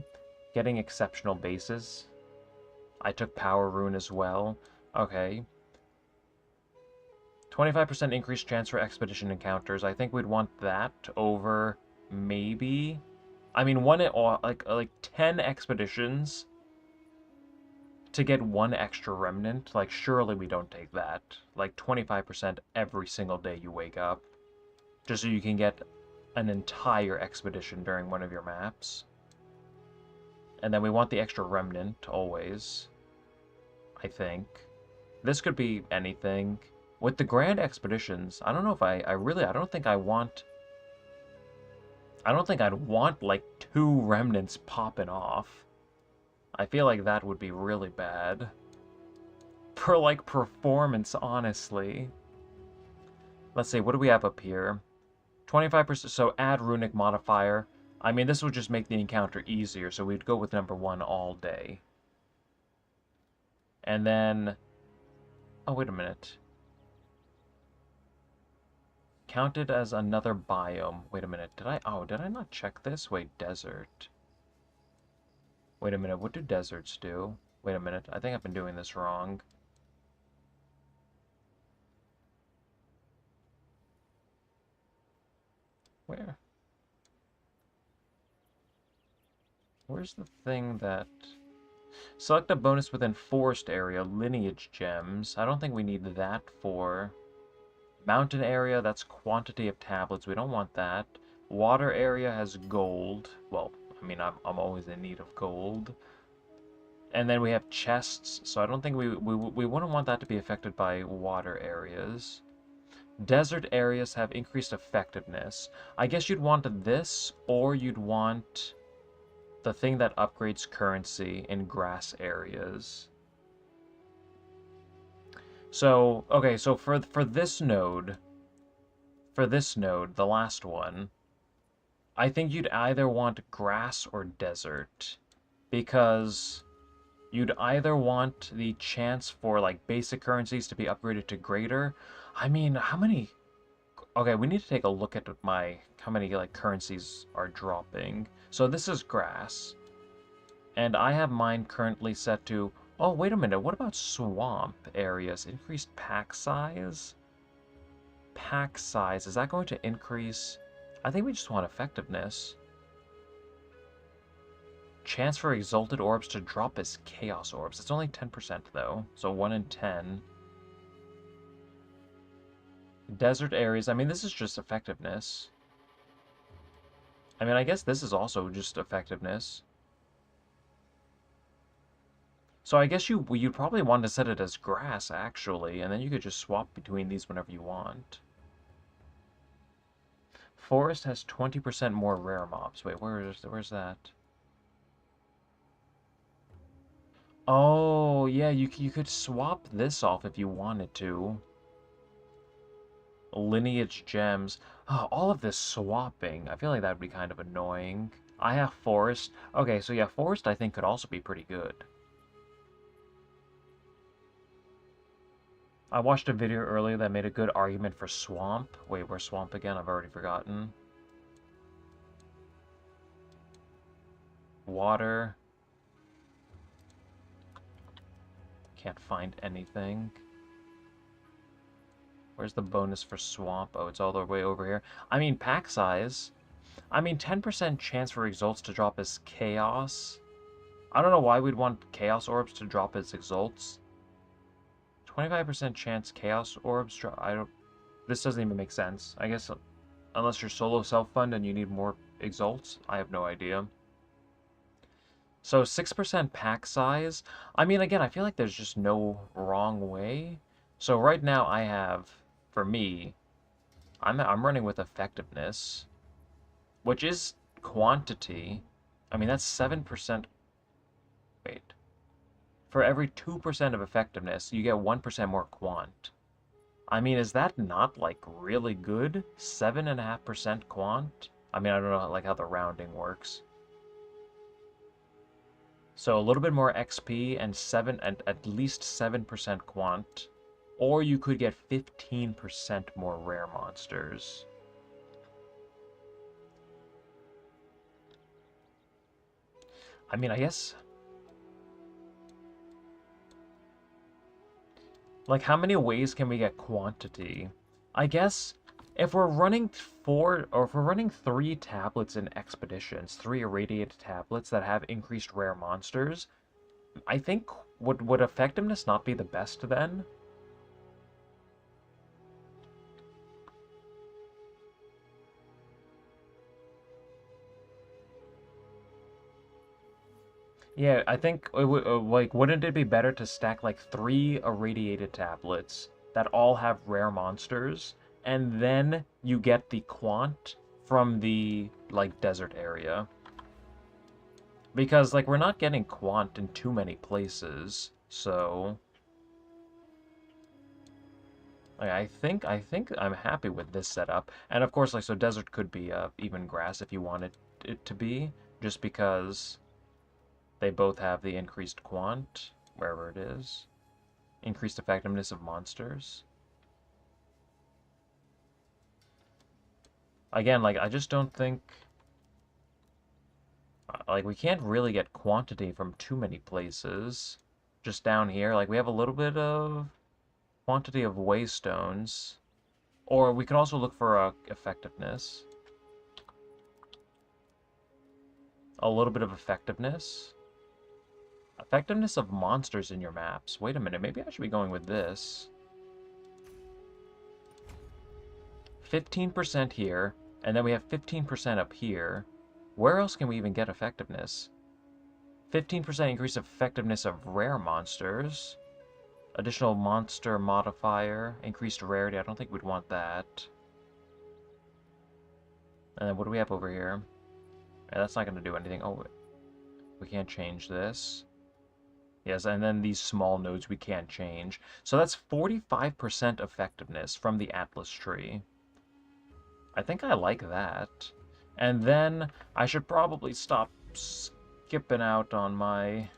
Getting exceptional bases. I took Power Rune as well. Okay. 25% increased chance for expedition encounters. I think we'd want that over maybe... I mean, like 10 expeditions to get 1 extra remnant. Like, surely we don't take that. Like, 25% every single day you wake up. Just so you can get an entire expedition during one of your maps. And then we want the extra remnant, always. I think. This could be anything. With the Grand Expeditions, I don't know if I really, I don't think I want, I don't think I'd want, like, 2 remnants popping off. I feel like that would be really bad. For, like, performance, honestly. Let's see, what do we have up here? 25%, so add runic modifier. I mean, this would just make the encounter easier, so we'd go with number 1 all day. And then... Oh, wait a minute. Counted as another biome. Wait a minute, did I not check this? Wait, desert. Wait a minute, what do deserts do? Wait a minute, I think I've been doing this wrong. Where? Where's the thing that... Select a bonus within forest area, lineage gems. I don't think we need that for... Mountain area, that's quantity of tablets. We don't want that. Water area has gold. Well, I mean, I'm always in need of gold. And then we have chests, so I don't think we wouldn't want that to be affected by water areas. Desert areas have increased effectiveness. I guess you'd want this, or you'd want the thing that upgrades currency in grass areas. So, okay, so for this node, the last one, I think you'd either want grass or desert, because you'd either want the chance for, like, basic currencies to be upgraded to greater. I mean, how many... Okay, we need to take a look at how many, like, currencies are dropping. So this is grass. And I have mine currently set to... Oh, wait a minute, what about swamp areas? Increased pack size? Pack size, is that going to increase... I think we just want effectiveness. Chance for exalted orbs to drop as chaos orbs. It's only 10% though, so 1 in 10. Desert areas, I mean, this is just effectiveness. I mean, I guess this is also just effectiveness. So I guess you'd probably want to set it as grass, actually, and then you could just swap between these whenever you want. Forest has 20% more rare mobs. Wait, where's that? Oh, yeah, you could swap this off if you wanted to. Lineage gems. Oh, all of this swapping. I feel like that would be kind of annoying. I have forest. Okay, so yeah, forest I think could also be pretty good. I watched a video earlier that made a good argument for swamp. Wait, where's swamp again? I've already forgotten. Water. Can't find anything. Where's the bonus for swamp? Oh, it's all the way over here. I mean, pack size. I mean, 10% chance for exalts to drop as chaos. I don't know why we'd want chaos orbs to drop as exalts. 25% chance chaos orbs drop. This doesn't even make sense. I guess unless you're solo self-fund and you need more exalts, I have no idea. So 6% pack size. I mean, again, I feel like there's just no wrong way. So right now I have, for me, I'm running with effectiveness, which is quantity. I mean, that's 7%. Wait. For every 2% of effectiveness, you get 1% more quant. I mean, is that not, like, really good? 7.5% quant? I mean, I don't know, like, how the rounding works. So a little bit more XP and at least 7% quant. Or you could get 15% more rare monsters. I mean, I guess... Like, how many ways can we get quantity? I guess if we're running 3 tablets in expeditions, 3 irradiated tablets that have increased rare monsters, I think would effectiveness not be the best then? Yeah, I think like, wouldn't it be better to stack like 3 irradiated tablets that all have rare monsters, and then you get the quant from the, like, desert area. Because, like, we're not getting quant in too many places, so... Like, I think I'm happy with this setup. And of course, like, so desert could be even grass if you wanted it to be, just because they both have the increased quant, wherever it is. Increased effectiveness of monsters. Again, like, I just don't think... Like, we can't really get quantity from too many places. Just down here, like, we have a little bit of quantity of waystones. Or we can also look for effectiveness. A little bit of effectiveness. Effectiveness of monsters in your maps. Wait a minute, maybe I should be going with this. 15% here, and then we have 15% up here. Where else can we even get effectiveness? 15% increase effectiveness of rare monsters. Additional monster modifier. Increased rarity. I don't think we'd want that. And then what do we have over here? Yeah, that's not going to do anything. Oh, we can't change this. Yes, and then these small nodes we can't change. So that's 45% effectiveness from the Atlas tree. I think I like that. And then I should probably stop skipping out on my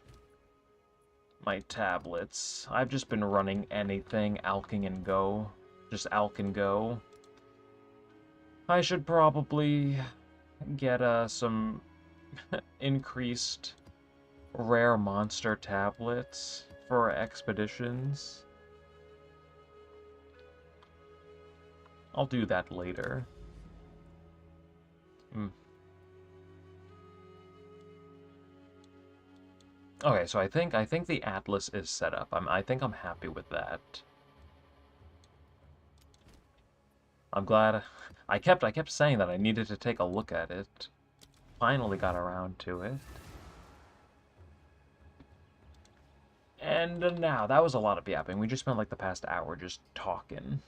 tablets. I've just been running anything, alking and go. Just alk and go. I should probably get some increased rare monster tablets for expeditions. I'll do that later. Okay, so I think the Atlas is set up. I think I'm happy with that. I'm glad I kept saying that I needed to take a look at it. Finally got around to it. And now, that was a lot of yapping. We just spent like the past hour just talking.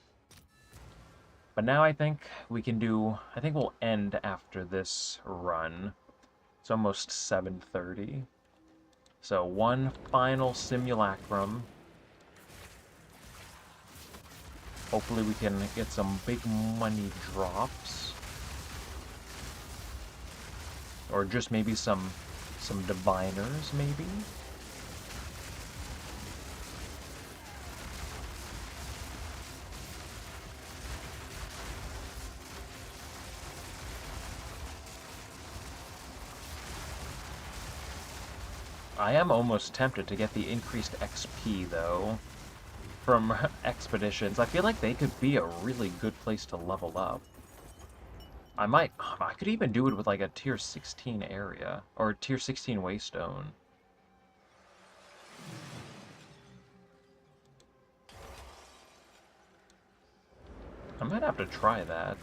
But now I think we can do... I think we'll end after this run. It's almost 7:30. So one final simulacrum. Hopefully we can get some big money drops. Or just maybe some diviners, maybe? I am almost tempted to get the increased XP, though, from expeditions. I feel like they could be a really good place to level up. I could even do it with like a tier 16 area, or tier 16 waystone. I might have to try that.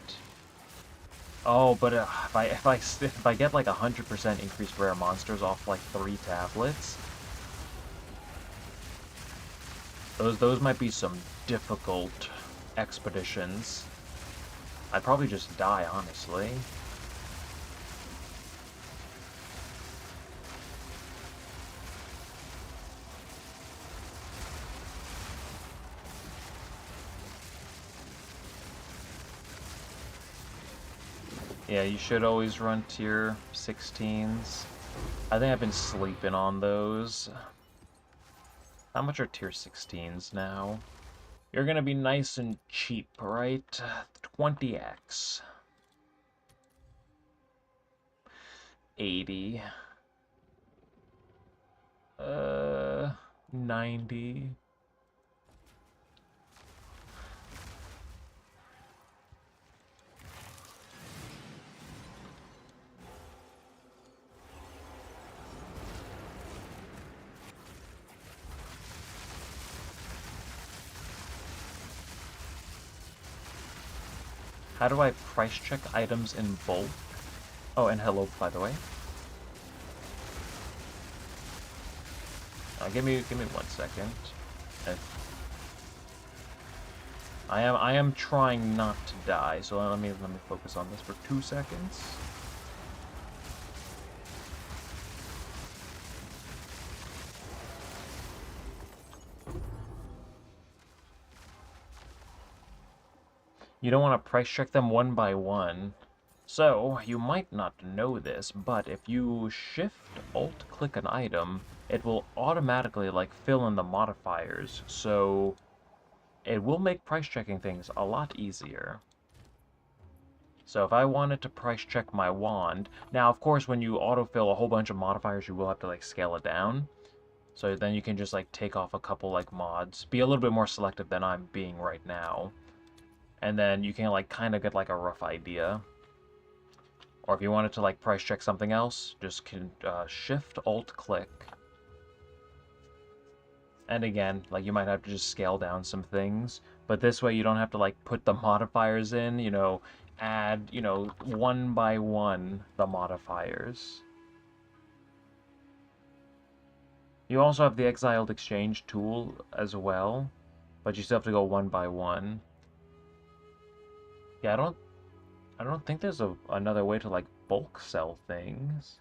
Oh, but if I get like 100% increased rare monsters off like 3 tablets, those might be some difficult expeditions. I'd probably just die, honestly. Yeah, you should always run tier 16s. I think I've been sleeping on those. How much are tier 16s now? You're gonna be nice and cheap, right? 20x. 80. 90. How do I price check items in bulk? Oh, and hello, by the way. Give me 1 second. I am trying not to die, so let me focus on this for 2 seconds. You don't want to price check them one by one. So, you might not know this, but if you shift alt click an item, it will automatically like fill in the modifiers, so it will make price checking things a lot easier. So if I wanted to price check my wand, now of course when you autofill a whole bunch of modifiers, you will have to like scale it down. So then you can just like take off a couple like mods, be a little bit more selective than I'm being right now. And then you can like kind of get like a rough idea. Or if you wanted to like price check something else, just can shift alt click. And again, like you might have to just scale down some things, but this way you don't have to like put the modifiers in, add, one by one the modifiers. You also have the Exiled Exchange tool as well, but you still have to go one by one. Yeah, I don't think there's another way to like bulk sell things.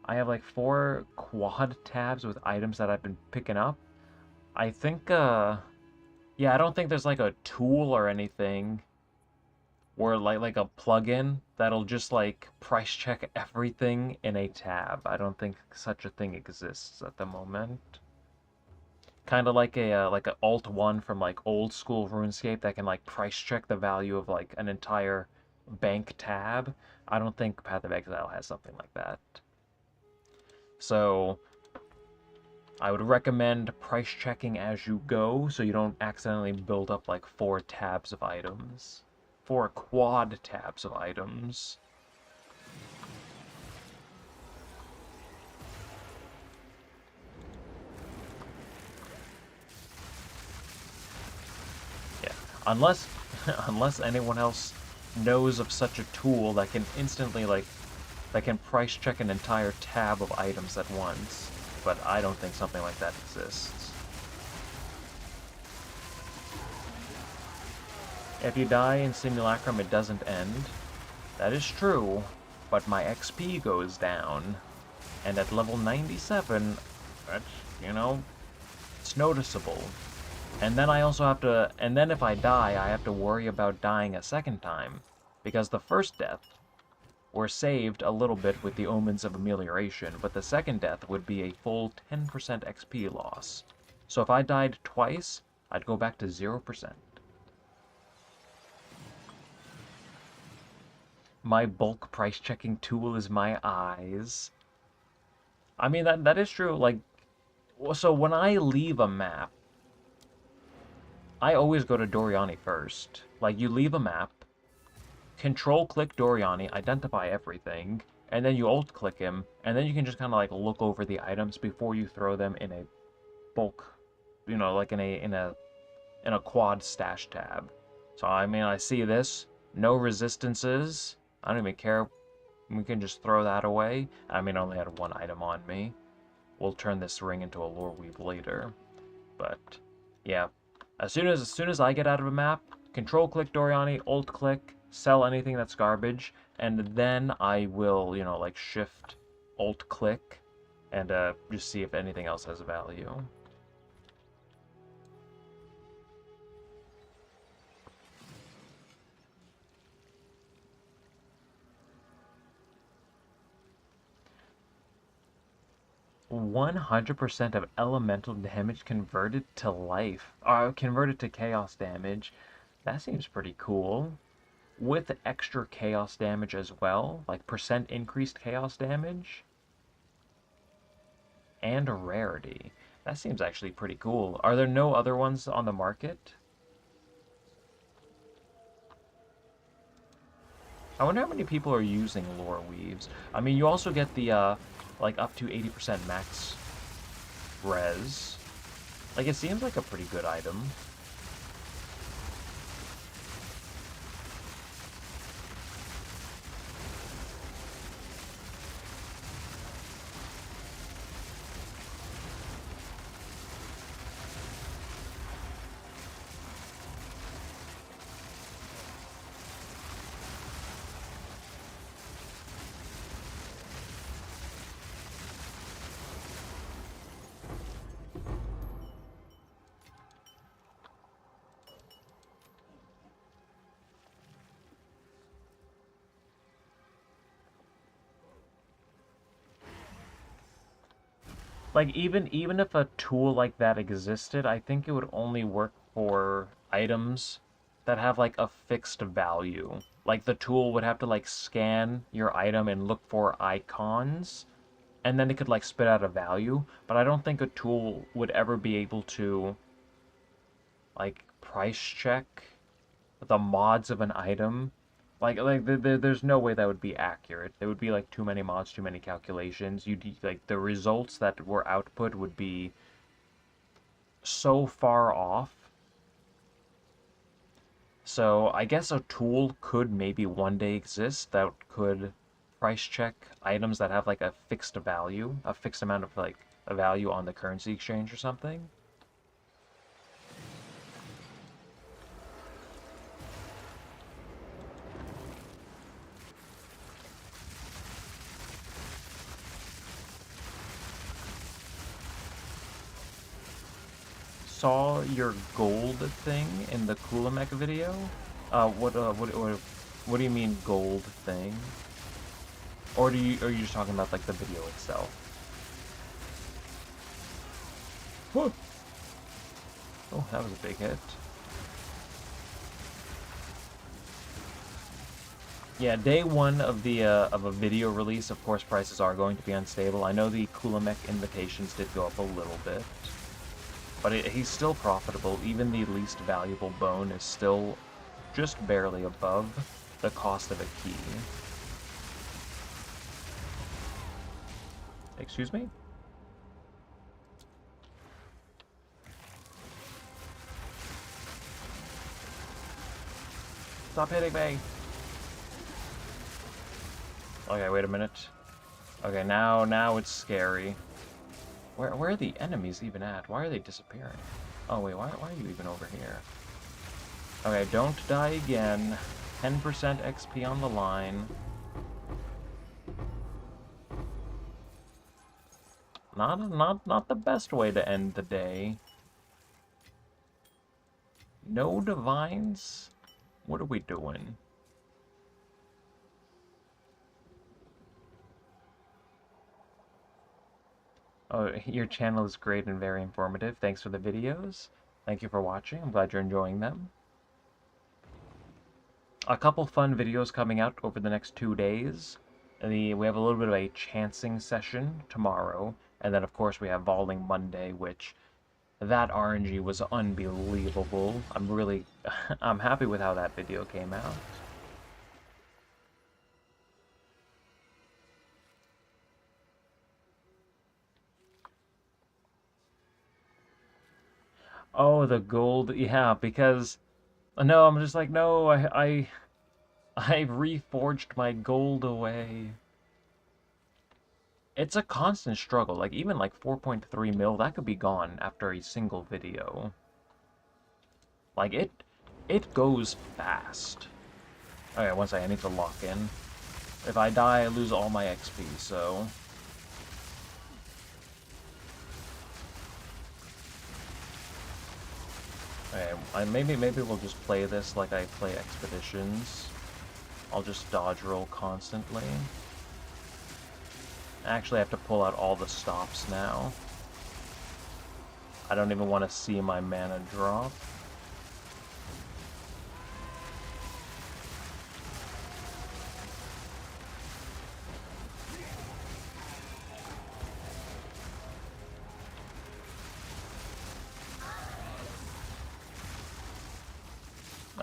I have like 4 quad tabs with items that I've been picking up. I think yeah, I don't think there's like a tool or anything or like a plugin that'll just like price check everything in a tab. I don't think such a thing exists at the moment. Kind of like a Alt 1 from like old school RuneScape that can like price check the value of like an entire bank tab. I don't think Path of Exile has something like that. So I would recommend price checking as you go so you don't accidentally build up like 4 tabs of items. 4 quad tabs of items. Yeah, unless unless anyone else knows of such a tool that can instantly that can price check an entire tab of items at once, but I don't think something like that exists. If you die in Simulacrum, it doesn't end. That is true, but my XP goes down, and at level 97, that's, it's noticeable. And then I also have to, and then if I die, I have to worry about dying a second time, because the first death were saved a little bit with the Omens of Amelioration, but the second death would be a full 10% XP loss. So if I died twice, I'd go back to 0%. My bulk price checking tool is my eyes. I mean, that is true. Like, so when I leave a map, I always go to Doriani first. Like, you leave a map, control-click Doriani, identify everything, and then you alt-click him, and then you can just kind of, like, look over the items before you throw them in a bulk, like in a quad stash tab. So, I mean, I see this. No resistances. I don't even care. We can just throw that away. I mean, I only had 1 item on me. We'll turn this ring into a lore weave later. But, yeah. As soon as I get out of a map, control click Doriani, alt click, sell anything that's garbage, and then I will, like shift alt click and just see if anything else has value. "100% of elemental damage converted to life, or converted to chaos damage." That seems pretty cool. With extra chaos damage as well, like percent increased chaos damage. And a rarity. That seems actually pretty cool. Are there no other ones on the market? I wonder how many people are using lore weaves. I mean, you also get the, like, up to 80% max res. Like, it seems like a pretty good item. Like even if a tool like that existed, I think it would only work for items that have like a fixed value. Like the tool would have to like scan your item and look for icons, and then it could like spit out a value. But I don't think a tool would ever be able to like price check the mods of an item. There's no way that would be accurate. There would be like too many mods, too many calculations. You'd like the results that were output would be so far off. So I guess a tool could maybe one day exist that could price check items that have like a fixed value, a fixed amount of like a value on the currency exchange or something. Saw your gold thing in the Kulamech video. What do you mean gold thing? Or are you just talking about like the video itself? Whoa. Oh, that was a big hit. Yeah, day one of the of a video release, of course, prices are going to be unstable. I know the Kulamech invitations did go up a little bit, but he's still profitable. Even the least valuable bone is still just barely above the cost of a key. Excuse me? Stop hitting me! Okay, wait a minute. Okay, now it's scary. Where are the enemies even at? Why are they disappearing? Oh wait, why are you even over here? Okay, don't die again. 10% XP on the line. Not the best way to end the day. No divines? What are we doing? Oh, your channel is great and very informative. Thanks for the videos. Thank you for watching. I'm glad you're enjoying them. A couple fun videos coming out over the next 2 days. We have a little bit of a chancing session tomorrow, and then of course we have Voling Monday, which that RNG was unbelievable. I'm happy with how that video came out. Oh, the gold, yeah, because no, I'm just like, no, I've reforged my gold away. It's a constant struggle. Like even like 4.3 mil, that could be gone after a single video. Like it goes fast. Okay, one second, I need to lock in. If I die, I lose all my XP, so... Okay, maybe we'll just play this like I play Expeditions. I'll just dodge roll constantly. Actually, I have to pull out all the stops now. I don't even want to see my mana drop.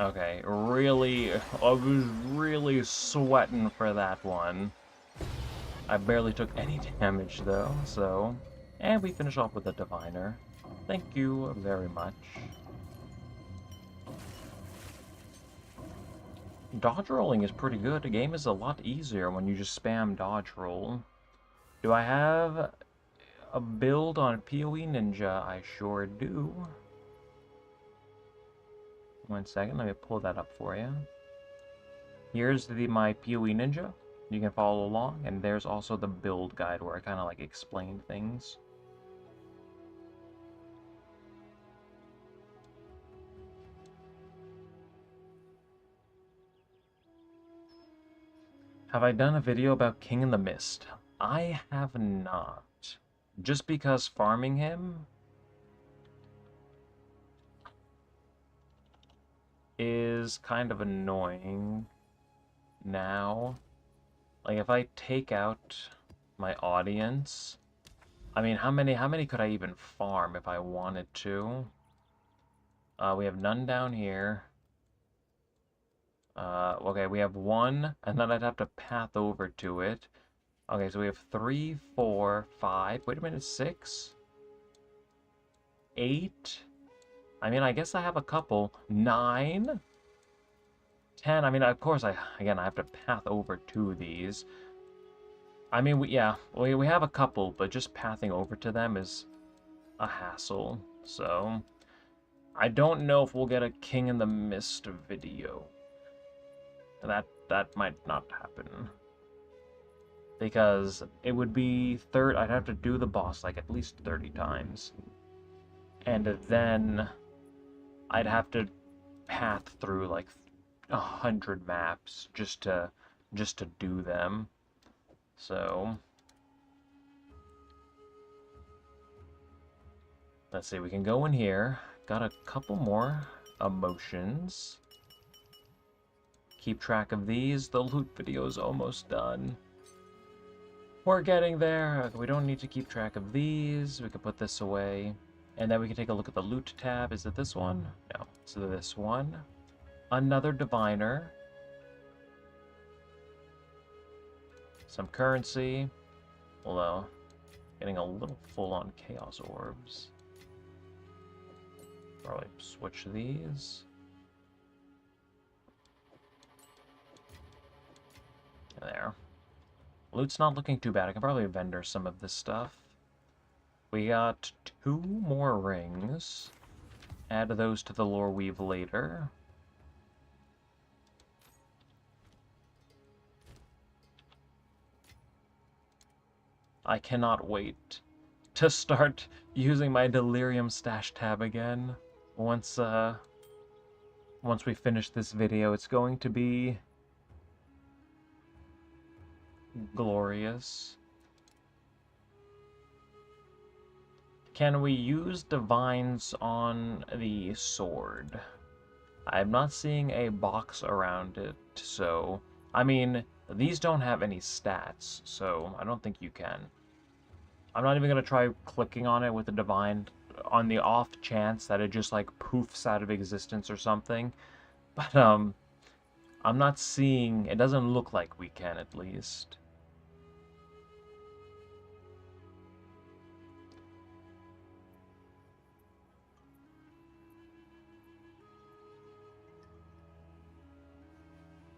Okay, really, I was really sweating for that one. I barely took any damage though, so... And we finish off with a Diviner. Thank you very much. Dodge rolling is pretty good. The game is a lot easier when you just spam dodge roll. Do I have a build on PoE Ninja? I sure do. One second, let me pull that up for you. Here's my PoE Ninja. You can follow along, and there's also the build guide where I kind of like explain things. Have I done a video about King in the Mist? I have not. just because farming him is kind of annoying now. Like, if I take out my audience, I mean, how many could I even farm if I wanted to? We have none down here. Okay, we have one, and then I'd have to path over to it. Okay, so we have 3, 4, 5. Wait a minute, 6, 8. I mean, I guess I have a couple. 9, 10. I mean, of course, I have to path over to these. I mean, we have a couple, but just pathing over to them is a hassle. So, I don't know if we'll get a King in the Mist video. That might not happen. Because it would be I'd have to do the boss like at least 30 times. And then I'd have to path through like 100 maps just to do them. So let's see, we can go in here. Got a couple more emotions. Keep track of these. The loot video is almost done. We're getting there. We don't need to keep track of these. We can put this away. And then we can take a look at the loot tab. Is it this one? No. So this one. Another diviner. Some currency. Although, getting a little full on chaos orbs. Probably switch these. There. Loot's not looking too bad. I can probably vendor some of this stuff. We got 2 more rings. Add those to the lore weave later. I cannot wait to start using my Delirium stash tab again. Once we finish this video, it's going to be glorious. Can we use divines on the sword? I'm not seeing a box around it, so... I mean, these don't have any stats, so I don't think you can. I'm not even going to try clicking on it with the divine on the off chance that it just, like, poofs out of existence or something. But, I'm not seeing... It doesn't look like we can, at least.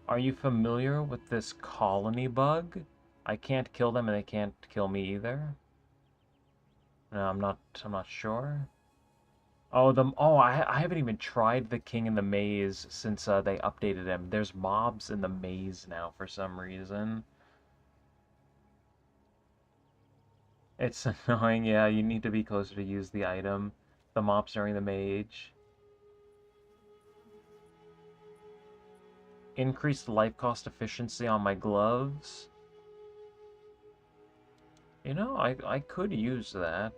Are you familiar with this colony bug? I can't kill them and they can't kill me either. No, I'm not sure. Oh, I haven't even tried the King in the Maze since they updated him. There's mobs in the maze now for some reason. It's annoying, yeah, you need to be closer to use the item. The mobs during the mage. Increased life cost efficiency on my gloves. You know, I could use that.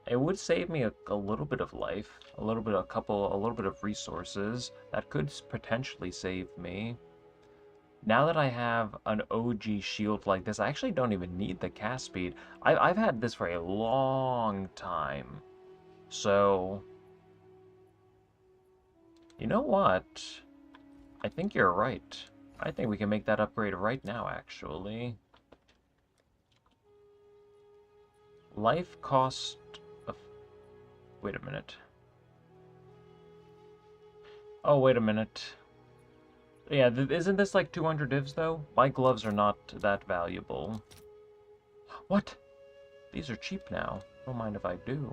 It would save me a little bit of life, a little bit of resources. That could potentially save me. Now that I have an OG shield like this, I actually don't even need the cast speed. I've had this for a long time. So, you know what? I think you're right. I think we can make that upgrade right now, actually. Life cost of... Wait a minute. Oh, wait a minute. Yeah, isn't this like 200 divs, though? My gloves are not that valuable. What? These are cheap now. Don't mind if I do.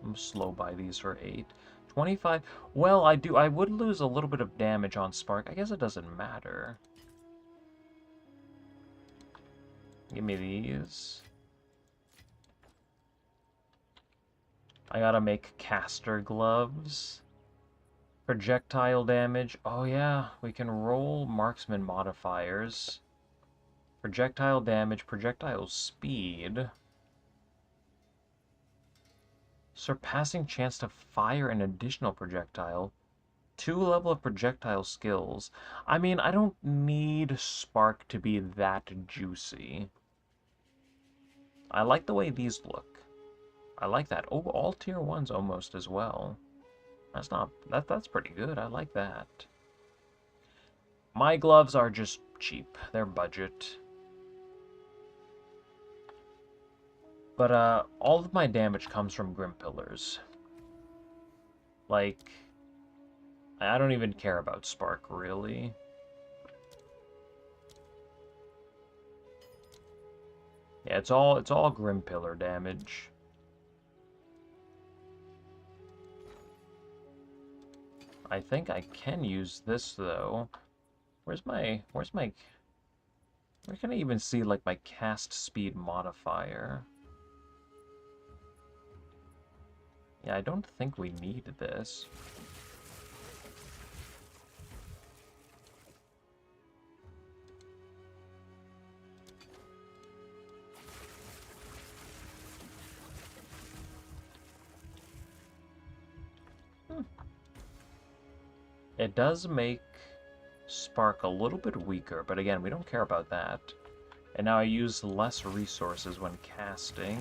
I'm slow by these for 8. 25. Well, I would lose a little bit of damage on Spark. I guess it doesn't matter. Give me these. I gotta make caster gloves. Projectile damage. Oh yeah, we can roll marksman modifiers. Projectile damage, projectile speed. Surpassing chance to fire an additional projectile. 2 level of projectile skills. I mean, I don't need Spark to be that juicy. I like the way these look. I like that. Oh, all tier 1s almost as well. That's pretty good. I like that. My gloves are just cheap. They're budget. But all of my damage comes from Grim Pillars. Like, I don't even care about Spark, really. Yeah, it's all Grim Pillar damage. I think I can use this though. Where can I even see like my cast speed modifier? Yeah, I don't think we need this. It does make Spark a little bit weaker, but again, we don't care about that. And now I use less resources when casting.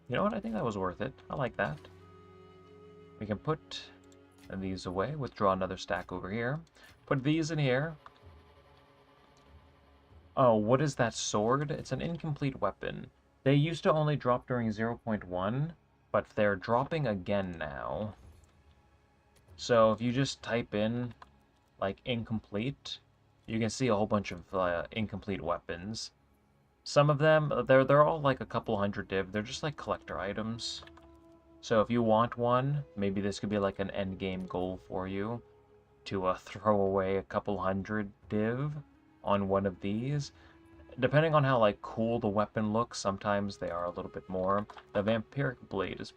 You know what? I think that was worth it. I like that. We can put these away, withdraw another stack over here. Put these in here. Oh, what is that sword? It's an incomplete weapon. They used to only drop during 0.1, but they're dropping again now. So if you just type in, like, incomplete, you can see a whole bunch of incomplete weapons. Some of them, they're all like a couple hundred div. They're just like collector items. So if you want one, maybe this could be like an end game goal for you to throw away a couple hundred div on one of these. Depending on how like cool the weapon looks, sometimes they are a little bit more. The Vampiric Blade is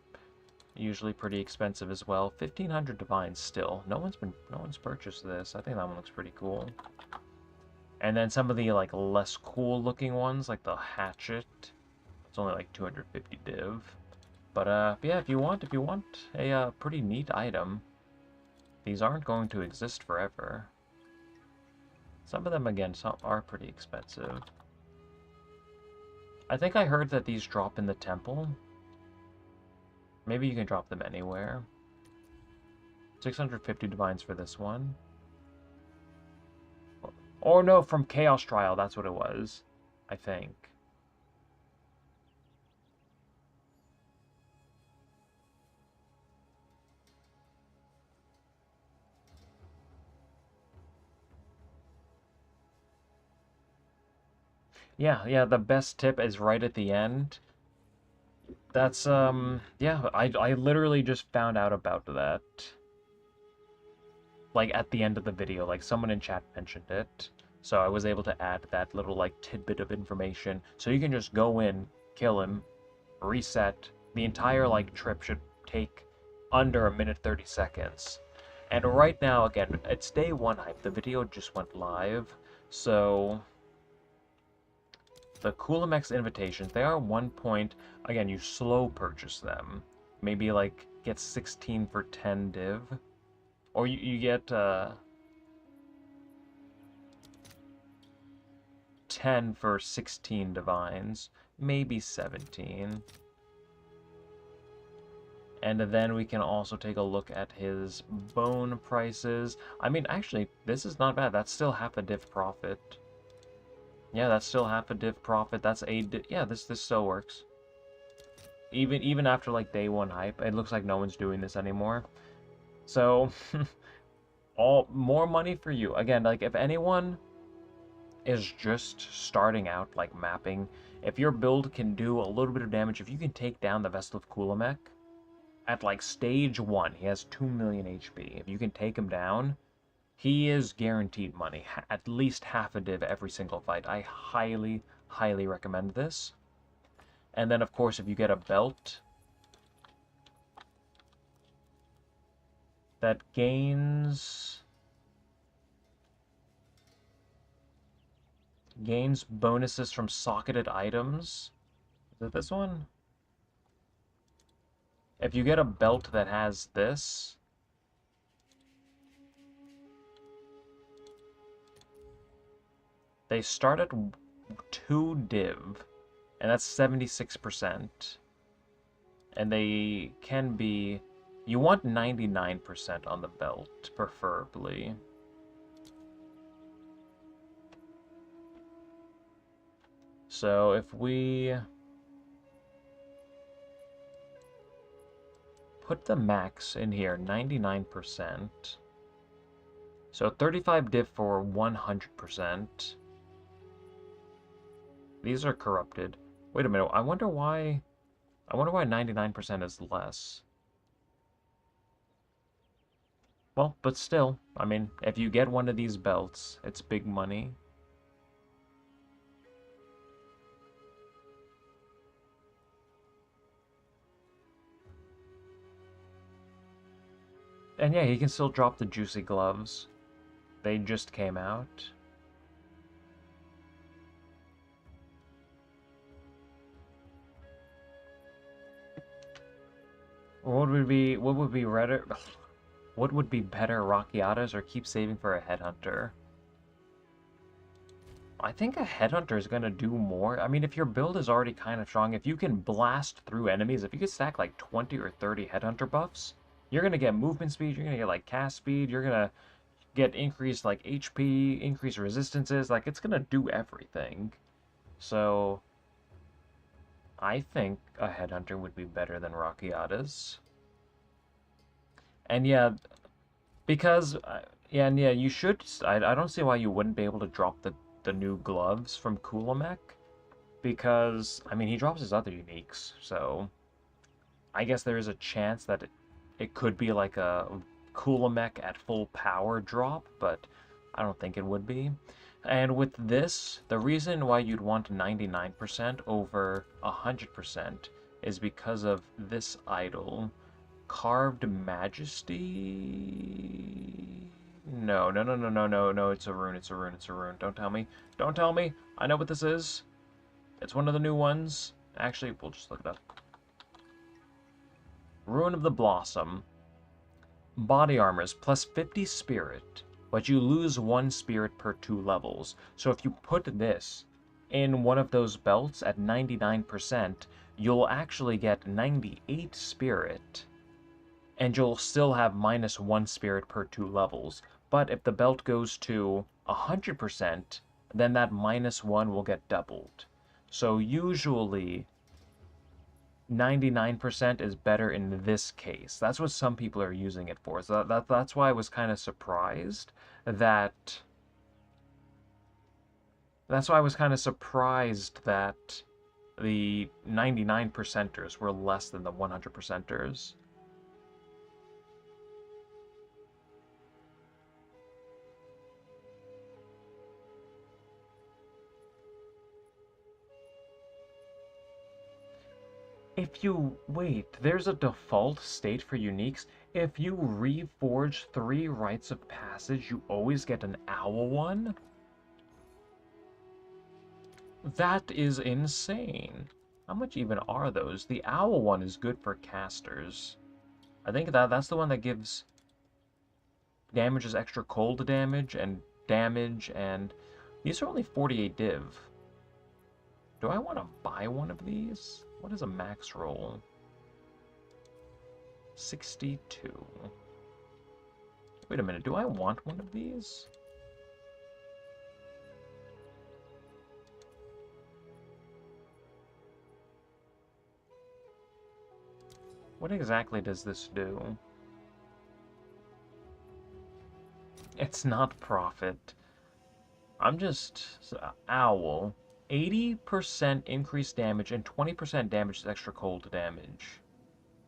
usually pretty expensive as well. 1,500 divines still. No one's purchased this. I think that one looks pretty cool. And then some of the like less cool looking ones, like the hatchet, it's only like 250 div. But yeah, if you want a pretty neat item, these aren't going to exist forever. Some of them again are pretty expensive. I think I heard that these drop in the temple. Maybe you can drop them anywhere. 650 divines for this one. Or no, from Chaos Trial, that's what it was. I think. Yeah, the best tip is right at the end. That's, yeah, I literally just found out about that. Like, at the end of the video, like, someone in chat mentioned it. So I was able to add that little, like, tidbit of information. So you can just go in, kill him, reset. The entire, like, trip should take under a minute 30 seconds. And right now, again, it's day 1 hype. The video just went live. So the Coolamex invitations, they are 1 point. Again, you slow purchase them. Maybe, like, get 16 for 10 div. Or you get 10 for 16 divines. Maybe 17. And then we can also take a look at his bone prices. I mean, actually, this is not bad. That's still half a div profit. Yeah, that's still half a div profit. That's a div. Yeah, this still works. Even after like day 1 hype, it looks like no one's doing this anymore. So, all more money for you. Again, like if anyone is just starting out, like mapping, if your build can do a little bit of damage, if you can take down the Vestal of Coolamek at like stage 1, he has 2 million HP. If you can take him down, he is guaranteed money, at least half a div every single fight. I highly, highly recommend this. And then, of course, if you get a belt, that gains bonuses from socketed items. Is it this one? If you get a belt that has this, they start at 2 div, and that's 76%. And they can be... You want 99% on the belt, preferably. So if we put the max in here, 99%. So 35 div for 100%. These are corrupted. Wait a minute, I wonder why 99% is less. Well, but still, I mean, if you get one of these belts, it's big money. And yeah, he can still drop the juicy gloves. They just came out. What would be better? What would be better, Rockiatas or keep saving for a headhunter? I think a headhunter is gonna do more. I mean, if your build is already kind of strong, if you can blast through enemies, if you could stack like 20 or 30 headhunter buffs, you're gonna get movement speed, you're gonna get like cast speed, you're gonna get increased like HP, increased resistances, like it's gonna do everything. So I think a headhunter would be better than Rockiatas. And yeah, because yeah, and yeah, you should. I don't see why you wouldn't be able to drop the new gloves from Kulamek, because I mean he drops his other uniques, so I guess there is a chance that it could be like a Kulamek at full power drop, but I don't think it would be. And with this, the reason why you'd want 99% over 100% is because of this idol. Carved Majesty? No, no, no, no, no, no, no, it's a rune, it's a rune, it's a rune. Don't tell me. Don't tell me. I know what this is. It's one of the new ones. Actually, we'll just look it up. Rune of the Blossom. Body armors plus 50 spirit, but you lose 1 spirit per 2 levels. So if you put this in one of those belts at 99%, you'll actually get 98 spirit, and you'll still have minus 1 spirit per 2 levels. But if the belt goes to 100%, then that minus 1 will get doubled. So usually 99% is better in this case. That's what some people are using it for. So that's why I was kind of surprised that... That's why I was kind of surprised that the 99%ers were less than the 100%ers. If you... Wait, there's a default state for uniques. If you reforge 3 rites of passage, you always get an owl one? That is insane. How much even are those? The owl one is good for casters. I think that's the one that gives damages extra cold damage, and these are only 48 div. Do I want to buy one of these? What is a max roll? 62. Wait a minute, do I want one of these? What exactly does this do? It's not profit. I'm just... Owl. 80% increased damage and 20% damage is extra cold damage.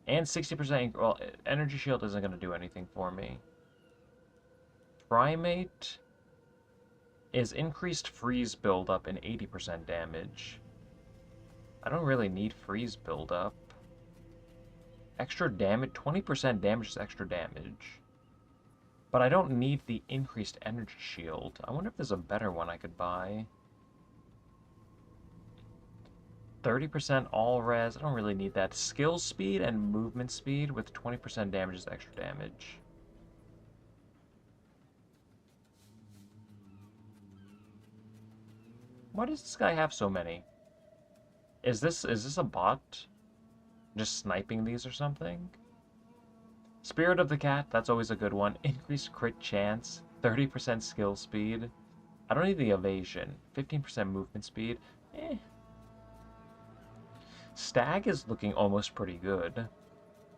And 60%... Well, energy shield isn't going to do anything for me. Primate is increased freeze buildup and 80% damage. I don't really need freeze buildup. Extra damage... 20% damage is extra damage. But I don't need the increased energy shield. I wonder if there's a better one I could buy. 30% all res. I don't really need that. Skill speed and movement speed with 20% damage is extra damage. Why does this guy have so many? Is this a bot? Just sniping these or something? Spirit of the Cat, that's always a good one. Increased crit chance, 30% skill speed. I don't need the evasion. 15% movement speed. Eh. Stag is looking almost pretty good.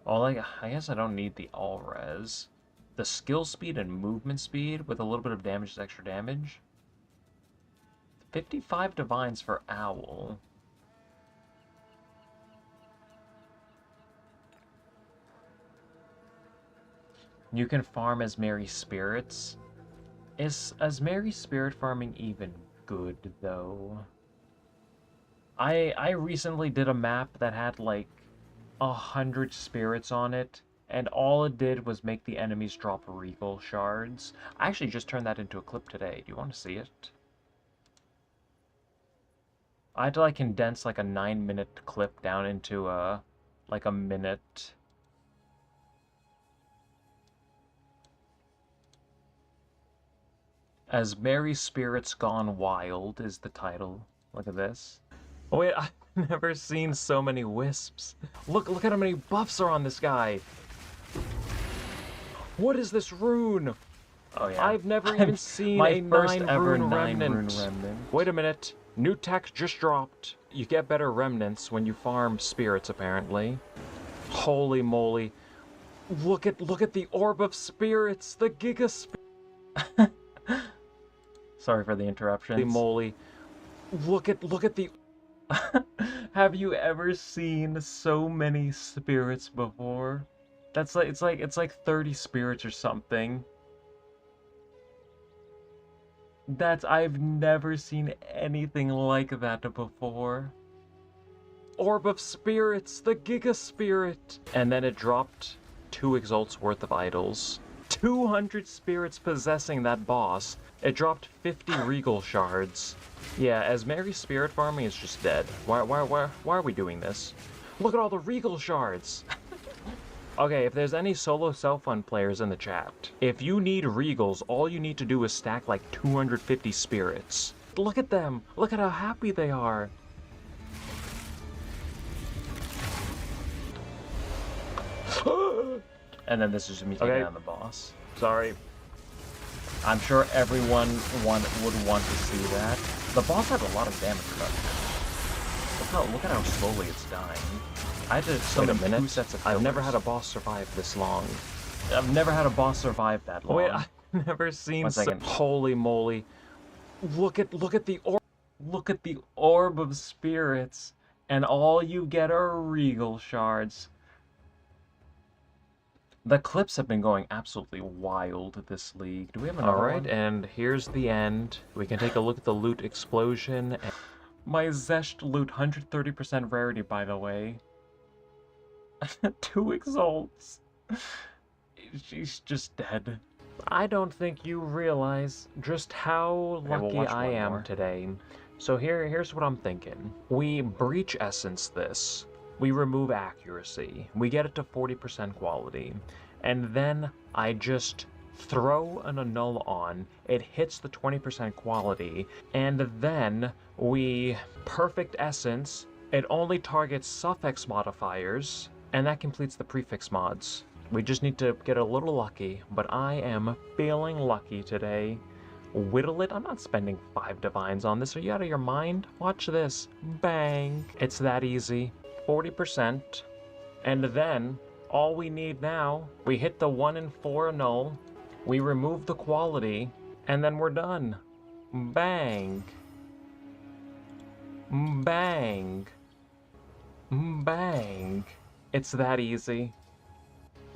I guess I don't need the all res. The skill speed and movement speed with a little bit of damage is extra damage. 55 divines for Owl. You can farm as Merry Spirits. Is Merry Spirit farming even good, though? I recently did a map that had, like, 100 spirits on it, and all it did was make the enemies drop regal shards. I actually just turned that into a clip today. Do you want to see it? I had to, like, condense, like, a 9-minute clip down into, like, a minute. As Merry Spirits Gone Wild is the title. Look at this. Oh wait, I've never seen so many wisps. Look at how many buffs are on this guy. What is this rune? Oh yeah. I've never even seen a 9-rune remnant. Wait a minute. New tech just dropped. You get better remnants when you farm spirits, apparently. Holy moly. Look at the orb of spirits, the giga Sorry for the interruption. Holy moly. Look at the Have you ever seen so many spirits before? That's like it's like 30 spirits or something. I've never seen anything like that before. Orb of Spirits, the Giga Spirit! And then it dropped 2 exalts worth of idols. 200 spirits possessing that boss. It dropped 50 regal shards. Yeah, as Merry Spirit farming is just dead. Why are we doing this? Look at all the regal shards! Okay, if there's any solo self-fund players in the chat, if you need regals, all you need to do is stack like 250 spirits. Look at them! Look at how happy they are! And then this is just me taking down the boss. Sorry. I'm sure everyone would want to see that. The boss had a lot of damage reduction. Look at how slowly it's dying. I had to summon 2 sets of pillars. I've never had a boss survive this long. I've never had a boss survive that long. Wait, I've never seen. 1 second. Holy moly! Look at the orb of spirits, and all you get are regal shards. The clips have been going absolutely wild this league. Do we have another one? Alright, and here's the end. We can take a look at the loot explosion. My Zesht loot, 130% rarity, by the way. 2 exalts. She's just dead. I don't think you realize just how lucky I am today. So here's what I'm thinking. We breach essence this. We remove accuracy. We get it to 40% quality. And then I just throw an annul on. It hits the 20% quality. And then we perfect essence. It only targets suffix modifiers. And that completes the prefix mods. We just need to get a little lucky. But I am feeling lucky today. Whittle it? I'm not spending 5 divines on this. Are you out of your mind? Watch this. Bang. It's that easy. 40%, and then all we need now, we hit the 1 in 4 annul, we remove the quality, and then we're done. Bang. Bang. Bang. It's that easy.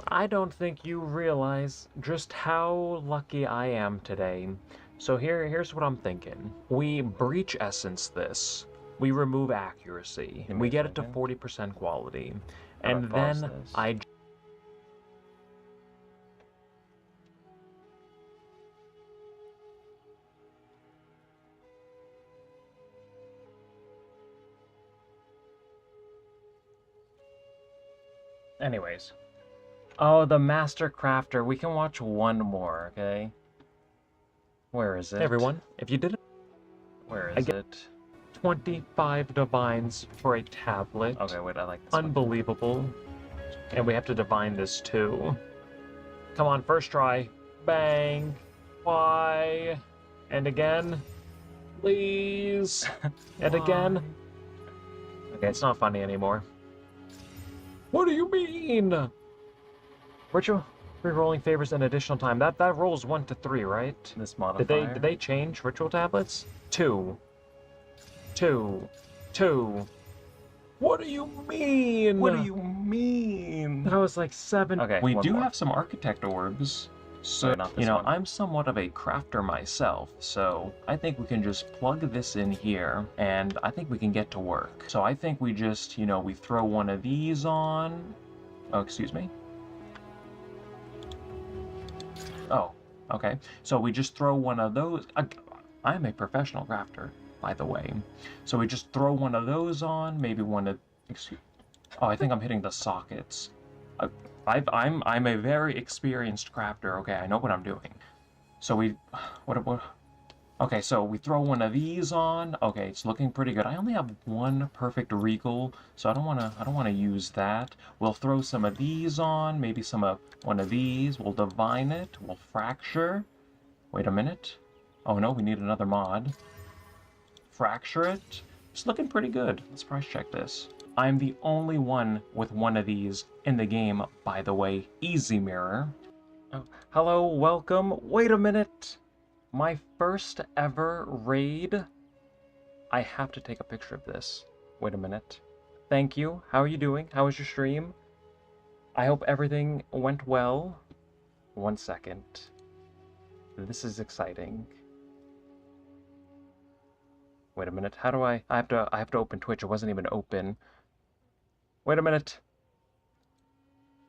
I don't think you realize just how lucky I am today. So here's what I'm thinking. We breach essence this. We remove accuracy. We get it to 40% quality. And then Anyways. Oh, the Master Crafter. We can watch one more, okay? Where is it? Hey everyone, if you didn't... Where is it? 25 divines for a tablet. Okay, wait, I like this one. Unbelievable. And we have to divine this too. Come on, first try. Bang. Why? And again. Please. And again. Okay, it's not funny anymore. What do you mean? Ritual re-rolling favors an additional time. That rolls 1 to 3, right? This modifier. Did they change ritual tablets? 2. 2. What do you mean? What do you mean? That was like 7. Okay, We do more. have some architect orbs. So, Sorry, not this you know, one. I'm somewhat of a crafter myself, so I think we can just plug this in here, and I think we can get to work. So I think we just, you know, we throw one of these on. Oh, excuse me. Oh, okay. So we just throw one of those. I'm a professional crafter, by the way. So we just throw one of those on, maybe one of... Excuse... Oh, I think I'm hitting the sockets. I'm a very experienced crafter. Okay, I know what I'm doing. So we... What... Okay, so we throw one of these on. Okay, it's looking pretty good. I only have one perfect regal, so I don't wanna use that. We'll throw some of these on, maybe some of one of these. We'll divine it. We'll fracture. Wait a minute. Oh no, we need another mod. Fracture it. It's looking pretty good. Let's price check this. I'm the only one with one of these in the game, by the way. Easy mirror. Oh, hello, welcome. Wait a minute. My first ever raid. I have to take a picture of this. Wait a minute. Thank you. How are you doing? How was your stream? I hope everything went well. 1 second. This is exciting. Wait a minute. How do I have to open Twitch. It wasn't even open. Wait a minute.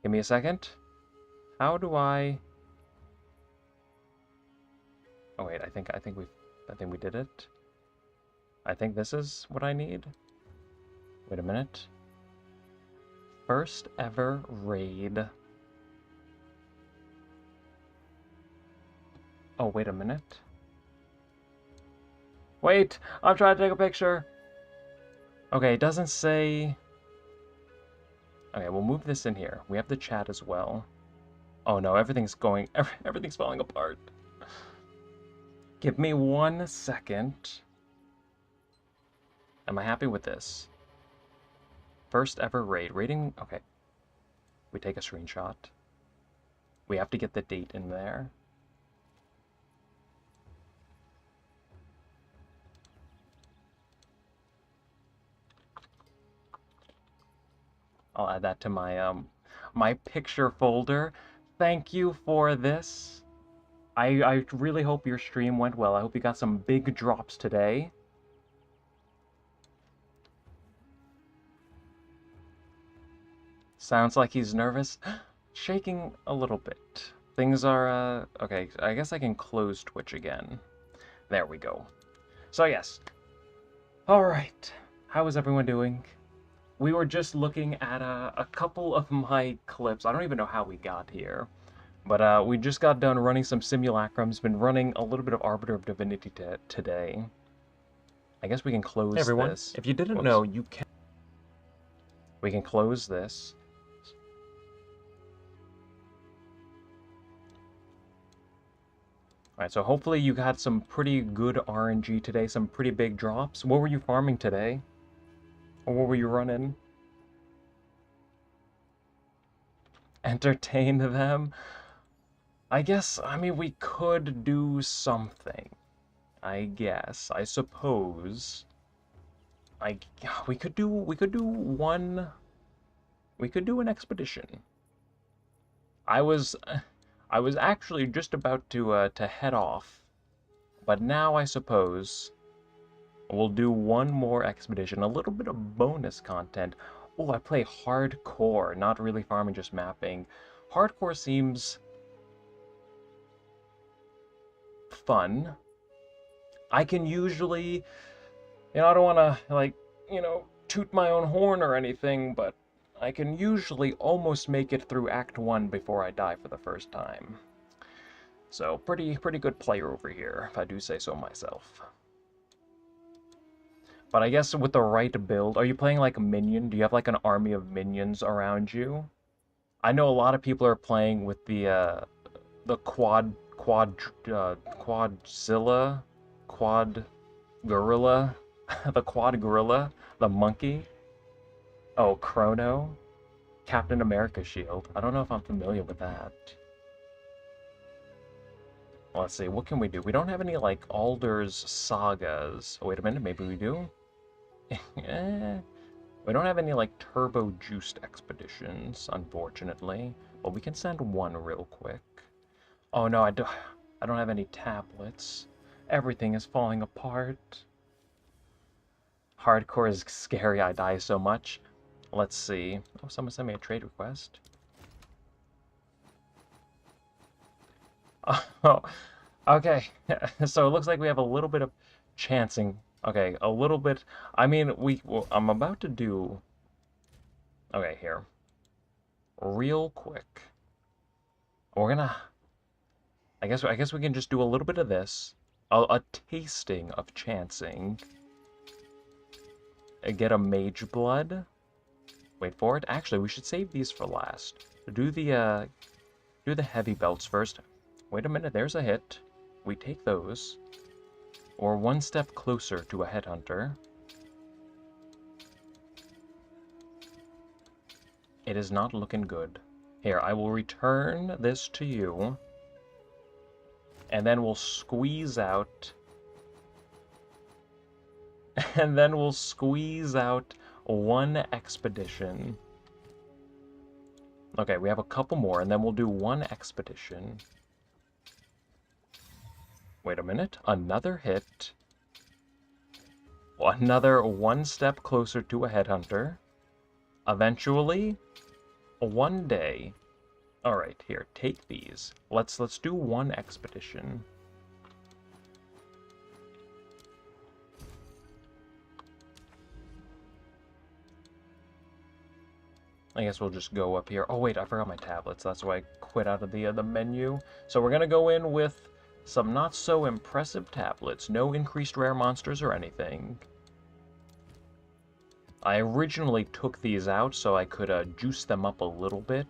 Give me a second. How do I... Oh wait, I think we did it. I think this is what I need. Wait a minute. First ever raid. Oh, wait a minute. Wait, I'm trying to take a picture. Okay, it doesn't say... Okay, we'll move this in here. We have the chat as well. Oh no, everything's falling apart. Give me 1 second. Am I happy with this? First ever raid. Rating, okay. We take a screenshot. We have to get the date in there. I'll add that to my my picture folder. Thank you for this. I really hope your stream went well. I hope you got some big drops today. Sounds like he's nervous. Shaking a little bit. Things are, okay, I guess I can close Twitch again. There we go. So yes. Alright. How is everyone doing? We were just looking at a couple of my clips. I don't even know how we got here. But we just got done running some Simulacrums, been running a little bit of Arbiter of Divinity today. I guess we can close Hey everyone, this. if you didn't know, you can... We can close this. Alright, so hopefully you got some pretty good RNG today, some pretty big drops. What were you farming today? Or what were you running? Entertain them? I guess, I mean, we could do something. I guess, I suppose. We could do an expedition. I was actually just about to head off, but now I suppose we'll do one more expedition, a little bit of bonus content. Oh, I play hardcore, not really farming, just mapping. Hardcore seems fun. I can usually, you know, I don't want to, like, you know, toot my own horn or anything, but I can usually almost make it through Act 1 before I die for the first time. So, pretty good player over here, if I do say so myself. But I guess with the right build, are you playing like a minion? Do you have like an army of minions around you? I know a lot of people are playing with the quadzilla, quad gorilla, the quad gorilla, the monkey. Oh, Chrono, Captain America shield. I don't know if I'm familiar with that. Let's see, what can we do? We don't have any like Alder's sagas. Oh, wait a minute, maybe we do. Eh, we don't have any like turbo juiced expeditions, unfortunately. But we can send one real quick. Oh no, I don't have any tablets. Everything is falling apart. Hardcore is scary, I die so much. Let's see. Oh, someone sent me a trade request. Oh, okay. So it looks like we have a little bit of chancing. Okay, a little bit. I mean, I'm about to do. Okay, here. Real quick. We're gonna. I guess we can just do a little bit of this. A tasting of chancing. Get a mage blood. Wait for it. Actually, we should save these for last. Do the heavy belts first. Wait a minute, there's a hit. We take those. Or one step closer to a headhunter. It is not looking good. Here, I will return this to you. And then we'll squeeze out... And then we'll squeeze out one expedition. Okay, we have a couple more, and then we'll do one expedition. Wait a minute. Another hit. Another one step closer to a headhunter. Eventually, one day. Alright, here, take these. Let's do one expedition. I guess we'll just go up here. Oh wait, I forgot my tablets. That's why I quit out of the menu. So we're gonna go in with some not so impressive tablets. No increased rare monsters or anything. I originally took these out so I could juice them up a little bit.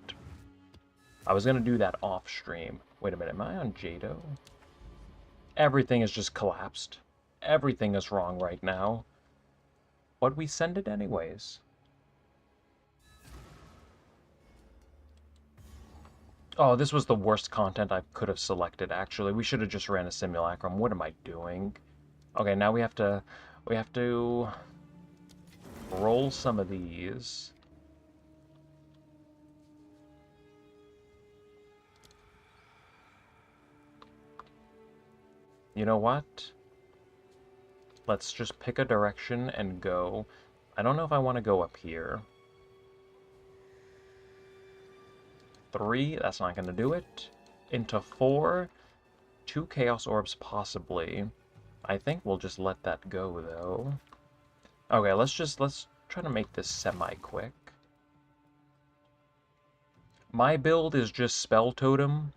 I was gonna do that off stream. Wait a minute, am I on Jado? Everything is just collapsed. Everything is wrong right now. But we send it anyways. Oh, this was the worst content I could have selected, actually. We should have just ran a simulacrum. What am I doing? Okay, now we have to roll some of these. You know what? Let's just pick a direction and go. I don't know if I want to go up here. 3, that's not going to do it. Into 4, 2 Chaos Orbs possibly. I think we'll just let that go, though. Okay, let's try to make this semi-quick. My build is just Spell Totem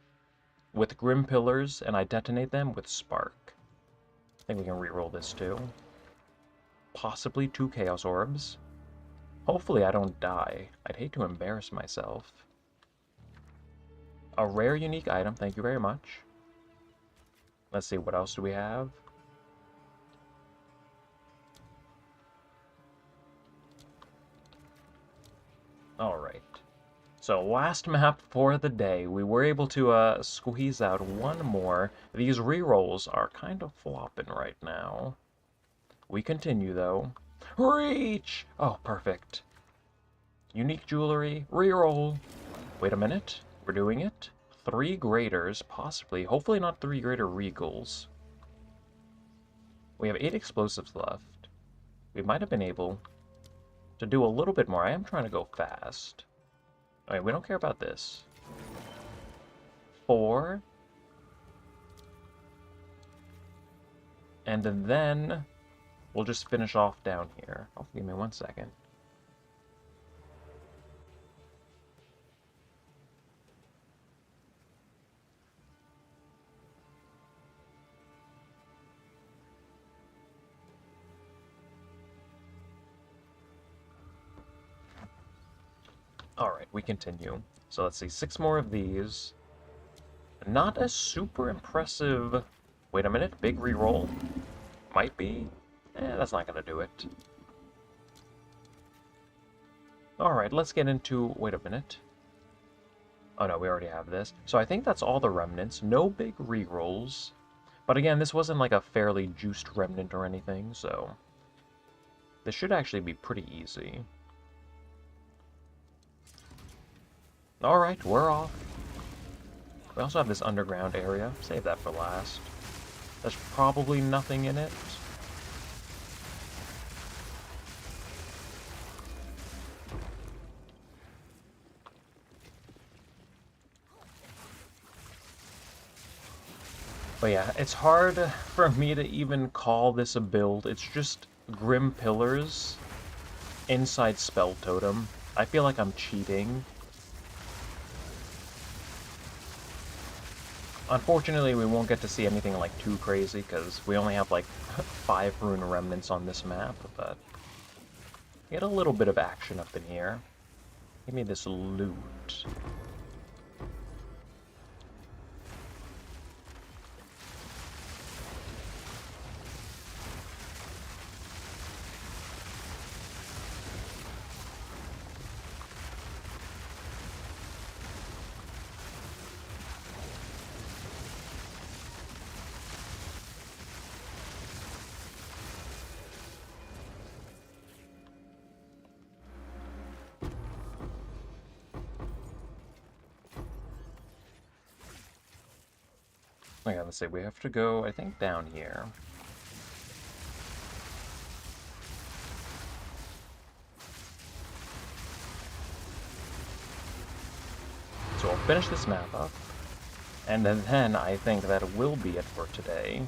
with Grim Pillars, and I detonate them with Spark. I think we can reroll this, too. Possibly 2 Chaos Orbs. Hopefully I don't die. I'd hate to embarrass myself. A rare unique item, thank you very much. Let's see, what else do we have? Alright. So, last map for the day. We were able to squeeze out one more. These rerolls are kind of flopping right now. We continue, though. Reach! Oh, perfect. Unique jewelry, reroll. Wait a minute. We're doing it. 3 graders, possibly. Hopefully not 3 greater regals. We have 8 explosives left. We might have been able to do a little bit more. I am trying to go fast. Alright, we don't care about this. 4. And then we'll just finish off down here. Oh, give me 1 second. Alright, we continue. So let's see, 6 more of these. Not a super impressive... Wait a minute, big reroll? Might be? That's not gonna do it. Alright, let's get into... Wait a minute. Oh no, we already have this. So I think that's all the remnants. No big rerolls. But again, this wasn't like a fairly juiced remnant or anything, so... This should actually be pretty easy. Alright, we're off. We also have this underground area. Save that for last. There's probably nothing in it. But yeah, it's hard for me to even call this a build. It's just Grim Pillars inside Spell Totem. I feel like I'm cheating. Unfortunately, we won't get to see anything like too crazy because we only have like 5 rune remnants on this map, but get a little bit of action up in here. Give me this loot. Okay, let's see, we have to go, I think, down here. So we'll finish this map up, and then I think that will be it for today.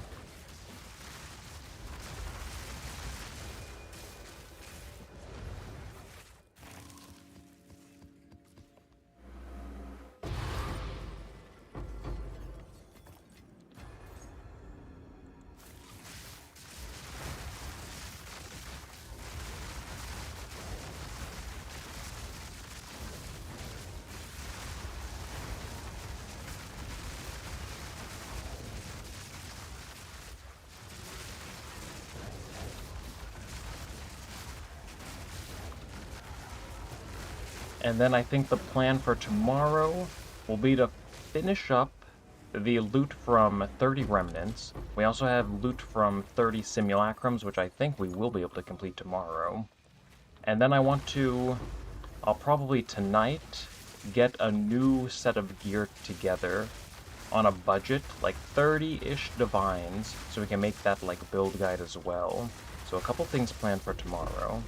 And then I think the plan for tomorrow will be to finish up the loot from 30 remnants. We also have loot from 30 simulacrums, which I think we will be able to complete tomorrow. And then I want to, I'll probably tonight get a new set of gear together on a budget, like 30-ish divines, so we can make that like build guide as well. So a couple things planned for tomorrow.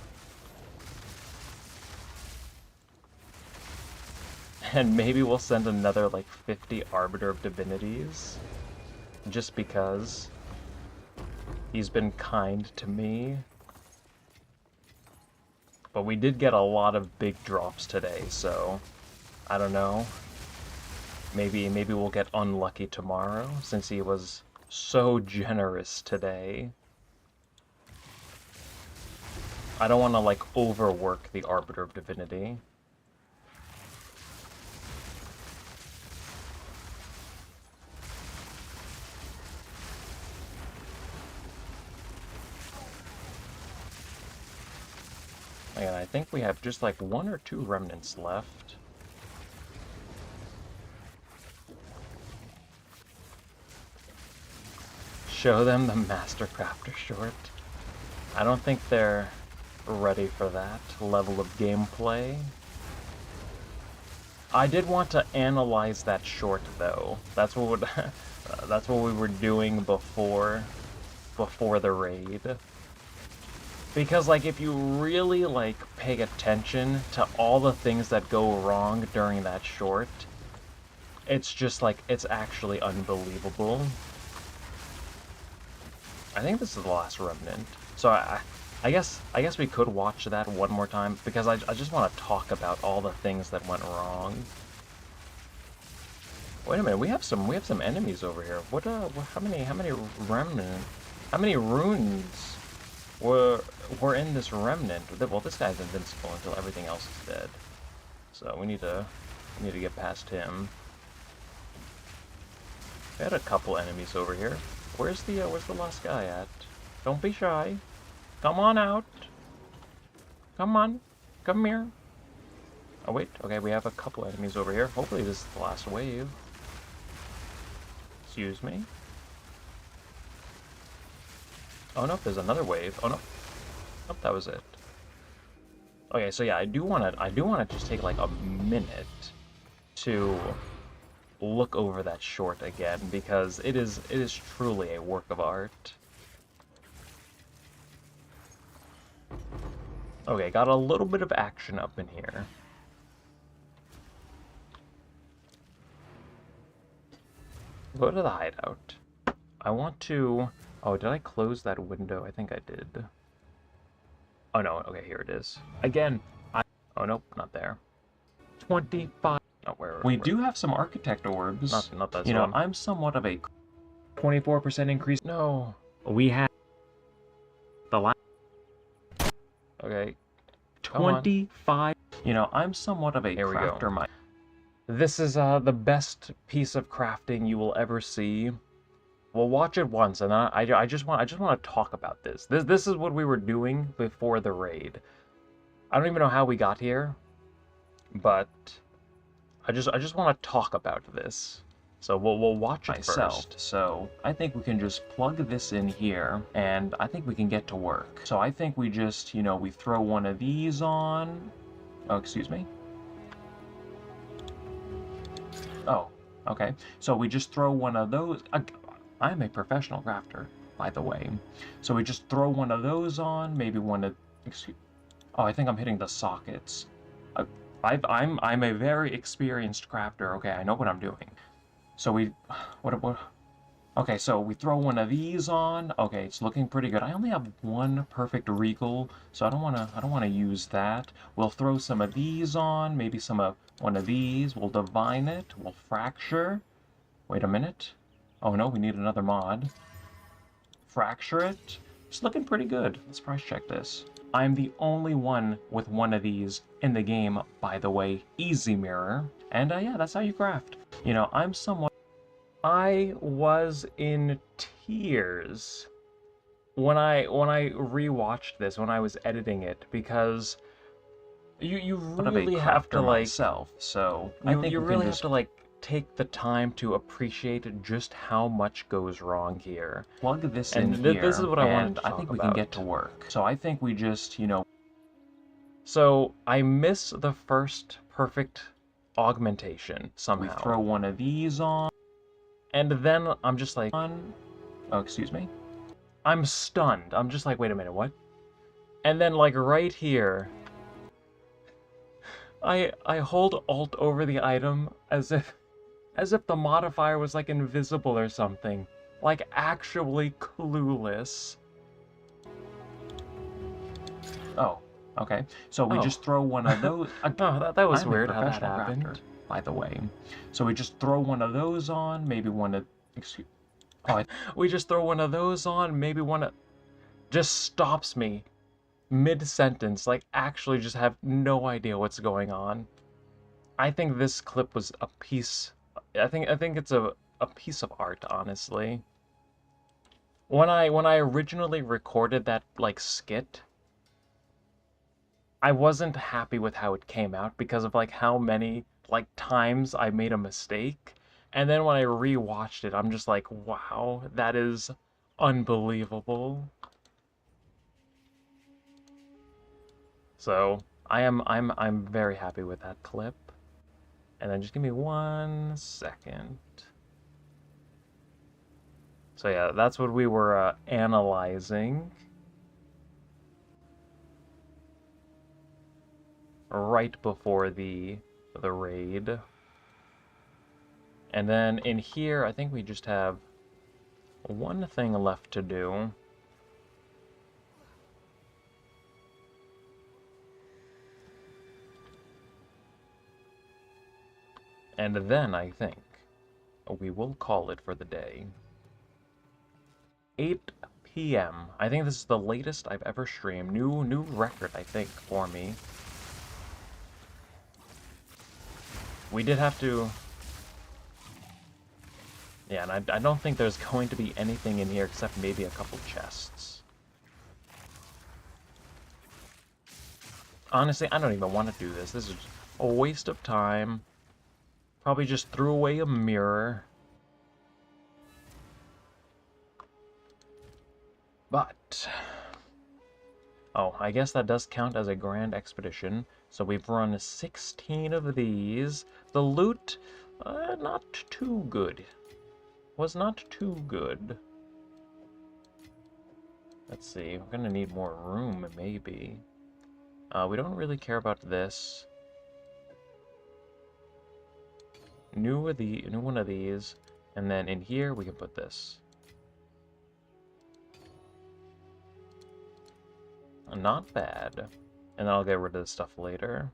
And maybe we'll send another, like, 50 Arbiter of Divinities. Just because he's been kind to me. But we did get a lot of big drops today, so... I don't know. Maybe we'll get unlucky tomorrow, since he was so generous today. I don't want to, like, overwork the Arbiter of Divinity. And I think we have just like 1 or 2 remnants left. Show them the Master Crafter short. I don't think they're ready for that level of gameplay. I did want to analyze that short though. That's what that's what we were doing before the raid. Because, like, if you really, like, pay attention to all the things that go wrong during that short, it's just, like, it's actually unbelievable. I think this is the last remnant. So I guess we could watch that one more time, because I just want to talk about all the things that went wrong. Wait a minute, we have some enemies over here. How many runes were in this remnant? Well, this guy's invincible until everything else is dead. So we need to get past him. We had a couple enemies over here. Where's the last guy at? Don't be shy. Come on out. Come on. Come here. Oh wait, okay, we have a couple enemies over here. Hopefully this is the last wave. Excuse me. Oh no, there's another wave. Oh no. Nope, that was it. Okay, so yeah, I do wanna just take like a minute to look over that short again, because it is truly a work of art. Okay, got a little bit of action up in here. Go to the hideout. I want to... Oh, did I close that window? I think I did. Oh no, okay, here it is. Again, oh nope, not there. 25... Oh, where We do have some architect orbs. Not that You know, one. I'm somewhat of a 24% increase. No. We have... The last... Okay. 25... You know, I'm somewhat of a Here we go. crafter. This is the best piece of crafting you will ever see. We'll watch it once, and I just want to talk about this. This is what we were doing before the raid. I don't even know how we got here, but I just want to talk about this. So we'll watch it first. So I think we can just plug this in here, and I think we can get to work. So I think we just, you know, we throw one of these on. Oh, excuse me. Oh, okay. So we just throw one of those. I'm a professional crafter, by the way. So we just throw one of those on, maybe one of... Excuse... Oh, I think I'm hitting the sockets. I'm a very experienced crafter. Okay, I know what I'm doing. So we... What? Okay, so we throw one of these on. Okay, it's looking pretty good. I only have one perfect regal, so I don't wanna use that. We'll throw some of these on, maybe some of one of these. We'll divine it. We'll fracture. Wait a minute. Oh no, we need another mod. Fracture it. It's looking pretty good. Let's price check this. I'm the only one with one of these in the game, by the way. Easy mirror. And yeah, that's how you craft. You know, I'm somewhat... I was in tears when I rewatched this, when I was editing it, because you really have to like myself, so you really have to like take the time to appreciate just how much goes wrong here. Plug this And in here, this is what I wanted to I talk think we about. can get to work. So I think we just, you know... So I miss the first perfect augmentation somehow. We throw one of these on. And then I'm just like... Oh, excuse me? I'm stunned. I'm just like, wait a minute, what? And then, like, right here... I hold Alt over the item as if the modifier was, like, invisible or something. Like, actually clueless. Oh, okay. So we just throw one of those... Oh, that was weird how that happened. Raptor, by the way. So we just throw one of those on, maybe one of... Excuse... Oh, we just throw one of those on, maybe one of... Just stops me mid-sentence, like actually just have no idea what's going on. I think this clip was a piece... I think it's a piece of art, honestly. When I originally recorded that, like, skit, I wasn't happy with how it came out because of, like, how many, like, times I made a mistake. And then when I rewatched it, I'm just like, wow, that is unbelievable. So I'm very happy with that clip. And then just give me 1 second. So yeah, that's what we were analyzing right before the raid. And then in here, I think we just have one thing left to do. And then I think we will call it for the day. 8 p.m. I think this is the latest I've ever streamed. New record, I think, for me. we did have to... Yeah, and I don't think there's going to be anything in here except maybe a couple chests. Honestly, I don't even want to do this. This is a waste of time. Probably just threw away a mirror. But... Oh, I guess that does count as a grand expedition. So we've run 16 of these. The loot, not too good. Was not too good. Let's see, we're gonna need more room, maybe. We don't really care about this. New one of these, and then in here we can put this. Not bad. And then I'll get rid of the stuff later.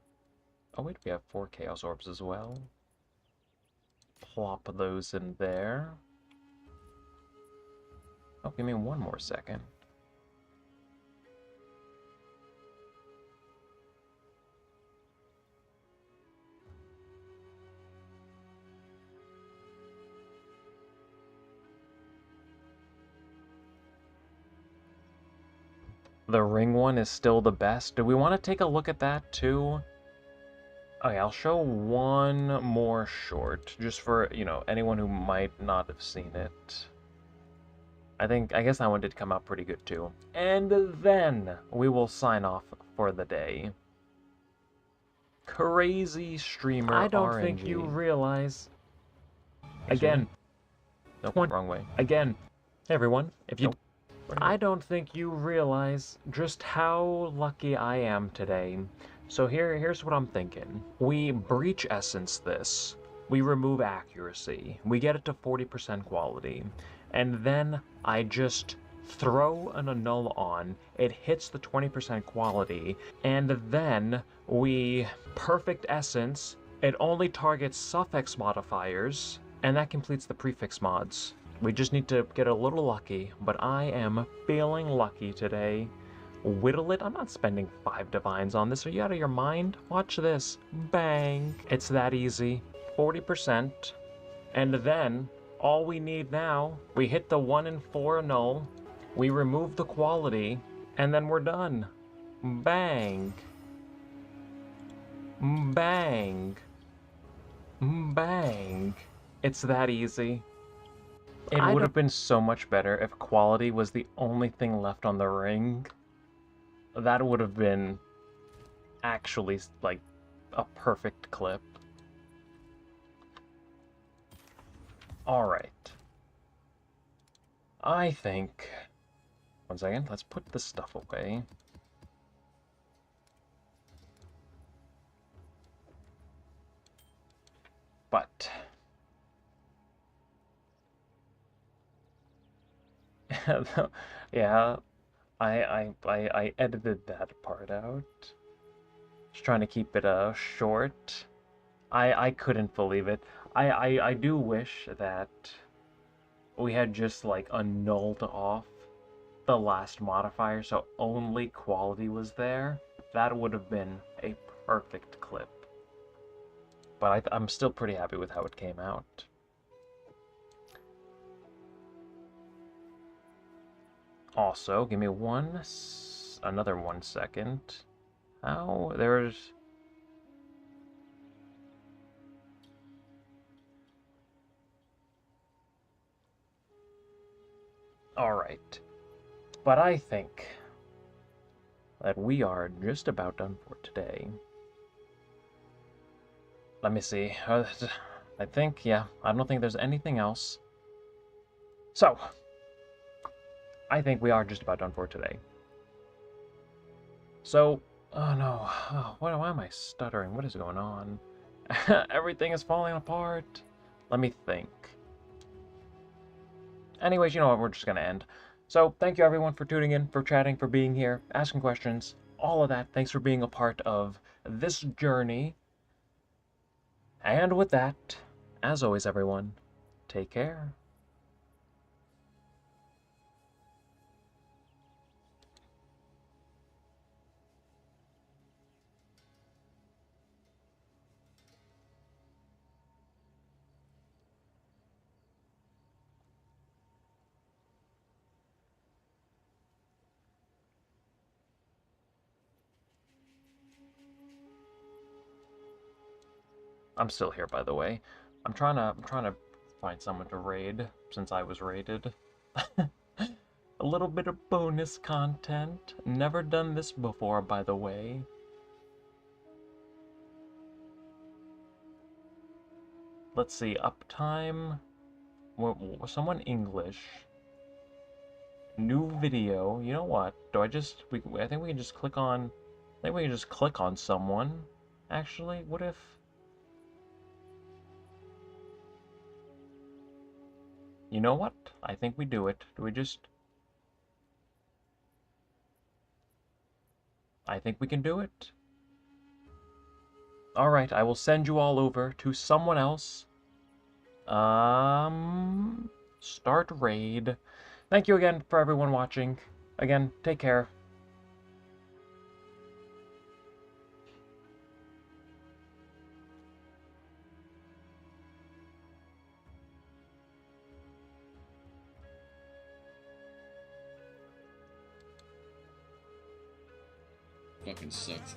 Oh wait, we have 4 Chaos Orbs as well. Plop those in there. Oh, give me one more second. The ring one is still the best. Do we want to take a look at that too? Okay, I'll show one more short, just for, you know, anyone who might not have seen it. I guess that one did come out pretty good too. And then we will sign off for the day. Crazy streamer I don't RNG. think you realize. Excuse Again. me? Nope, wrong way. Again. Hey everyone, if you... Nope. I don't think you realize just how lucky I am today. So here's what I'm thinking. We breach essence this. We remove accuracy. We get it to 40% quality. And then I just throw an annul on. It hits the 20% quality. And then we perfect essence. It only targets suffix modifiers. And that completes the prefix mods. We just need to get a little lucky, but I am feeling lucky today. Whittle it? I'm not spending 5 divines on this. Are you out of your mind? Watch this. Bang. It's that easy. 40%. And then, all we need now, we hit the 1 in 4 annul, we remove the quality, and then we're done. Bang. Bang. Bang. It's that easy. It would have been so much better if quality was the only thing left on the ring. That would have been actually, like, a perfect clip. Alright. I think... One second, let's put this stuff away. But... yeah, I edited that part out. Just trying to keep it short. I couldn't believe it. I do wish that we had just like annulled off the last modifier so only quality was there. That would have been a perfect clip. But I'm still pretty happy with how it came out. Also, give me another 1 second. How? There's... Alright. But I think that we are just about done for today. Let me see. I think, yeah, I don't think there's anything else. So... I think we are just about done for today. So, oh no, why am I stuttering? What is going on? Everything is falling apart. Let me think. Anyways, you know what, we're just gonna end. So, thank you everyone for tuning in, for chatting, for being here, asking questions, all of that. Thanks for being a part of this journey. And with that, as always everyone, take care. I'm still here, by the way. I'm trying to find someone to raid since I was raided. A little bit of bonus content. Never done this before, by the way. Let's see, uptime. Someone English. New video. You know what? I think we can just click on. I think we can just click on someone. Actually, what if? You know what? I think we do it. Do we just? I think we can do it. Alright, I will send you all over to someone else. Start raid. Thank you again for everyone watching. Again, take care. Fucking sucks.